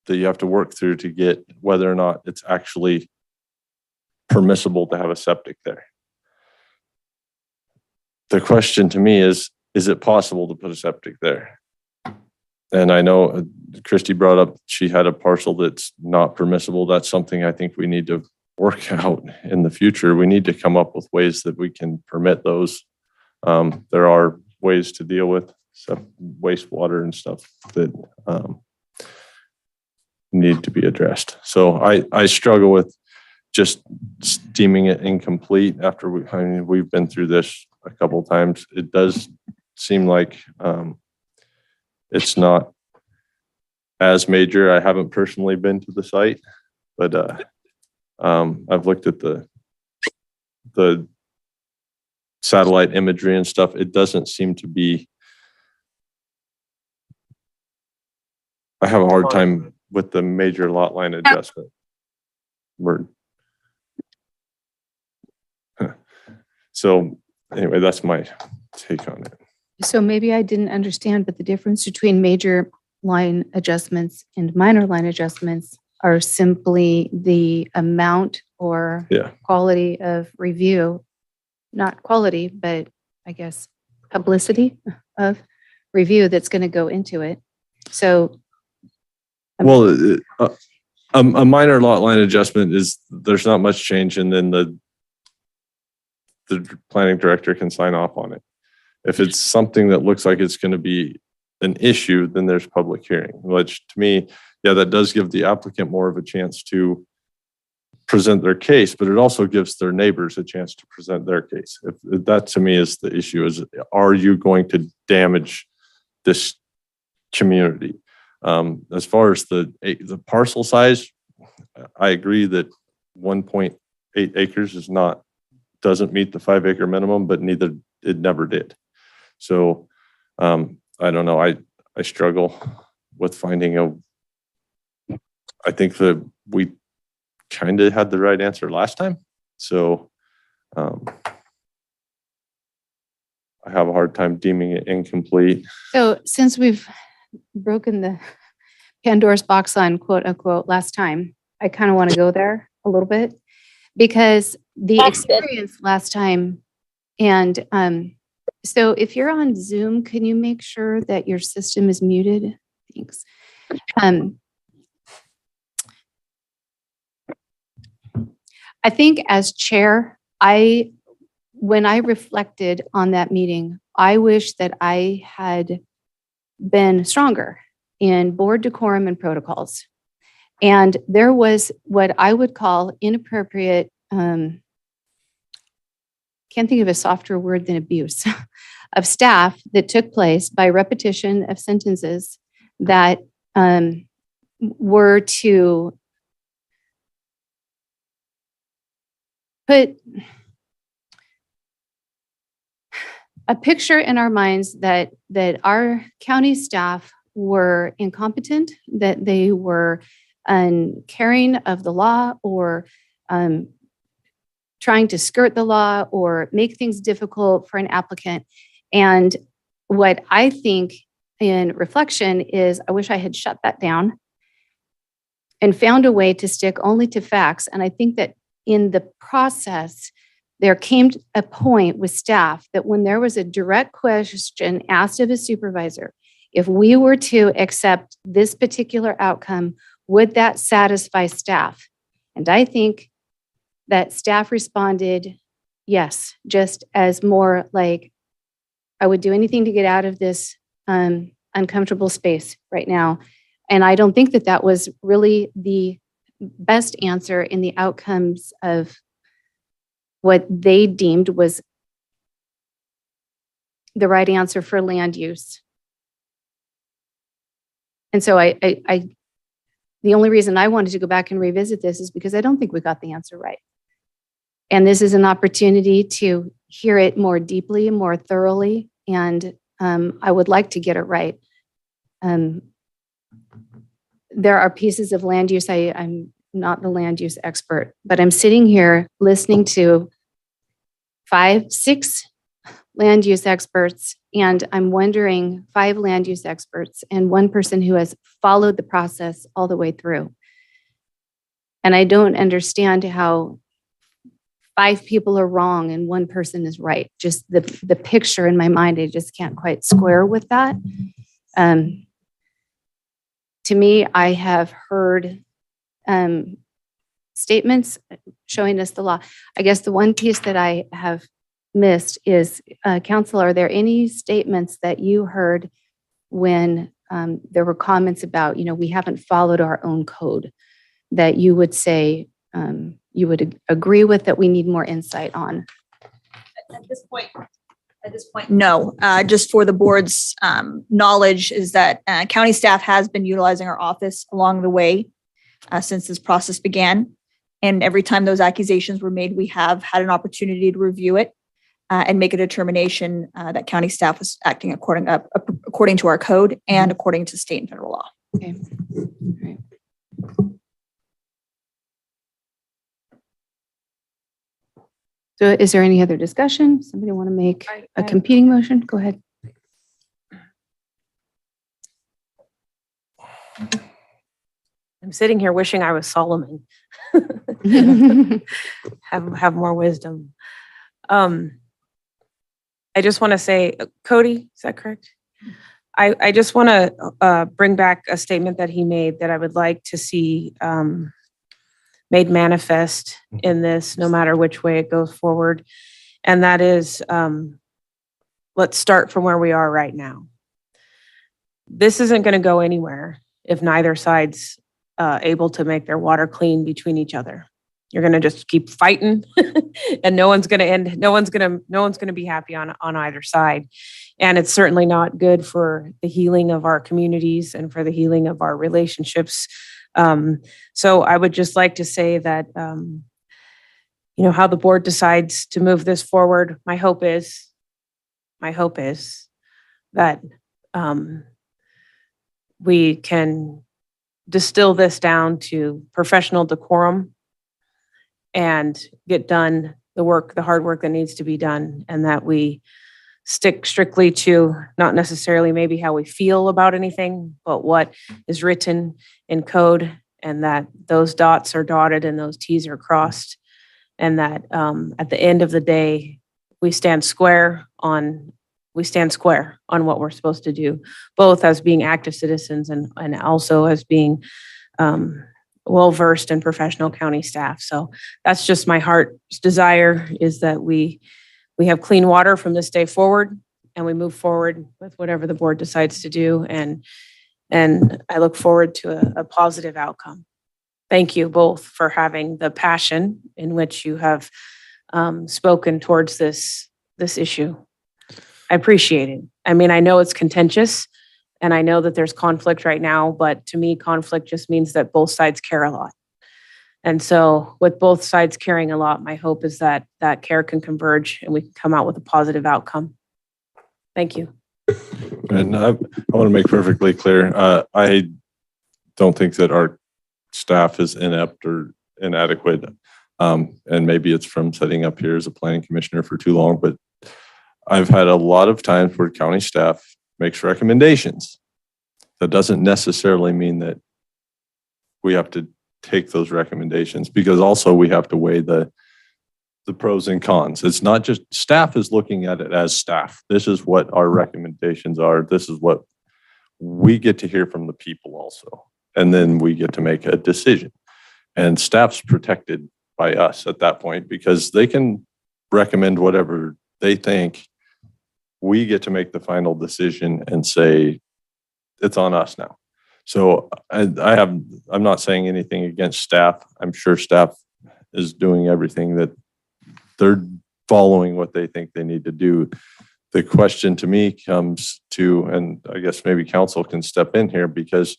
that you have to work through to get whether or not it's actually permissible to have a septic there. The question to me is it possible to put a septic there? And I know Christy brought up she had a parcel that's not permissible. That's something I think we need to work out in the future. We need to come up with ways that we can permit those. There are ways to deal with wastewater and stuff that need to be addressed. So I struggle with just deeming it incomplete after we've been through this a couple of times. It does seem like it's not as major. I haven't personally been to the site, but I've looked at the satellite imagery and stuff. It doesn't seem to be. I have a hard time with the major lot line adjustment word. So anyway, that's my take on it. So maybe I didn't understand, but the difference between major line adjustments and minor line adjustments are simply the amount or quality of review, not quality, but I guess publicity of review that's going to go into it. So well, a minor lot line adjustment is there's not much change, and then the planning director can sign off on it. If it's something that looks like it's going to be an issue, then there's public hearing, which to me, yeah, that does give the applicant more of a chance to present their case, but it also gives their neighbors a chance to present their case. If that to me is the issue, is are you going to damage this community? As far as the parcel size, I agree that 1.8 acres doesn't meet the 5-acre minimum, but it never did. So I don't know. I struggle with finding I think that we kind of had the right answer last time. So I have a hard time deeming it incomplete. So since we've broken the Pandora's box on quote unquote last time, I kind of want to go there a little bit, because the experience last time, and so if you're on Zoom, can you make sure that your system is muted? Thanks. I think as chair, when I reflected on that meeting, I wish that I had been stronger in board decorum and protocols. And there was what I would call inappropriate, can't think of a softer word than abuse, of staff that took place by repetition of sentences that were to put a picture in our minds that our county staff were incompetent, that they were uncaring of the law, or trying to skirt the law or make things difficult for an applicant. And what I think in reflection is I wish I had shut that down and found a way to stick only to facts. And I think that in the process, there came a point with staff that when there was a direct question asked of a supervisor, if we were to accept this particular outcome, would that satisfy staff? And I think that staff responded, yes, just as more like, I would do anything to get out of this uncomfortable space right now. And I don't think that that was really the best answer in the outcomes of what they deemed was the right answer for land use. And so the only reason I wanted to go back and revisit this is because I don't think we got the answer right. And this is an opportunity to hear it more deeply, more thoroughly, and I would like to get it right. There are pieces of land use, I'm not the land use expert, but I'm sitting here listening to 5, 6 land use experts, and I'm wondering 5 land use experts and 1 person who has followed the process all the way through. And I don't understand how 5 people are wrong and 1 person is right. Just the picture in my mind, I just can't quite square with that. To me, I have heard statements showing us the law. I guess the one piece that I have missed is, Council, are there any statements that you heard when there were comments about, we haven't followed our own code, that you would say you would agree with, that we need more insight on? At this point, no. Just for the board's knowledge is that county staff has been utilizing our office along the way since this process began. And every time those accusations were made, we have had an opportunity to review it and make a determination that county staff was acting according to our code and according to state and federal law. Okay. All right. So is there any other discussion? Somebody want to make a competing motion? Go ahead. I'm sitting here wishing I was Solomon. have more wisdom. I just want to say, Cody, is that correct? I just want to bring back a statement that he made that I would like to see made manifest in this, no matter which way it goes forward. And that is, let's start from where we are right now. This isn't going to go anywhere if neither side's able to make their water clean between each other. You're going to just keep fighting and no one's going to end. No one's going to be happy on either side. And it's certainly not good for the healing of our communities and for the healing of our relationships. So I would just like to say that, how the board decides to move this forward, my hope is that we can distill this down to professional decorum and get done the hard work that needs to be done, and that we stick strictly to not necessarily maybe how we feel about anything, but what is written in code, and that those dots are dotted and those T's are crossed, and that at the end of the day, we stand square on what we're supposed to do, both as being active citizens and also as being well-versed in professional county staff. So that's just my heart's desire, is that we have clean water from this day forward, and we move forward with whatever the board decides to do. And I look forward to a positive outcome. Thank you both for having the passion in which you have spoken towards this issue. I appreciate it. I mean, I know it's contentious and I know that there's conflict right now, but to me, conflict just means that both sides care a lot. And so with both sides caring a lot, my hope is that that care can converge and we can come out with a positive outcome. Thank you. And I want to make perfectly clear, I don't think that our staff is inept or inadequate. And maybe it's from sitting up here as a planning commissioner for too long, but I've had a lot of times where county staff makes recommendations. That doesn't necessarily mean that we have to take those recommendations, because also we have to weigh the pros and cons. It's not just staff is looking at it as staff. This is what our recommendations are. This is what we get to hear from the people also. And then we get to make a decision. And staff's protected by us at that point because they can recommend whatever they think. We get to make the final decision and say, it's on us now. So I'm not saying anything against staff. I'm sure staff is doing everything that they're following what they think they need to do. The question to me comes to, and I guess maybe council can step in here, because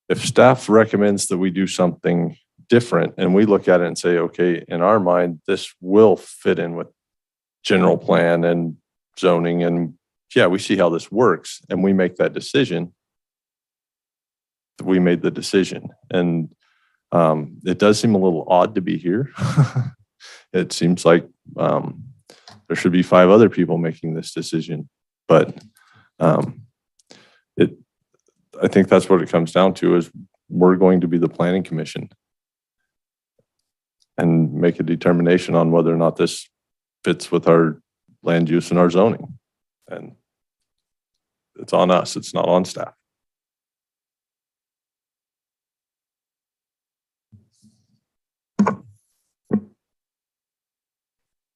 if staff recommends that we do something different and we look at it and say, okay, in our mind, this will fit in with general plan and zoning, and yeah, we see how this works, and we make that decision, we made the decision. And it does seem a little odd to be here. It seems like there should be 5 other people making this decision, but I think that's what it comes down to, is we're going to be the planning commission and make a determination on whether or not this fits with our land use and our zoning. And it's on us, it's not on staff.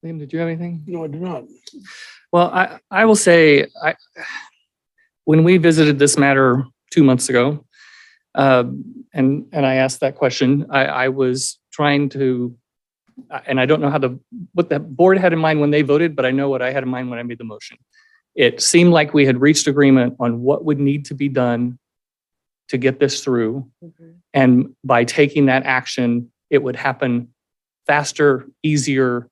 Liam, did you have anything? No, I do not. Well, I will say, when we visited this matter 2 months ago, and I asked that question, I was trying to, and I don't know what the board had in mind when they voted, but I know what I had in mind when I made the motion. It seemed like we had reached agreement on what would need to be done to get this through. And by taking that action, it would happen faster, easier,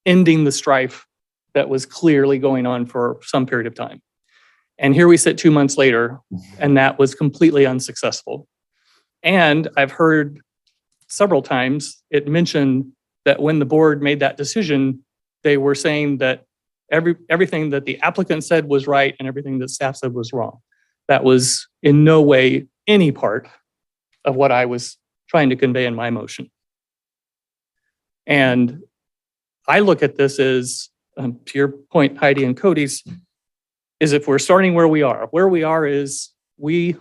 ending the strife that was clearly going on for some period of time. And here we sit 2 months later, and that was completely unsuccessful. And I've heard several times it mentioned that when the board made that decision, they were saying that everything that the applicant said was right and everything that staff said was wrong. That was in no way any part of what I was trying to convey in my motion. And I look at this as, to your point, Heidi and Cody's, is if we're starting where we are is we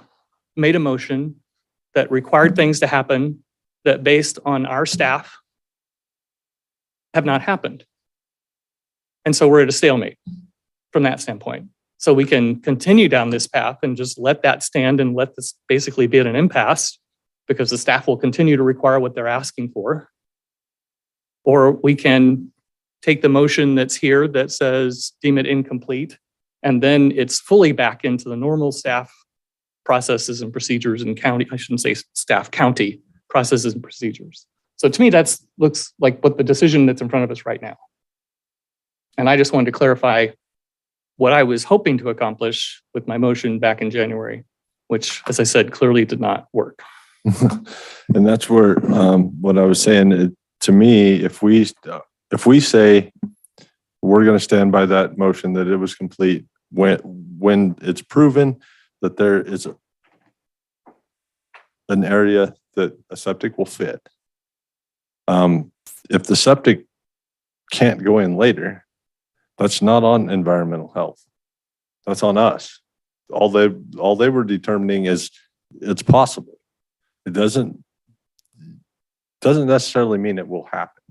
made a motion that required things to happen that based on our staff have not happened. And so we're at a stalemate from that standpoint. So we can continue down this path and just let that stand and let this basically be at an impasse, because the staff will continue to require what they're asking for. Or we can take the motion that's here that says deem it incomplete, and then it's fully back into the normal staff processes and procedures and county, I shouldn't say staff, county processes and procedures. So to me, that looks like what the decision that's in front of us right now. And I just wanted to clarify what I was hoping to accomplish with my motion back in January, which, as I said, clearly did not work. And that's where what I was saying, to me, if we say we're going to stand by that motion that it was complete, when it's proven that there is an area that a septic will fit, if the septic can't go in later, that's not on environmental health. That's on us. All they were determining is it's possible. It doesn't necessarily mean it will happen.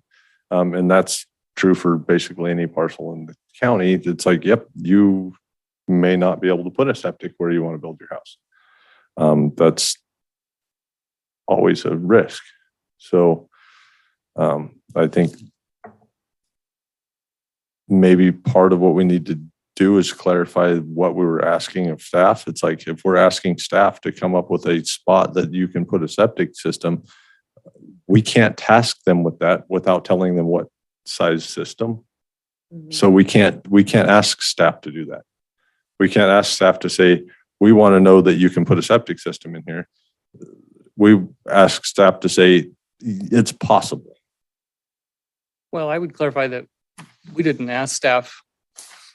And that's true for basically any parcel in the county. It's like, yep, you may not be able to put a septic where you want to build your house. That's always a risk. So I think maybe part of what we need to do is clarify what we were asking of staff. It's like, if we're asking staff to come up with a spot that you can put a septic system, we can't task them with that without telling them what size system. So we can't ask staff to do that. We can't ask staff to say, we want to know that you can put a septic system in here. We ask staff to say, it's possible. Well, I would clarify that we didn't ask staff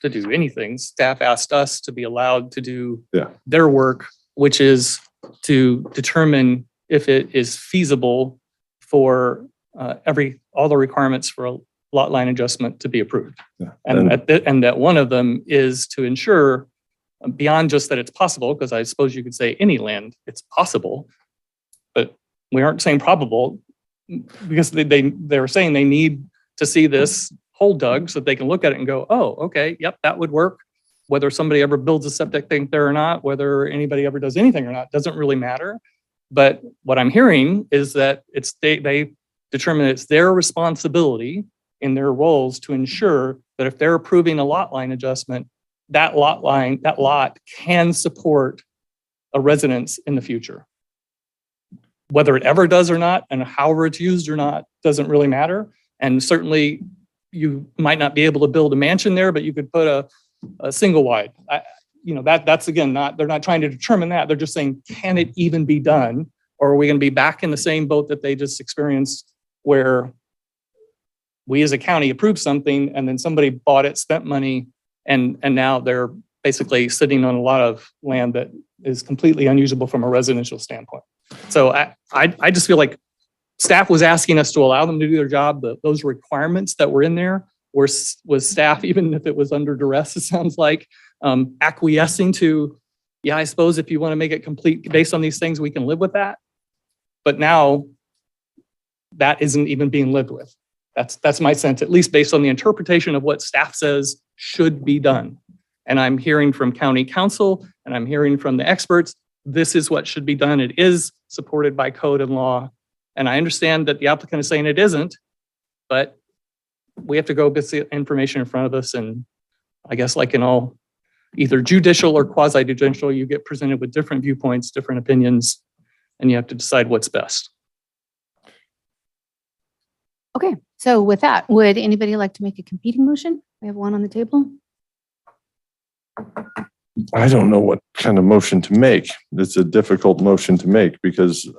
to do anything. Staff asked us to be allowed to do their work, which is to determine if it is feasible for all the requirements for a lot line adjustment to be approved. And that one of them is to ensure, beyond just that it's possible, because I suppose you could say any land, it's possible, but we aren't saying probable, because they were saying they need to see this hole dug so that they can look at it and go, oh, okay, yep, that would work. Whether somebody ever builds a septic tank there or not, whether anybody ever does anything or not, doesn't really matter. But what I'm hearing is that they determine it's their responsibility in their roles to ensure that if they're approving a lot line adjustment, that lot can support a residence in the future. Whether it ever does or not, and however it's used or not, doesn't really matter. And certainly you might not be able to build a mansion there, but you could put a single wide. That's again, they're not trying to determine that. They're just saying, can it even be done? Or are we going to be back in the same boat that they just experienced, where we as a county approved something and then somebody bought it, spent money, and now they're basically sitting on a lot of land that is completely unusable from a residential standpoint. So I just feel like staff was asking us to allow them to do their job. Those requirements that were in there was staff, even if it was under duress, it sounds like, acquiescing to, yeah, I suppose if you want to make it complete based on these things, we can live with that. But now that isn't even being lived with. That's my sense, at least based on the interpretation of what staff says should be done. And I'm hearing from county council and I'm hearing from the experts, this is what should be done. It is supported by code and law. And I understand that the applicant is saying it isn't, but we have to go get the information in front of us. And I guess like in all, either judicial or quasi-judicial, you get presented with different viewpoints, different opinions, and you have to decide what's best. Okay, so with that, would anybody like to make a competing motion? We have one on the table. I don't know what kind of motion to make. It's a difficult motion to make because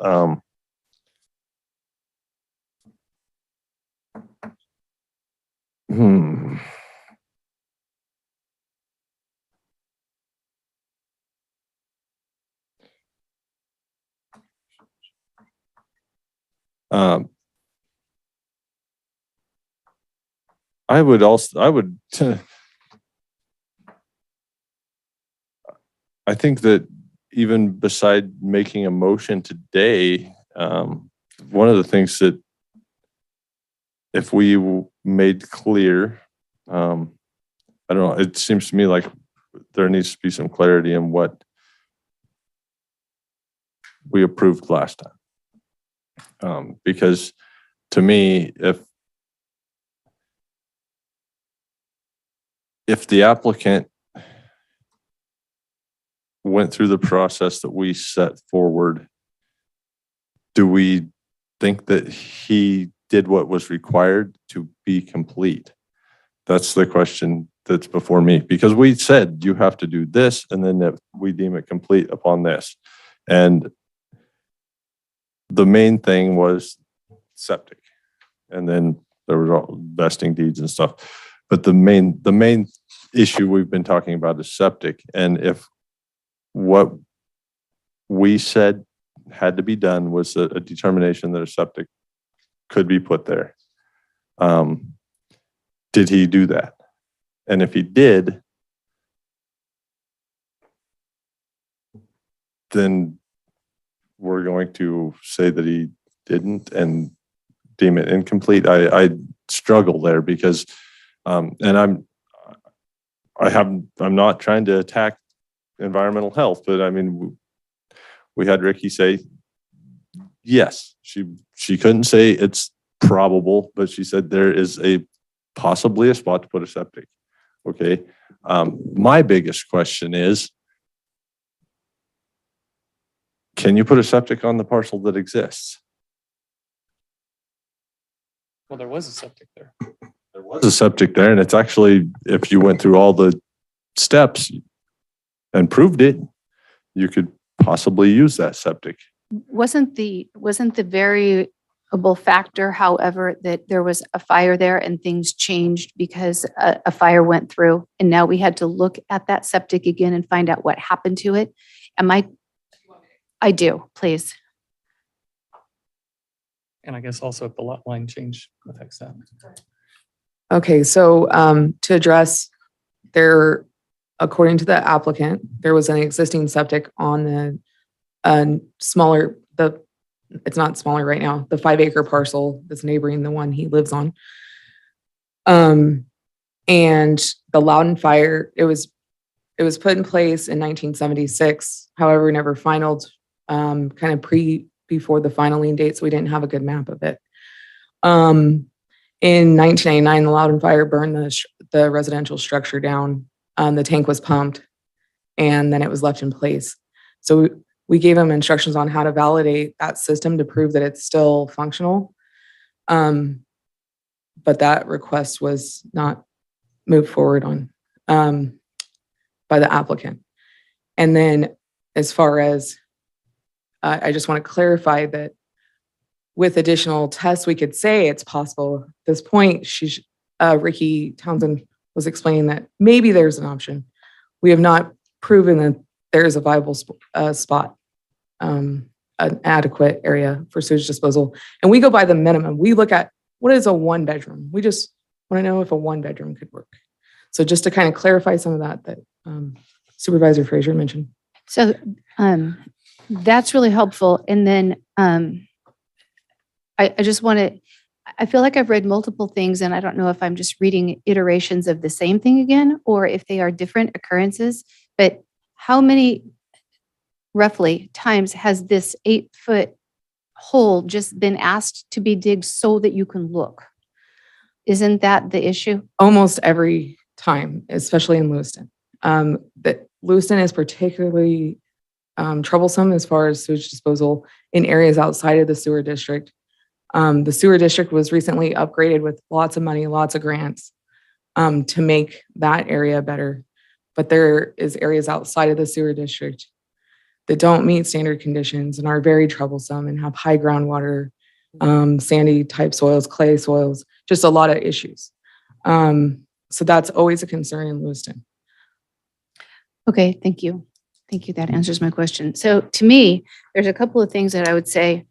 I would I think that even beside making a motion today, one of the things that if we made clear, I don't know, it seems to me like there needs to be some clarity in what we approved last time. Because to me, if the applicant went through the process that we set forward, do we think that he did what was required to be complete? That's the question that's before me, because we said you have to do this and then if we deem it complete upon this. And the main thing was septic, and then there was all vesting deeds and stuff. But the main issue we've been talking about is septic. And if what we said had to be done was a determination that a septic could be put there, did he do that? And if he did, then we're going to say that he didn't and deem it incomplete. I struggle there because, and I'm not trying to attack environmental health, but I mean, we had Ricky say, yes, she couldn't say it's probable, but she said there is possibly a spot to put a septic. Okay. My biggest question is, can you put a septic on the parcel that exists? Well, there was a septic there. There was a septic there, and it's actually, if you went through all the steps and proved it, you could possibly use that septic. Wasn't the variable factor, however, that there was a fire there and things changed because a fire went through and now we had to look at that septic again and find out what happened to it? I do, please. And I guess also if the lot line change affects that. Okay, so to address there, according to the applicant, there was an existing septic on the it's not smaller right now, the 5-acre parcel that's neighboring the one he lives on. And the Loudon fire, it was put in place in 1976, however, never finalized, kind of before the filing date, so we didn't have a good map of it. In 1999, the Loudon fire burned the residential structure down. The tank was pumped, and then it was left in place. So we gave them instructions on how to validate that system to prove that it's still functional. But that request was not moved forward on by the applicant. And then as far as, I just want to clarify that with additional tests, we could say it's possible. At this point, Ricky Townsend was explaining that maybe there's an option. We have not proven that there is a viable spot, an adequate area for sewage disposal. And we go by the minimum. We look at what is a 1-bedroom. We just want to know if a 1-bedroom could work. So just to kind of clarify some of that Supervisor Frazier mentioned. So that's really helpful. And then I just want to, I feel like I've read multiple things and I don't know if I'm just reading iterations of the same thing again, or if they are different occurrences, but how many roughly times has this 8-foot hole just been asked to be digged so that you can look? Isn't that the issue? Almost every time, especially in Lewiston. That Lewiston is particularly troublesome as far as sewage disposal in areas outside of the sewer district. The sewer district was recently upgraded with lots of money, lots of grants to make that area better. But there is areas outside of the sewer district that don't meet standard conditions and are very troublesome and have high groundwater, sandy type soils, clay soils, just a lot of issues. So that's always a concern in Lewiston. Okay, thank you. Thank you. That answers my question. So to me, there's a couple of things that I would say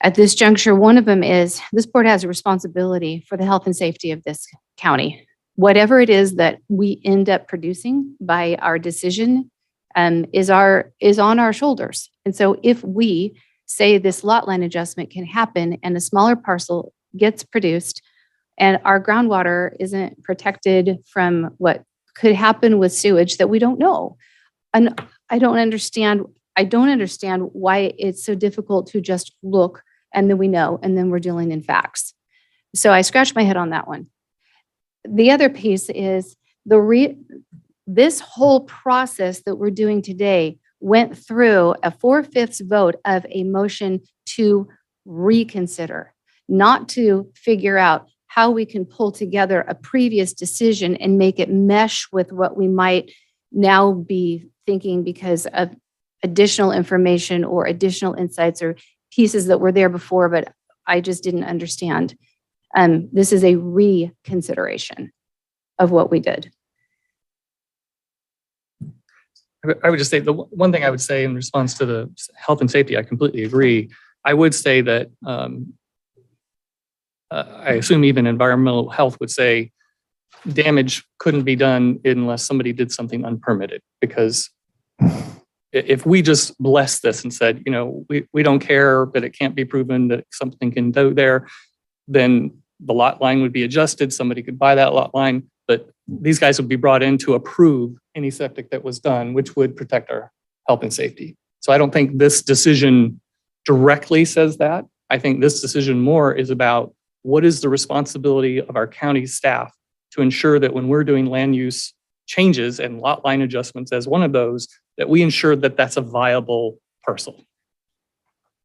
at this juncture. One of them is this board has a responsibility for the health and safety of this county. Whatever it is that we end up producing by our decision is on our shoulders. And so if we say this lot line adjustment can happen and a smaller parcel gets produced and our groundwater isn't protected from what could happen with sewage that we don't know. And I don't understand why it's so difficult to just look and then we know, and then we're dealing in facts. So I scratched my head on that one. The other piece is this whole process that we're doing today went through a 4/5 vote of a motion to reconsider, not to figure out how we can pull together a previous decision and make it mesh with what we might now be thinking because of additional information or additional insights or pieces that were there before, but I just didn't understand. This is a reconsideration of what we did. I would just say the one thing I would say in response to the health and safety, I completely agree. I would say that I assume even environmental health would say damage couldn't be done unless somebody did something unpermitted. Because if we just bless this and said, we don't care, but it can't be proven that something can go there, then the lot line would be adjusted. Somebody could buy that lot line, but these guys would be brought in to approve any septic that was done, which would protect our health and safety. So I don't think this decision directly says that. I think this decision more is about what is the responsibility of our county staff to ensure that when we're doing land use changes and lot line adjustments as one of those, that we ensure that that's a viable parcel.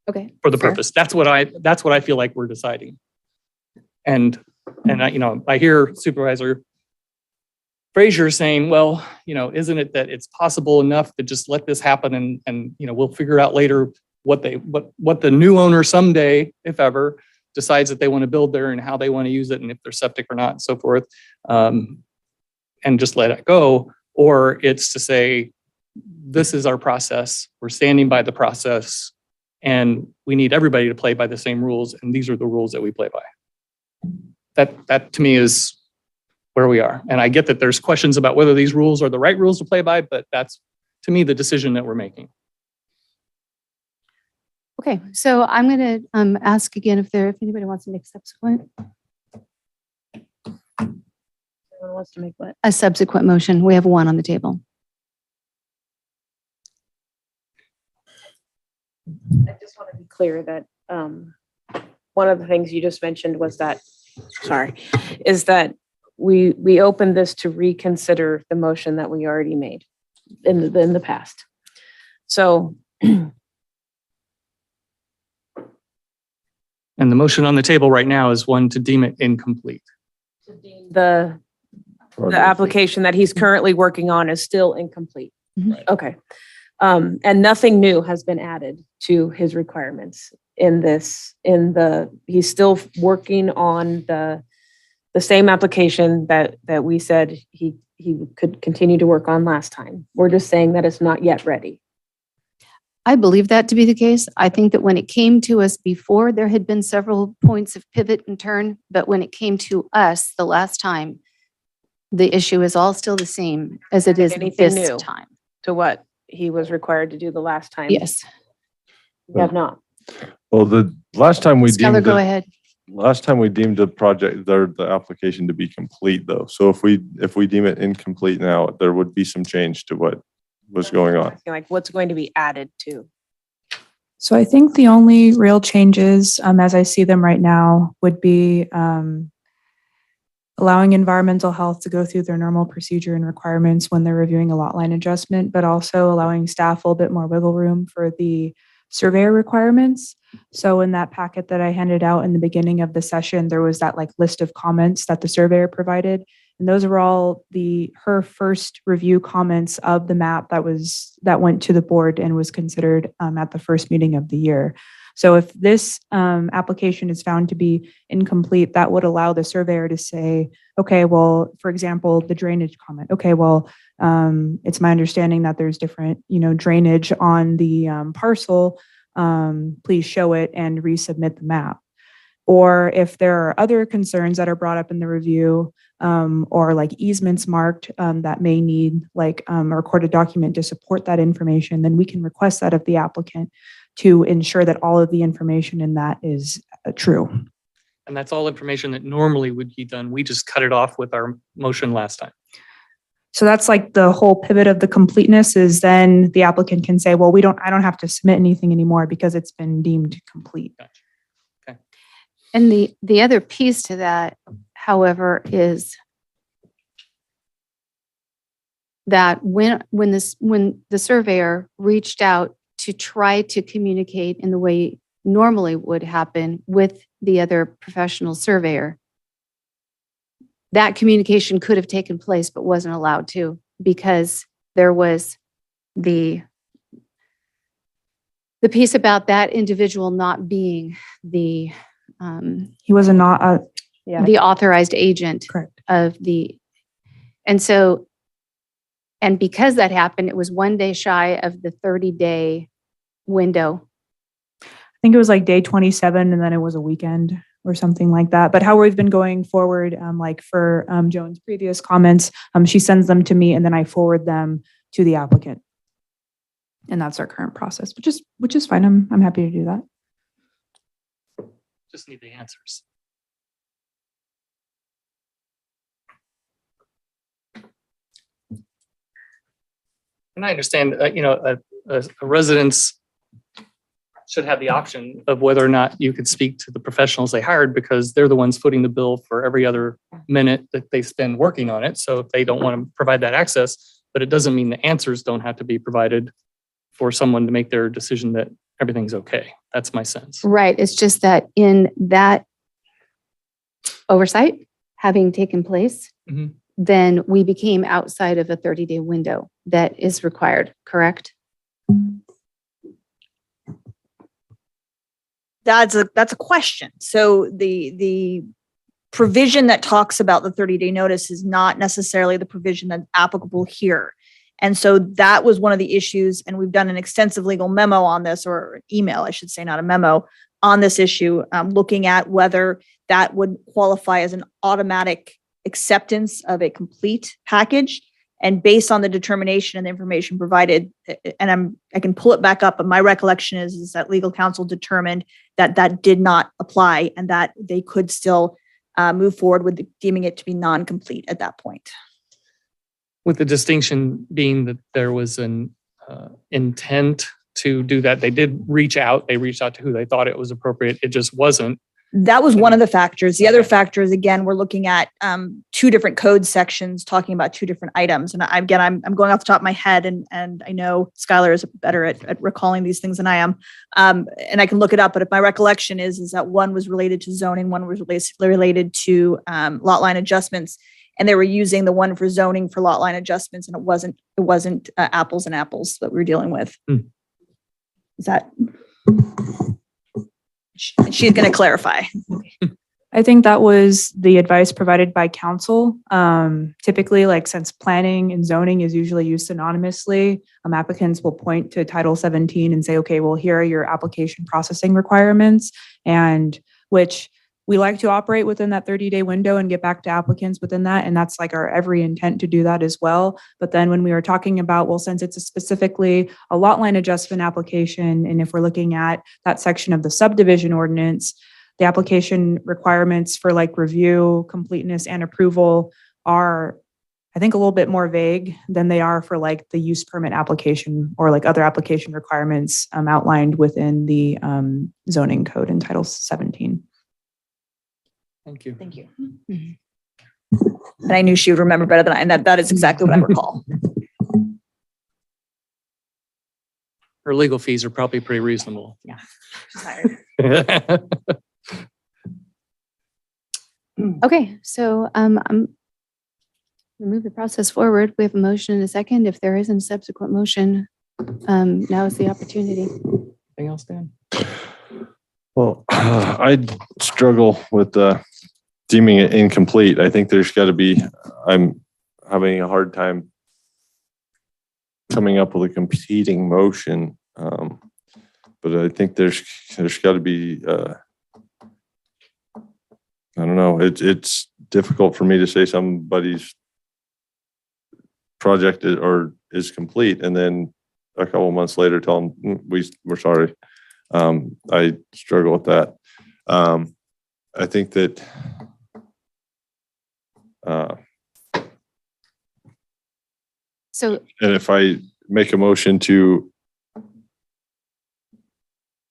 Okay. For the purpose. That's what I feel like we're deciding. And I hear Supervisor Frazier saying, well, isn't it that it's possible enough to just let this happen and we'll figure out later what the new owner someday, if ever, decides that they want to build there and how they want to use it and if they're septic or not and so forth, and just let it go. Or it's to say, this is our process. We're standing by the process and we need everybody to play by the same rules. And these are the rules that we play by. That to me is where we are. And I get that there's questions about whether these rules are the right rules to play by, but that's to me the decision that we're making. Okay, so I'm going to ask again if anybody wants to make subsequent. Someone wants to make what? A subsequent motion. We have one on the table. I just want to be clear that one of the things you just mentioned was that, is that we opened this to reconsider the motion that we already made in the past. So. And the motion on the table right now is one to deem it incomplete. The application that he's currently working on is still incomplete. Right. Okay. And nothing new has been added to his requirements he's still working on the same application that we said he could continue to work on last time. We're just saying that it's not yet ready. I believe that to be the case. I think that when it came to us before, there had been several points of pivot and turn, but when it came to us the last time, the issue is all still the same as it is Anything this new time. To what he was required to do the last time? Yes. We have not. Well, the last time we Skylar, go ahead. last time we deemed the project, the application to be complete though. So if we deem it incomplete now, there would be some change to what was going on. Like what's going to be added to? So I think the only real changes, as I see them right now, would be allowing environmental health to go through their normal procedure and requirements when they're reviewing a lot line adjustment, but also allowing staff a little bit more wiggle room for the surveyor requirements. So in that packet that I handed out in the beginning of the session, there was that list of comments that the surveyor provided. And those are all her first review comments of the map that went to the board and was considered at the first meeting of the year. So if this application is found to be incomplete, that would allow the surveyor to say, okay, well, for example, the drainage comment. Okay, well, it's my understanding that there's different, drainage on the parcel. Please show it and resubmit the map. Or if there are other concerns that are brought up in the review, or easements marked that may need a recorded document to support that information, then we can request that of the applicant to ensure that all of the information in that is true. And that's all information that normally would be done. We just cut it off with our motion last time. So that's the whole pivot of the completeness is then the applicant can say, well, I don't have to submit anything anymore because it's been deemed complete. Gotcha. Okay. And the other piece to that, however, is that when the surveyor reached out to try to communicate in the way normally would happen with the other professional surveyor, that communication could have taken place but wasn't allowed to because there was the piece about that individual not being the he was not the authorized agent. Correct. Of the, and because that happened, it was 1 day shy of the 30-day window. I think it was day 27 and then it was a weekend or something like that. But how we've been going forward, for Joan's previous comments, she sends them to me and then I forward them to the applicant. And that's our current process, which is fine. I'm happy to do that. Just need the answers. And I understand, a residence should have the option of whether or not you could speak to the professionals they hired because they're the ones footing the bill for every other minute that they spend working on it. So if they don't want to provide that access, but it doesn't mean the answers don't have to be provided for someone to make their decision that everything's okay. That's my sense. Right. It's just that in that oversight having taken place, Mhm. then we became outside of a 30-day window that is required, correct? That's a question. So the provision that talks about the 30-day notice is not necessarily the provision that's applicable here. And so that was one of the issues, and we've done an extensive legal memo on this, or email, I should say, not a memo, on this issue, looking at whether that would qualify as an automatic acceptance of a complete package. And based on the determination and the information provided, and I can pull it back up, but my recollection is that legal counsel determined that that did not apply and that they could still move forward with deeming it to be non-complete at that point. With the distinction being that there was an intent to do that. They did reach out. They reached out to who they thought it was appropriate. It just wasn't. That was one of the factors. The other factor is, again, we're looking at two different code sections talking about two different items. And I'm going off the top of my head, and I know Skylar is better at recalling these things than I am. And I can look it up, but if my recollection is that one was related to zoning, one was related to lot line adjustments, and they were using the one for zoning for lot line adjustments, and it wasn't apples and apples that we were dealing with. Is that? She's going to clarify. I think that was the advice provided by council. Typically, like since planning and zoning is usually used synonymously, applicants will point to Title 17 and say, okay, well, here are your application processing requirements, and which we like to operate within that 30-day window and get back to applicants within that. And that's like our every intent to do that as well. But then when we were talking about, well, since it's specifically a lot line adjustment application, and if we're looking at that section of the subdivision ordinance, the application requirements for like review, completeness, and approval are, I think, a little bit more vague than they are for like the use permit application or like other application requirements outlined within the zoning code in Title 17. Thank you. Thank you. And I knew she would remember better than I, and that is exactly what I recall. Her legal fees are probably pretty reasonable. Yeah. She's hired. Okay, so I'm move the process forward. We have a motion and a second. If there isn't a subsequent motion, now is the opportunity. Anything else, Dan? Well, I'd struggle with deeming it incomplete. I think there's got to be, I'm having a hard time coming up with a competing motion. But I think there's got to be, I don't know, it's difficult for me to say somebody's project is complete and then a couple months later tell them we're sorry. I struggle with that. I think that So, and if I make a motion to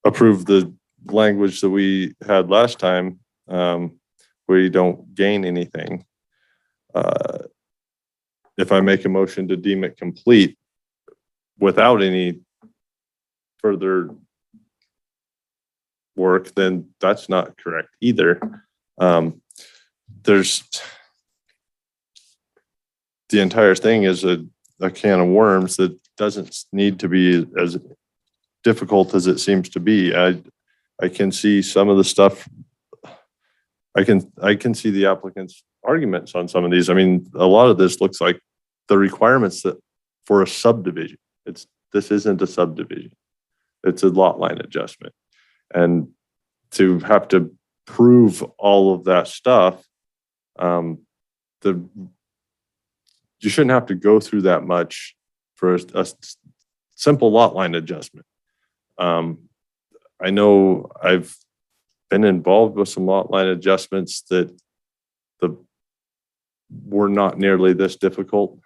approve the language that we had last time, we don't gain anything. If I make a motion to deem it complete without any further work, then that's not correct either. There's the entire thing is a can of worms that doesn't need to be as difficult as it seems to be. I can see some of the stuff. I can see the applicant's arguments on some of these. I mean, a lot of this looks like the requirements that for a subdivision. This isn't a subdivision. It's a lot line adjustment. And to have to prove all of that stuff, you shouldn't have to go through that much for a simple lot line adjustment. I know I've been involved with some lot line adjustments that were not nearly this difficult.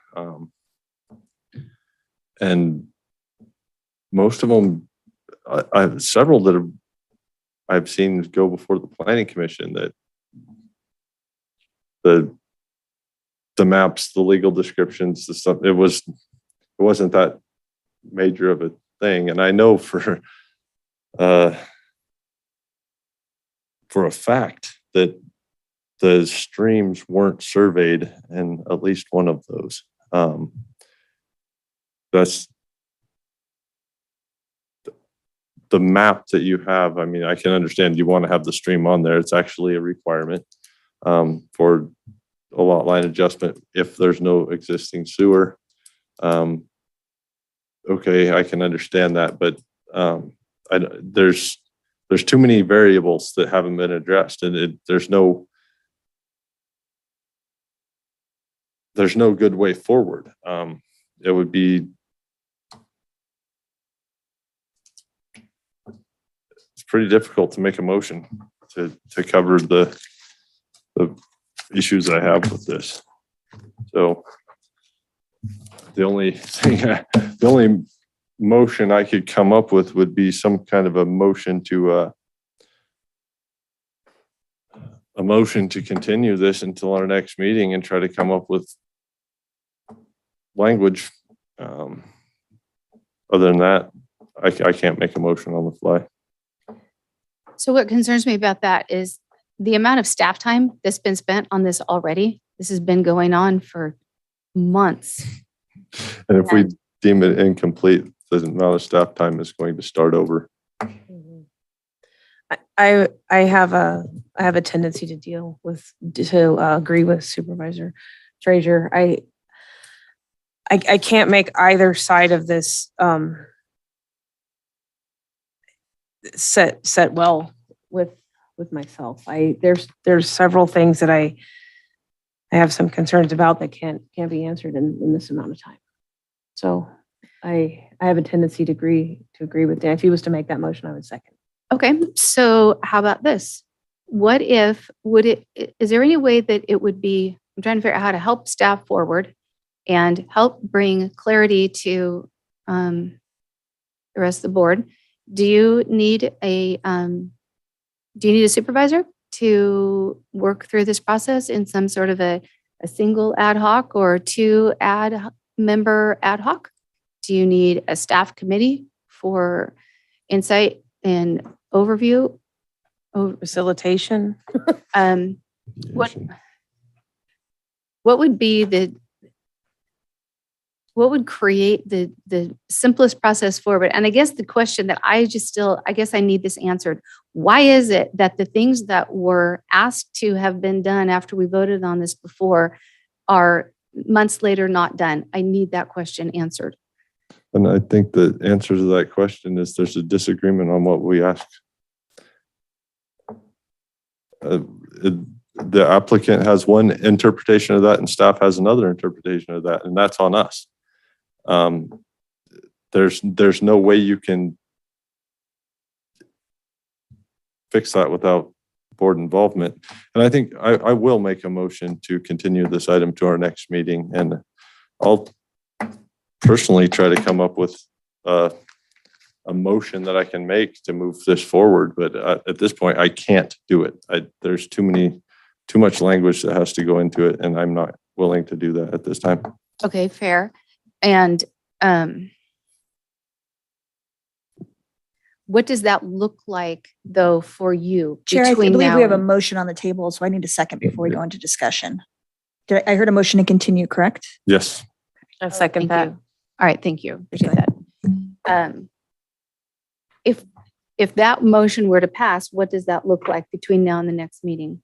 And most of them, I have several that I've seen go before the planning commission that the maps, the legal descriptions, the stuff, it wasn't that major of a thing. And I know for a fact that the streams weren't surveyed in at least one of those. That's the map that you have. I mean, I can understand you want to have the stream on there. It's actually a requirement for a lot line adjustment if there's no existing sewer. Okay, I can understand that, but there's too many variables that haven't been addressed, and there's no good way forward. It would be pretty difficult to make a motion to cover the issues I have with this. So the only motion I could come up with would be some kind of a motion to continue this until our next meeting and try to come up with language. Other than that, I can't make a motion on the fly. So what concerns me about that is the amount of staff time that's been spent on this already. This has been going on for months. And if we deem it incomplete, the amount of staff time is going to start over. I have a tendency to agree with Supervisor Frazier. I can't make either side of this set well with myself. There's several things that I have some concerns about that can't be answered in this amount of time. So I have a tendency to agree with Dan. If he was to make that motion, I would second. Okay, so how about this? Is there any way that it would be, I'm trying to figure out how to help staff forward and help bring clarity to the rest of the board. Do you need a supervisor to work through this process in some sort of a single ad hoc or two member ad hoc? Do you need a staff committee for insight and overview? Facilitation? What would create the simplest process forward? And I guess the question that I guess I need this answered. Why is it that the things that were asked to have been done after we voted on this before are months later not done? I need that question answered. And I think the answer to that question is there's a disagreement on what we asked. The applicant has one interpretation of that and staff has another interpretation of that, and that's on us. There's no way you can fix that without board involvement. And I think I will make a motion to continue this item to our next meeting, and I'll personally try to come up with a motion that I can make to move this forward. But at this point, I can't do it. There's too much language that has to go into it, and I'm not willing to do that at this time. Okay, fair. And what does that look like, though, for you? Chair, I between believe now we have a and- motion on the table, so I need a second before we go into discussion. I heard a motion to continue, correct? Yes. I second Thank that. you. All right, thank you. Appreciate that. If that motion were to pass, what does that look like between now and the next meeting?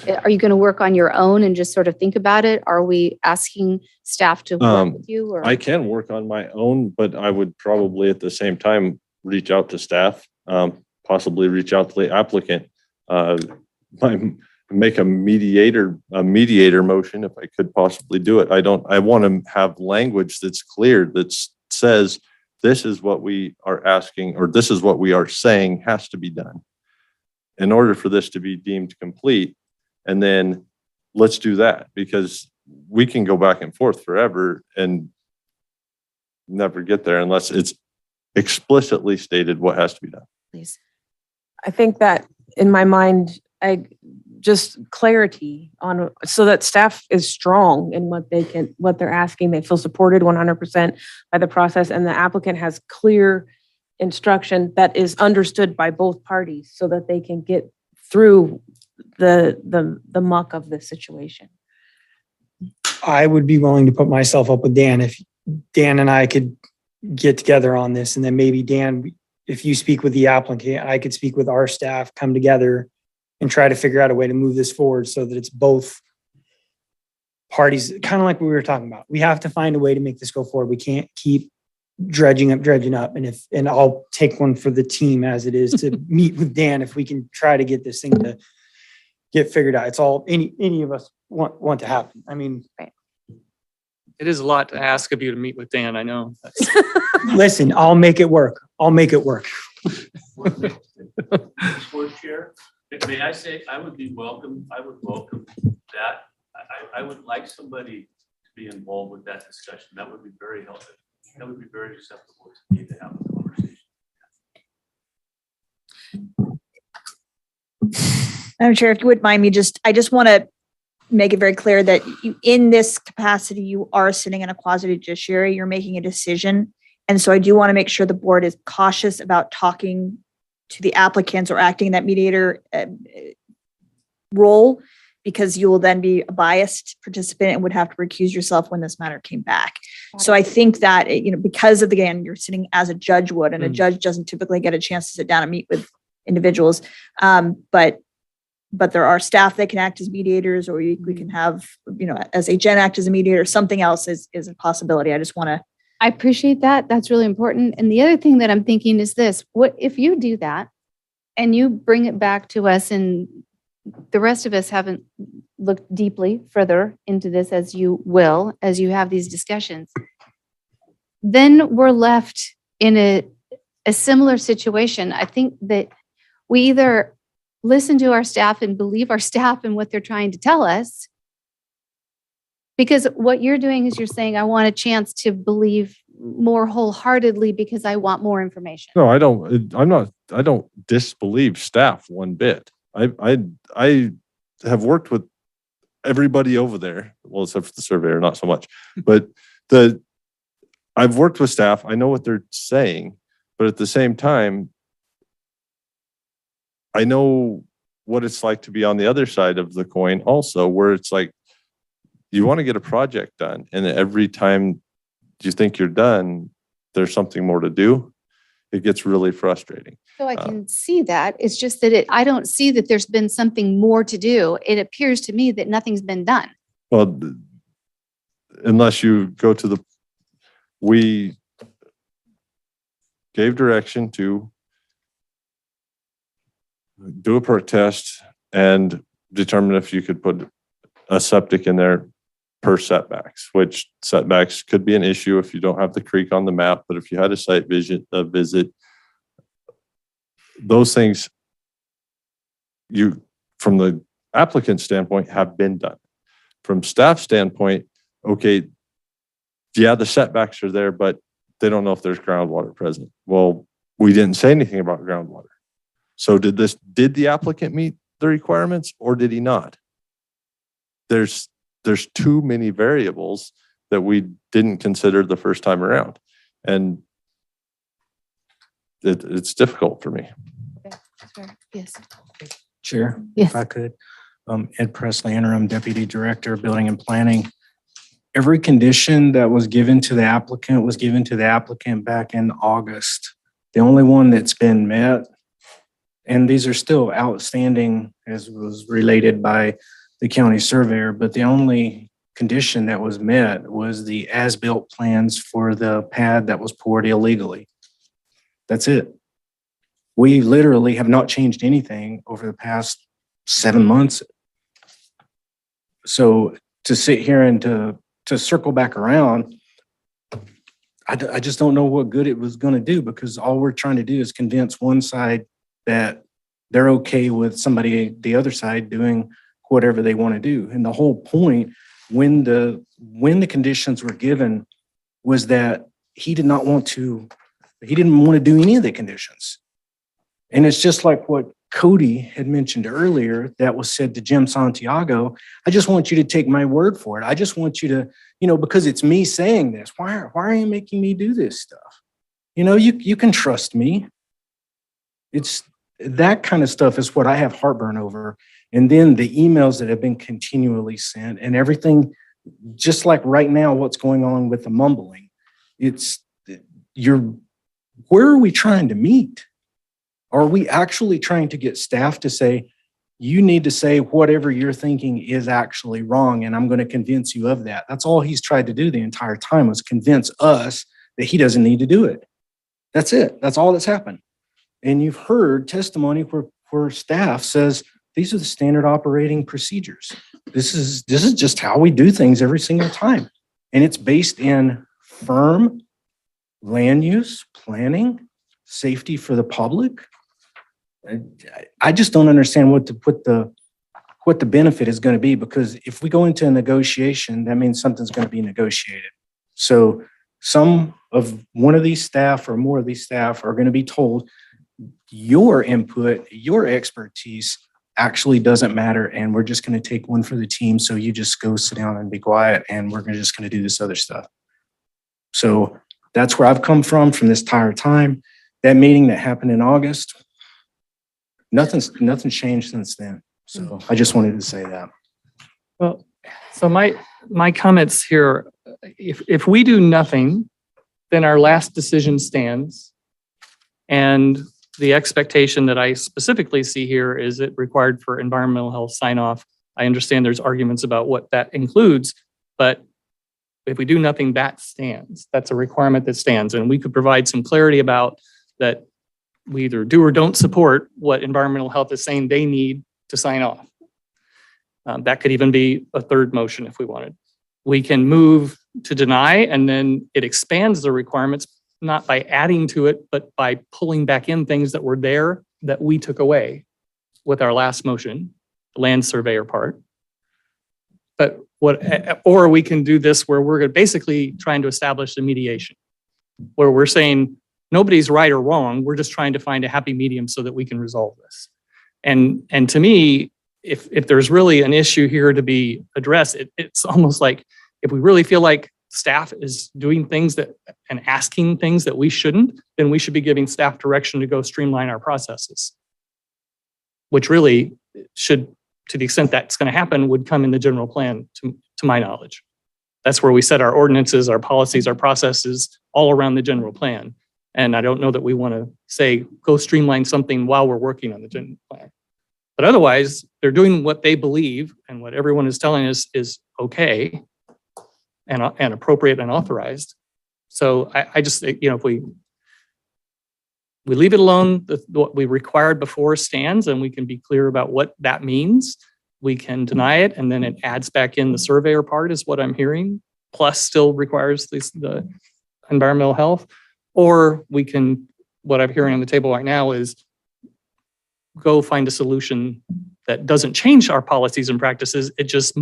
Are you going to work on your own and just sort of think about it? Are we asking staff to work with you? Or? I can work on my own, but I would probably at the same time reach out to staff, possibly reach out to the applicant, make a mediator motion if I could possibly do it. I want to have language that's clear that says this is what we are asking, or this is what we are saying has to be done in order for this to be deemed complete. And then let's do that, because we can go back and forth forever and never get there unless it's explicitly stated what has to be done. Please. I think that in my mind, just clarity on so that staff is strong in what they're asking. They feel supported 100% by the process, and the applicant has clear instruction that is understood by both parties so that they can get through the muck of the situation. I would be willing to put myself up with Dan if Dan and I could get together on this. And then maybe Dan, if you speak with the applicant, I could speak with our staff, come together and try to figure out a way to move this forward so that it's both parties, kind of like we were talking about. We have to find a way to make this go forward. We can't keep dredging up. And I'll take one for the team as it is to meet with Dan if we can try to get this thing to get figured out. It's all any of us want to happen. I mean, It is a lot to ask of you to meet with Dan, I know. listen, I'll make it work. I'll make it work. Board Chair, may I say, I would welcome that. I would like somebody to be involved with that discussion. That would be very helpful. That would be very acceptable to me to have a conversation. Madam Chair, if you wouldn't mind me, I just want to make it very clear that you, in this capacity, you are sitting in a quasi judiciary, you're making a decision. And so I do want to make sure the board is cautious about talking to the applicants or acting in that mediator role, because you will then be a biased participant and would have to recuse yourself when this matter came back. So I think that, because of, again, you're sitting as a judge would, and a judge doesn't typically get a chance to sit down and meet with individuals. But there are staff that can act as mediators, or we can have, as a Jen act as a mediator, something else is a possibility. I just want to. I appreciate that. That's really important. And the other thing that I'm thinking is this: what if you do that and you bring it back to us, and the rest of us haven't looked deeply further into this, as you will, as you have these discussions, then we're left in a similar situation. I think that we either listen to our staff and believe our staff and what they're trying to tell us, because what you're doing is you're saying, I want a chance to believe more wholeheartedly because I want more information. No, I don't disbelieve staff one bit. I have worked with everybody over there, well, except for the surveyor, not so much, but I've worked with staff. I know what they're saying, but at the same time, I know what it's like to be on the other side of the coin also, where it's like, you want to get a project done, and every time you think you're done, there's something more to do. It gets really frustrating. So I can see that. It's just that I don't see that there's been something more to do. It appears to me that nothing's been done. Well, unless you go to we gave direction to do a perk test and determine if you could put a septic in there per setbacks, which setbacks could be an issue if you don't have the creek on the map. But if you had a site visit, those things, from the applicant standpoint, have been done. From staff standpoint, okay, yeah, the setbacks are there, but they don't know if there's groundwater present. Well, we didn't say anything about groundwater. So did the applicant meet the requirements, or did he not? There's too many variables that we didn't consider the first time around. And it's difficult for me. Yes. Chair, Yes. if I could, Ed Presley, Interim Deputy Director of Building and Planning. Every condition that was given to the applicant was given to the applicant back in August. The only one that's been met, and these are still outstanding as was related by the county surveyor, but the only condition that was met was the as-built plans for the pad that was poured illegally. That's it. We literally have not changed anything over the past 7 months. So to sit here and to circle back around, I just don't know what good it was going to do, because all we're trying to do is convince one side that they're okay with somebody, the other side, doing whatever they want to do. And the whole point when the conditions were given was that he didn't want to do any of the conditions. And it's just like what Cody had mentioned earlier that was said to Jim Santiago. I just want you to take my word for it. I just want you to, because it's me saying this. Why are you making me do this stuff? You can trust me. It's that kind of stuff is what I have heartburn over. And then the emails that have been continually sent and everything, just like right now, what's going on with the mumbling, where are we trying to meet? Are we actually trying to get staff to say, you need to say whatever you're thinking is actually wrong, and I'm going to convince you of that? That's all he's tried to do the entire time, was convince us that he doesn't need to do it. That's it. That's all that's happened. And you've heard testimony where staff says, these are the standard operating procedures. This is just how we do things every single time. And it's based in firm land use, planning, safety for the public. I just don't understand what the benefit is going to be, because if we go into a negotiation, that means something's going to be negotiated. So one of these staff or more of these staff are going to be told, your input, your expertise actually doesn't matter, and we're just going to take one for the team. So you just go sit down and be quiet, and we're just going to do this other stuff. So that's where I've come from this entire time. That meeting that happened in August, nothing's changed since then. So I just wanted to say that. Well, so my comments here, if we do nothing, then our last decision stands. And the expectation that I specifically see here is it required for environmental health sign off. I understand there's arguments about what that includes, but if we do nothing, that stands. That's a requirement that stands. And we could provide some clarity about that. We either do or don't support what environmental health is saying they need to sign off. That could even be a third motion if we wanted. We can move to deny, and then it expands the requirements, not by adding to it, but by pulling back in things that were there that we took away with our last motion, the land surveyor part. But or we can do this where we're basically trying to establish a mediation, where we're saying nobody's right or wrong. We're just trying to find a happy medium so that we can resolve this. And to me, if there's really an issue here to be addressed, it's almost like if we really feel like staff is doing things and asking things that we shouldn't, then we should be giving staff direction to go streamline our processes, which really should, to the extent that's going to happen, would come in the general plan, to my knowledge. That's where we set our ordinances, our policies, our processes, all around the general plan. And I don't know that we want to say, go streamline something while we're working on the general plan. But otherwise, they're doing what they believe and what everyone is telling us is okay and appropriate and authorized. So I just, if we leave it alone, what we required before stands, and we can be clear about what that means. We can deny it, and then it adds back in the surveyor part is what I'm hearing, plus still requires the environmental health. Or we can, what I'm hearing on the table right now is go find a solution that doesn't change our policies and practices. It just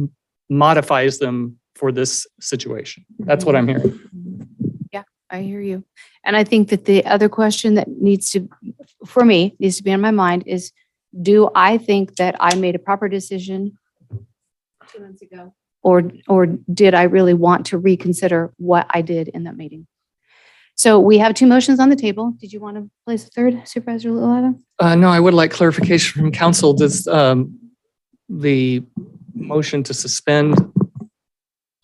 modifies them for this situation. That's what I'm hearing. Yeah, I hear you. And I think that the other question that needs to be in my mind is, do I think that I made a proper decision 2 months ago? Or did I really want to reconsider what I did in that meeting? So we have 2 motions on the table. Did you want to place a third, Supervisor Lilata? No, I would like clarification from council. Does the motion to suspend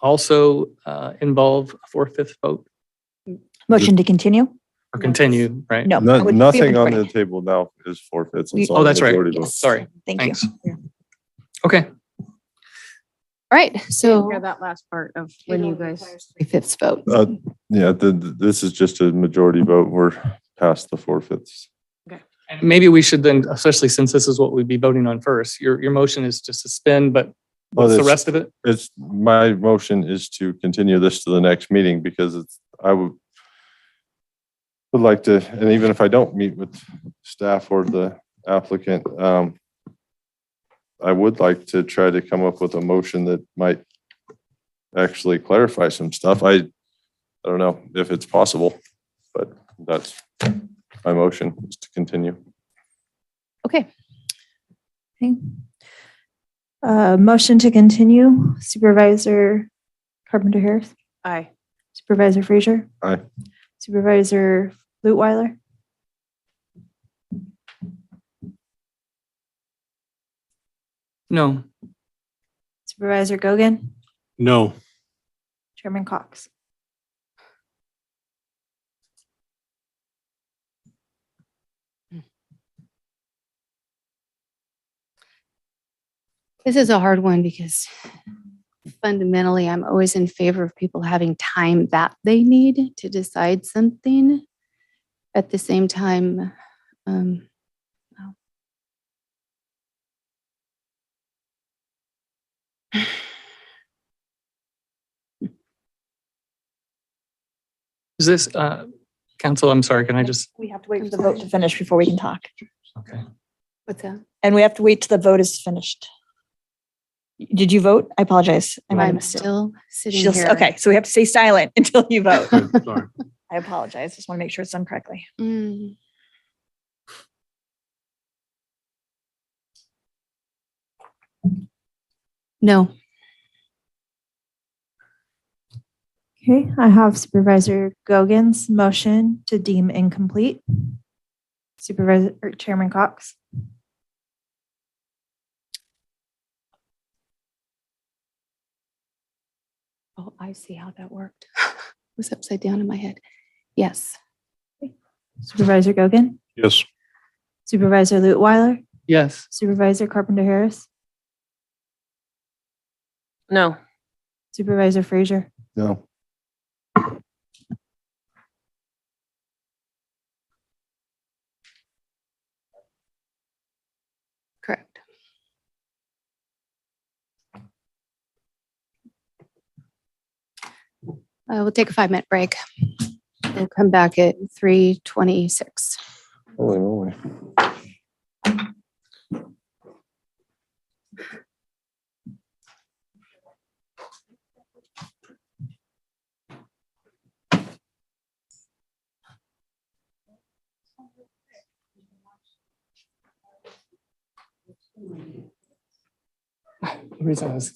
also involve a 4/5 vote? Motion to continue? Or continue, right? No. Nothing on the table now is forfeits. It's all Oh, that's right. majority vote. Sorry. Thank Thanks. you. Okay. All right, so Hear that last part of when you guys. 3/5 vote. Yeah, this is just a majority vote. We're past the forfeits. And maybe we should then, especially since this is what we'd be voting on first, your motion is to suspend, but what's the rest of it? My motion is to continue this to the next meeting because I would like to, and even if I don't meet with staff or the applicant, I would like to try to come up with a motion that might actually clarify some stuff. I don't know if it's possible, but that's my motion, is to continue. Okay. Motion to continue. Supervisor Carpenter Harris. Aye. Supervisor Frazier. Aye. Supervisor Lutweiler. No. Supervisor Gogan, No. Chairman Cox. This is a hard one because fundamentally, I'm always in favor of people having time that they need to decide something. At the same time, well. Is this, council, I'm sorry, can I just, We have to wait for the vote to finish before we can talk. okay. What's that? And we have to wait till the vote is finished. Did you vote? I apologize. I might have I'm missed it. still sitting She'll- here. Okay, so we have to stay silent until you vote. Sorry. I apologize. Just want to make sure it's done correctly. Mm. No. Okay, I have Supervisor Gogan's motion to deem incomplete. Supervisor or Chairman Cox. Oh, I see how that worked. It was upside down in my head. Yes. Supervisor Gogan, Yes. Supervisor Lutwiler, Yes. Supervisor Carpenter Harris, No. Supervisor Frazier. No. Correct. We'll take a 5-minute break and come back at 3:26. Holy moly. The reason I was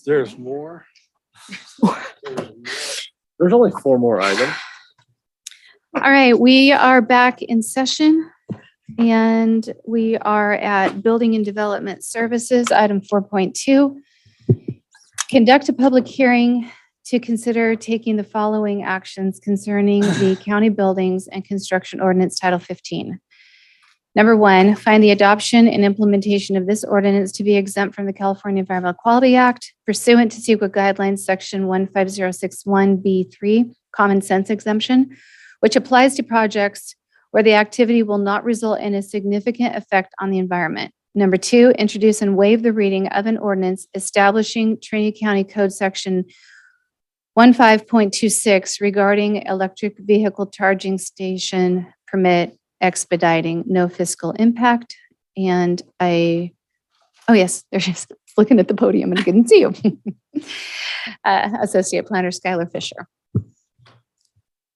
There's more. There's only 4 more items. All right, we are back in session and we are at Building and Development Services, item 4.2. Conduct a public hearing to consider taking the following actions concerning the county buildings and construction ordinance Title 15. Number 1, find the adoption and implementation of this ordinance to be exempt from the California Environmental Quality Act pursuant to CEQA guidelines section 15061B3, common sense exemption, which applies to projects where the activity will not result in a significant effect on the environment. Number 2, introduce and waive the reading of an ordinance establishing Trinity County Code section 15.26 regarding electric vehicle charging station permit expediting, no fiscal impact. And oh yes, they're just looking at the podium and I couldn't see you. Associate Planner Skylar Fisher.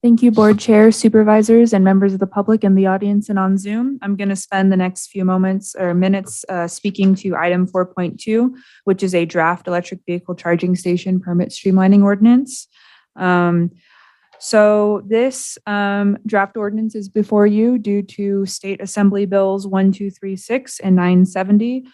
Thank you, Board Chair, Supervisors, and members of the public in the audience and on Zoom. I'm going to spend the next few moments or minutes speaking to item 4.2, which is a draft electric vehicle charging station permit streamlining ordinance. So this draft ordinance is before you due to State Assembly Bills 1236 and 970,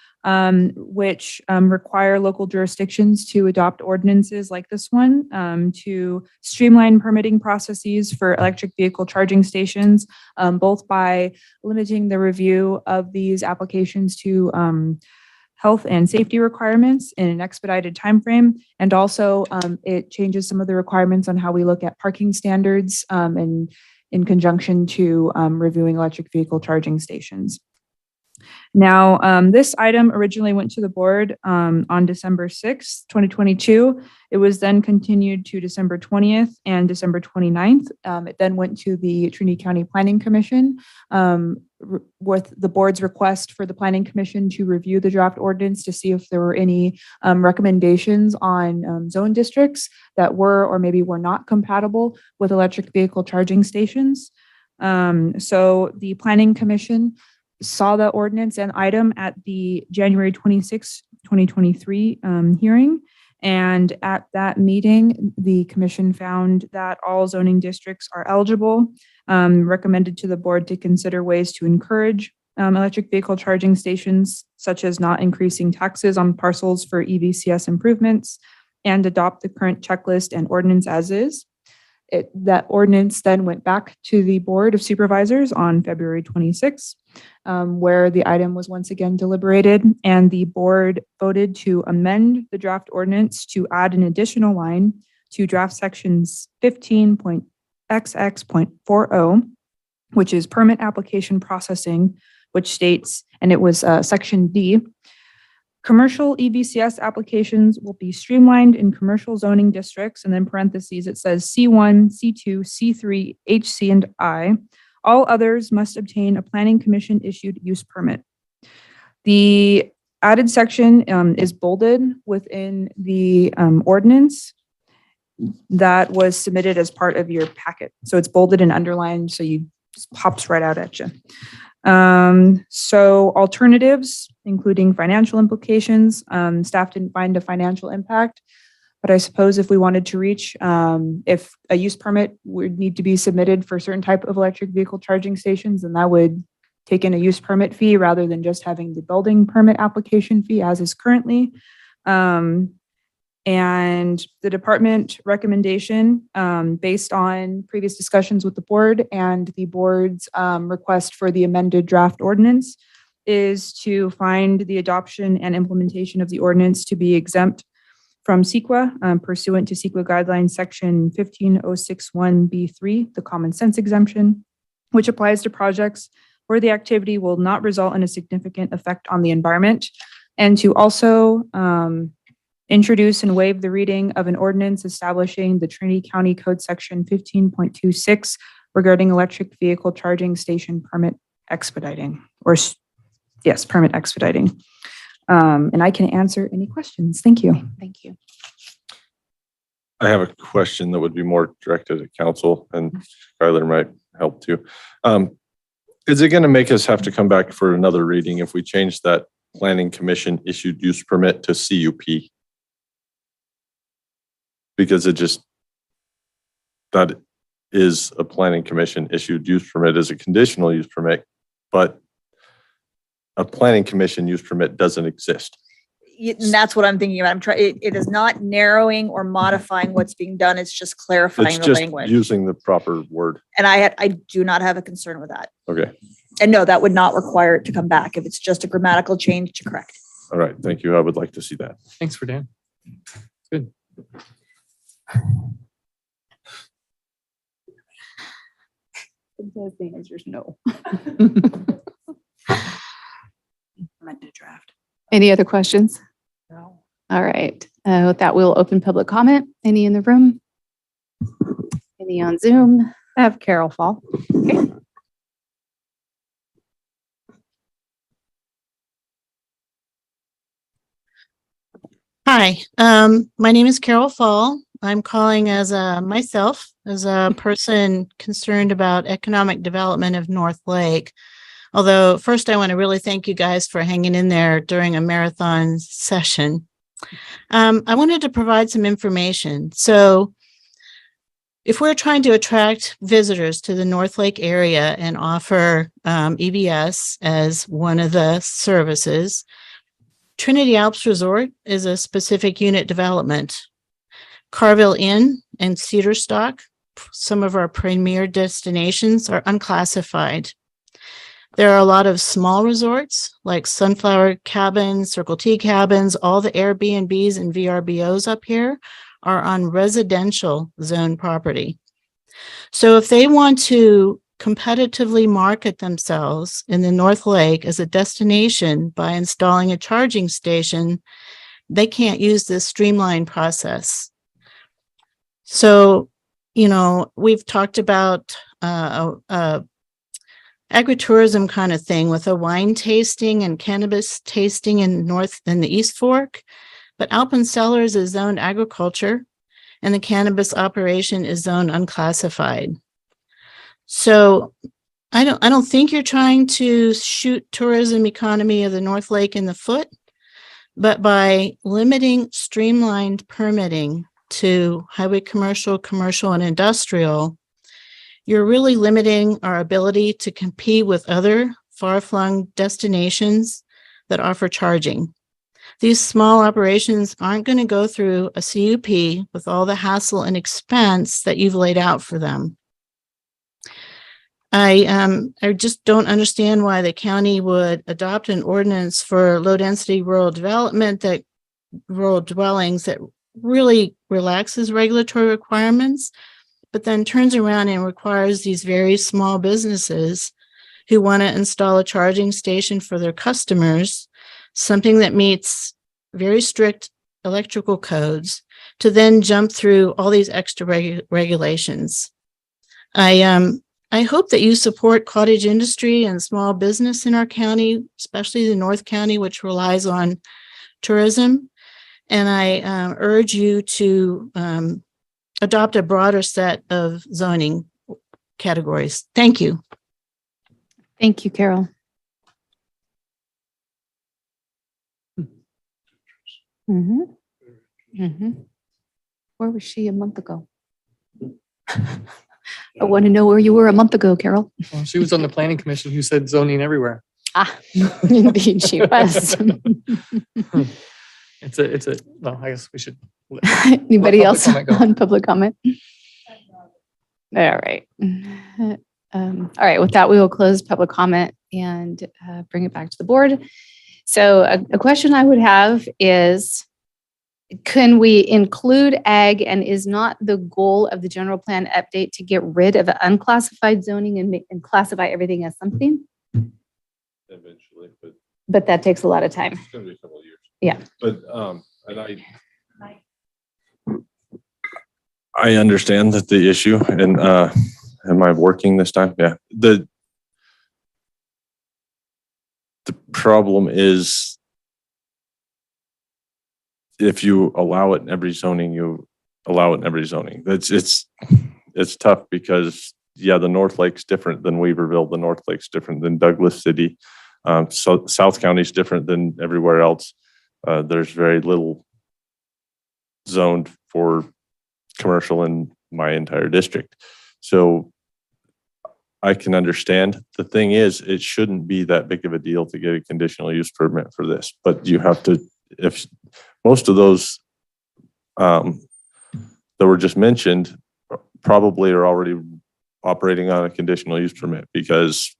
which require local jurisdictions to adopt ordinances like this one to streamline permitting processes for electric vehicle charging stations, both by limiting the review of these applications to health and safety requirements in an expedited timeframe. And also it changes some of the requirements on how we look at parking standards and in conjunction to reviewing electric vehicle charging stations. Now, this item originally went to the board on December 6th, 2022. It was then continued to December 20th and December 29th. It then went to the Trinity County Planning Commission with the board's request for the Planning Commission to review the draft ordinance to see if there were any recommendations on zone districts that were or maybe were not compatible with electric vehicle charging stations. So the Planning Commission saw the ordinance and item at the January 26, 2023 hearing. And at that meeting, the commission found that all zoning districts are eligible, recommended to the board to consider ways to encourage electric vehicle charging stations, such as not increasing taxes on parcels for EVCS improvements, and adopt the current checklist and ordinance as is. That ordinance then went back to the Board of Supervisors on February 26, where the item was once again deliberated, and the board voted to amend the draft ordinance to add an additional line to draft sections 15.xx.40, which is permit application processing, which states, and it was section D, commercial EVCS applications will be streamlined in commercial zoning districts, and then parentheses, it says C1, C2, C3, HC, and I. All others must obtain a planning commission issued use permit. The added section is bolded within the ordinance that was submitted as part of your packet. So it's bolded and underlined, so you just pops right out at you. So alternatives, including financial implications, staff didn't find a financial impact, but I suppose if we wanted to reach, if a use permit would need to be submitted for a certain type of electric vehicle charging stations, then that would take in a use permit fee rather than just having the building permit application fee as is currently. And the department recommendation, based on previous discussions with the board and the board's request for the amended draft ordinance, is to find the adoption and implementation of the ordinance to be exempt from CEQA pursuant to CEQA guidelines section 15061B3, the common sense exemption, which applies to projects where the activity will not result in a significant effect on the environment, and to also introduce and waive the reading of an ordinance establishing the Trinity County Code section 15.26 regarding electric vehicle charging station permit expediting, or yes, permit expediting. And I can answer any questions. Thank you. Thank you. I have a question that would be more directed at council, and Skylar might help too. Is it going to make us have to come back for another reading if we change that planning commission issued use permit to CUP? because that is a planning commission issued use permit as a conditional use permit, but a planning commission use permit doesn't exist. And that's what I'm thinking about. I'm trying, it is not narrowing or modifying what's being done. It's just clarifying It's the just language. using the proper word. And I do not have a concern with that. Okay. And no, that would not require it to come back if it's just a grammatical change to correct. All right. Thank you. I would like to see that. Thanks for Dan. Good. The answer is no. Meant to draft. Any other questions? No. All right. With that, we'll open public comment. Any in the room? Any on Zoom? I have Carol Fall. Okay. Hi, my name is Carol Fall. I'm calling as myself as a person concerned about economic development of North Lake. Although first I want to really thank you guys for hanging in there during a marathon session. I wanted to provide some information. So if we're trying to attract visitors to the North Lake area and offer EBS as one of the services, Trinity Alps Resort is a specific unit development. Carville Inn and Cedar Stock, some of our premier destinations, are unclassified. There are a lot of small resorts like Sunflower Cabins, Circle T Cabins, all the Airbnbs and VRBOs up here are on residential zone property. So if they want to competitively market themselves in the North Lake as a destination by installing a charging station, they can't use this streamlined process. So, you know, we've talked about agritourism kind of thing with a wine tasting and cannabis tasting in the East Fork, but Alpine Cellars is zoned agriculture and the cannabis operation is zoned unclassified. So I don't think you're trying to shoot tourism economy of the North Lake in the foot, but by limiting streamlined permitting to highway commercial, and industrial, you're really limiting our ability to compete with other far-flung destinations that offer charging. These small operations aren't going to go through a CUP with all the hassle and expense that you've laid out for them. I just don't understand why the county would adopt an ordinance for low-density rural development, that rural dwellings that really relaxes regulatory requirements, but then turns around and requires these very small businesses who want to install a charging station for their customers, something that meets very strict electrical codes, to then jump through all these extra regulations. I hope that you support cottage industry and small business in our county, especially the North County, which relies on tourism. And I urge you to adopt a broader set of zoning categories. Thank you. Thank you, Carol. Where was she a month ago? I want to know where you were a month ago, Carol. Well, she was on the planning commission who said zoning everywhere. Indeed she was. Well, I guess we should. Anybody else comment go. on public comment? All right. All right, with that, we will close public comment and bring it back to the board. So a question I would have is, can we include ag, and is not the goal of the general plan update to get rid of unclassified zoning and classify everything as something? Eventually, But that takes a lot of time. it's going to be a couple of years. Yeah. But I understand that the issue, and am I working this time? Yeah. The problem is, if you allow it in every zoning, you allow it in every zoning. It's tough because, yeah, the North Lake's different than Weaverville. The North Lake's different than Douglas City. So South County's different than everywhere else. There's very little zoned for commercial in my entire district. So I can understand. The thing is, it shouldn't be that big of a deal to get a conditional use permit for this, but you have to, if most of those that were just mentioned probably are already operating on a conditional use permit because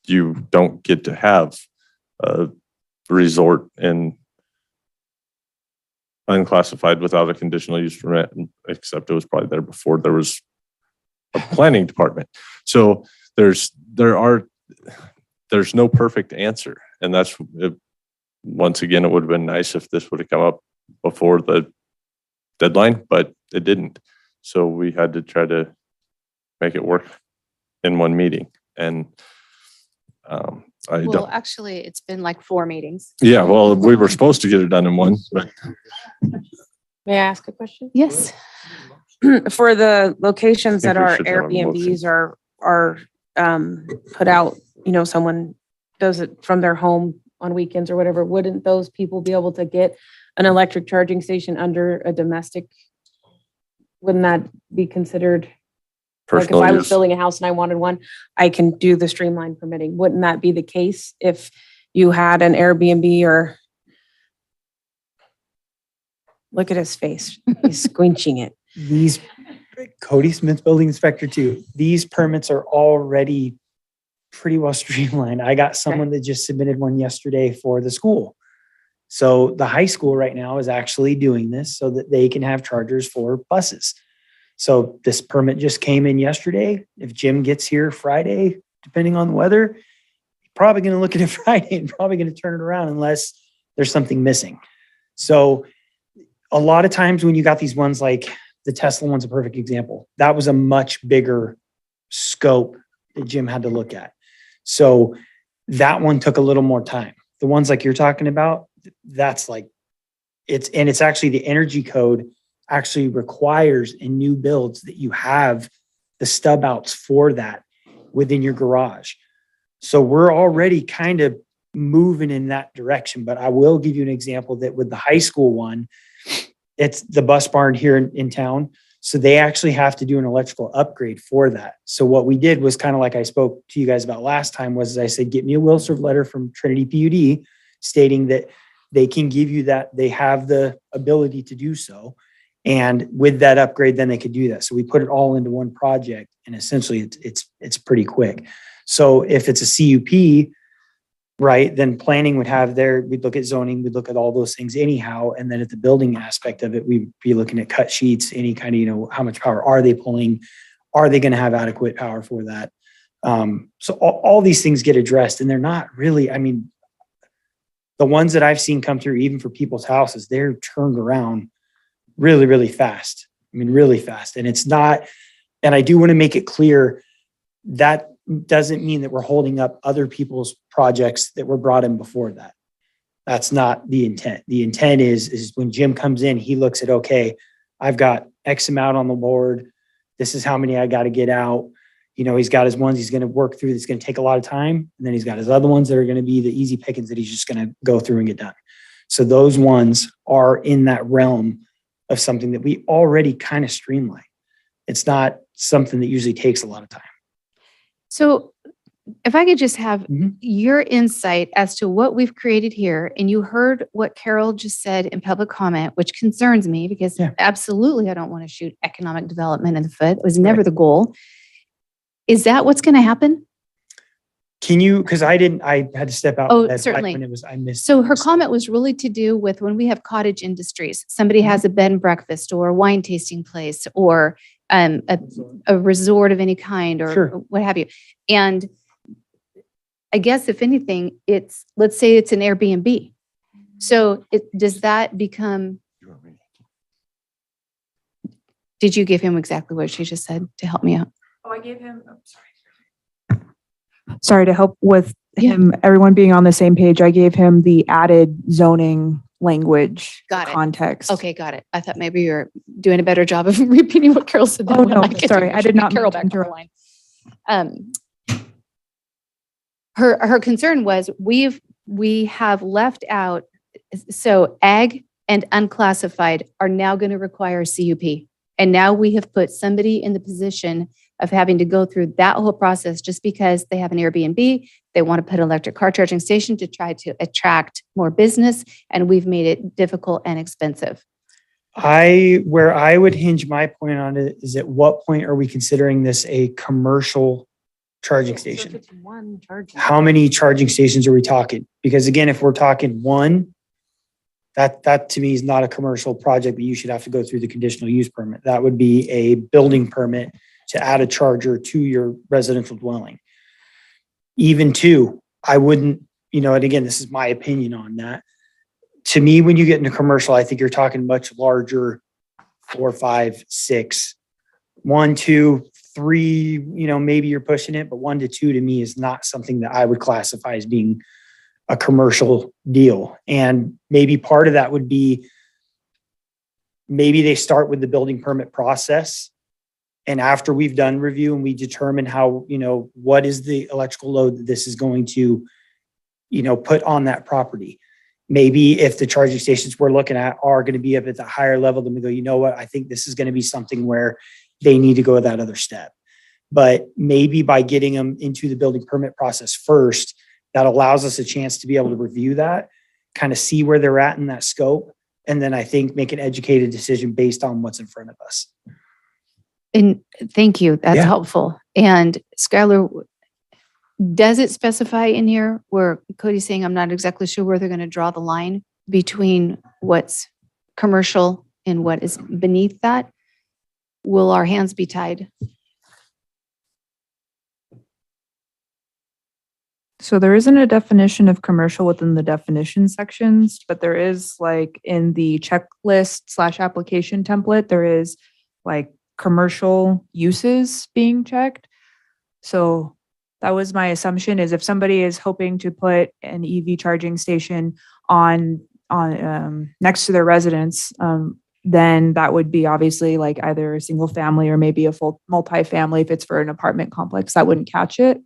you don't get to have a resort in unclassified without a conditional use permit, except it was probably there before there was a planning department. So there's no perfect answer. And that's, once again, it would have been nice if this would have come up before the deadline, but it didn't. So we had to try to make it work in one meeting. And Well, actually, it's been like 4 meetings. yeah, well, we were supposed to get it done in one, but May I ask a question? Yes. For the locations I think that we are should have a motion. Airbnbs are put out, someone does it from their home on weekends or whatever, wouldn't those people be able to get an electric charging station under a domestic? Wouldn't that be considered? Like if personal I was use. building a house and I wanted one, I can do the streamline permitting. Wouldn't that be the case if you had an Airbnb or? Look at his face. He's squinching it. These, Cody Smith, building inspector too, these permits are already pretty well streamlined. I got someone that just submitted one yesterday for the school. So the high school right now is actually doing this so that they can have chargers for buses. So this permit just came in yesterday. If Jim gets here Friday, depending on the weather, he's probably going to look at it Friday and probably going to turn it around unless there's something missing. So a lot of times when you got these ones, like the Tesla one's a perfect example. That was a much bigger scope that Jim had to look at. So that one took a little more time. The ones like you're talking about, that's like, it's actually the energy code actually requires in new builds that you have the stub outs for that within your garage. So we're already kind of moving in that direction, but I will give you an example that with the high school one, it's the bus barn here in town. So they actually have to do an electrical upgrade for that. So what we did was kind of like I spoke to you guys about last time was I said, get me a will serve letter from Trinity PUD stating that they can give you that. They have the ability to do so. And with that upgrade, then they could do that. So we put it all into one project and essentially it's pretty quick. So if it's a CUP, right, then planning would have we'd look at zoning, we'd look at all those things anyhow. And then at the building aspect of it, we'd be looking at cut sheets, any kind of, how much power are they pulling? Are they going to have adequate power for that? So all these things get addressed and they're not really, the ones that I've seen come through, even for people's houses, they're turned around really, really fast. Really fast. And it's not, and I do want to make it clear that doesn't mean that we're holding up other people's projects that were brought in before that. That's not the intent. The intent is when Jim comes in, he looks at, okay, I've got X amount on the board. This is how many I got to get out. He's got his ones he's going to work through that's going to take a lot of time. And then he's got his other ones that are going to be the easy pickings that he's just going to go through and get done. So those ones are in that realm of something that we already kind of streamline. It's not something that usually takes a lot of time. So if I could just have your insight as to what we've created here, and you heard what Carol just said in public comment, which concerns me because absolutely I don't want to shoot economic development in the foot. It was never the goal. Is that what's going to happen? Can you, because I had to step out. Oh, certainly. I missed. So her comment was really to do with when we have cottage industries, somebody has a bed and breakfast or a wine tasting place or a resort of any kind or what have you. And I guess if anything, let's say it's an Airbnb. So does that become, did you give him exactly what she just said to help me out? Oh, I gave him, sorry, to help with him, everyone being on the same page, I gave him the added zoning language context. Okay, got it. I thought maybe you're doing a better job of repeating what Carol said. Oh, no, sorry. I did not. Carol back on the line. Her concern was we have left out, so ag and unclassified are now going to require CUP. And now we have put somebody in the position of having to go through that whole process just because they have an Airbnb, they want to put an electric car charging station to try to attract more business, and we've made it difficult and expensive. Where I would hinge my point on it is, at what point are we considering this a commercial charging station? How many charging stations are we talking? Because again, if we're talking one, that to me is not a commercial project, but you should have to go through the conditional use permit. That would be a building permit to add a charger to your residential dwelling. Even two, I wouldn't, and again, this is my opinion on that. To me, when you get into commercial, I think you're talking much larger, 4, 5, 6, 1, 2, 3, maybe you're pushing it, but 1 to 2 to me is not something that I would classify as being a commercial deal. And maybe part of that would be, maybe they start with the building permit process. And after we've done review and we determine how, what is the electrical load that this is going to, put on that property. Maybe if the charging stations we're looking at are going to be up at the higher level, then we go, you know what, I think this is going to be something where they need to go that other step. But maybe by getting them into the building permit process first, that allows us a chance to be able to review that, kind of see where they're at in that scope. And then I think make an educated decision based on what's in front of us. And thank you. That's Yeah. helpful. And Skylar, does it specify in here where Cody's saying, I'm not exactly sure where they're going to draw the line between what's commercial and what is beneath that? Will our hands be tied? So there isn't a definition of commercial within the definition sections, but there is, like, in the checklist / application template, there is like commercial uses being checked. So that was my assumption, is if somebody is hoping to put an EV charging station on next to their residence, then that would be obviously like either a single family or maybe a full multifamily. If it's for an apartment complex, that wouldn't catch it.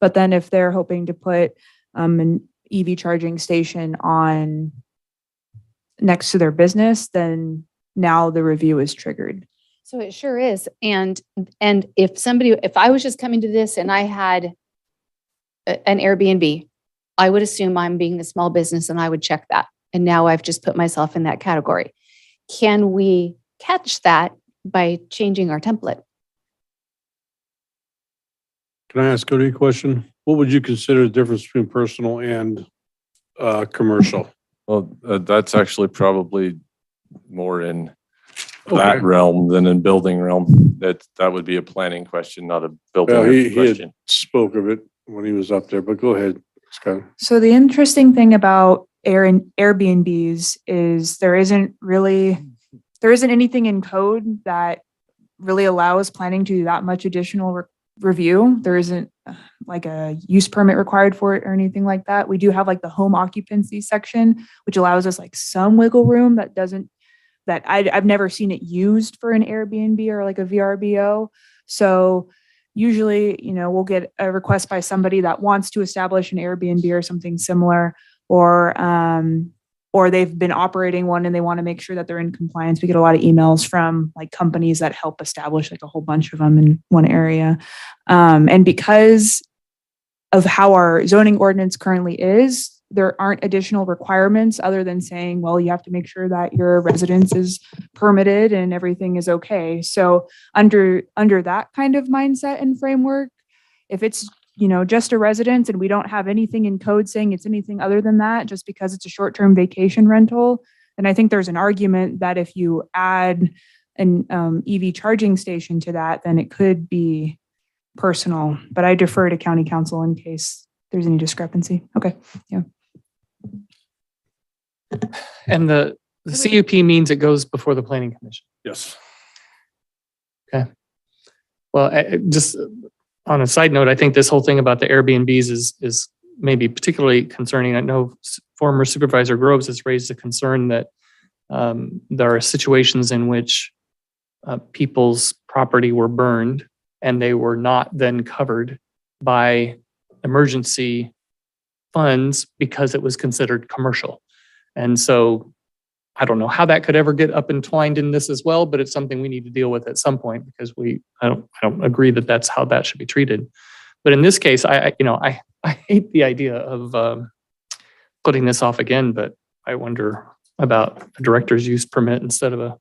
But then if they're hoping to put an EV charging station on next to their business, then now the review is triggered. So it sure is. And if I was just coming to this and I had an Airbnb, I would assume I'm being a small business and I would check that. And now I've just put myself in that category. Can we catch that by changing our template? Can I ask Cody a question? What would you consider the difference between personal and commercial? Well, that's actually probably more in Okay. that realm than in building realm. That would be a planning question, not a building Well, he question. had spoke of it when he was up there, but go ahead, Scott. So the interesting thing about Airbnbs is there isn't anything in code that really allows planning to do that much additional review. There isn't like a use permit required for it or anything like that. We do have like the home occupancy section, which allows us like some wiggle room that I've never seen it used for an Airbnb or like a VRBO. So usually, we'll get a request by somebody that wants to establish an Airbnb or something similar, or they've been operating one and they want to make sure that they're in compliance. We get a lot of emails from like companies that help establish like a whole bunch of them in one area. And because of how our zoning ordinance currently is, there aren't additional requirements other than saying, well, you have to make sure that your residence is permitted and everything is okay. So under that kind of mindset and framework, if it's, just a residence and we don't have anything in code saying it's anything other than that, just because it's a short-term vacation rental, then I think there's an argument that if you add an EV charging station to that, then it could be personal. But I defer to county council in case there's any discrepancy. Okay, yeah. And the CUP means it goes before the planning commission. Yes. Okay. Well, just on a side note, I think this whole thing about the Airbnbs is maybe particularly concerning. I know former Supervisor Groves has raised a concern that there are situations in which people's property were burned and they were not then covered by emergency funds because it was considered commercial. And so I don't know how that could ever get up entwined in this as well, but it's something we need to deal with at some point because I don't agree that that's how that should be treated. But in this case, I hate the idea of putting this off again, but I wonder about a director's use permit instead of a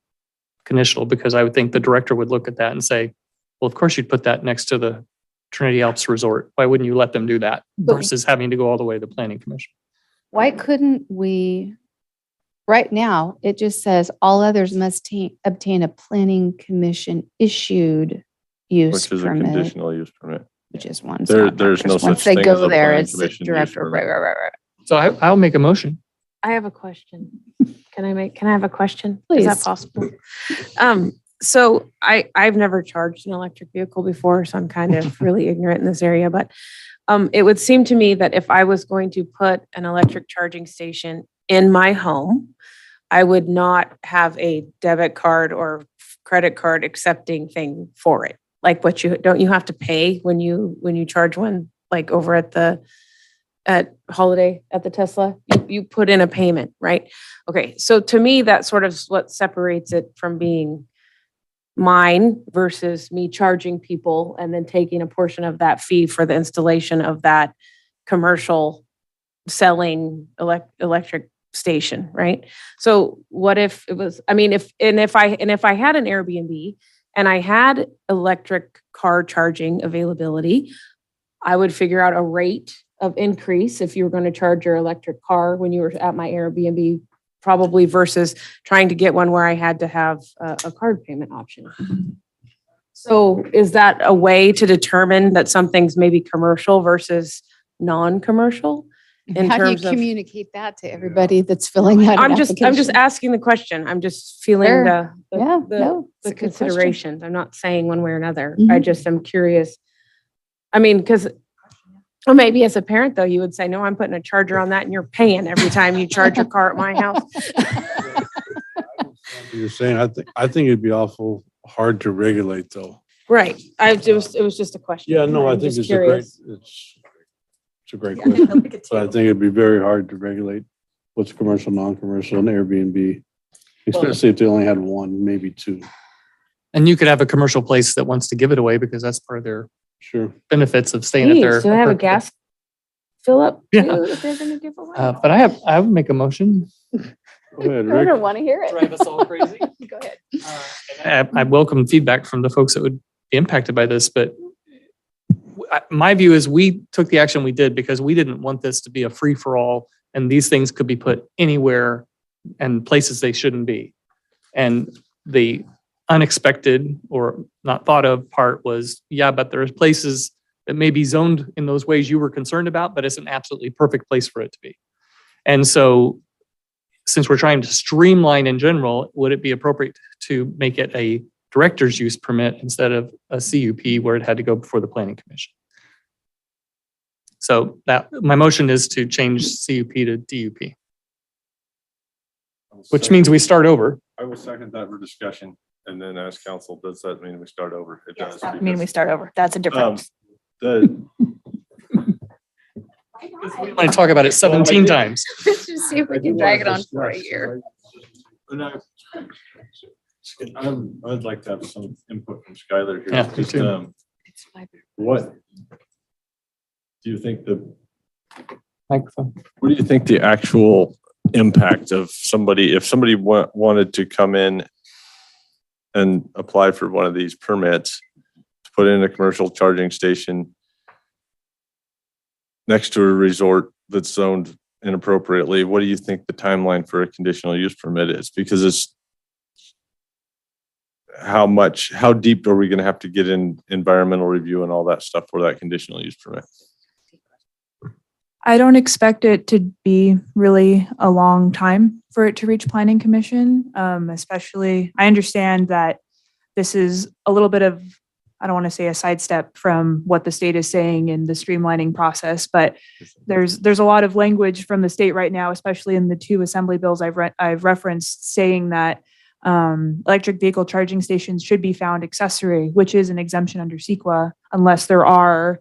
conditional, because I would think the director would look at that and say, well, of course you'd put that next to the Trinity Alps Resort. Why wouldn't you let them do that versus having to go all the way to the planning commission? Why couldn't we, right now, it just says all others must obtain a planning commission issued use Which is a permit, conditional use permit. which is one. There's no such Once they thing as go a there, planning it's the commission use director. permit. Right. So I'll make a motion. I have a question. Can I have a question? Is that Please. possible? So I've never charged an electric vehicle before, so I'm kind of really ignorant in this area, but it would seem to me that if I was going to put an electric charging station in my home, I would not have a debit card or credit card accepting thing for it. Like don't you have to pay when you charge one, like over at Holiday at the Tesla, you put in a payment, right? Okay, so to me, that sort of what separates it from being mine versus me charging people and then taking a portion of that fee for the installation of that commercial selling electric station, right? So what if it was, I mean, if I had an Airbnb and I had electric car charging availability, I would figure out a rate of increase if you were going to charge your electric car when you were at my Airbnb, probably versus trying to get one where I had to have a card payment option. So is that a way to determine that something's maybe commercial versus non-commercial? In How do you terms of, communicate that to everybody that's filling out? I'm an just application? asking the question. I'm just feeling Sure. the Yeah, no, it's the a good question. considerations. I'm not saying one way or another. Mhm. I just am curious. I mean, because, or maybe as a parent though, you would say, no, I'm putting a charger on that and you're paying every time you charge your car at my house. You're saying, I think it'd be awful hard to regulate though. Right. It was just a question. Yeah, no, I I'm think just it's curious. it's a great question. But I think it'd be very hard to regulate what's commercial, non-commercial, and Airbnb, especially if they only had one, maybe two. And you could have a commercial place that wants to give it away because that's part of their benefits of staying at their. Do I have a gas fill up too Yeah. that they're going to give away? But I would make a motion. Go ahead, I Rick. don't want to hear it. Drive us all crazy. Go ahead. I welcome feedback from the folks that would be impacted by this, but my view is we took the action we did because we didn't want this to be a free for all and these things could be put anywhere and places they shouldn't be. And the unexpected or not thought of part was, yeah, but there's places that may be zoned in those ways you were concerned about, but it's an absolutely perfect place for it to be. And so since we're trying to streamline in general, would it be appropriate to make it a director's use permit instead of a CUP where it had to go before the planning commission? So that my motion is to change CUP to DUP, which means we start over. I will second that for discussion and then ask council, does that mean we start over? It does. I mean, we start over. That's a Um, difference. We might talk about it 17 times. Let's just see if we can drag it on for a year. I'd like to have some input from Skylar here. Yeah, me Just, too. what do you think Microphone. what do you think the actual impact of somebody, if somebody wanted to come in and apply for one of these permits to put in a commercial charging station next to a resort that's zoned inappropriately, what do you think the timeline for a conditional use permit is? Because it's how deep are we going to have to get in environmental review and all that stuff for that conditional use permit? I don't expect it to be really a long time for it to reach planning commission. Especially, I understand that this is a little bit of, I don't want to say a sidestep from what the state is saying in the streamlining process, but there's a lot of language from the state right now, especially in the two assembly bills I've referenced, saying that electric vehicle charging stations should be found accessory, which is an exemption under CEQA, unless there are,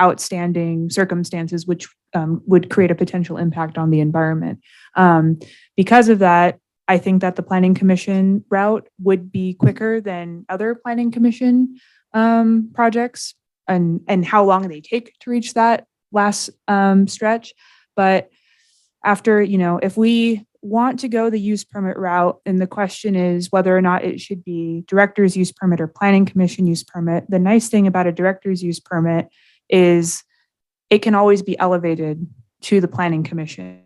outstanding circumstances which would create a potential impact on the environment. Because of that, I think that the planning commission route would be quicker than other planning commission projects and how long they take to reach that last stretch. But after, if we want to go the use permit route, and the question is whether or not it should be director's use permit or planning commission use permit. The nice thing about a director's use permit is it can always be elevated to the planning commission.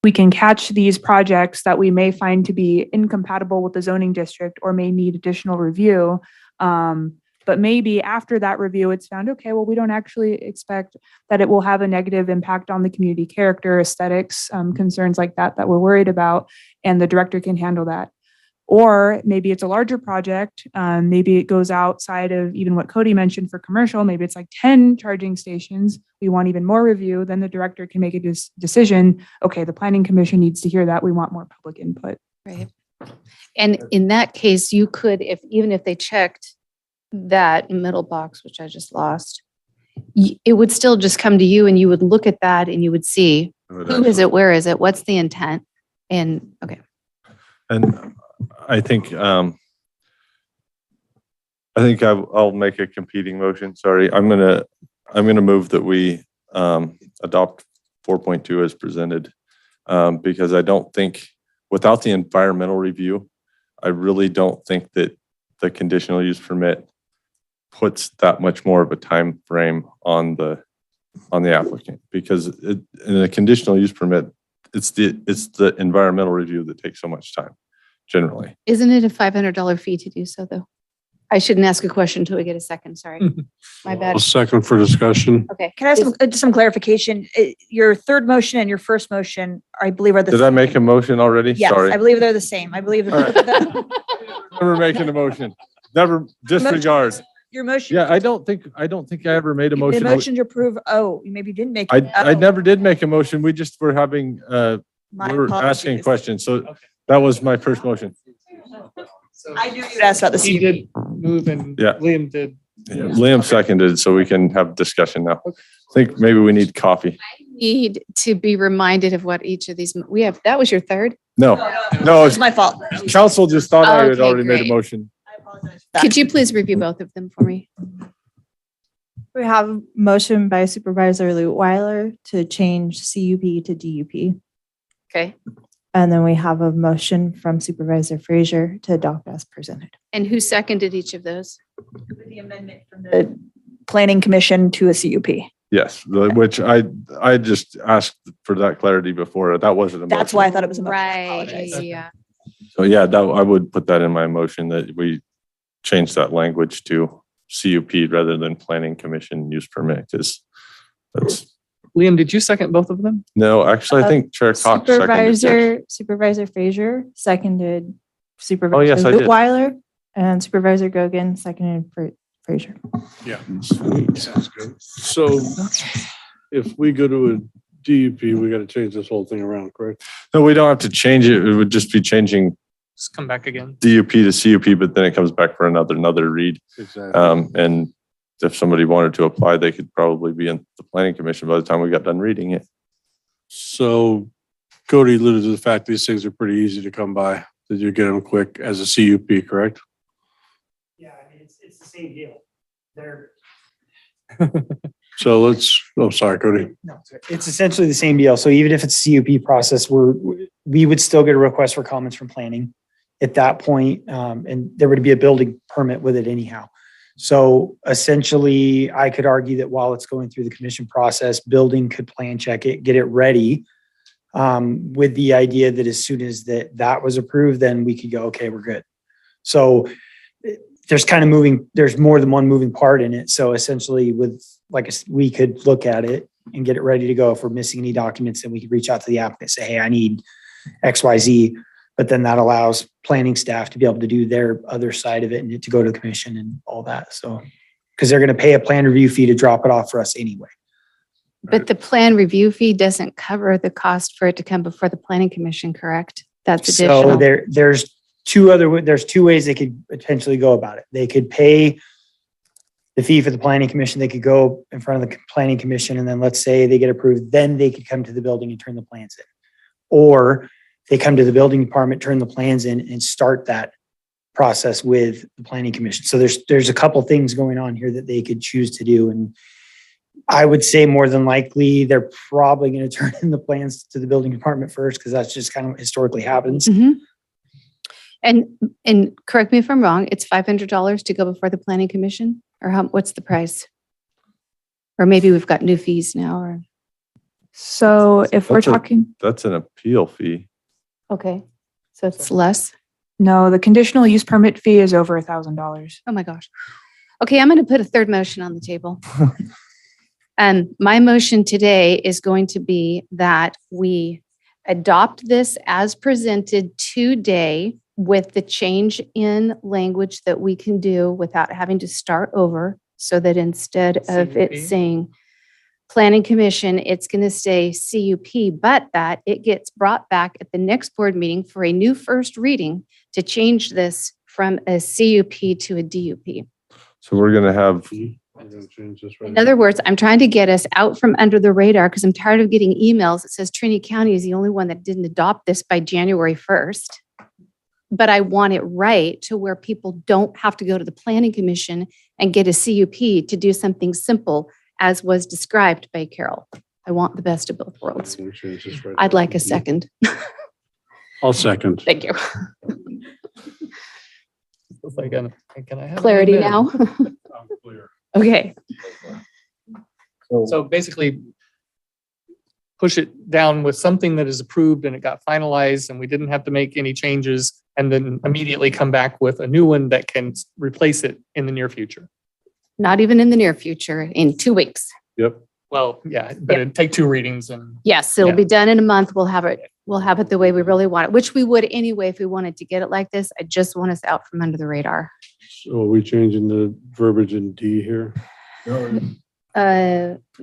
We can catch these projects that we may find to be incompatible with the zoning district or may need additional review. But maybe after that review, it's found, okay, well, we don't actually expect that it will have a negative impact on the community character, aesthetics, concerns like that we're worried about, and the director can handle that. Or maybe it's a larger project. Maybe it goes outside of even what Cody mentioned for commercial. Maybe it's like 10 charging stations. We want even more review. Then the director can make a decision. Okay, the planning commission needs to hear that. We want more public input. Right. And in that case, you could, even if they checked that middle box, which I just lost, it would still just come to you and you would look at that and you would see who is it, where is it, what's the intent? And okay. And I think I'll make a competing motion. Sorry, I'm gonna move that we adopt 4.2 as presented, because I don't think without the environmental review, I really don't think that the conditional use permit puts that much more of a time frame on the applicant, because in a conditional use permit, it's the environmental review that takes so much time generally. Isn't it a $500 fee to do so though? I shouldn't ask a question until we get a second. Sorry. My bad. A second for discussion. Okay. Can I have some clarification? Your third motion and your first motion, I believe, are the Did same. I make a motion already? Yes, Sorry. I believe they're the same. I believe. Never making a motion. Never disregard. Your motion. Yeah, I don't think I ever made a motion. The motion to approve. Oh, you maybe didn't make. I never did make a motion. We just were having, we're asking questions. So that was my first motion. I knew you'd ask about the He CUP. did move and Yeah. Liam did. Yeah, Liam seconded, so we can have discussion now. I think maybe we need coffee. Need to be reminded of what each of these, we have, that was your third? No, It's my fault. council just thought I had Okay, already made a great. motion. Could you please review both of them for me? We have a motion by Supervisor Leutwiler to change CUP to DUP. Okay. And then we have a motion from Supervisor Frazier to adopt as presented. And who seconded each of those? The amendment from the planning commission to a CUP. Yes, which I just asked for that clarity before. That wasn't a motion. That's why I thought it was a motion. I Right, apologize. yeah. So yeah, I would put that in my motion that we change that language to CUP rather than planning commission use permit, because that's. Liam, did you second both of them? No, actually, I think Chair Cox seconded. Supervisor Frazier seconded Oh, Supervisor yes, I did. Leutwiler, and Supervisor Gogan seconded Frazier. Yeah. Sounds good. So if we go to a DUP, we got to change this whole thing around, correct? No, we don't have to change it. It would just be changing Just come back again. DUP to CUP, but then it comes back for another read. Exactly. And if somebody wanted to apply, they could probably be in the planning commission by the time we got done reading it. So Cody alluded to the fact these things are pretty easy to come by, that you get them quick as a CUP, correct? Yeah, I mean, it's the same deal. They're, So sorry, Cody. no, it's essentially the same deal. So even if it's CUP process, we would still get a request for comments from planning at that point, and there would be a building permit with it anyhow. So essentially, I could argue that while it's going through the commission process, building could plan check it, get it ready, with the idea that as soon as that was approved, then we could go, okay, we're good. So there's more than one moving part in it. So essentially we could look at it and get it ready to go. If we're missing any documents, then we could reach out to the applicant and say, hey, I need XYZ. But then that allows planning staff to be able to do their other side of it and to go to the commission and all that. So, because they're going to pay a plan review fee to drop it off for us anyway. But the plan review fee doesn't cover the cost for it to come before the planning commission, correct? That's additional. So there's two ways they could potentially go about it. They could pay the fee for the planning commission. They could go in front of the planning commission, and then let's say they get approved, then they could come to the building and turn the plans in. Or they come to the building department, turn the plans in and start that process with the planning commission. So there's a couple things going on here that they could choose to do. And I would say more than likely, they're probably going to turn in the plans to the building department first, because that's just kind of historically happens. And correct me if I'm wrong, it's $500 to go before the planning commission, or what's the price? Or maybe we've got new fees now, or, So if we're That's a- talking, That's an appeal fee. okay, so it's less. no, the conditional use permit fee is over $1,000. Oh my gosh. Okay, I'm going to put a third motion on the table. My motion today is going to be that we adopt this as presented today with the change in language that we can do without having to start over, so that instead of it CUP? saying planning commission, it's going to say CUP, but that it gets brought back at the next board meeting for a new first reading to change this from a CUP to a DUP. So we're gonna have, In other words, I'm trying to get us out from under the radar because I'm tired of getting emails that says Trinity County is the only one that didn't adopt this by January 1st. But I want it right to where people don't have to go to the planning commission and get a CUP to do something simple as was described by Carol. I want the best of both worlds. I'd like a second. I'll second. Thank you. It's like, can I have an Clarity amen? now? Okay. So basically, push it down with something that is approved and it got finalized and we didn't have to make any changes, and then immediately come back with a new one that can replace it in the near future. Not even in the near future, in 2 weeks. Yep. Well, yeah, but it'd take 2 readings and. Yes, it'll Yeah. be done in a month. We'll have it the way we really want it, which we would anyway if we wanted to get it like this. I just want us out from under the radar. So are we changing the verbiage in D here?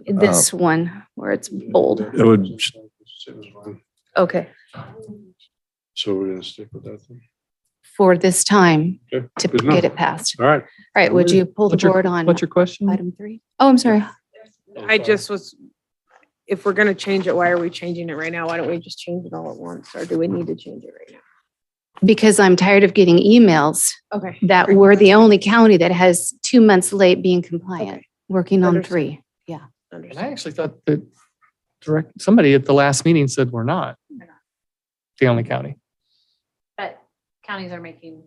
This one where it's bold. it would, Okay. So we're gonna stick with that then? For this time Okay, to good enough. get it passed. All right. All right, would you pull the board on What's your question? item 3? Oh, I'm sorry. I just was, if we're gonna change it, why are we changing it right now? Why don't we just change it all at once? Or do we need to change it right now? Because I'm tired of getting emails Okay. that we're the only county that has 2 months late being compliant, working on Understood. 3. Yeah. And I actually thought that somebody at the last meeting said we're not the only county. But counties are making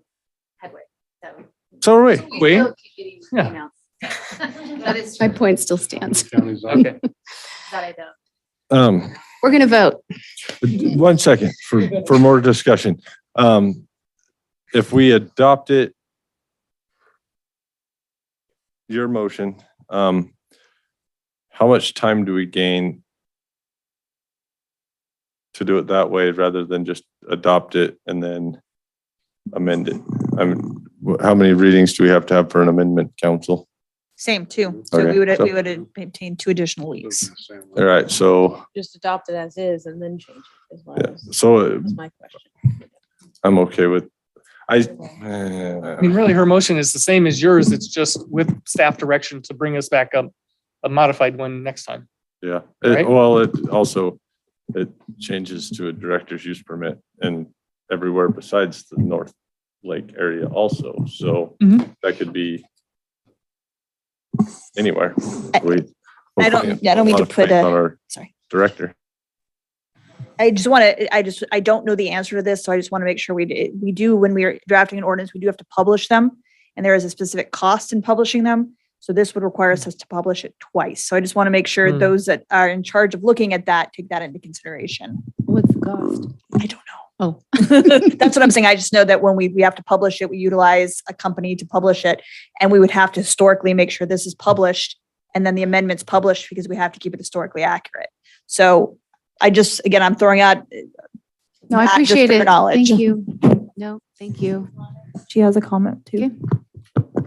headway, so. so are we. We? still keep getting Yeah. emails. That is My point still stands. Okay. that I don't. We're going to vote. 1 second for more discussion. If we adopt it, your motion, how much time do we gain to do it that way rather than just adopt it and then amend it? I mean, how many readings do we have to have for an amendment, council? Same too. So Okay, we so- would obtain 2 additional weeks. All right, so, Just adopt it as is and then change it as well. yeah, so That's my question. I'm okay with, I mean, really, her motion is the same as yours. It's just with staff direction to bring us back up a modified one next time. yeah, Right? well, it also, it changes to a director's use permit and everywhere besides the North Lake area also, so Mhm. that could be anywhere. I don't mean to put on our sorry. director. I don't know the answer to this, so I just want to make sure we do, when we are drafting an ordinance, we do have to publish them, and there is a specific cost in publishing them. So this would require us to publish it twice. So I just want to make sure those that are in charge of looking at that take that into consideration. What's the cost? I don't know. Oh, That's what I'm saying. I just know that when we have to publish it, we utilize a company to publish it, and we would have to historically make sure this is published and then the amendments published because we have to keep it historically accurate. So again, I'm throwing out. no, I that just appreciate for it. knowledge. Thank you. No, thank you. She has a comment too. Okay.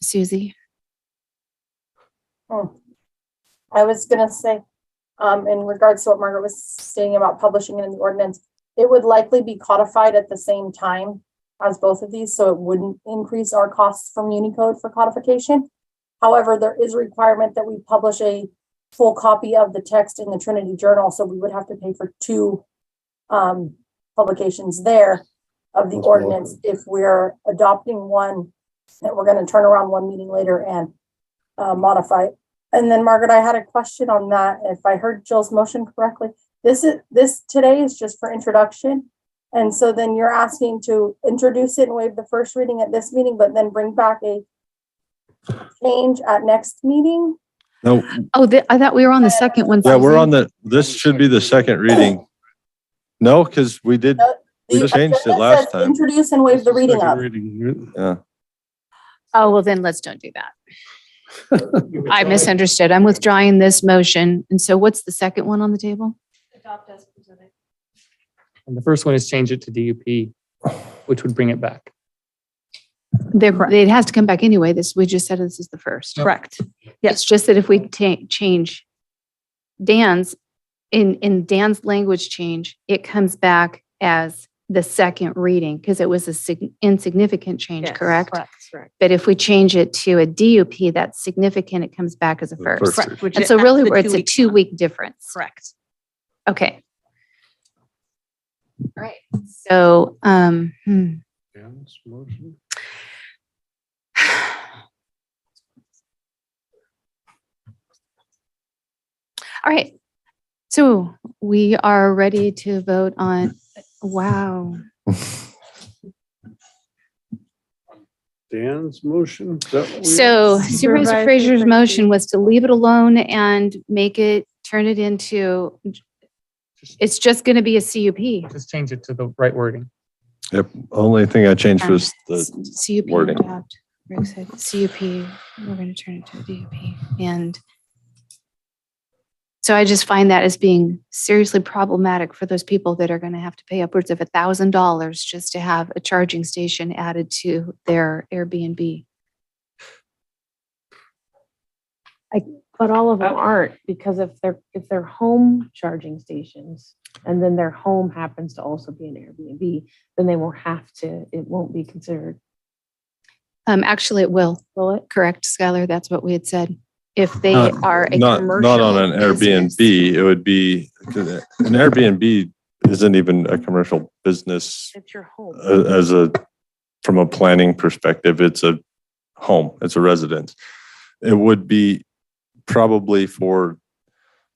Susie. I was gonna say, in regards to what Margaret was saying about publishing it in the ordinance, it would likely be codified at the same time as both of these, so it wouldn't increase our costs from Unicode for codification. However, there is a requirement that we publish a full copy of the text in the Trinity Journal, so we would have to pay for 2 publications there of the ordinance if we're adopting one that we're going to turn around one meeting later and modify it. And then Margaret, I had a question on that. If I heard Jill's motion correctly, this today is just for introduction. And so then you're asking to introduce it and waive the first reading at this meeting, but then bring back a change at next meeting? No, Oh, I thought we were on the second one. yeah, we're Susan. on this should be the second reading. No, because we changed it agenda last says time. Introduce and waive the reading of. Yeah. Oh, well, then let's don't do that. I misunderstood. I'm withdrawing this motion. And so what's the second one on the table? Adopt as presented. And the first one is change it to DUP, which would bring it back. It has to come back anyway. We just said this is the first. Correct. It's just that if we change Dan's, in Dan's language change, it comes back as the second reading because it was a insignificant change, Yes, correct? correct. But if we change it to a DUP, that's significant. It comes back as a first. Correct, which And is so after really the where it's a 2 week 2-week difference. Correct. Okay. All right. So, all right. So we are ready to vote on, wow. Dan's motion? Is that what we- So Supervisor Frazier's motion was to leave it alone and turn it into, it's just going to be a CUP. Just change it to the right wording. Yep. Only thing I changed was the CUP wording. adopt. Rick said CUP, we're going to turn it to a DUP. And so I just find that as being seriously problematic for those people that are going to have to pay upwards of $1,000 just to have a charging station added to their Airbnb. But all of them aren't, because if they're home charging stations and then their home happens to also be an Airbnb, then they won't have to, it won't be considered. Actually, it will. Will it? Correct, Skylar. That's what we had said. If they are a not commercial on an business. Airbnb, it would be an Airbnb isn't even a commercial business It's your home. from a planning perspective. It's a home. It's a residence. It would be probably for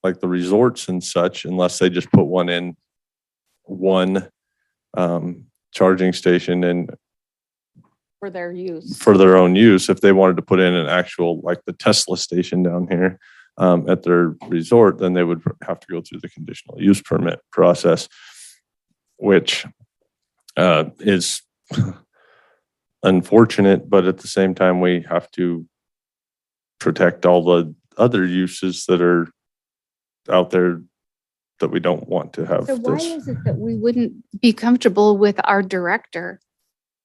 like the resorts and such, unless they just put one charging station and For their use. for their own use. If they wanted to put in an actual, like the Tesla station down here at their resort, then they would have to go through the conditional use permit process, which is unfortunate, but at the same time, we have to protect all the other uses that are out there that we don't want to have So why this. is it that we wouldn't be comfortable with our director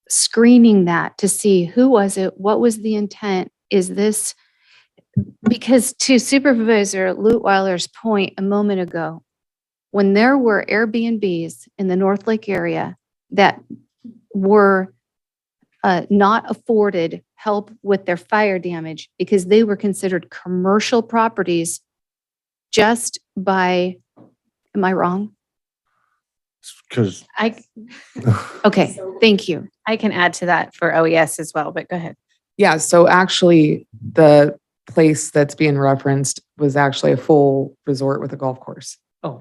screening that to see who was it? What was the intent? Is this, because to Supervisor Lutweiler's point a moment ago, when there were Airbnbs in the North Lake area that were not afforded help with their fire damage because they were considered commercial properties just by, am I wrong? Because Okay, thank you. I can add to that for OES as well, but go ahead. Yeah, so actually the place that's being referenced was actually a full resort with a golf course. Oh,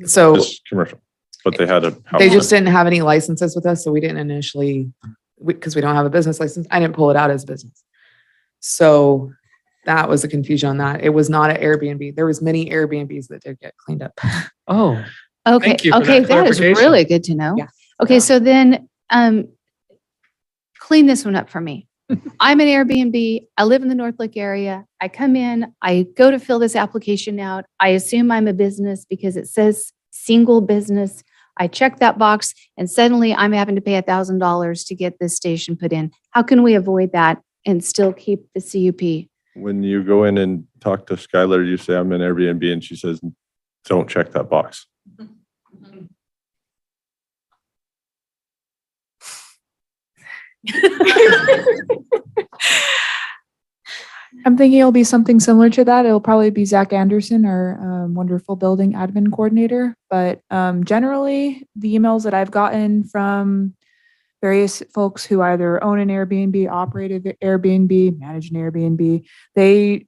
So it's commercial, but they had a house. they just didn't have any licenses with us, so we didn't initially, because we don't have a business license, I didn't pull it out as business. So that was the confusion on that. It was not an Airbnb. There was many Airbnbs that did get cleaned up. Oh, okay. Thank you for Okay, that that is clarification. really good to know. Yeah. Okay, so then clean this one up for me. I'm an Airbnb. I live in the North Lake area. I come in, I go to fill this application out. I assume I'm a business because it says single business. I check that box and suddenly I'm having to pay $1,000 to get this station put in. How can we avoid that and still keep the CUP? When you go in and talk to Skylar, you say, I'm an Airbnb, and she says, don't check that box. I'm thinking it'll be something similar to that. It'll probably be Zach Anderson, our wonderful building admin coordinator. But generally, the emails that I've gotten from various folks who either own an Airbnb, operate an Airbnb, manage an Airbnb, the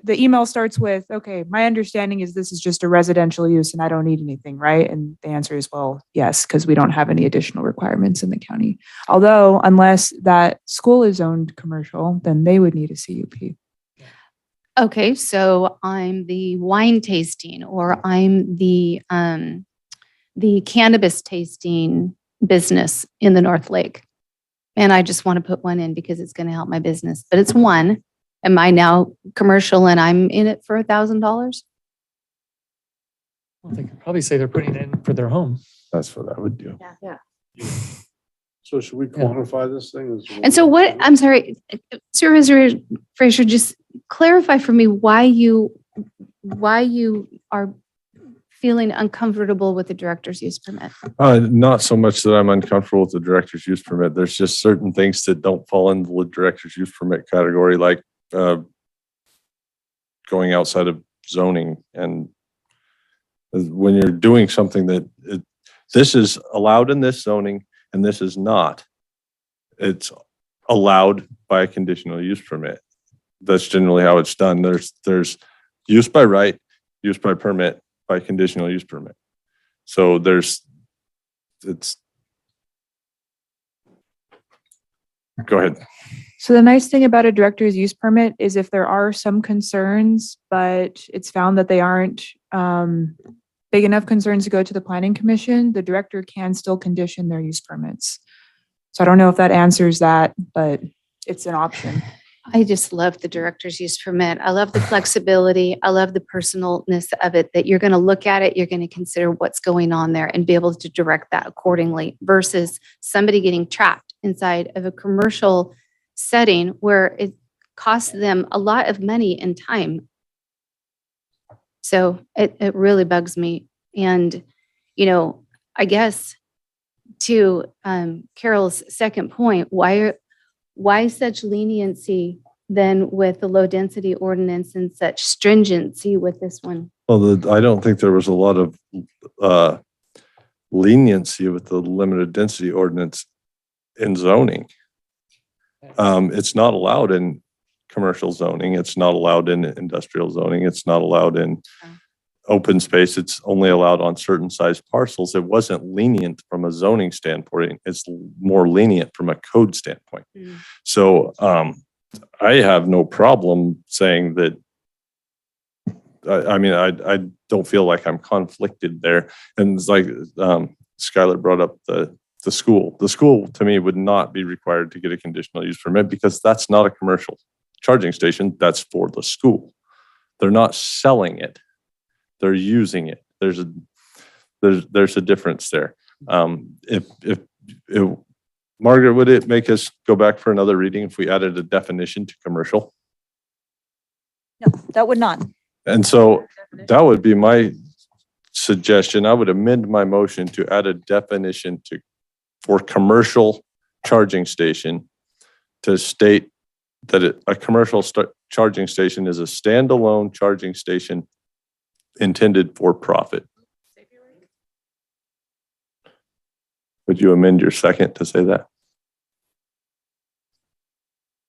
email starts with, okay, my understanding is this is just a residential use and I don't need anything, right? And the answer is, well, yes, because we don't have any additional requirements in the county. Although, unless that school is owned commercial, then they would need a CUP. Okay, so I'm the wine tasting, or I'm the cannabis tasting business in the North Lake. And I just want to put one in because it's going to help my business, but it's one. Am I now commercial and I'm in it for $1,000? Well, they could probably say they're putting it in for their home. That's what I would do. Yeah. So should we quantify this thing? And so what, I'm sorry, Supervisor Fraser, just clarify for me why you are feeling uncomfortable with the director's use permit. Not so much that I'm uncomfortable with the director's use permit. There's just certain things that don't fall into the director's use permit category, like going outside of zoning. And when you're doing something that this is allowed in this zoning and this is not, it's allowed by a conditional use permit. That's generally how it's done. There's use by right, use by permit, by conditional use permit. So go ahead. So the nice thing about a director's use permit is if there are some concerns, but it's found that they aren't big enough concerns to go to the planning commission, the director can still condition their use permits. So I don't know if that answers that, but it's an option. I just love the director's use permit. I love the flexibility. I love the personalness of it, that you're going to look at it, you're going to consider what's going on there and be able to direct that accordingly versus somebody getting trapped inside of a commercial setting where it costs them a lot of money and time. So it really bugs me. And, I guess to Carol's second point, why such leniency then with the low density ordinance and such stringency with this one? Well, I don't think there was a lot of leniency with the limited density ordinance in zoning. It's not allowed in commercial zoning. It's not allowed in industrial zoning. It's not allowed in open space. It's only allowed on certain size parcels. It wasn't lenient from a zoning standpoint. It's more lenient from a code standpoint. So I have no problem saying that. I don't feel like I'm conflicted there. And it's like Skylar brought up the school. The school to me would not be required to get a conditional use permit because that's not a commercial charging station. That's for the school. They're not selling it. They're using it. There's a difference there. If Margaret, would it make us go back for another reading if we added a definition to commercial? No, that would not. And so that would be my suggestion. I would amend my motion to add a definition for commercial charging station to state that a commercial charging station is a standalone charging station intended for profit. Would you amend your second to say that?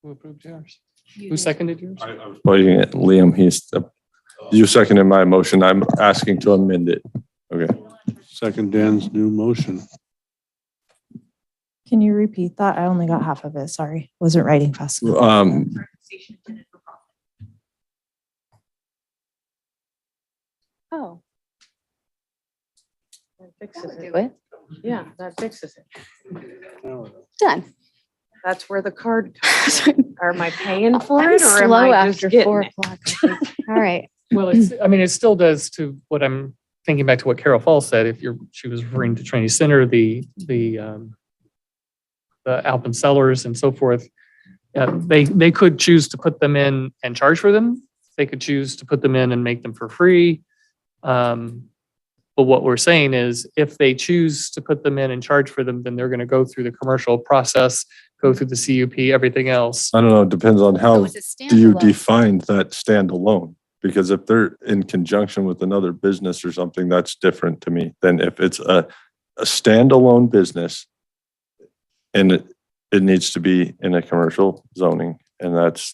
Who approved yours? Who seconded yours? Waiting at Liam. You seconded my motion. I'm asking to amend it. Okay. Second Dan's new motion. Can you repeat that? I only got half of it. Sorry. Wasn't writing fast enough. Oh. That fixes Do it. Yeah, that fixes it. Done. That's where the card comes. Am I paying for I'm it or am slow I just after getting 4 it? o'clock. I think. All right. Well, it still does to what I'm thinking back to what Carol Falls said. She was referring to Trinity Center, the Alpen Cellars and so forth. They could choose to put them in and charge for them. They could choose to put them in and make them for free. But what we're saying is if they choose to put them in and charge for them, then they're going to go through the commercial process go through the CUP, everything else. I don't know, it depends on how it's a do you standalone. define that standalone? Because if they're in conjunction with another business or something, that's different to me than if it's a standalone business and it needs to be in a commercial zoning. And that's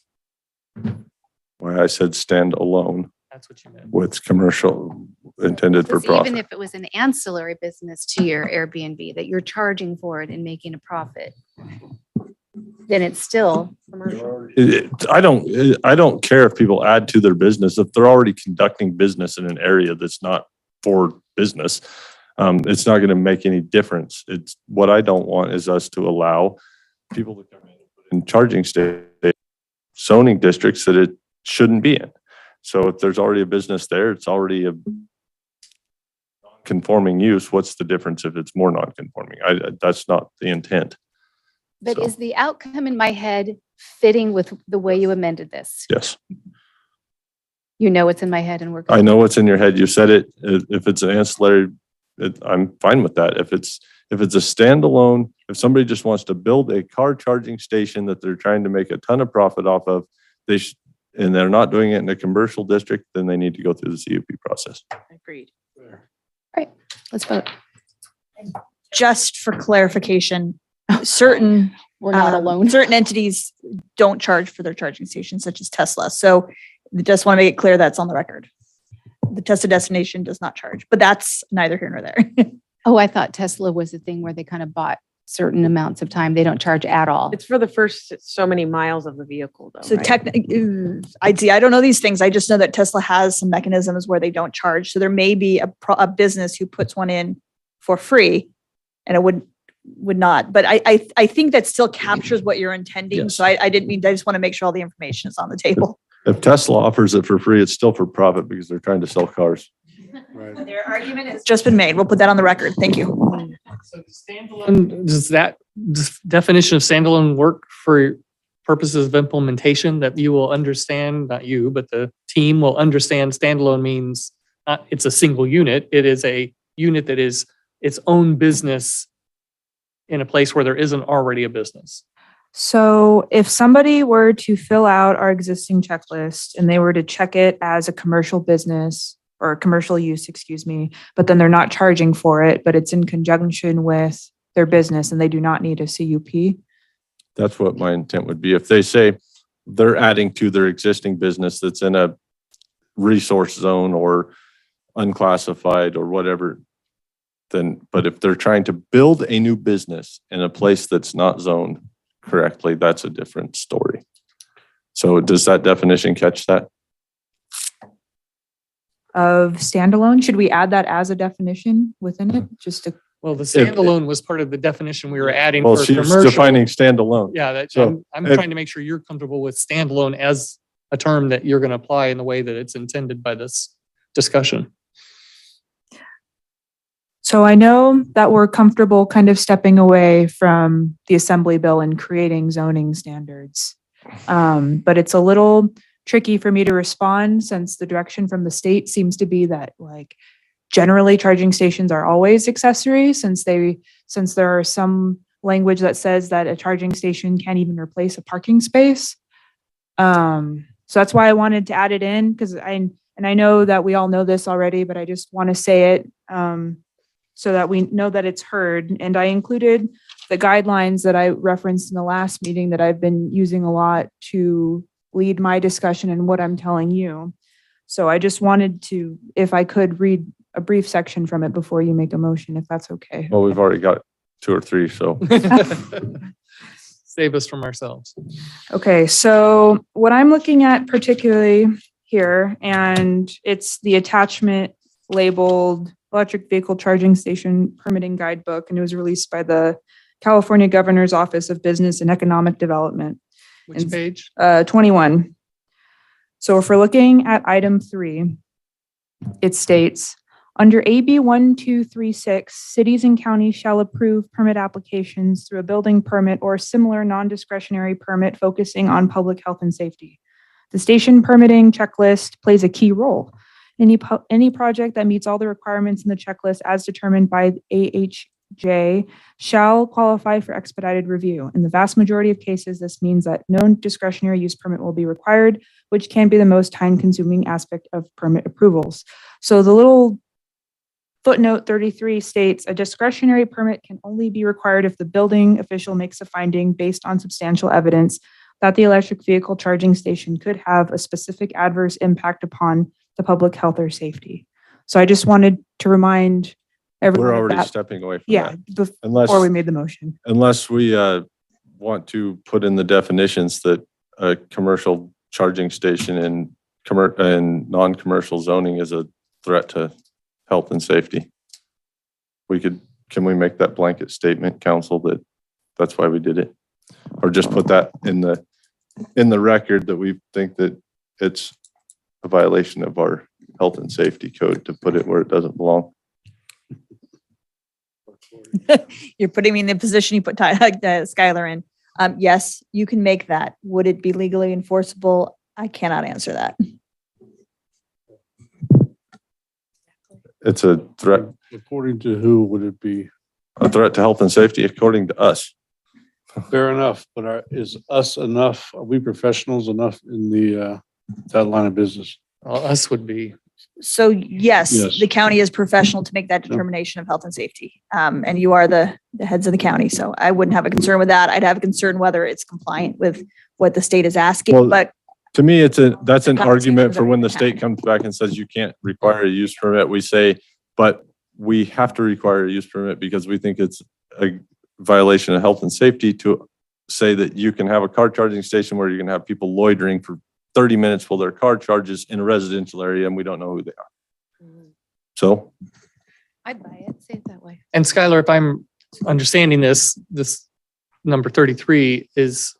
why I said standalone That's what you meant. with commercial intended for Because even profit. if it was an ancillary business to your Airbnb that you're charging for it and making a profit, then it's still commercial. I don't care if people add to their business if they're already conducting business in an area that's not for business. It's not going to make any difference. It's what I don't want is us to allow people to come in charging state zoning districts that it shouldn't be in. So if there's already a business there, it's already a conforming use. What's the difference if it's more non-conforming? That's not the intent. But So- is the outcome in my head fitting with the way you amended this? Yes. You know it's in my head and we're. I know what's in your head. You said it. If it's an ancillary, I'm fine with that. If it's a standalone, if somebody just wants to build a car charging station that they're trying to make a ton of profit off of, and they're not doing it in a commercial district, then they need to go through the CUP process. Agreed. Right, let's vote. Just for clarification, certain We're not alone. Certain entities don't charge for their charging stations, such as Tesla. So just want to make it clear that's on the record. The Tesla destination does not charge, but that's neither here nor there. Oh, I thought Tesla was a thing where they kind of bought certain amounts of time. They don't charge at all. It's for the first so many miles of the vehicle though. So right? I don't know these things. I just know that Tesla has some mechanisms where they don't charge. So there may be a business who puts one in for free and it would not. But I think that still captures what you're intending. Yes. So I didn't mean, I just want to make sure all the information is on the table. If Tesla offers it for free, it's still for profit because they're trying to sell cars. Their argument has just been made. We'll put that on the record. Thank you. So standalone, does that definition of standalone work for purposes of implementation that you will understand, not you, but the team will understand standalone means not it's a single unit. It is a unit that is its own business in a place where there isn't already a business. So if somebody were to fill out our existing checklist and they were to check it as a commercial business or commercial use, excuse me, but then they're not charging for it, but it's in conjunction with their business and they do not need a CUP. That's what my intent would be. If they say they're adding to their existing business that's in a resource zone or unclassified or whatever, then, but if they're trying to build a new business in a place that's not zoned correctly, that's a different story. So does that definition catch that? Of standalone, should we add that as a definition within it? Just to, Well, the standalone was part of the definition we were adding Well, for she's commercial. defining standalone. Yeah, that, So, I'm if- trying to make sure you're comfortable with standalone as a term that you're going to apply in the way that it's intended by this discussion. so I know that we're comfortable kind of stepping away from the assembly bill and creating zoning standards. But it's a little tricky for me to respond since the direction from the state seems to be that like generally charging stations are always accessory since there are some language that says that a charging station can't even replace a parking space. So that's why I wanted to add it in because I know that we all know this already, but I just want to say it so that we know that it's heard. And I included the guidelines that I referenced in the last meeting that I've been using a lot to lead my discussion and what I'm telling you. So I just wanted to, if I could read a brief section from it before you make a motion, if that's okay. Well, we've already got 2 or 3, so. Save us from ourselves. Okay, so what I'm looking at particularly here, and it's the attachment labeled Electric Vehicle Charging Station Permitting Guidebook, and it was released by the California Governor's Office of Business and Economic Development. Which page? 21. So if we're looking at item 3, it states, under AB 1236, cities and counties shall approve permit applications through a building permit or similar non-discretionary permit focusing on public health and safety. The station permitting checklist plays a key role. Any project that meets all the requirements in the checklist as determined by J shall qualify for expedited review. In the vast majority of cases, this means that no discretionary use permit will be required, which can be the most time-consuming aspect of permit approvals. So the little footnote 33 states a discretionary permit can only be required if the building official makes a finding based on substantial evidence that the electric vehicle charging station could have a specific adverse impact upon the public health or safety. So I just wanted to remind everyone We're of already that. stepping away from Yeah, that. before we made the motion. Unless we want to put in the definitions that a commercial charging station in non-commercial zoning is a threat to health and safety. Can we make that blanket statement, council, that that's why we did it? Or just put that in the record that we think that it's a violation of our health and safety code to put it where it doesn't belong? You're putting me in the position you put Skylar in. Yes, you can make that. Would it be legally enforceable? I cannot answer that. It's a threat. According to who would it be? A threat to health and safety, according to us. Fair enough, but is us enough? Are we professionals enough in that line of business? Us would be. So yes, Yes. the county is professional to make that determination of health and safety. And you are the heads of the county. So I wouldn't have a concern with that. I'd have a concern whether it's compliant with what the state is asking, Well, but To me, that's an Compensation argument for for when the that state comes back and says you can't require a use permit. We say, but we have to require a use permit because we think it's a violation of health and safety to say that you can have a car charging station where you're gonna have people loitering for 30 minutes while their car charges in a residential area and we don't know who they are. So I'd buy it, say it that way. And Skylar, if I'm understanding this number 33 is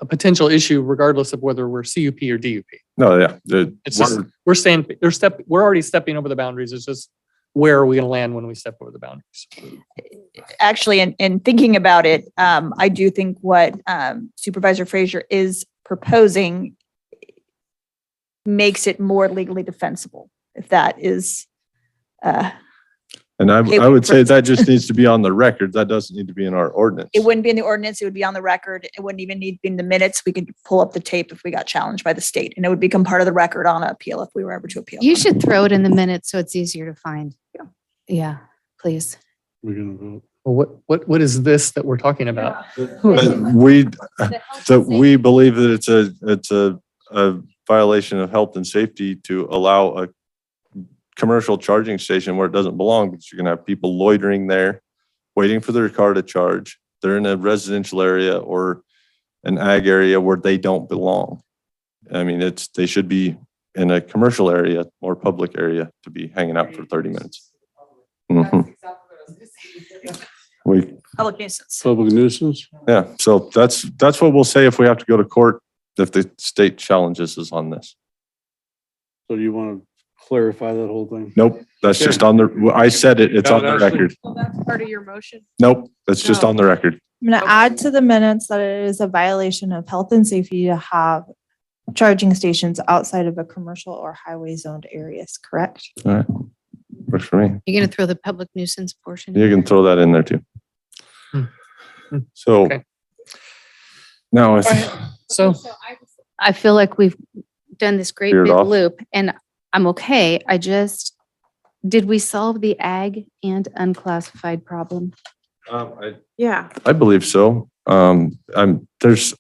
a potential issue regardless of whether we're CUP or DUP. no, yeah. It's just, we're already stepping over the boundaries. It's just, where are we gonna land when we step over the boundaries? actually, in thinking about it, I do think what Supervisor Frazier is proposing makes it more legally defensible, if that is. And I Okay, would say that just needs to be on the record. That doesn't need to be in our ordinance. It wouldn't be in the ordinance, it would be on the record. It wouldn't even need to be in the minutes. We could pull up the tape if we got challenged by the state, and it would become part of the record on an appeal if we were ever to appeal. You should throw it in the minutes so it's easier to find. Yeah, please. We're gonna vote. Well, what is this that we're talking about? But we believe that it's a violation of health and safety to allow a commercial charging station where it doesn't belong, because you're gonna have people loitering there, waiting for their car to charge. They're in a residential area or an ag area where they don't belong. I mean, they should be in a commercial area or public area to be hanging out for 30 minutes. Mhm. Public nuisance. Public nuisance? Yeah, so that's what we'll say if we have to go to court, if the state challenges us on this. So do you want to clarify that whole thing? Nope, that's just on the, I said it, it's on the record. Well, that's part of your motion. Nope, that's just on the record. I'm going to add to the minutes that it is a violation of health and safety to have charging stations outside of a commercial or highway zoned areas, correct? All right, works for me. You're gonna throw the public nuisance portion? You can throw that in there too. So Okay. now, So I feel like we've done this great Cleared big off. loop and I'm okay. Did we solve the ag and unclassified problem? Yeah. I believe so. There's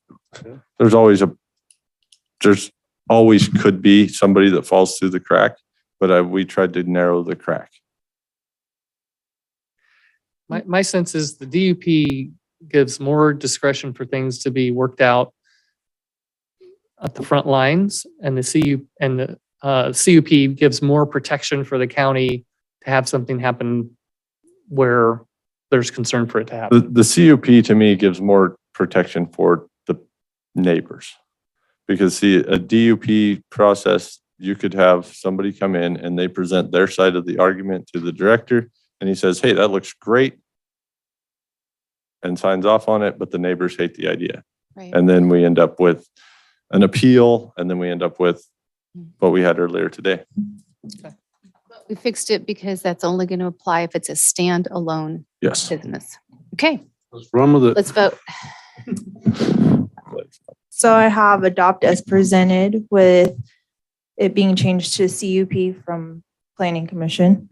always could be somebody that falls through the crack, but we tried to narrow the crack. my sense is the DUP gives more discretion for things to be worked out at the front lines, and the CUP gives more protection for the county to have something happen where there's concern for it to happen. The CUP to me gives more protection for the neighbors. Because see, a DUP process, you could have somebody come in and they present their side of the argument to the director and he says, hey, that looks great, and signs off on it, but the neighbors hate the idea. Right. And then we end up with an appeal, and then we end up with what we had earlier today. We fixed it because that's only going to apply if it's a standalone Yes. business. Okay, Let's run with it. let's vote. So I have adopt as presented with it being changed to CUP from Planning Commission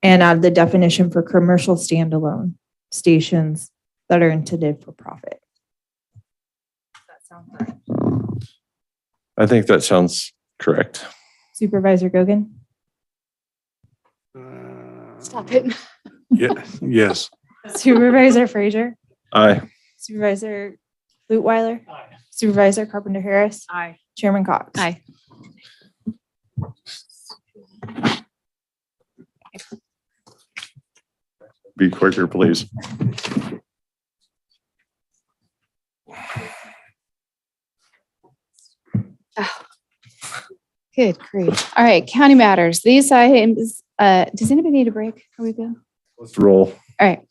and add the definition for commercial standalone stations that are intended for profit. That sounds right. I think that sounds correct. Supervisor Gogan, Stop it. Yeah, yes. Supervisor Frazier, Aye. Supervisor Lutweiler, Supervisor Carpenter Harris, Aye. Chairman Cox. Aye. Be quicker, please. Good grief. All right, county matters. These items, does anybody need a break? Can we go? Let's roll. All right.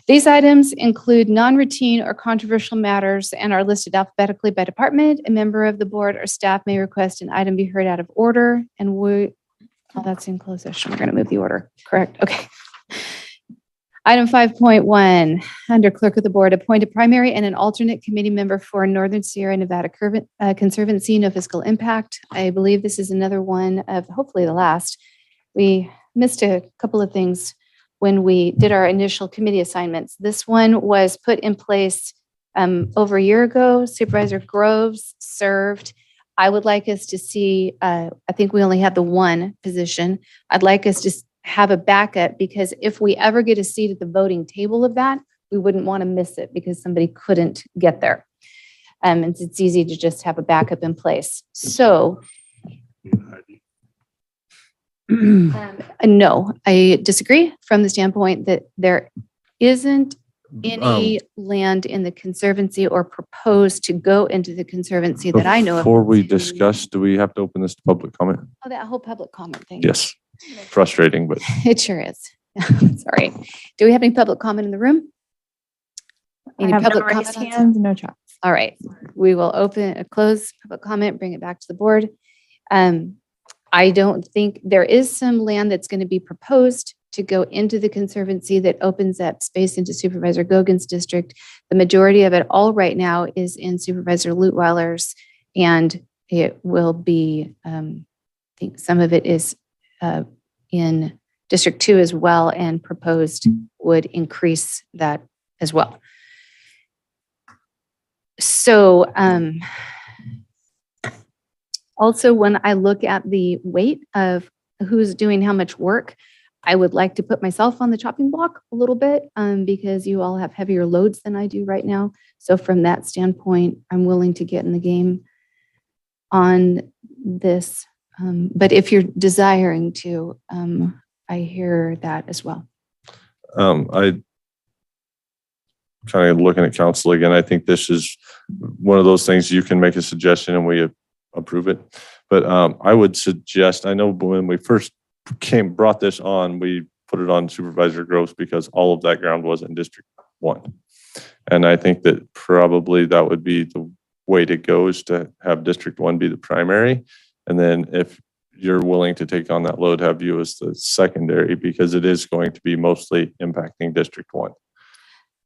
These items include non-routine or controversial matters and are listed alphabetically by department. A member of the board or staff may request an item be heard out of order, and that's in closed session. We're going to move the order. Correct. Okay. Item 5.1, under clerk of the board, appoint a primary and an alternate committee member for Northern Sierra Nevada Conservancy, no fiscal impact. I believe this is another one of hopefully the last. We missed a couple of things when we did our initial committee assignments. This one was put in place over a year ago. Supervisor Groves served. I would like us to see, I think we only have the one position. I'd like us to have a backup, because if we ever get a seat at the voting table of that, we wouldn't want to miss it because somebody couldn't get there. And it's easy to just have a backup in place. So no, I disagree from the standpoint that there isn't any land in the conservancy or proposed to go into the conservancy that I know of. Before we discuss, do we have to open this to public comment? Oh, that whole public comment thing. Yes. Frustrating, but It sure is. Sorry. Do we have any public comment in the room? Any I have no public raised comment? hands, no chats. All right. We will close public comment, bring it back to the board. I don't think there is some land that's going to be proposed to go into the conservancy that opens that space into Supervisor Gogan's district. The majority of it all right now is in Supervisor Lutweiler's, and it will be, I think some of it is in District 2 as well, and proposed would increase that as well. So also, when I look at the weight of who's doing how much work, I would like to put myself on the chopping block a little bit because you all have heavier loads than I do right now. So from that standpoint, I'm willing to get in the game on this. But if you're desiring to, I hear that as well. I kind of looking at council again. I think this is one of those things you can make a suggestion and we approve it. But I would suggest, I know when we first brought this on, we put it on Supervisor Groves because all of that ground was in District 1. And I think that probably that would be the way to go, is to have District 1 be the primary. And then if you're willing to take on that load, have you as the secondary, because it is going to be mostly impacting District 1.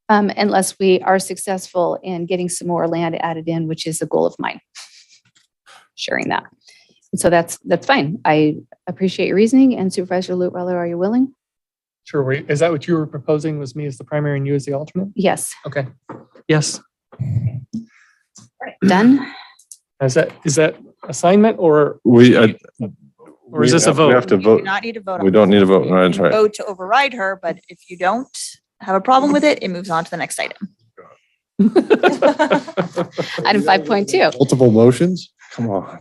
Unless we are successful in getting some more land added in, which is a goal of mine. Sharing that. So that's fine. I appreciate your reasoning. And Supervisor Lutweiler, are you willing? Sure. Is that what you were proposing, was me as the primary and you as the alternate? Yes. Okay. Yes. Done. Is that assignment or or is this a vote? We have to You vote. do not need to vote on We this. don't need a vote. You Right, can right. vote to override her, but if you don't have a problem with it, it moves on to the next item. Item 5.2. Multiple motions? Come on.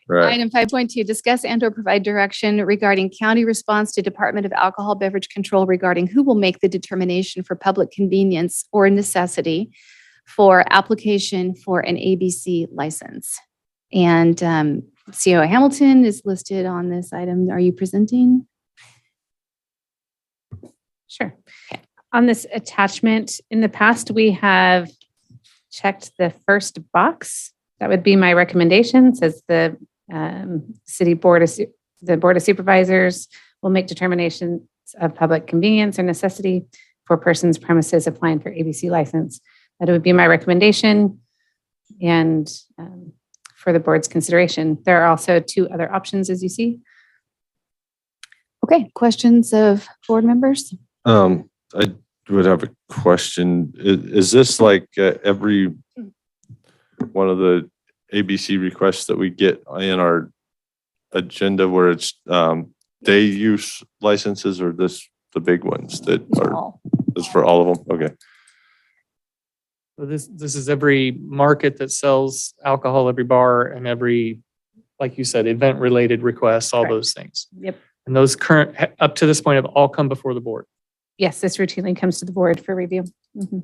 Right. Item 5.2, discuss and/or provide direction regarding county response to Department of Alcohol Beverage Control regarding who will make the determination for public convenience or necessity for application for an ABC license. And CO Hamilton is listed on this item. Are you presenting? Sure. On this attachment, in the past, we have checked the first box. That would be my recommendation, says the City Board of The Board of Supervisors will make determinations of public convenience or necessity for persons premises applying for ABC license. That would be my recommendation and for the board's consideration. There are also 2 other options, as you see. Okay, questions of board members? I would have a question. Is this like every one of the ABC requests that we get in our agenda where it's day use licenses, or the big ones that are, is for all of them? Okay. So this is every market that sells alcohol, every bar, and every, like you said, event-related requests, all those things. Yep. And those current, up to this point, have all come before the board. Yes, this routinely comes to the board for review. Mhm.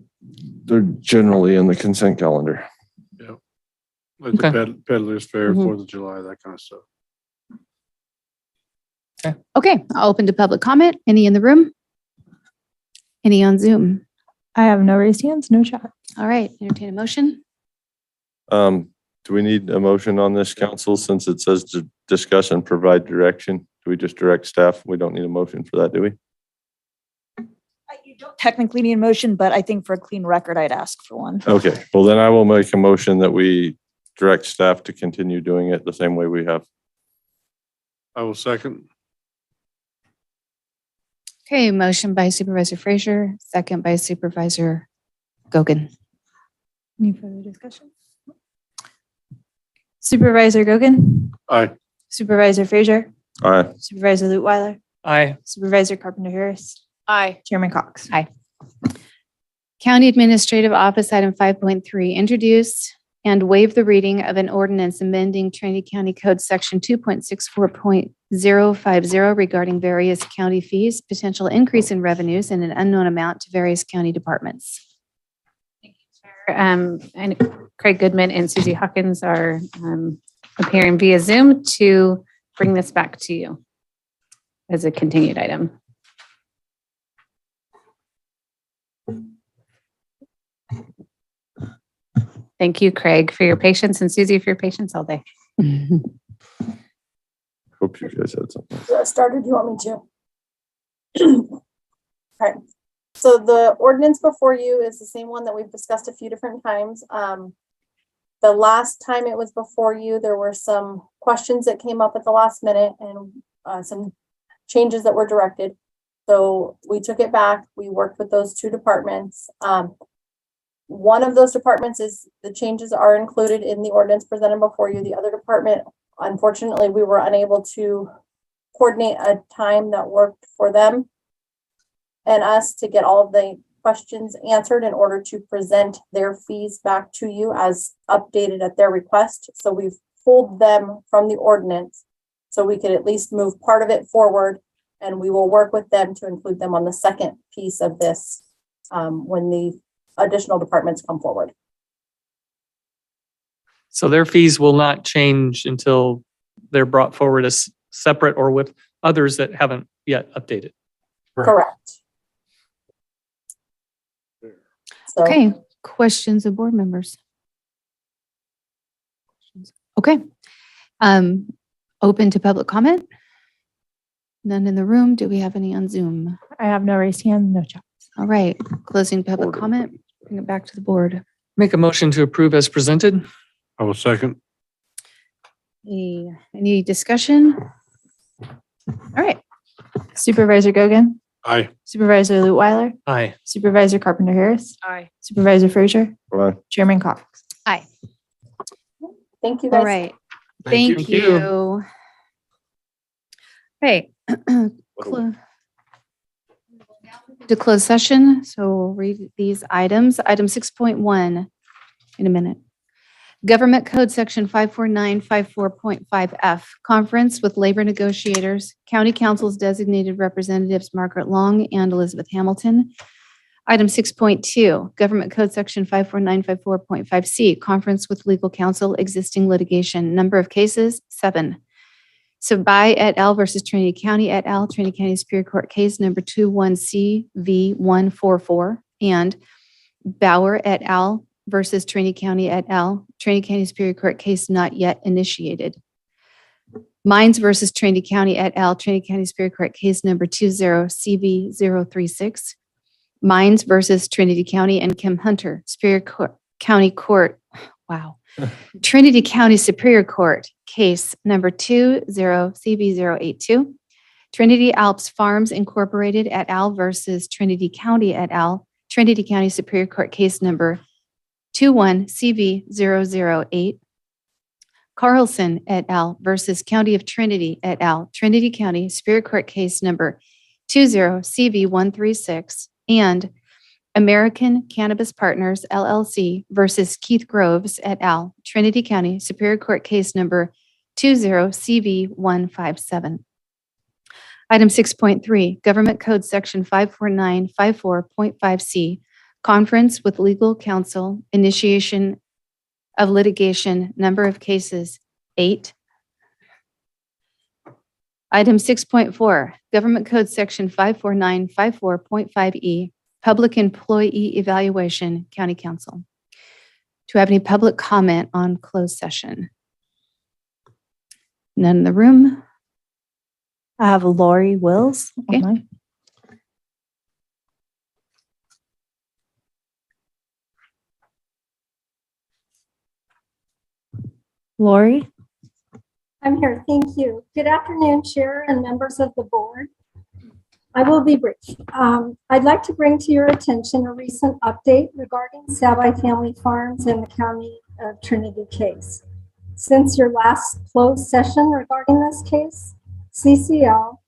They're generally in the consent calendar. Like the Okay. Peddler's Fair, Mhm. 4th of July, that kind of stuff. Okay, I'll open to public comment. Any in the room? Any on Zoom? I have no raised hands, no chat. All right, entertain a motion. Do we need a motion on this, council, since it says to discuss and provide direction? Do we just direct staff? We don't need a motion for that, do we? You don't technically need a motion, but I think for a clean record, I'd ask for one. Okay, well then I will make a motion that we direct staff to continue doing it the same way we have. I will second. Okay, motion by Supervisor Frazier, second by Supervisor Gogan. Any further discussion? Supervisor Gogan, Aye. Supervisor Frazier, Aye. Supervisor Lutwiler, Aye. Supervisor Carpenter Harris, Aye. Chairman Cox. Aye. County Administrative Office, item 5.3, introduce and waive the reading of an ordinance amending Trinity County Code Section 2.64.050 regarding various county fees, potential increase in revenues, and an unknown amount to various county departments. And Craig Goodman and Susie Hawkins are appearing via Zoom to bring this back to you as a continued item. Thank you, Craig, for your patience, and Susie for your patience all day. Hope you guys had something. So I started, you want me to? Okay, so the ordinance before you is the same one that we've discussed a few different times. The last time it was before you, there were some questions that came up at the last minute and some changes that were directed. So we took it back, we worked with those 2 departments. One of those departments is the changes are included in the ordinance presented before you. The other department, unfortunately, we were unable to coordinate a time that worked for them and us to get all of the questions answered in order to present their fees back to you as updated at their request. So we've pulled them from the ordinance so we could at least move part of it forward, and we will work with them to include them on the second piece of this when the additional departments come forward. So their fees will not change until they're brought forward as separate or with others that haven't yet updated. Correct. So, Okay, questions of board members? Okay. Open to public comment? None in the room. Do we have any on Zoom? I have no raised hand, no chat. All right, closing public comment. Bring it back to the board. Make a motion to approve as presented. I will second. Any discussion? All right. Supervisor Gogan, Aye. Supervisor Lutwiler, Aye. Supervisor Carpenter Harris, Aye. Supervisor Frazier, Aye. Chairman Cox. Aye. thank you guys. All right. Thank you. Okay. To close session, so we'll read these items. Item 6.1 in a minute. Government Code Section 54954.5F, Conference with Labor Negotiators, County Council's designated representatives Margaret Long and Elizabeth Hamilton. Item 6.2, Government Code Section 54954.5C, Conference with Legal Counsel, Existing Litigation, Number of Cases, 7. Sabai et al. Versus Trinity County et al., Trinity County Superior Court Case Number 21CV144, and Bauer et al. Versus Trinity County et al., Trinity County Superior Court Case Not Yet Initiated. Mines versus Trinity County et al., Trinity County Superior Court Case Number 20CV036. Mines versus Trinity County and Kim Hunter, County Court. Wow. Trinity County Superior Court Case Number 20CV082. Trinity Alps Farms Incorporated et al. Versus Trinity County et al., Trinity County Superior Court Case Number 21CV008. Carlson et al. Versus County of Trinity et al., Trinity County Superior Court Case Number 20CV136, and American Cannabis Partners LLC versus Keith Groves et al., Trinity County Superior Court Case Number 20CV157. Item 6.3, Government Code Section 54954.5C, Conference with Legal Counsel, Initiation of Litigation, Number of Cases, 8. Item 6.4, Government Code Section 54954.5E, Public Employee Evaluation, County Council. Do I have any public comment on closed session? None in the room. I have Lori Wills. Okay. Online. Lori? I'm here. Thank you. Good afternoon, Chair and members of the board. I will be brief. I'd like to bring to your attention a recent update regarding Sabai Family Farms and the County of Trinity case. Since your last closed session regarding this case, CCL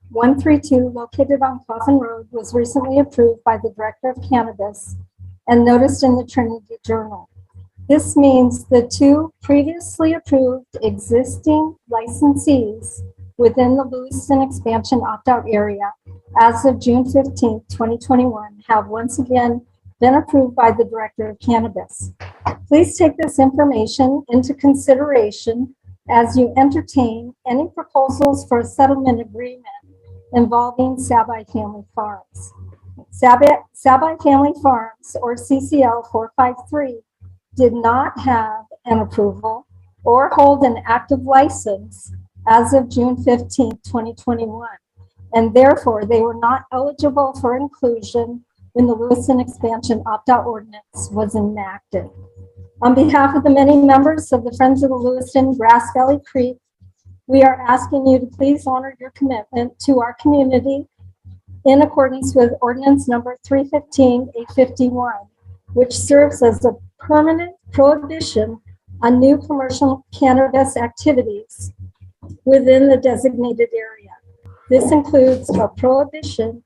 132 located on Coffin Road was recently approved by the Director of Cannabis and noticed in the Trinity Journal. This means the two previously approved existing licensees within the Lewiston expansion opt-out area as of June 15, 2021 have once again been approved by the Director of Cannabis. Please take this information into consideration as you entertain any proposals for a settlement agreement involving Sabai Family Farms. Sabai Family Farms, or CCL 453, did not have an approval or hold an active license as of June 15, 2021, and therefore they were not eligible for inclusion when the Lewiston expansion opt-out ordinance was enacted. On behalf of the many members of the Friends of the Lewiston Grass Valley Creek, we are asking you to please honor your commitment to our community in accordance with ordinance number 315-851, which serves as a permanent prohibition on new commercial cannabis activities within the designated area. This includes a prohibition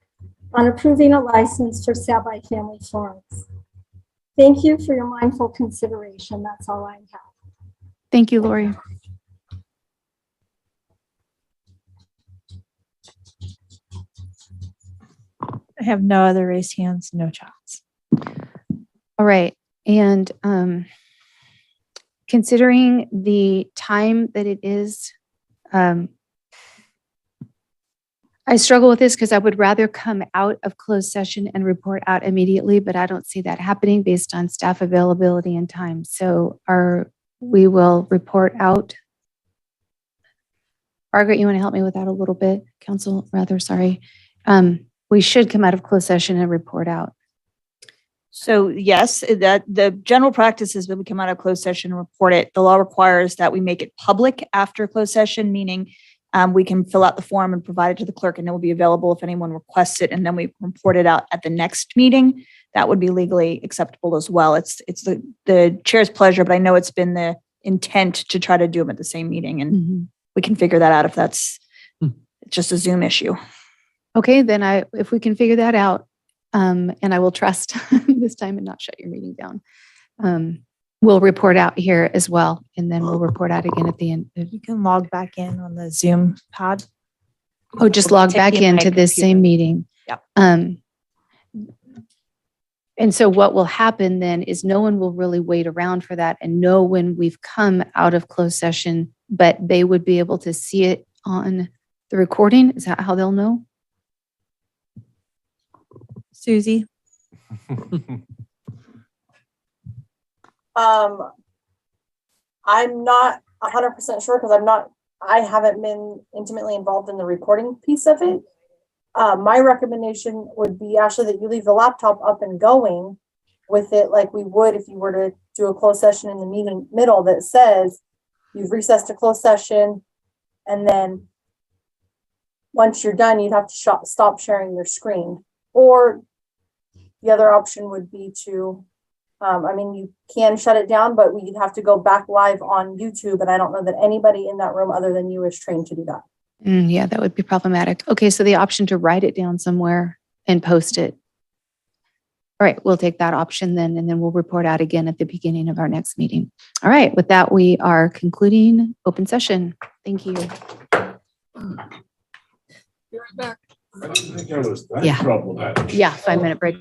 on approving a license for Sabai Family Farms. Thank you for your mindful consideration. That's all I have. Thank you, Lori. I have no other raised hands, no chats. All right. And considering the time that it is, I struggle with this because I would rather come out of closed session and report out immediately, but I don't see that happening based on staff availability and time. So we will report out. Margaret, you want to help me with that a little bit? Council, rather, sorry. We should come out of closed session and report out. So yes, that the general practice is when we come out of closed session and report it. The law requires that we make it public after closed session, meaning we can fill out the form and provide it to the clerk, and it will be available if anyone requests it, and then we report it out at the next meeting. That would be legally acceptable as well. It's the chair's pleasure, but I know it's been the intent to try to do them at the same meeting, and we can figure that out if that's just a Zoom issue. Okay, then if we can figure that out, and I will trust this time and not shut your meeting down. We'll report out here as well, and then we'll report out again at the end. You can log back in on the Zoom pod. Oh, just log back into this same meeting. Yep. And so what will happen then is no one will really wait around for that and know when we've come out of closed session, but they would be able to see it on the recording. Is that how they'll know? Susie? I'm not 100% sure because I'm not I haven't been intimately involved in the recording piece of it. My recommendation would be actually that you leave the laptop up and going with it like we would if you were to do a closed session in the meeting middle that says you've recessed a closed session, and then once you're done, you'd have to stop sharing your screen. Or the other option would be to, I mean, you can shut it down, but we'd have to go back live on YouTube. And I don't know that anybody in that room other than you is trained to do that. Yeah, that would be problematic. Okay, so the option to write it down somewhere and post it. All right, we'll take that option then, and then we'll report out again at the beginning of our next meeting. All right, with that, we are concluding open session. Thank you. Be right back. I didn't think I was that Yeah. problematic. Yeah, 5-minute break.